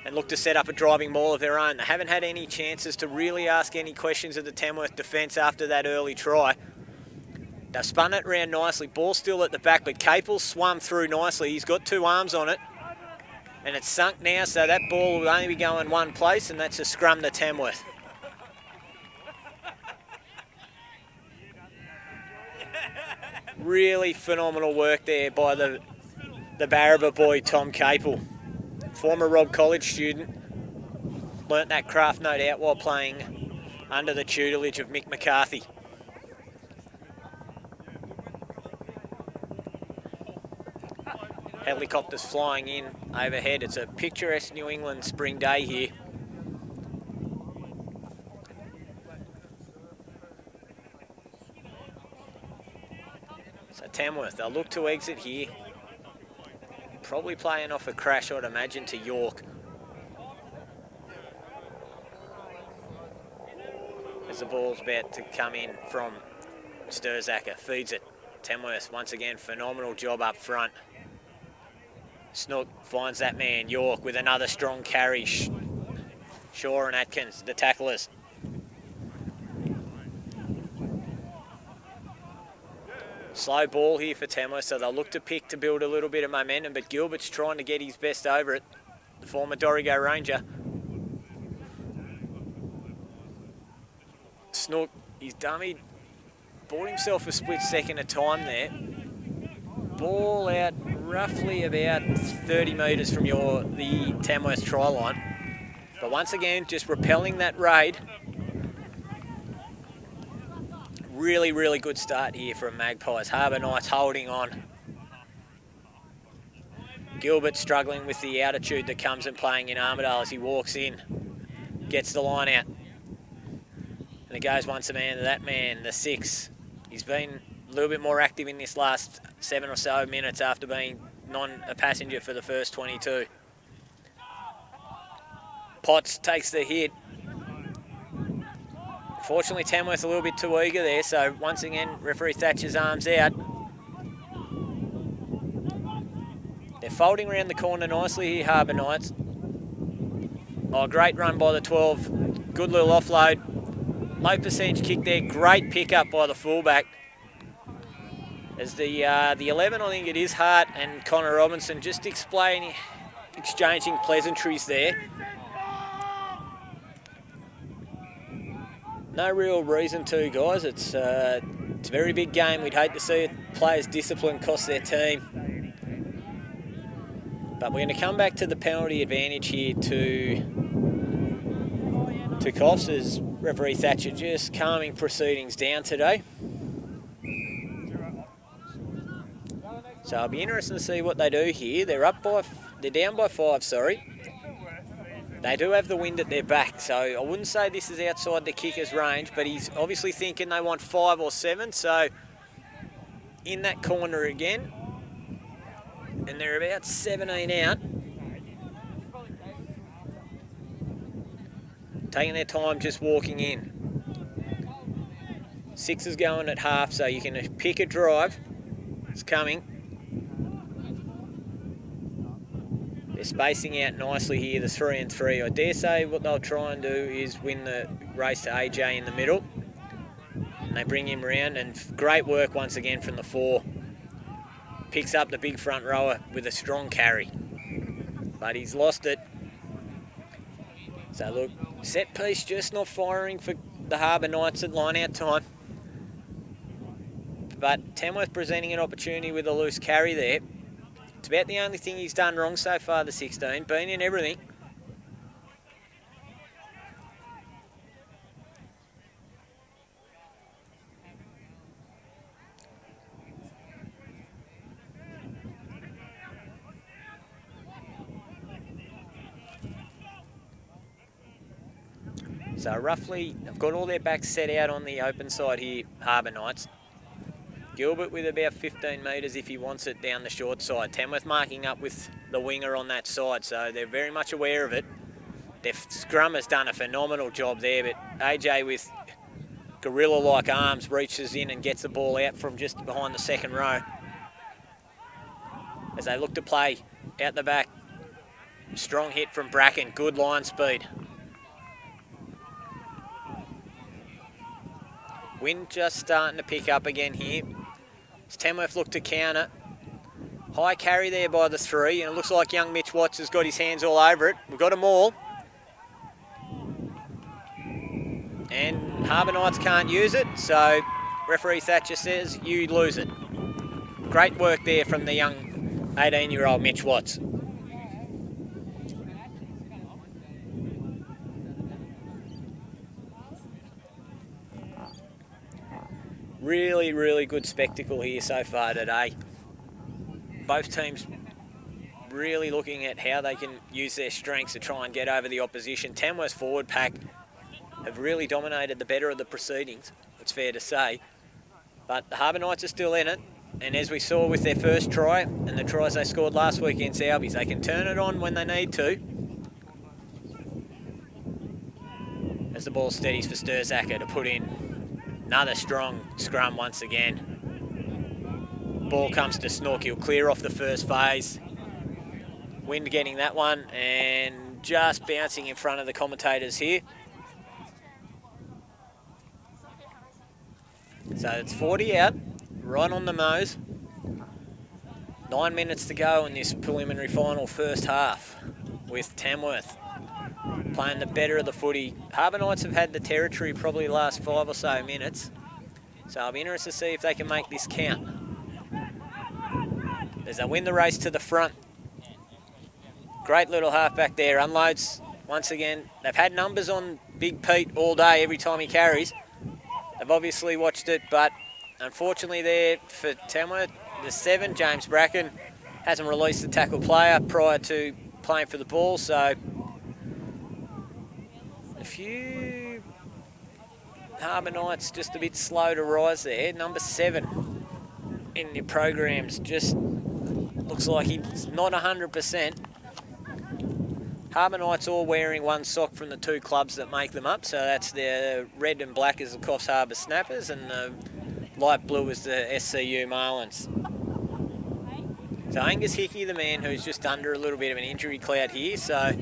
and look to set up a driving ball of their own. They haven't had any chances to really ask any questions of the Tamworth defence after that early try. They've spun it around nicely. Ball still at the back, but Capel swum through nicely. He's got 2 arms on it. And it's sunk now, so that ball will only be going one place, and that's a scrum to Tamworth. Really phenomenal work there by the Barraba boy, Tom Capel. Former Robb College student. Learnt that craft, no doubt, while playing under the tutelage of Mick McCarthy. Helicopters flying in overhead. It's a picturesque New England spring day here. So Tamworth, they'll look to exit here. Probably playing off a crash, I'd imagine, to York. As the ball's about to come in from Sturzacker, feeds it. Tamworth, once again, phenomenal job up front. Snook finds that man, York, with another strong carry. Shaw and Atkins, the tacklers. Slow ball here for Tamworth, so they'll look to pick to build a little bit of momentum, but Gilbert's trying to get his best over it, the former Dorrigo Ranger. Snook, he's dummied, bought himself a split second of time there. Ball out roughly about 30 metres from the Tamworth try line. But once again, just repelling that raid. Really, really good start here from Magpies. Harbour Knights holding on. Gilbert struggling with the altitude that comes in playing in Armidale as he walks in. Gets the line out. And it goes once a man to that man, the 6. He's been a little bit more active in this last 7 or so minutes after being a passenger for the first 22. Potts takes the hit. Fortunately, Tamworth a little bit too eager there, so once again, referee Thatcher's arms out. They're folding around the corner nicely here, Harbour Knights. Oh, great run by the 12. Good little offload. Low percentage kick there. Great pickup by the fullback. As the 11, I think it is, Hart and Connor Robinson just exchanging pleasantries there. No real reason to, guys. It's a very big game. We'd hate to see players' discipline cost their team. But we're going to come back to the penalty advantage here to Coffs as referee Thatcher just calming proceedings down today. So I'll be interested to see what they do here. They're down by 5, sorry. They do have the wind at their back, so I wouldn't say this is outside the kicker's range, but he's obviously thinking they want 5 or 7, so in that corner again. And they're about 17 out. Taking their time just walking in. 6 is going at half, so you can pick a drive. It's coming. They're spacing out nicely here, the 3 and 3. I dare say what they'll try and do is win the race to AJ in the middle. And they bring him around, and great work once again from the 4. Picks up the big front rower with a strong carry. But he's lost it. So look, set piece just not firing for the Harbour Knights at line out time. But Tamworth presenting an opportunity with a loose carry there. It's about the only thing he's done wrong so far, the 16, been in everything. So roughly, they've got all their backs set out on the open side here, Harbour Knights. Gilbert with about 15 metres if he wants it down the short side. Tamworth marking up with the winger on that side, so they're very much aware of it. Their scrum has done a phenomenal job there, but AJ with gorilla-like arms reaches in and gets the ball out from just behind the second row. As they look to play out the back, strong hit from Bracken, good line speed. Wind just starting to pick up again here. As Tamworth look to counter. High carry there by the 3, and it looks like young Mitch Watts has got his hands all over it. We've got them all. And Harbour Knights can't use it, so referee Thatcher says you lose it. Great work there from the young 18-year-old Mitch Watts. Really, really good spectacle here so far today. Both teams really looking at how they can use their strengths to try and get over the opposition. Tamworth's forward pack have really dominated the better of the proceedings, it's fair to say. But the Harbour Knights are still in it, and as we saw with their first try and the tries they scored last week against Albies, they can turn it on when they need to. As the ball steadies for Sturzacker to put in another strong scrum once again. Ball comes to Snook, he'll clear off the first phase. Wind getting that one and just bouncing in front of the commentators here. So it's 40 out, right on the nose. 9 minutes to go in this preliminary final first half with Tamworth playing the better of the footy. Harbour Knights have had the territory probably the last 5 or so minutes. So I'll be interested to see if they can make this count. As they win the race to the front. Great little halfback there, unloads once again. They've had numbers on Big Pete all day every time he carries. They've obviously watched it, but unfortunately there for Tamworth, the 7, James Bracken, hasn't released the tackle player prior to playing for the ball, so a few Harbour Knights just a bit slow to rise there. Number 7 in your programs just looks like he's not 100%. Harbour Knights all wearing one sock from the 2 clubs that make them up, so that's the red and black as the Coffs Harbour Snappers and the light blue as the SCU Marlins. So Angus Hickey, the man who's just under a little bit of an injury cloud here, so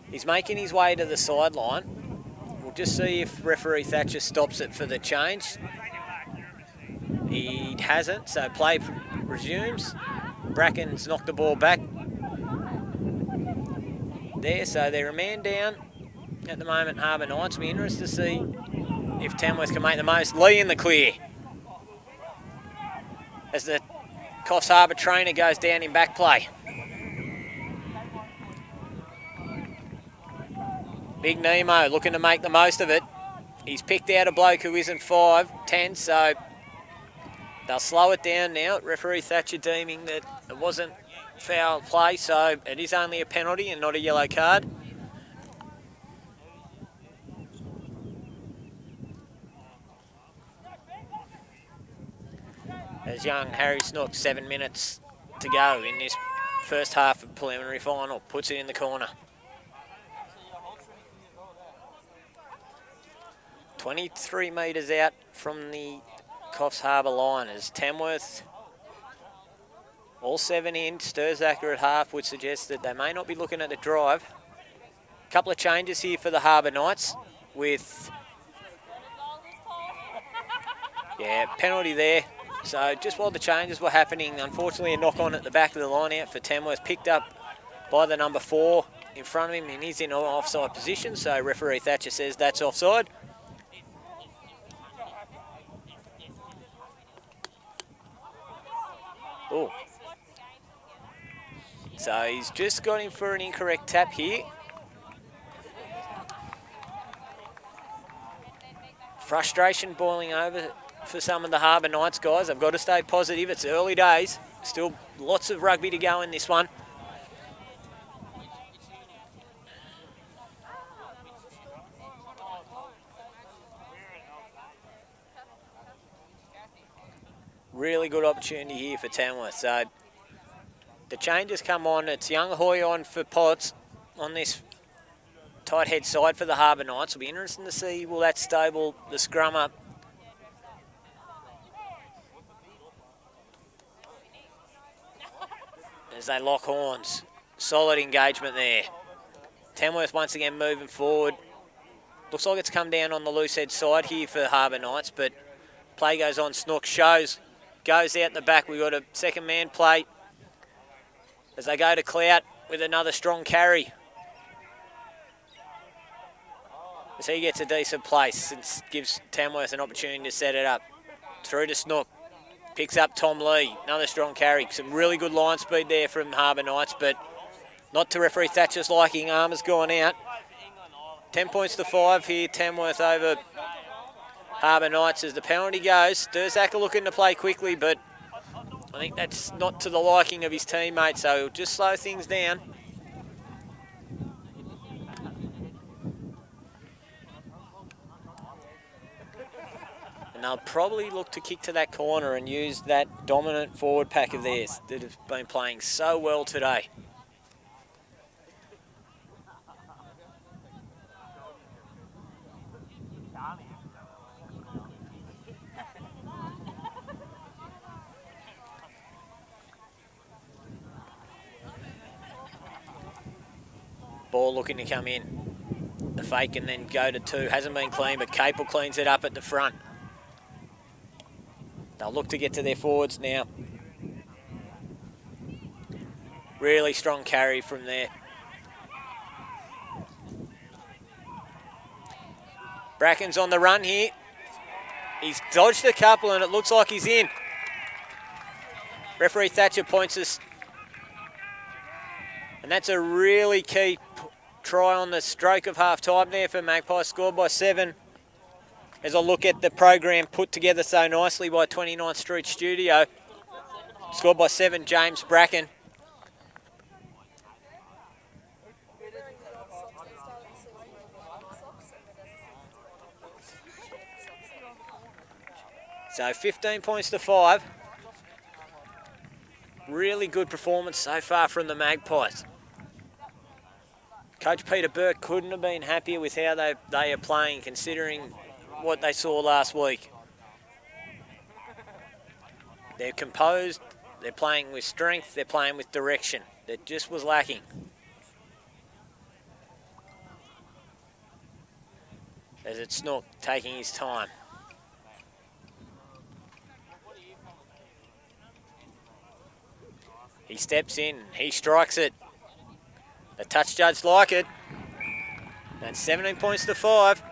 he's making his way to the sideline. We'll just see if referee Thatcher stops it for the change. He hasn't, so play resumes. Bracken's knocked the ball back there, so they're a man down at the moment, Harbour Knights. We're interested to see if Tamworth can make the most. Lee in the clear. As the Coffs Harbour trainer goes down in back play. Big Nemo looking to make the most of it. He's picked out a bloke who isn't 5'10", so they'll slow it down now. Referee Thatcher deeming that it wasn't foul play, so it is only a penalty and not a yellow card. As young Harry Snook, 7 minutes to go in this first half of preliminary final, puts it in the corner. 23 metres out from the Coffs Harbour line as Tamworth, all 7 in. Sturzacker at half would suggest that they may not be looking at the drive. A couple of changes here for the Harbour Knights with, penalty there. So just while the changes were happening, unfortunately a knock on at the back of the line out for Tamworth, picked up by the number 4 in front of him, and he's in an offside position, so referee Thatcher says that's offside. Oh. So he's just got him for an incorrect tap here. Frustration boiling over for some of the Harbour Knights guys. I've got to stay positive. It's early days. Still lots of rugby to go in this one. Really good opportunity here for Tamworth. So the changes come on. It's young Hoy on for Potts on this Tight head side for the Harbour Knights. It'll be interesting to see, will that stable the scrum up? As they lock horns. Solid engagement there. Tamworth once again moving forward. Looks like it's come down on the loose head side here for Harbour Knights, but play goes on. Snook goes out the back. We've got a second man play as they go to Clout with another strong carry. As he gets a decent place and gives Tamworth an opportunity to set it up. Through to Snook. Picks up Tom Lee. Another strong carry. Some really good line speed there from Harbour Knights, but not to referee Thatcher's liking. Armour's gone out. 10 points to 5 here. Tamworth over Harbour Knights as the penalty goes. Sturzak looking to play quickly, but I think that's not to the liking of his teammates, so he'll just slow things down. And they'll probably look to kick to that corner and use that dominant forward pack of theirs that have been playing so well today. Ball looking to come in. The fake and then go to 2. Hasn't been clean, but Capel cleans it up at the front. They'll look to get to their forwards now. Really strong carry from there. Bracken's on the run here. He's dodged a couple and it looks like he's in. Referee Thatcher points us. And that's a really key try on the stroke of half-time there for Magpies, scored by 7. As I look at the program put together so nicely by 29th Street Studio. Scored by 7, James Bracken. So 15 points to 5. Really good performance so far from the Magpies. Coach Peter Burke couldn't have been happier with how they are playing, considering what they saw last week. They're composed, they're playing with strength, they're playing with direction. That just was lacking. As it's Snook taking his time. He steps in, he strikes it. The touch judge like it. That's 17 points to 5.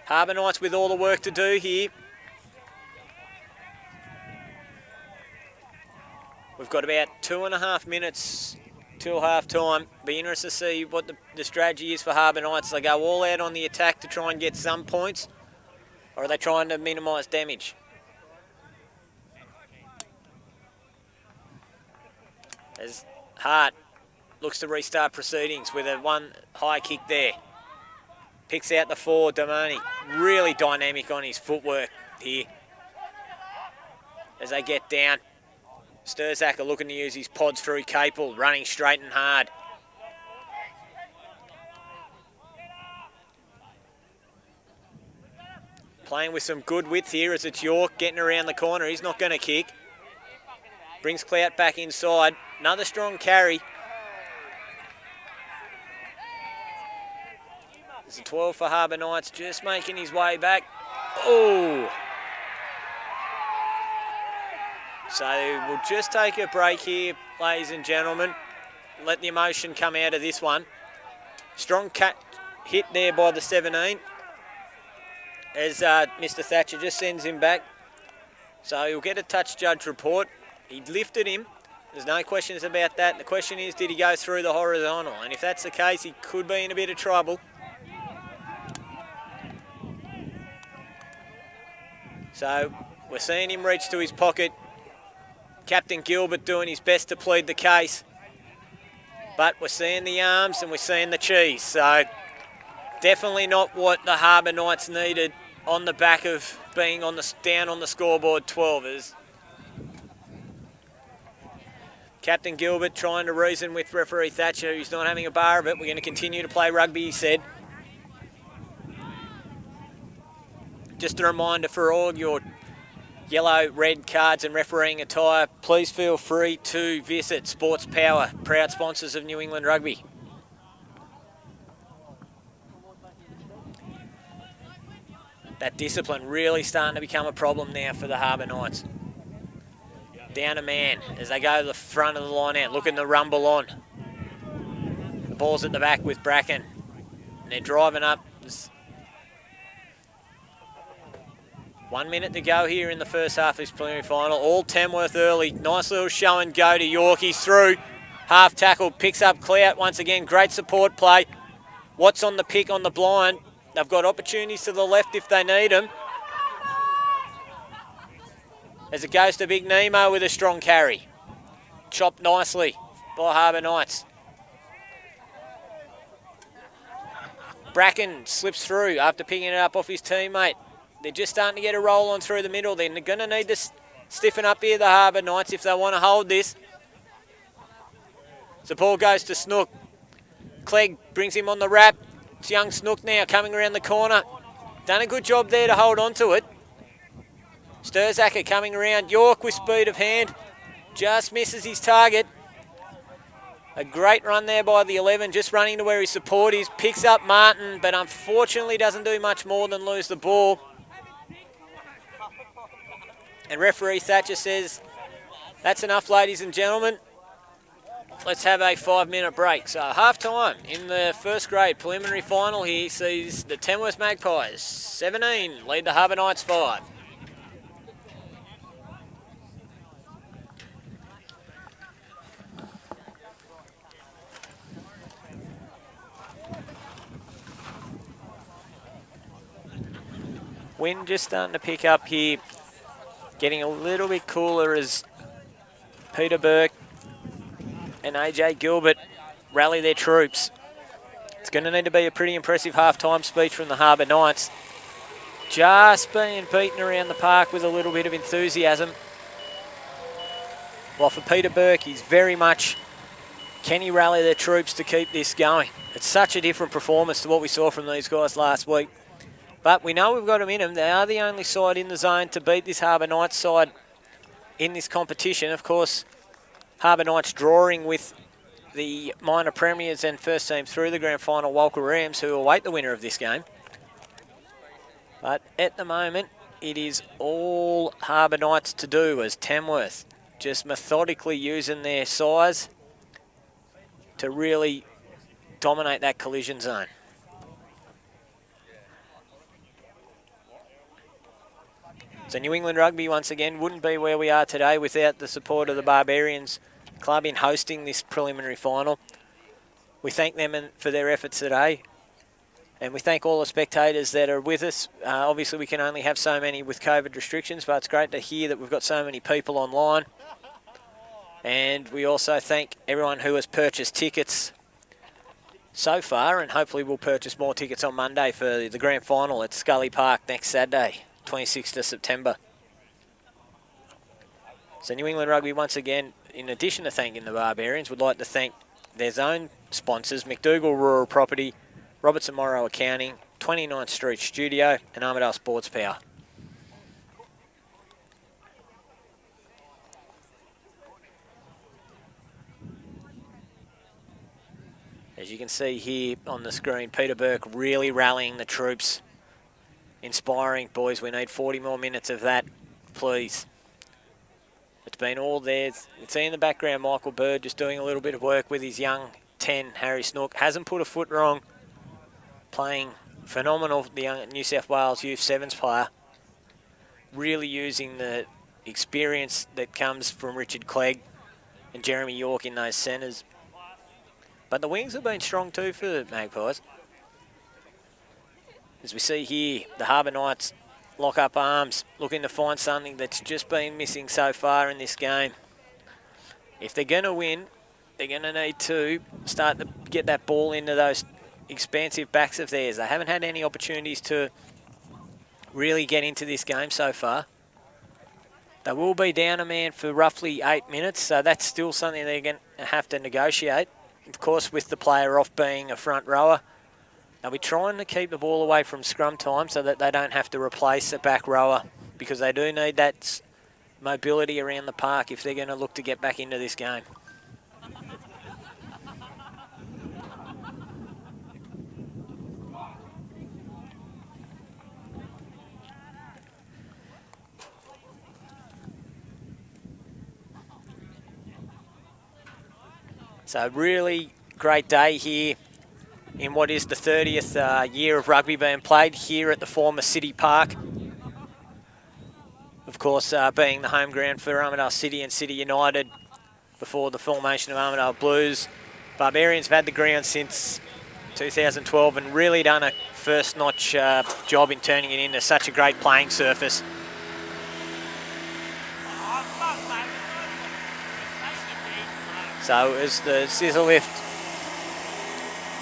Harbour Knights with all the work to do here. We've got about 2.5 minutes till half time. Be interested to see what the strategy is for Harbour Knights. They go all out on the attack to try and get some points, or are they trying to minimise damage? As Hart looks to restart proceedings with a one high kick there. Picks out the 4, Damoni. Really dynamic on his footwork here. As they get down. Sturzak looking to use his pods through Capel, running straight and hard. Playing with some good width here as it's York getting around the corner. He's not going to kick. Brings Clout back inside. Another strong carry. It's a 12 for Harbour Knights, just making his way back. Oh! So we'll just take a break here, ladies and gentlemen. Let the emotion come out of this one. Strong hit there by the 17. As Mr. Thatcher just sends him back. So he'll get a touch judge report. He lifted him. There's no questions about that. The question is, did he go through the horizontal? And if that's the case, he could be in a bit of trouble. So we're seeing him reach to his pocket. Captain Gilbert doing his best to plead the case. But we're seeing the arms and we're seeing the cheese. So definitely not what the Harbour Knights needed on the back of being down on the scoreboard 12. Captain Gilbert trying to reason with referee Thatcher, who's not having a bar of it. We're going to continue to play rugby, he said. Just a reminder for all your yellow, red cards and refereeing attire, please feel free to visit Sports Power, proud sponsors of New England Rugby. That discipline really starting to become a problem now for the Harbour Knights. Down a man as they go to the front of the line out, looking to rumble on. The ball's at the back with Bracken. And they're driving up. There's 1 minute to go here in the first half of this preliminary final. All Tamworth early. Nice little show and go to York. He's through. Half tackle, picks up Clout once again. Great support play. What's on the pick on the blind? They've got opportunities to the left if they need them. As it goes to Big Nemo with a strong carry. Chopped nicely by Harbour Knights. Bracken slips through after picking it up off his teammate. They're just starting to get a roll on through the middle. They're going to need to stiffen up here, the Harbour Knights, if they want to hold this. So ball goes to Snook. Clegg brings him on the wrap. It's young Snook now coming around the corner. Done a good job there to hold on to it. Sturzacker coming around. York with speed of hand. Just misses his target. A great run there by the 11, just running to where his support is. Picks up Martin, but unfortunately doesn't do much more than lose the ball. And referee Thatcher says, that's enough, ladies and gentlemen. Let's have a 5-minute break. So half-time in the first grade preliminary final here sees the Tamworth Magpies 17 lead the Harbour Knights 5. Wind just starting to pick up here, getting a little bit cooler as Peter Burke and AJ Gilbert rally their troops. It's going to need to be a pretty impressive half-time speech from the Harbour Knights. Just being beaten around the park with a little bit of enthusiasm. While for Peter Burke, he's very much, can he rally their troops to keep this going? It's such a different performance to what we saw from these guys last week. But we know we've got them in them. They are the only side in the zone to beat this Harbour Knights side in this competition. Of course, Harbour Knights drawing with the minor premiers and first team through the grand final, Walcha Rams, who await the winner of this game. But at the moment, it is all Harbour Knights to do as Tamworth just methodically using their size to really dominate that collision zone. So New England Rugby, once again, wouldn't be where we are today without the support of the Barbarians Club in hosting this preliminary final. We thank them for their efforts today. And we thank all the spectators that are with us. Obviously, we can only have so many with COVID restrictions, but it's great to hear that we've got so many people online. And we also thank everyone who has purchased tickets so far, and hopefully we'll purchase more tickets on Monday for the grand final at Scully Park next Saturday, 26th of September. So New England Rugby, once again, in addition to thanking the Barbarians, would like to thank their zone sponsors, McDougall Rural Property, Robertson Morrow Accounting, 29th Street Studio, and Armidale Sports Power. As you can see here on the screen, Peter Burke really rallying the troops. Inspiring, boys. We need 40 more minutes of that, please. It's been all there. You see in the background Michael Bird just doing a little bit of work with his young 10, Harry Snook. Hasn't put a foot wrong. Playing phenomenal, the young New South Wales Youth Sevens player. Really using the experience that comes from Richard Clegg and Jeremy York in those centres. But the wings have been strong too for the Magpies. As we see here, the Harbour Knights lock up arms, looking to find something that's just been missing so far in this game. If they're going to win, they're going to need to start to get that ball into those expansive backs of theirs. They haven't had any opportunities to really get into this game so far. They will be down a man for roughly 8 minutes, so that's still something they're going to have to negotiate. Of course, with the player off being a front rower, they'll be trying to keep the ball away from scrum time so that they don't have to replace a back rower, because they do need that mobility around the park if they're going to look to get back into this game. So really great day here in what is the 30th year of rugby being played here at the former City Park. Of course, being the home ground for Armidale City and City United before the formation of Armidale Blues. Barbarians have had the ground since 2012 and really done a first-notch job in turning it into such a great playing surface. So as the scissor lift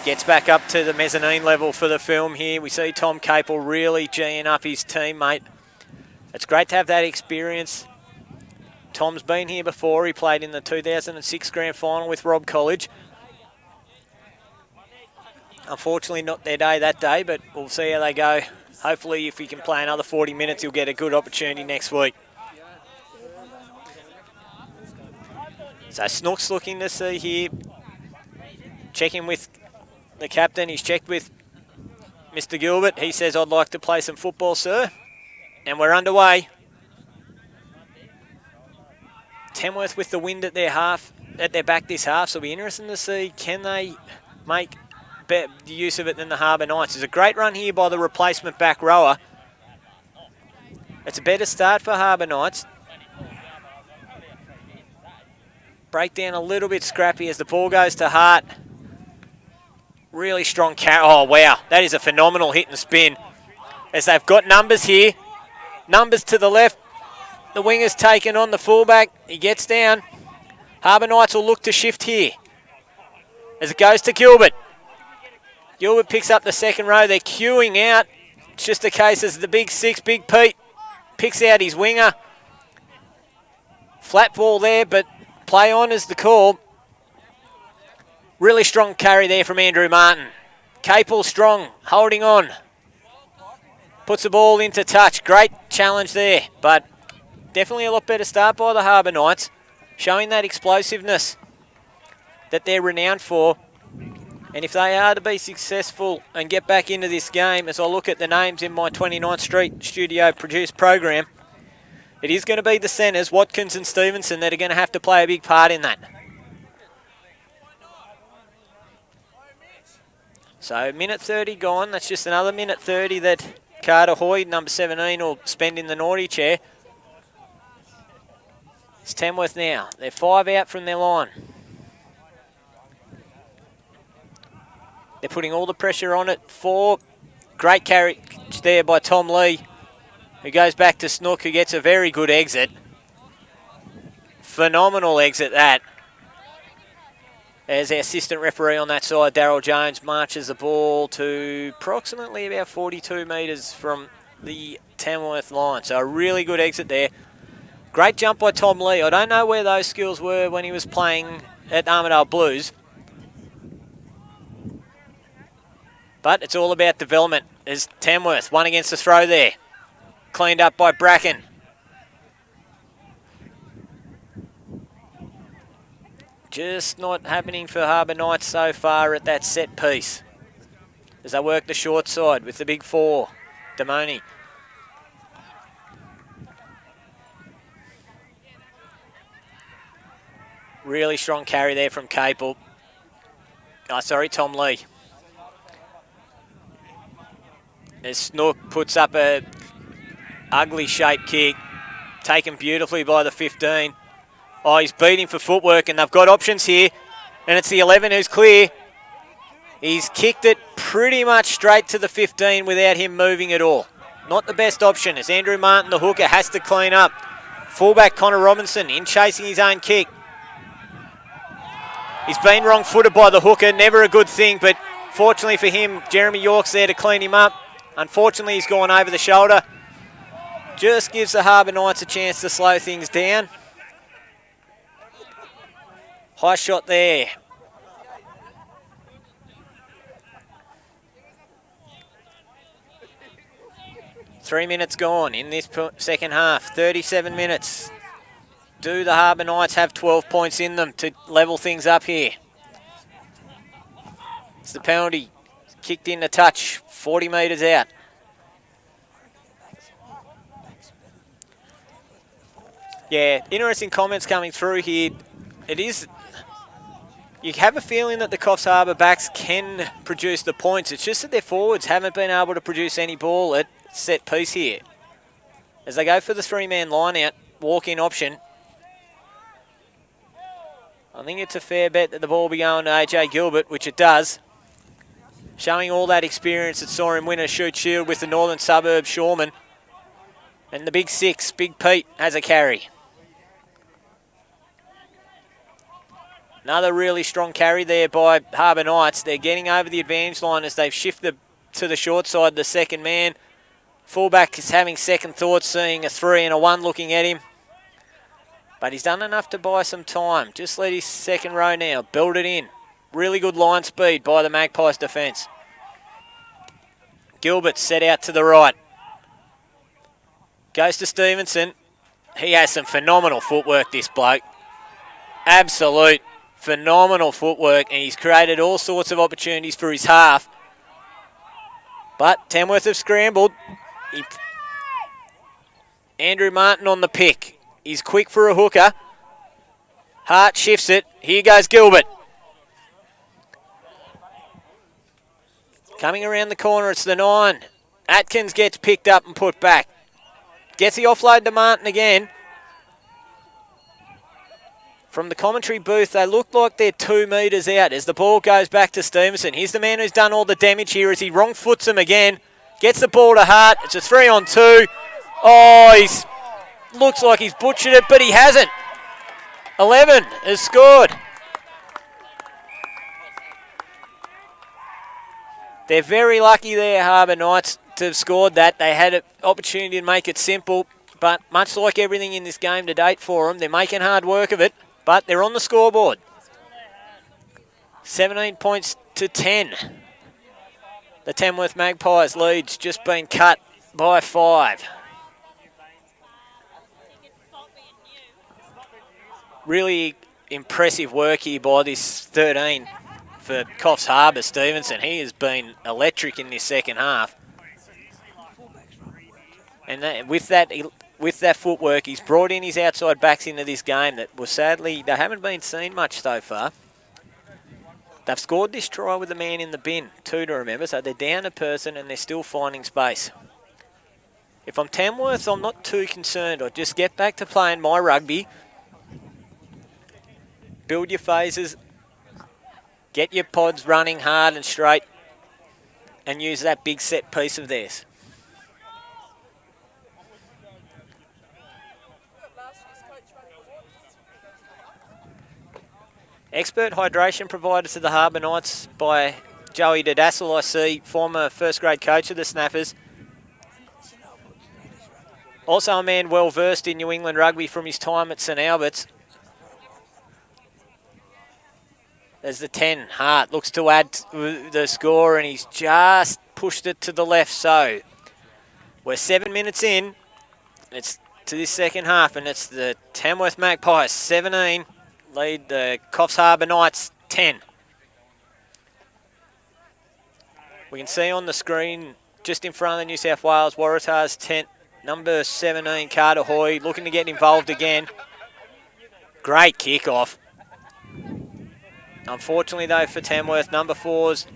gets back up to the mezzanine level for the film here, we see Tom Capel really geeing up his teammate. It's great to have that experience. Tom's been here before. He played in the 2006 Grand Final with Rob College. Unfortunately not their day that day, but we'll see how they go. Hopefully if he can play another 40 minutes, he'll get a good opportunity next week. So Snook's looking to see here, checking with the captain. He's checked with Mr. Gilbert. He says, "I'd like to play some football, sir." And we're underway. Tamworth with the wind at their back this half, so it'll be interesting to see, can they make better use of it than the Harbour Knights. There's a great run here by the replacement back rower. It's a better start for Harbour Knights. Breakdown a little bit scrappy as the ball goes to Hart. Really strong carry. Oh, wow. That is a phenomenal hit and spin. As they've got numbers here. Numbers to the left. The winger's taken on the fullback. He gets down. Harbour Knights will look to shift here. As it goes to Gilbert. Gilbert picks up the second row. They're queuing out. It's just a case as the big six, Big Pete, picks out his winger. Flat ball there, but play on is the call. Really strong carry there from Andrew Martin. Capel strong, holding on. Puts the ball into touch. Great challenge there, but definitely a lot better start by the Harbour Knights, showing that explosiveness that they're renowned for. And if they are to be successful and get back into this game, as I look at the names in my 29th Street studio produced program, it is going to be the centres, Watkins and Stevenson, that are going to have to play a big part in that. So minute 30 gone. That's just another minute 30 that Carter Hoy, number 17, will spend in the naughty chair. It's Tamworth now. They're 5 out from their line. They're putting all the pressure on it. 4. Great carry there by Tom Lee, who goes back to Snook, who gets a very good exit. Phenomenal exit that. As our assistant referee on that side, Daryl Jones, marches the ball to approximately about 42 metres from the Tamworth line. So a really good exit there. Great jump by Tom Lee. I don't know where those skills were when he was playing at Armidale Blues, but it's all about development. There's Tamworth, one against the throw there. Cleaned up by Bracken. Just not happening for Harbour Knights so far at that set piece, as they work the short side with the big 4, Damoni. Really strong carry there from Capel. Tom Lee. As Snook puts up a ugly shaped kick, taken beautifully by the 15. Oh, he's beating for footwork, and they've got options here, and it's the 11 who's clear. He's kicked it pretty much straight to the 15 without him moving at all. Not the best option, as Andrew Martin, the hooker, has to clean up. Fullback Connor Robinson in chasing his own kick. He's been wrong-footed by the hooker, never a good thing, but fortunately for him, Jeremy York's there to clean him up. Unfortunately, he's gone over the shoulder. Just gives the Harbour Knights a chance to slow things down. High shot there. Three minutes gone in this second half. 37 minutes. Do the Harbour Knights have 12 points in them to level things up here? It's the penalty. Kicked in the touch. 40 metres out. Yeah, interesting comments coming through here. It is, you have a feeling that the Coffs Harbour backs can produce the points. It's just that their forwards haven't been able to produce any ball at set piece here. As they go for the three-man line-out, walk-in option. I think it's a fair bet that the ball will be going to AJ Gilbert, which it does. Showing all that experience that saw him win a shoot shield with the Northern Suburb Shoreman. And the big six, Big Pete, has a carry. Another really strong carry there by Harbour Knights. They're getting over the advantage line as they've shifted to the short side, the second man. Fullback is having second thoughts, seeing a 3 and a 1 looking at him. But he's done enough to buy some time. Just let his second row now. Build it in. Really good line speed by the Magpies defence. Gilbert set out to the right. Goes to Stevenson. He has some phenomenal footwork, this bloke. Absolute phenomenal footwork, and he's created all sorts of opportunities for his half. But Tamworth have scrambled. Andrew Martin on the pick. He's quick for a hooker. Hart shifts it. Here goes Gilbert. Coming around the corner, it's the 9. Atkins gets picked up and put back. Gets the offload to Martin again. From the commentary booth, they look like they're 2 metres out as the ball goes back to Stevenson. Here's the man who's done all the damage here as he wrong foots him again. Gets the ball to Hart. It's a 3-on-2. Oh, he's looks like he's butchered it, but he hasn't. 11 has scored. They're very lucky there, Harbour Knights, to have scored that. They had an opportunity to make it simple, but much like everything in this game to date for them, they're making hard work of it, but they're on the scoreboard. 17 points to 10. The Tamworth Magpies lead's just been cut by 5. Really impressive work here by this 13 for Coffs Harbour, Stevenson. He has been electric in this second half. And with that footwork, he's brought in his outside backs into this game that was sadly, they haven't been seen much so far. They've scored this try with a man in the bin, 2 to remember, so they're down a person and they're still finding space. If I'm Tamworth, I'm not too concerned. I just get back to playing my rugby. Build your phases. Get your pods running hard and straight. And use that big set piece of theirs. Expert hydration provided to the Harbour Knights by Joey Dedassel, I see, former first grade coach of the Snappers. Also a man well versed in New England rugby from his time at St Albert's. There's the 10, Hart looks to add to the score and he's just pushed it to the left. So we're 7 minutes in, it's to this second half and it's the Tamworth Magpies 17. Lead the Coffs Harbour Knights 10. We can see on the screen just in front of the New South Wales Waratahs tent, number 17 Carter Hoy looking to get involved again. Great kick-off. Unfortunately though for Tamworth, number 4's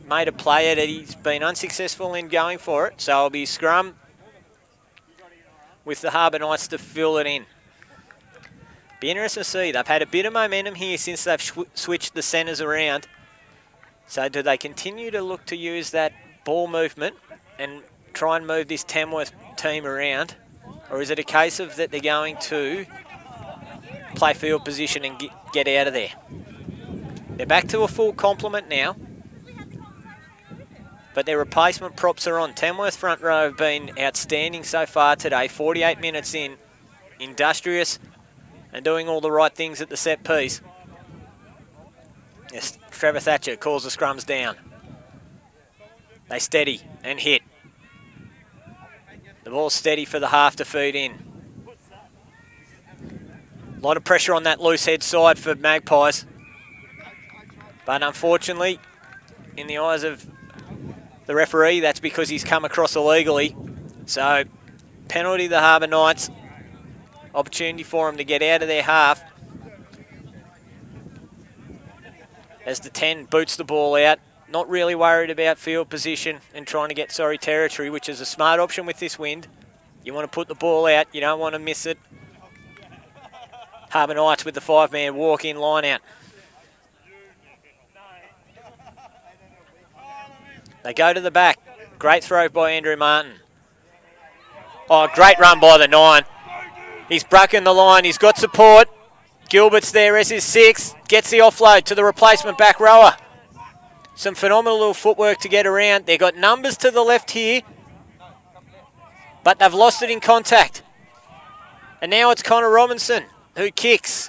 made a play at it. He's been unsuccessful in going for it, so it'll be scrum with the Harbour Knights to fill it in. Be interesting to see. They've had a bit of momentum here since they've switched the centres around. So do they continue to look to use that ball movement and try and move this Tamworth team around? Or is it a case of that they're going to play field position and get out of there? They're back to a full complement now. but their replacement props are on. Tamworth front row have been outstanding so far today. 48 minutes in, industrious and doing all the right things at the set piece. Yes, Trevor Thatcher calls the scrums down. They steady and hit. The ball's steady for the half to feed in. A lot of pressure on that loose head side for Magpies. But unfortunately, in the eyes of the referee, that's because he's come across illegally. So, penalty the Harbour Knights. Opportunity for them to get out of their half. As the 10 boots the ball out. Not really worried about field position and trying to get territory, which is a smart option with this wind. You want to put the ball out. You don't want to miss it. Harbour Knights with the 5-man walk-in line out. They go to the back. Great throw by Andrew Martin. Oh, great run by the 9. He's broken the line. He's got support. Gilbert's there as his 6. Gets the offload to the replacement back rower. Some phenomenal little footwork to get around. They've got numbers to the left here, but they've lost it in contact. And now it's Connor Robinson who kicks.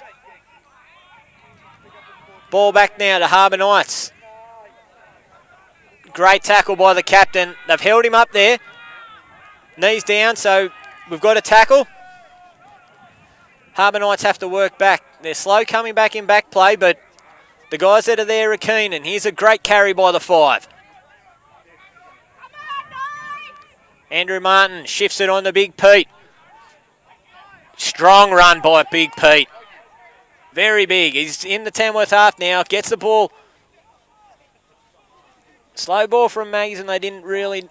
Ball back now to Harbour Knights. Great tackle by the captain. They've held him up there. Knees down, so we've got a tackle. Harbour Knights have to work back. They're slow coming back in back play, but the guys that are there are keen, and here's a great carry by the 5. Andrew Martin shifts it on to Big Pete. Strong run by Big Pete. Very big. He's in the Tamworth half now. Gets the ball. Slow ball from Maggies, and they didn't really...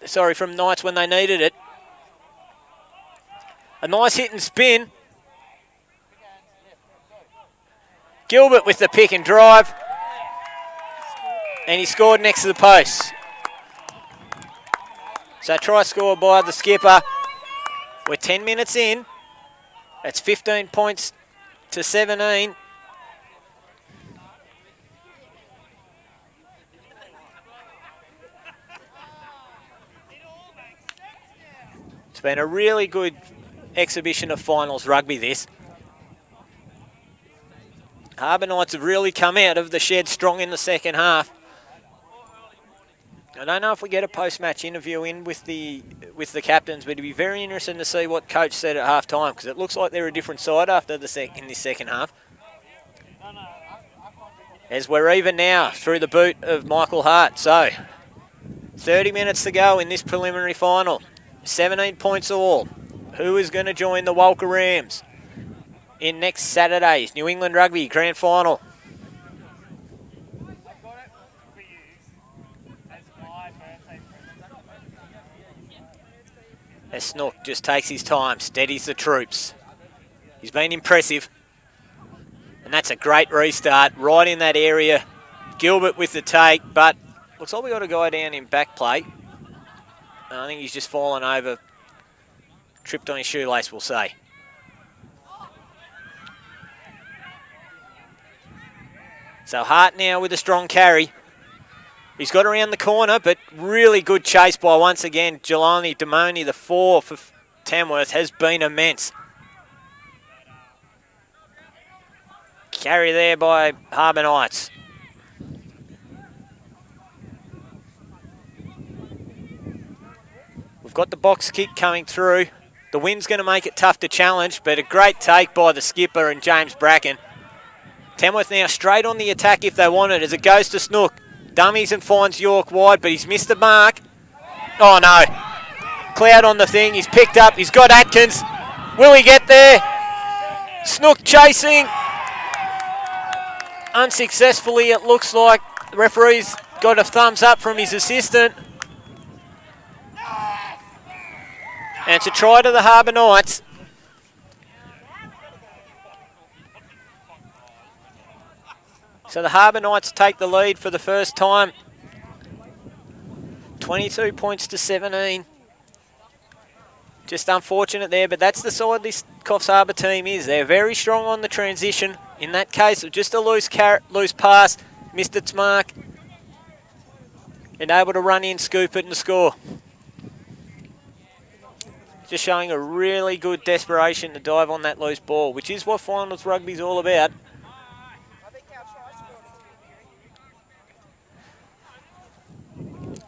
Sorry, from Knights when they needed it. A nice hit and spin. Gilbert with the pick and drive. And he scored next to the post. So try scored by the skipper. We're 10 minutes in. That's 15 points to 17. It's been a really good exhibition of finals rugby, this. Harbour Knights have really come out of the shed strong in the second half. I don't know if we get a post-match interview in with the captains, but it'd be very interesting to see what coach said at half-time, because it looks like they're a different side after in this second half. As we're even now through the boot of Michael Hart. So, 30 minutes to go in this preliminary final. 17 points all. Who is going to join the Walcha Rams in next Saturday's New England Rugby Grand Final? As Snook just takes his time, steadies the troops. He's been impressive. And that's a great restart right in that area. Gilbert with the take, but looks like we got a guy down in back play. I think he's just fallen over, tripped on his shoelace, we'll say. So Hart now with a strong carry. He's got around the corner, but really good chase by, once again, Jelani Damoni. The 4 for Tamworth has been immense. Carry there by Harbour Knights. We've got the box kick coming through. The wind's going to make it tough to challenge, but a great take by the skipper and James Bracken. Tamworth now straight on the attack if they want it, as it goes to Snook. Dummies and finds York wide, but he's missed the mark. Oh no. Cloud on the thing. He's picked up. He's got Atkins. Will he get there? Snook chasing. Unsuccessfully, it looks like. The referee's got a thumbs up from his assistant. And it's a try to the Harbour Knights. So the Harbour Knights take the lead for the first time. 22 points to 17. Just unfortunate there, but that's the side this Coffs Harbour team is. They're very strong on the transition. In that case, just a loose pass, missed its mark. and able to run in, scoop it and score. Just showing a really good desperation to dive on that loose ball, which is what finals rugby's all about.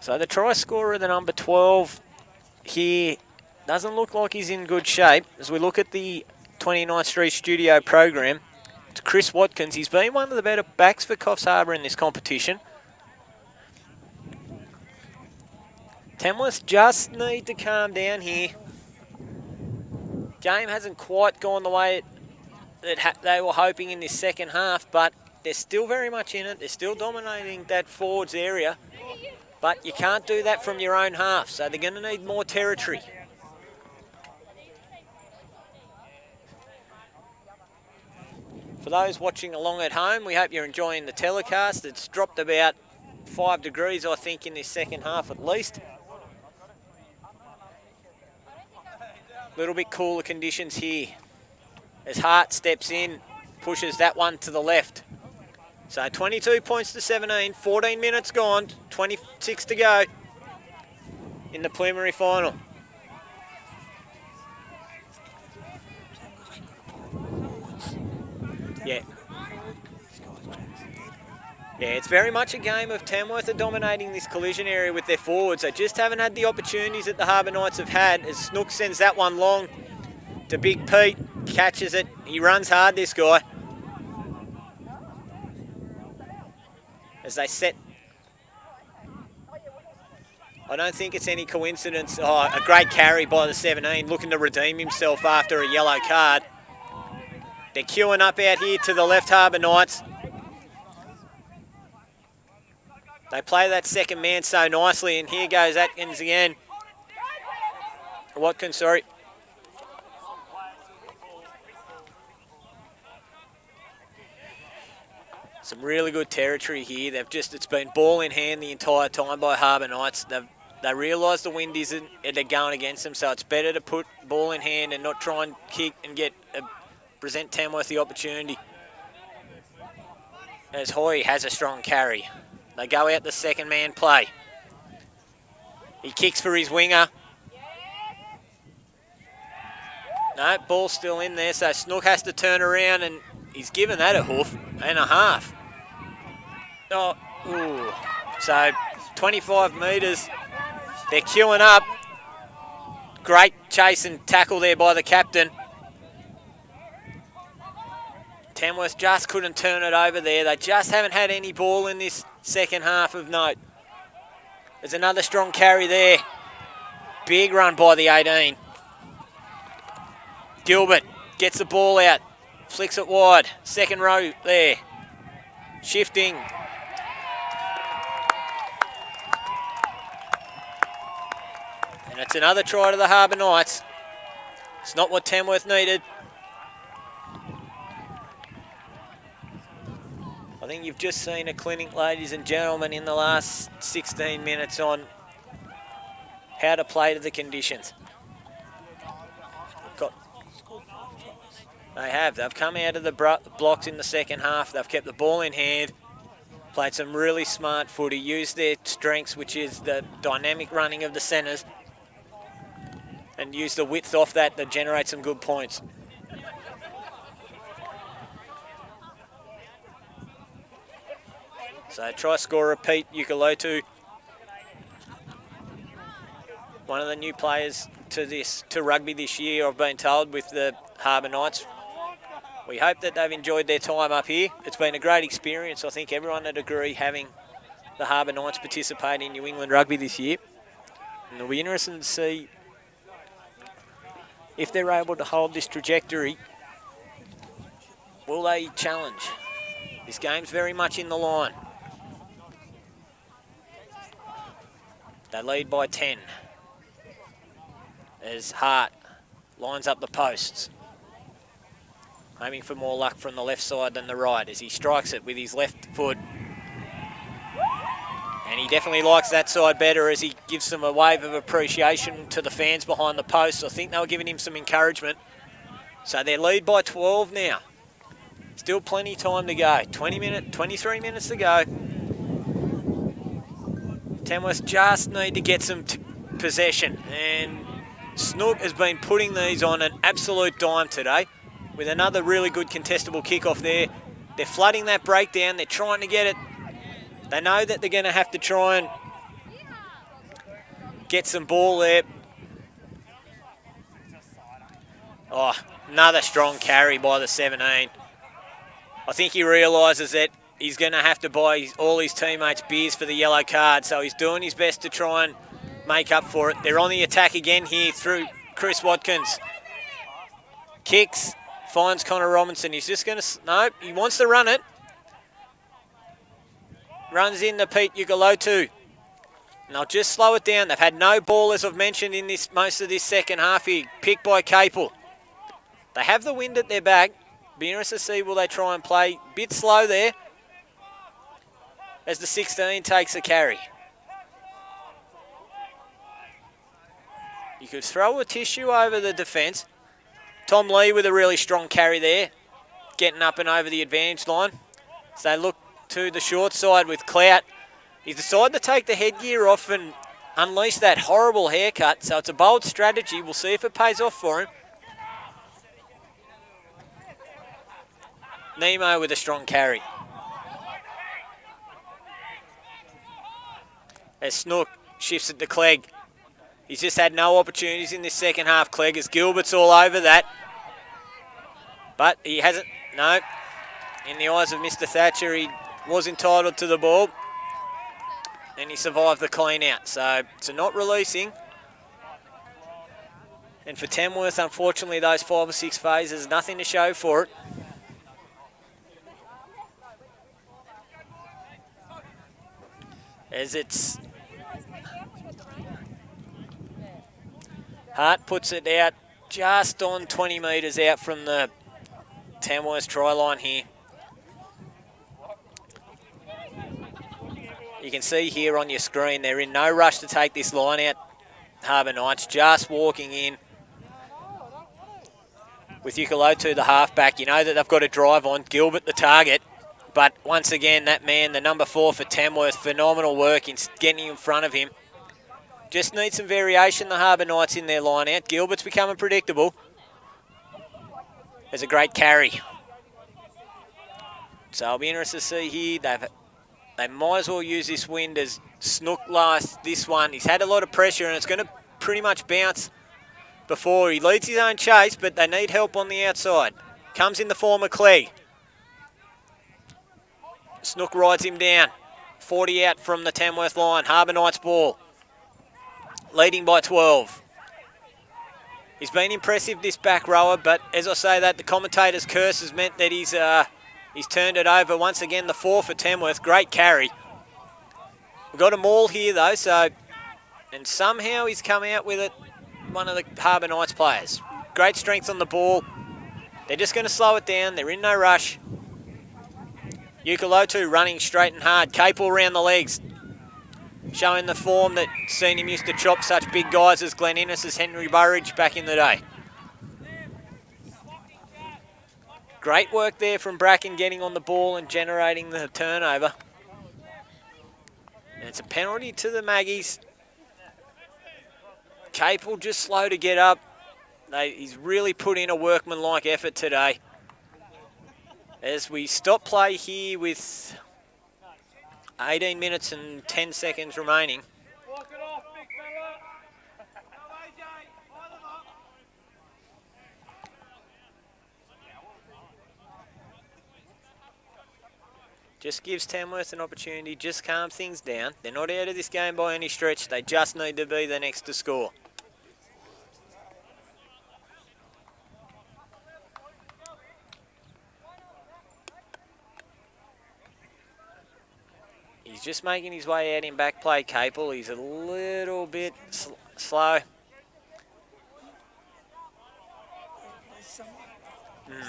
So the try scorer, the number 12 here, doesn't look like he's in good shape. As we look at the 29th Street Studio program, it's Chris Watkins. He's been one of the better backs for Coffs Harbour in this competition. Tamworth just need to calm down here. Game hasn't quite gone the way that they were hoping in this second half, but they're still very much in it. They're still dominating that forwards area, but you can't do that from your own half, so they're going to need more territory. For those watching along at home, we hope you're enjoying the telecast. It's dropped about 5 degrees, I think, in this second half at least. A little bit cooler conditions here as Hart steps in, pushes that one to the left. So 22 points to 17, 14 minutes gone, 26 to go in the preliminary final. Yeah. Yeah, it's very much a game of Tamworth are dominating this collision area with their forwards. They just haven't had the opportunities that the Harbour Knights have had, as Snook sends that one long to Big Pete, catches it. He runs hard, this guy. As they set. I don't think it's any coincidence. Oh, a great carry by the 17, looking to redeem himself after a yellow card. They're queuing up out here to the left, Harbour Knights. They play that second man so nicely, and here goes Atkins again. Watkins, sorry. Some really good territory here. It's been ball in hand the entire time by Harbour Knights. They realise the wind isn't, they're going against them, so it's better to put ball in hand and not try and kick and present Tamworth the opportunity. As Hoy has a strong carry. They go out the second man play. He kicks for his winger. No, ball's still in there, so Snook has to turn around, and he's given that a hoof and a half. Oh, ooh. So 25 metres. They're queuing up. Great chase and tackle there by the captain. Tamworth just couldn't turn it over there. They just haven't had any ball in this second half of note. There's another strong carry there. Big run by the 18. Gilbert gets the ball out, flicks it wide. Second row there. Shifting. And it's another try to the Harbour Knights. It's not what Tamworth needed. I think you've just seen a clinic, ladies and gentlemen, in the last 16 minutes on how to play to the conditions. They've come out of the blocks in the second half. They've kept the ball in hand, played some really smart footy, used their strengths, which is the dynamic running of the centres, and used the width off that to generate some good points. So try scorer Pete Ukalotu, one of the new players to rugby this year, I've been told, with the Harbour Knights. We hope that they've enjoyed their time up here. It's been a great experience. I think everyone would agree having the Harbour Knights participate in New England Rugby this year. And it'll be interesting to see if they're able to hold this trajectory. Will they challenge? This game's very much in the line. They lead by 10 as Hart lines up the posts, aiming for more luck from the left side than the right as he strikes it with his left foot. And he definitely likes that side better as he gives them a wave of appreciation to the fans behind the posts. I think they were giving him some encouragement. So they lead by 12 now. Still plenty of time to go. 23 minutes to go. Tamworth just need to get some possession, and Snook has been putting these on an absolute dime today with another really good contestable kickoff there. They're flooding that breakdown. They're trying to get it. They know that they're going to have to try and get some ball there. Oh, another strong carry by the 17. I think he realises that he's going to have to buy all his teammates beers for the yellow card, so he's doing his best to try and make up for it. They're on the attack again here through Chris Watkins. Kicks, finds Connor Robinson. He's just going to... No, he wants to run it. Runs in to Pete Ugolotu. And they'll just slow it down. They've had no ball, as I've mentioned, in this most of this second half here. Picked by Capel. They have the wind at their back. Be interested to see will they try and play a bit slow there as the 16 takes a carry. You could throw a tissue over the defence. Tom Lee with a really strong carry there, getting up and over the advantage line. So they look to the short side with Clout. He's decided to take the headgear off and unleash that horrible haircut, so it's a bold strategy. We'll see if it pays off for him. Nemo with a strong carry. As Snook shifts it to Clegg. He's just had no opportunities in this second half, Clegg, as Gilbert's all over that. But he hasn't, no. In the eyes of Mr. Thatcher, he was entitled to the ball. And he survived the clean out. So not releasing. And for Tamworth, unfortunately, those 5 or 6 phases, nothing to show for it. As it's... Hart puts it out just on 20 metres out from the Tamworth try line here. You can see here on your screen, they're in no rush to take this line out. Harbour Knights just walking in with Ugolotu, the halfback. You know that they've got a drive on. Gilbert, the target. But once again, that man, the number 4 for Tamworth, phenomenal work in getting in front of him. Just need some variation, the Harbour Knights, in their line out. Gilbert's becoming predictable. There's a great carry. So I'll be interested to see here. They might as well use this wind as Snook last this one. He's had a lot of pressure and it's going to pretty much bounce before he leads his own chase, but they need help on the outside. Comes in the form of Clegg. Snook rides him down. 40 out from the Tamworth line. Harbour Knights ball. Leading by 12. He's been impressive, this back rower, but as I say that, the commentator's curse has meant that he's turned it over. Once again, the 4 for Tamworth. Great carry. We've got a maul here, though, and somehow he's come out with it, one of the Harbour Knights players. Great strength on the ball. They're just going to slow it down. They're in no rush. Ugolotu running straight and hard. Capel around the legs. Showing the form that seen him used to chop such big guys as Glen Innes, as Henry Burridge back in the day. Great work there from Bracken getting on the ball and generating the turnover. And it's a penalty to the Maggies. Capel just slow to get up. He's really put in a workmanlike effort today. As we stop play here with 18 minutes and 10 seconds remaining. Walk it off, big fella. Go AJ, line them up. Just gives Tamworth an opportunity, just calm things down. They're not out of this game by any stretch. They just need to be the next to score. He's just making his way out in back play, Capel. He's a little bit slow.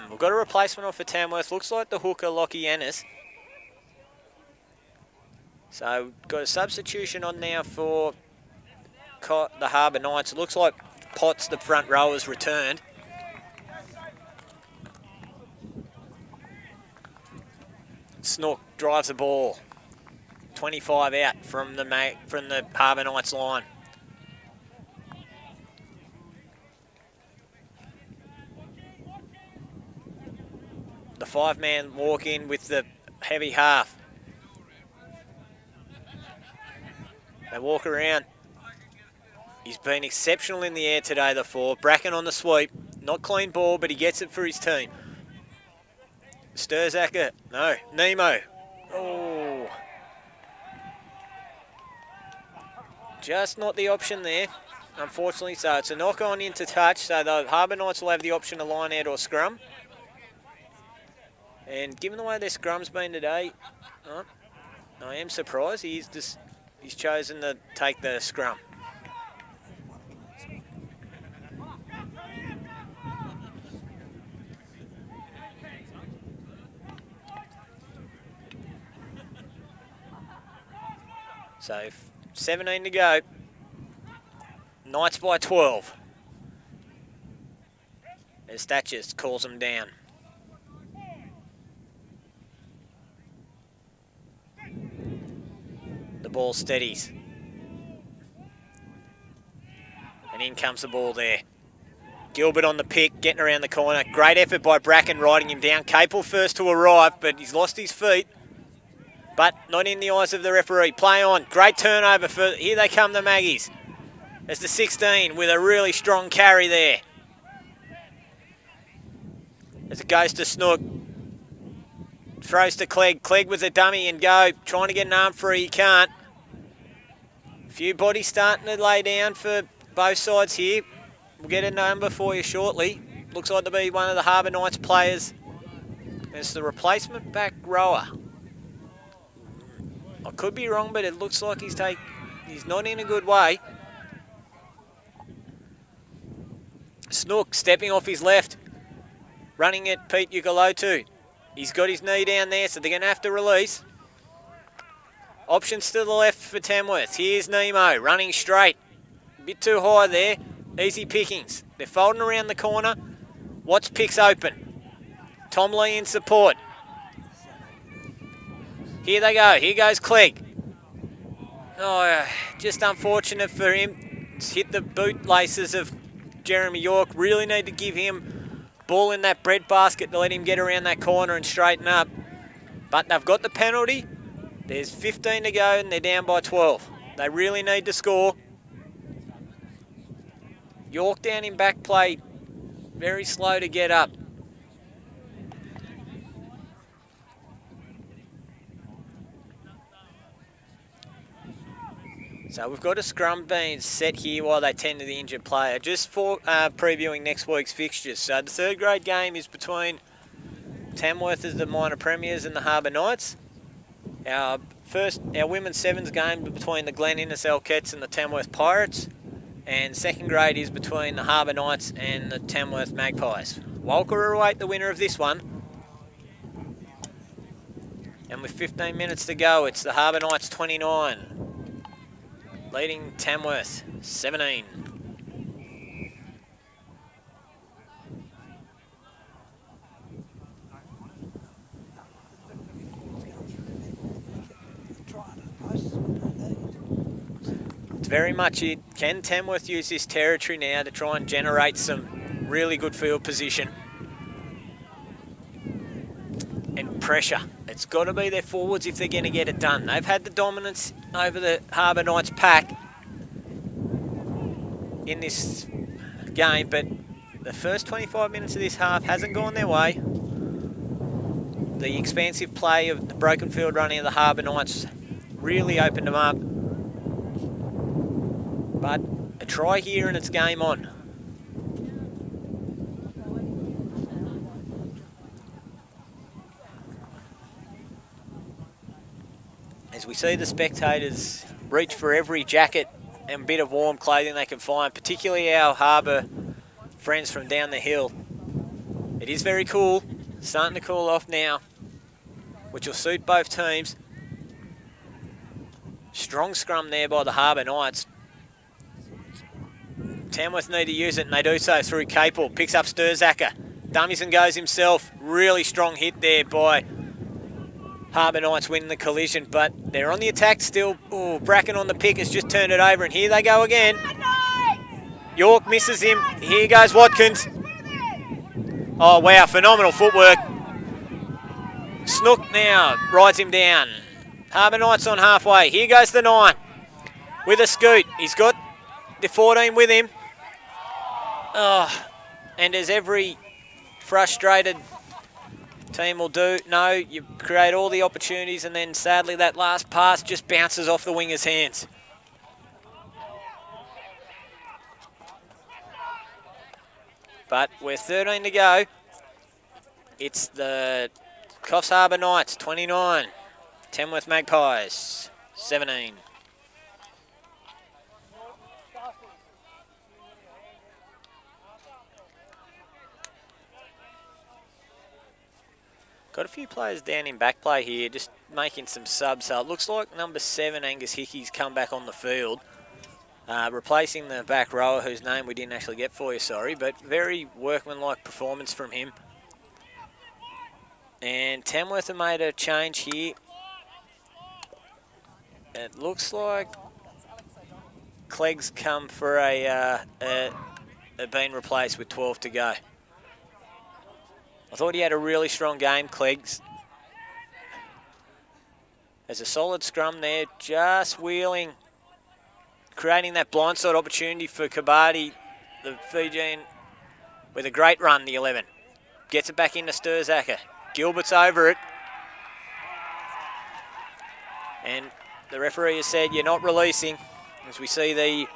We've got a replacement on for Tamworth. Looks like the hooker, Lockie Ennis. So we've got a substitution on now for the Harbour Knights. It looks like Potts, the front row, has returned. Snook drives the ball. 25 out from the Harbour Knights line. The 5-man walk in with the heavy half. They walk around. He's been exceptional in the air today, the 4. Bracken on the sweep. Not clean ball, but he gets it for his team. Sturzacker. No. Nemo. Oh. Just not the option there, unfortunately. So it's a knock-on into touch. So the Harbour Knights will have the option to line out or scrum. And given the way their scrum's been today, I am surprised. He's chosen to take the scrum. So 17 to go. Knights by 12. As Thatcher calls them down. The ball steadies. And in comes the ball there. Gilbert on the pick, getting around the corner. Great effort by Bracken, riding him down. Capel first to arrive, but he's lost his feet. But not in the eyes of the referee. Play on. Great turnover. Here they come, the Maggies. There's the 16 with a really strong carry there. As it goes to Snook. Throws to Clegg. Clegg with a dummy and go. Trying to get an arm free. He can't. A few bodies starting to lay down for both sides here. We'll get a number for you shortly. Looks like to be one of the Harbour Knights players. It's the replacement back rower. I could be wrong, but it looks like he's not in a good way. Snook stepping off his left. Running at Pete Ukalotu. He's got his knee down there, so they're going to have to release. Options to the left for Tamworth. Here's Nemo running straight. A bit too high there. Easy pickings. They're folding around the corner. Watts picks open. Tom Lee in support. Here they go. Here goes Clegg. Oh, just unfortunate for him. It's hit the bootlaces of Jeremy York. Really need to give him ball in that bread basket to let him get around that corner and straighten up. But they've got the penalty. There's 15 to go and they're down by 12. They really need to score. York down in back play. Very slow to get up. So we've got a scrum being set here while they tend to the injured player, just for previewing next week's fixtures. So the third grade game is between Tamworth as the minor premiers and the Harbour Knights. Our women's sevens game between the Glen Alcatraz and the Tamworth Pirates. And second grade is between the Harbour Knights and the Tamworth Magpies. Walcha await the winner of this one. And with 15 minutes to go, it's the Harbour Knights 29, leading Tamworth 17. It's very much it. Can Tamworth use this territory now to try and generate some really good field position and pressure? It's got to be their forwards if they're going to get it done. They've had the dominance over the Harbour Knights pack in this game, but the first 25 minutes of this half hasn't gone their way. The expansive play of the broken field running of the Harbour Knights really opened them up. But a try here and it's game on. As we see the spectators reach for every jacket and bit of warm clothing they can find, particularly our Harbour friends from down the hill. It is very cool, starting to cool off now, which will suit both teams. Strong scrum there by the Harbour Knights. Tamworth need to use it, and they do so through Capel. Picks up Sturzacker. Dummies and goes himself. Really strong hit there by Harbour Knights win the collision, but they're on the attack still. Ooh, Bracken on the pick has just turned it over, and here they go again. York misses him. Here goes Watkins. Oh, wow, phenomenal footwork. Snook now rides him down. Harbour Knights on halfway. Here goes the 9 with a scoot. He's got the 14 with him. Oh, and as every frustrated team will do, no, you create all the opportunities and then sadly that last pass just bounces off the winger's hands. But we're 13 to go. It's the Coffs Harbour Knights, 29. Tamworth Magpies, 17. Got a few players down in back play here, just making some subs. So it looks like number 7, Angus Hickey's come back on the field. Replacing the back rower, whose name we didn't actually get for you, sorry, but very workmanlike performance from him. And Tamworth have made a change here. It looks like Clegg's come for been replaced with 12 to go. I thought he had a really strong game, Clegg's. There's a solid scrum there, just wheeling, creating that blindside opportunity for Kabadi, the Fijian, with a great run, the 11. Gets it back into Sturzaker. Gilbert's over it. And the referee has said you're not releasing, as we see the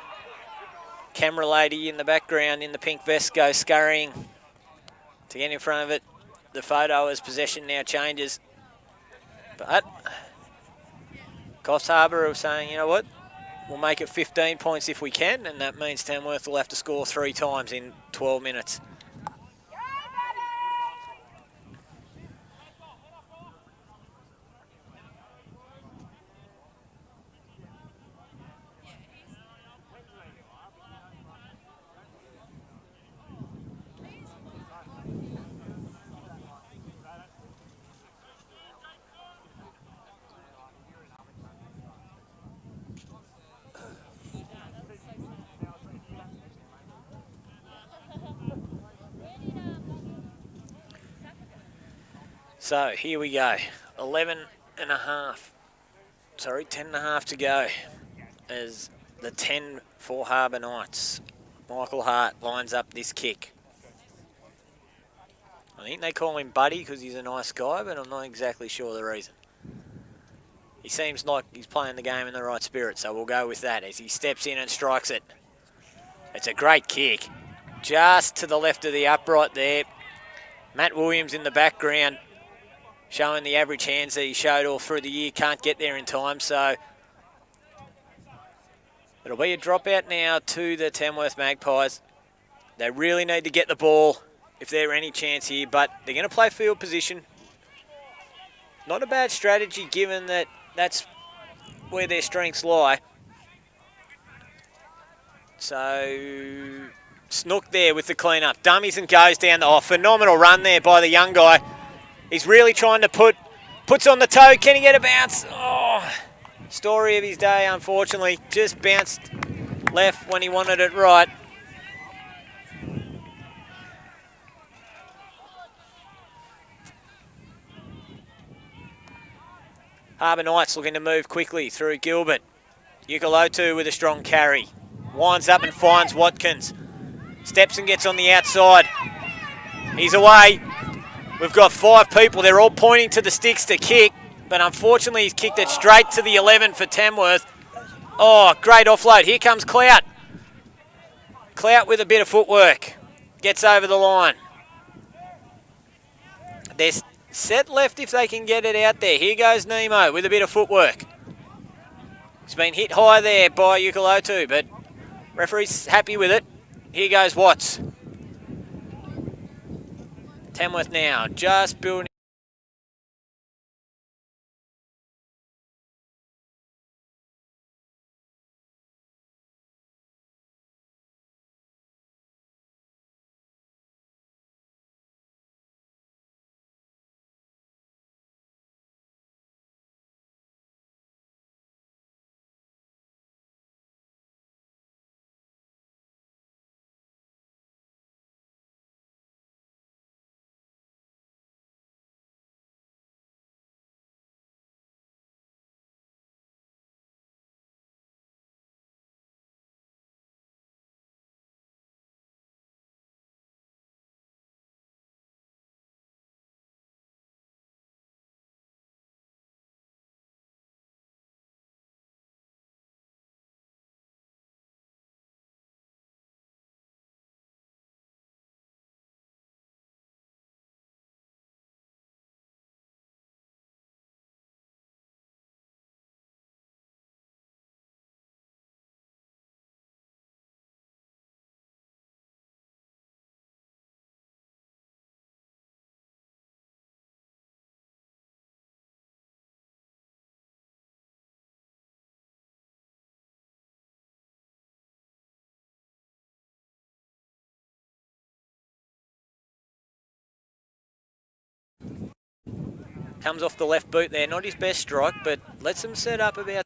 camera lady in the background in the pink vest go scurrying to get in front of it. The photo as possession now changes. But Coffs Harbour are saying, you know what, we'll make it 15 points if we can, and that means Tamworth will have to score 3 times in 12 minutes. So here we go, 10 and a half to go as the 10 for Harbour Knights. Michael Hart lines up this kick. I think they call him Buddy because he's a nice guy, but I'm not exactly sure the reason. He seems like he's playing the game in the right spirit, so we'll go with that as he steps in and strikes it. It's a great kick, just to the left of the upright there. Matt Williams in the background, showing the average hands that he showed all through the year. Can't get there in time, so it'll be a dropout now to the Tamworth Magpies. They really need to get the ball if they're any chance here, but they're going to play field position. Not a bad strategy given that that's where their strengths lie. So Snook there with the clean-up. Dummies and goes down the off. Phenomenal run there by the young guy. He's really trying to puts on the toe. Can he get a bounce? Oh, story of his day, unfortunately. Just bounced left when he wanted it right. Harbour Knights looking to move quickly through Gilbert. Ukalotu with a strong carry. Winds up and finds Watkins. Steps and gets on the outside. He's away. We've got 5 people. They're all pointing to the sticks to kick, but unfortunately he's kicked it straight to the 11 for Tamworth. Oh, great offload. Here comes Clout. Clout with a bit of footwork. Gets over the line. They're set left if they can get it out there. Here goes Nemo with a bit of footwork. He's been hit high there by Ukalotu, but referee's happy with it. Here goes Watts. Tamworth now just building. Comes off the left boot there, not his best strike, but lets them set up about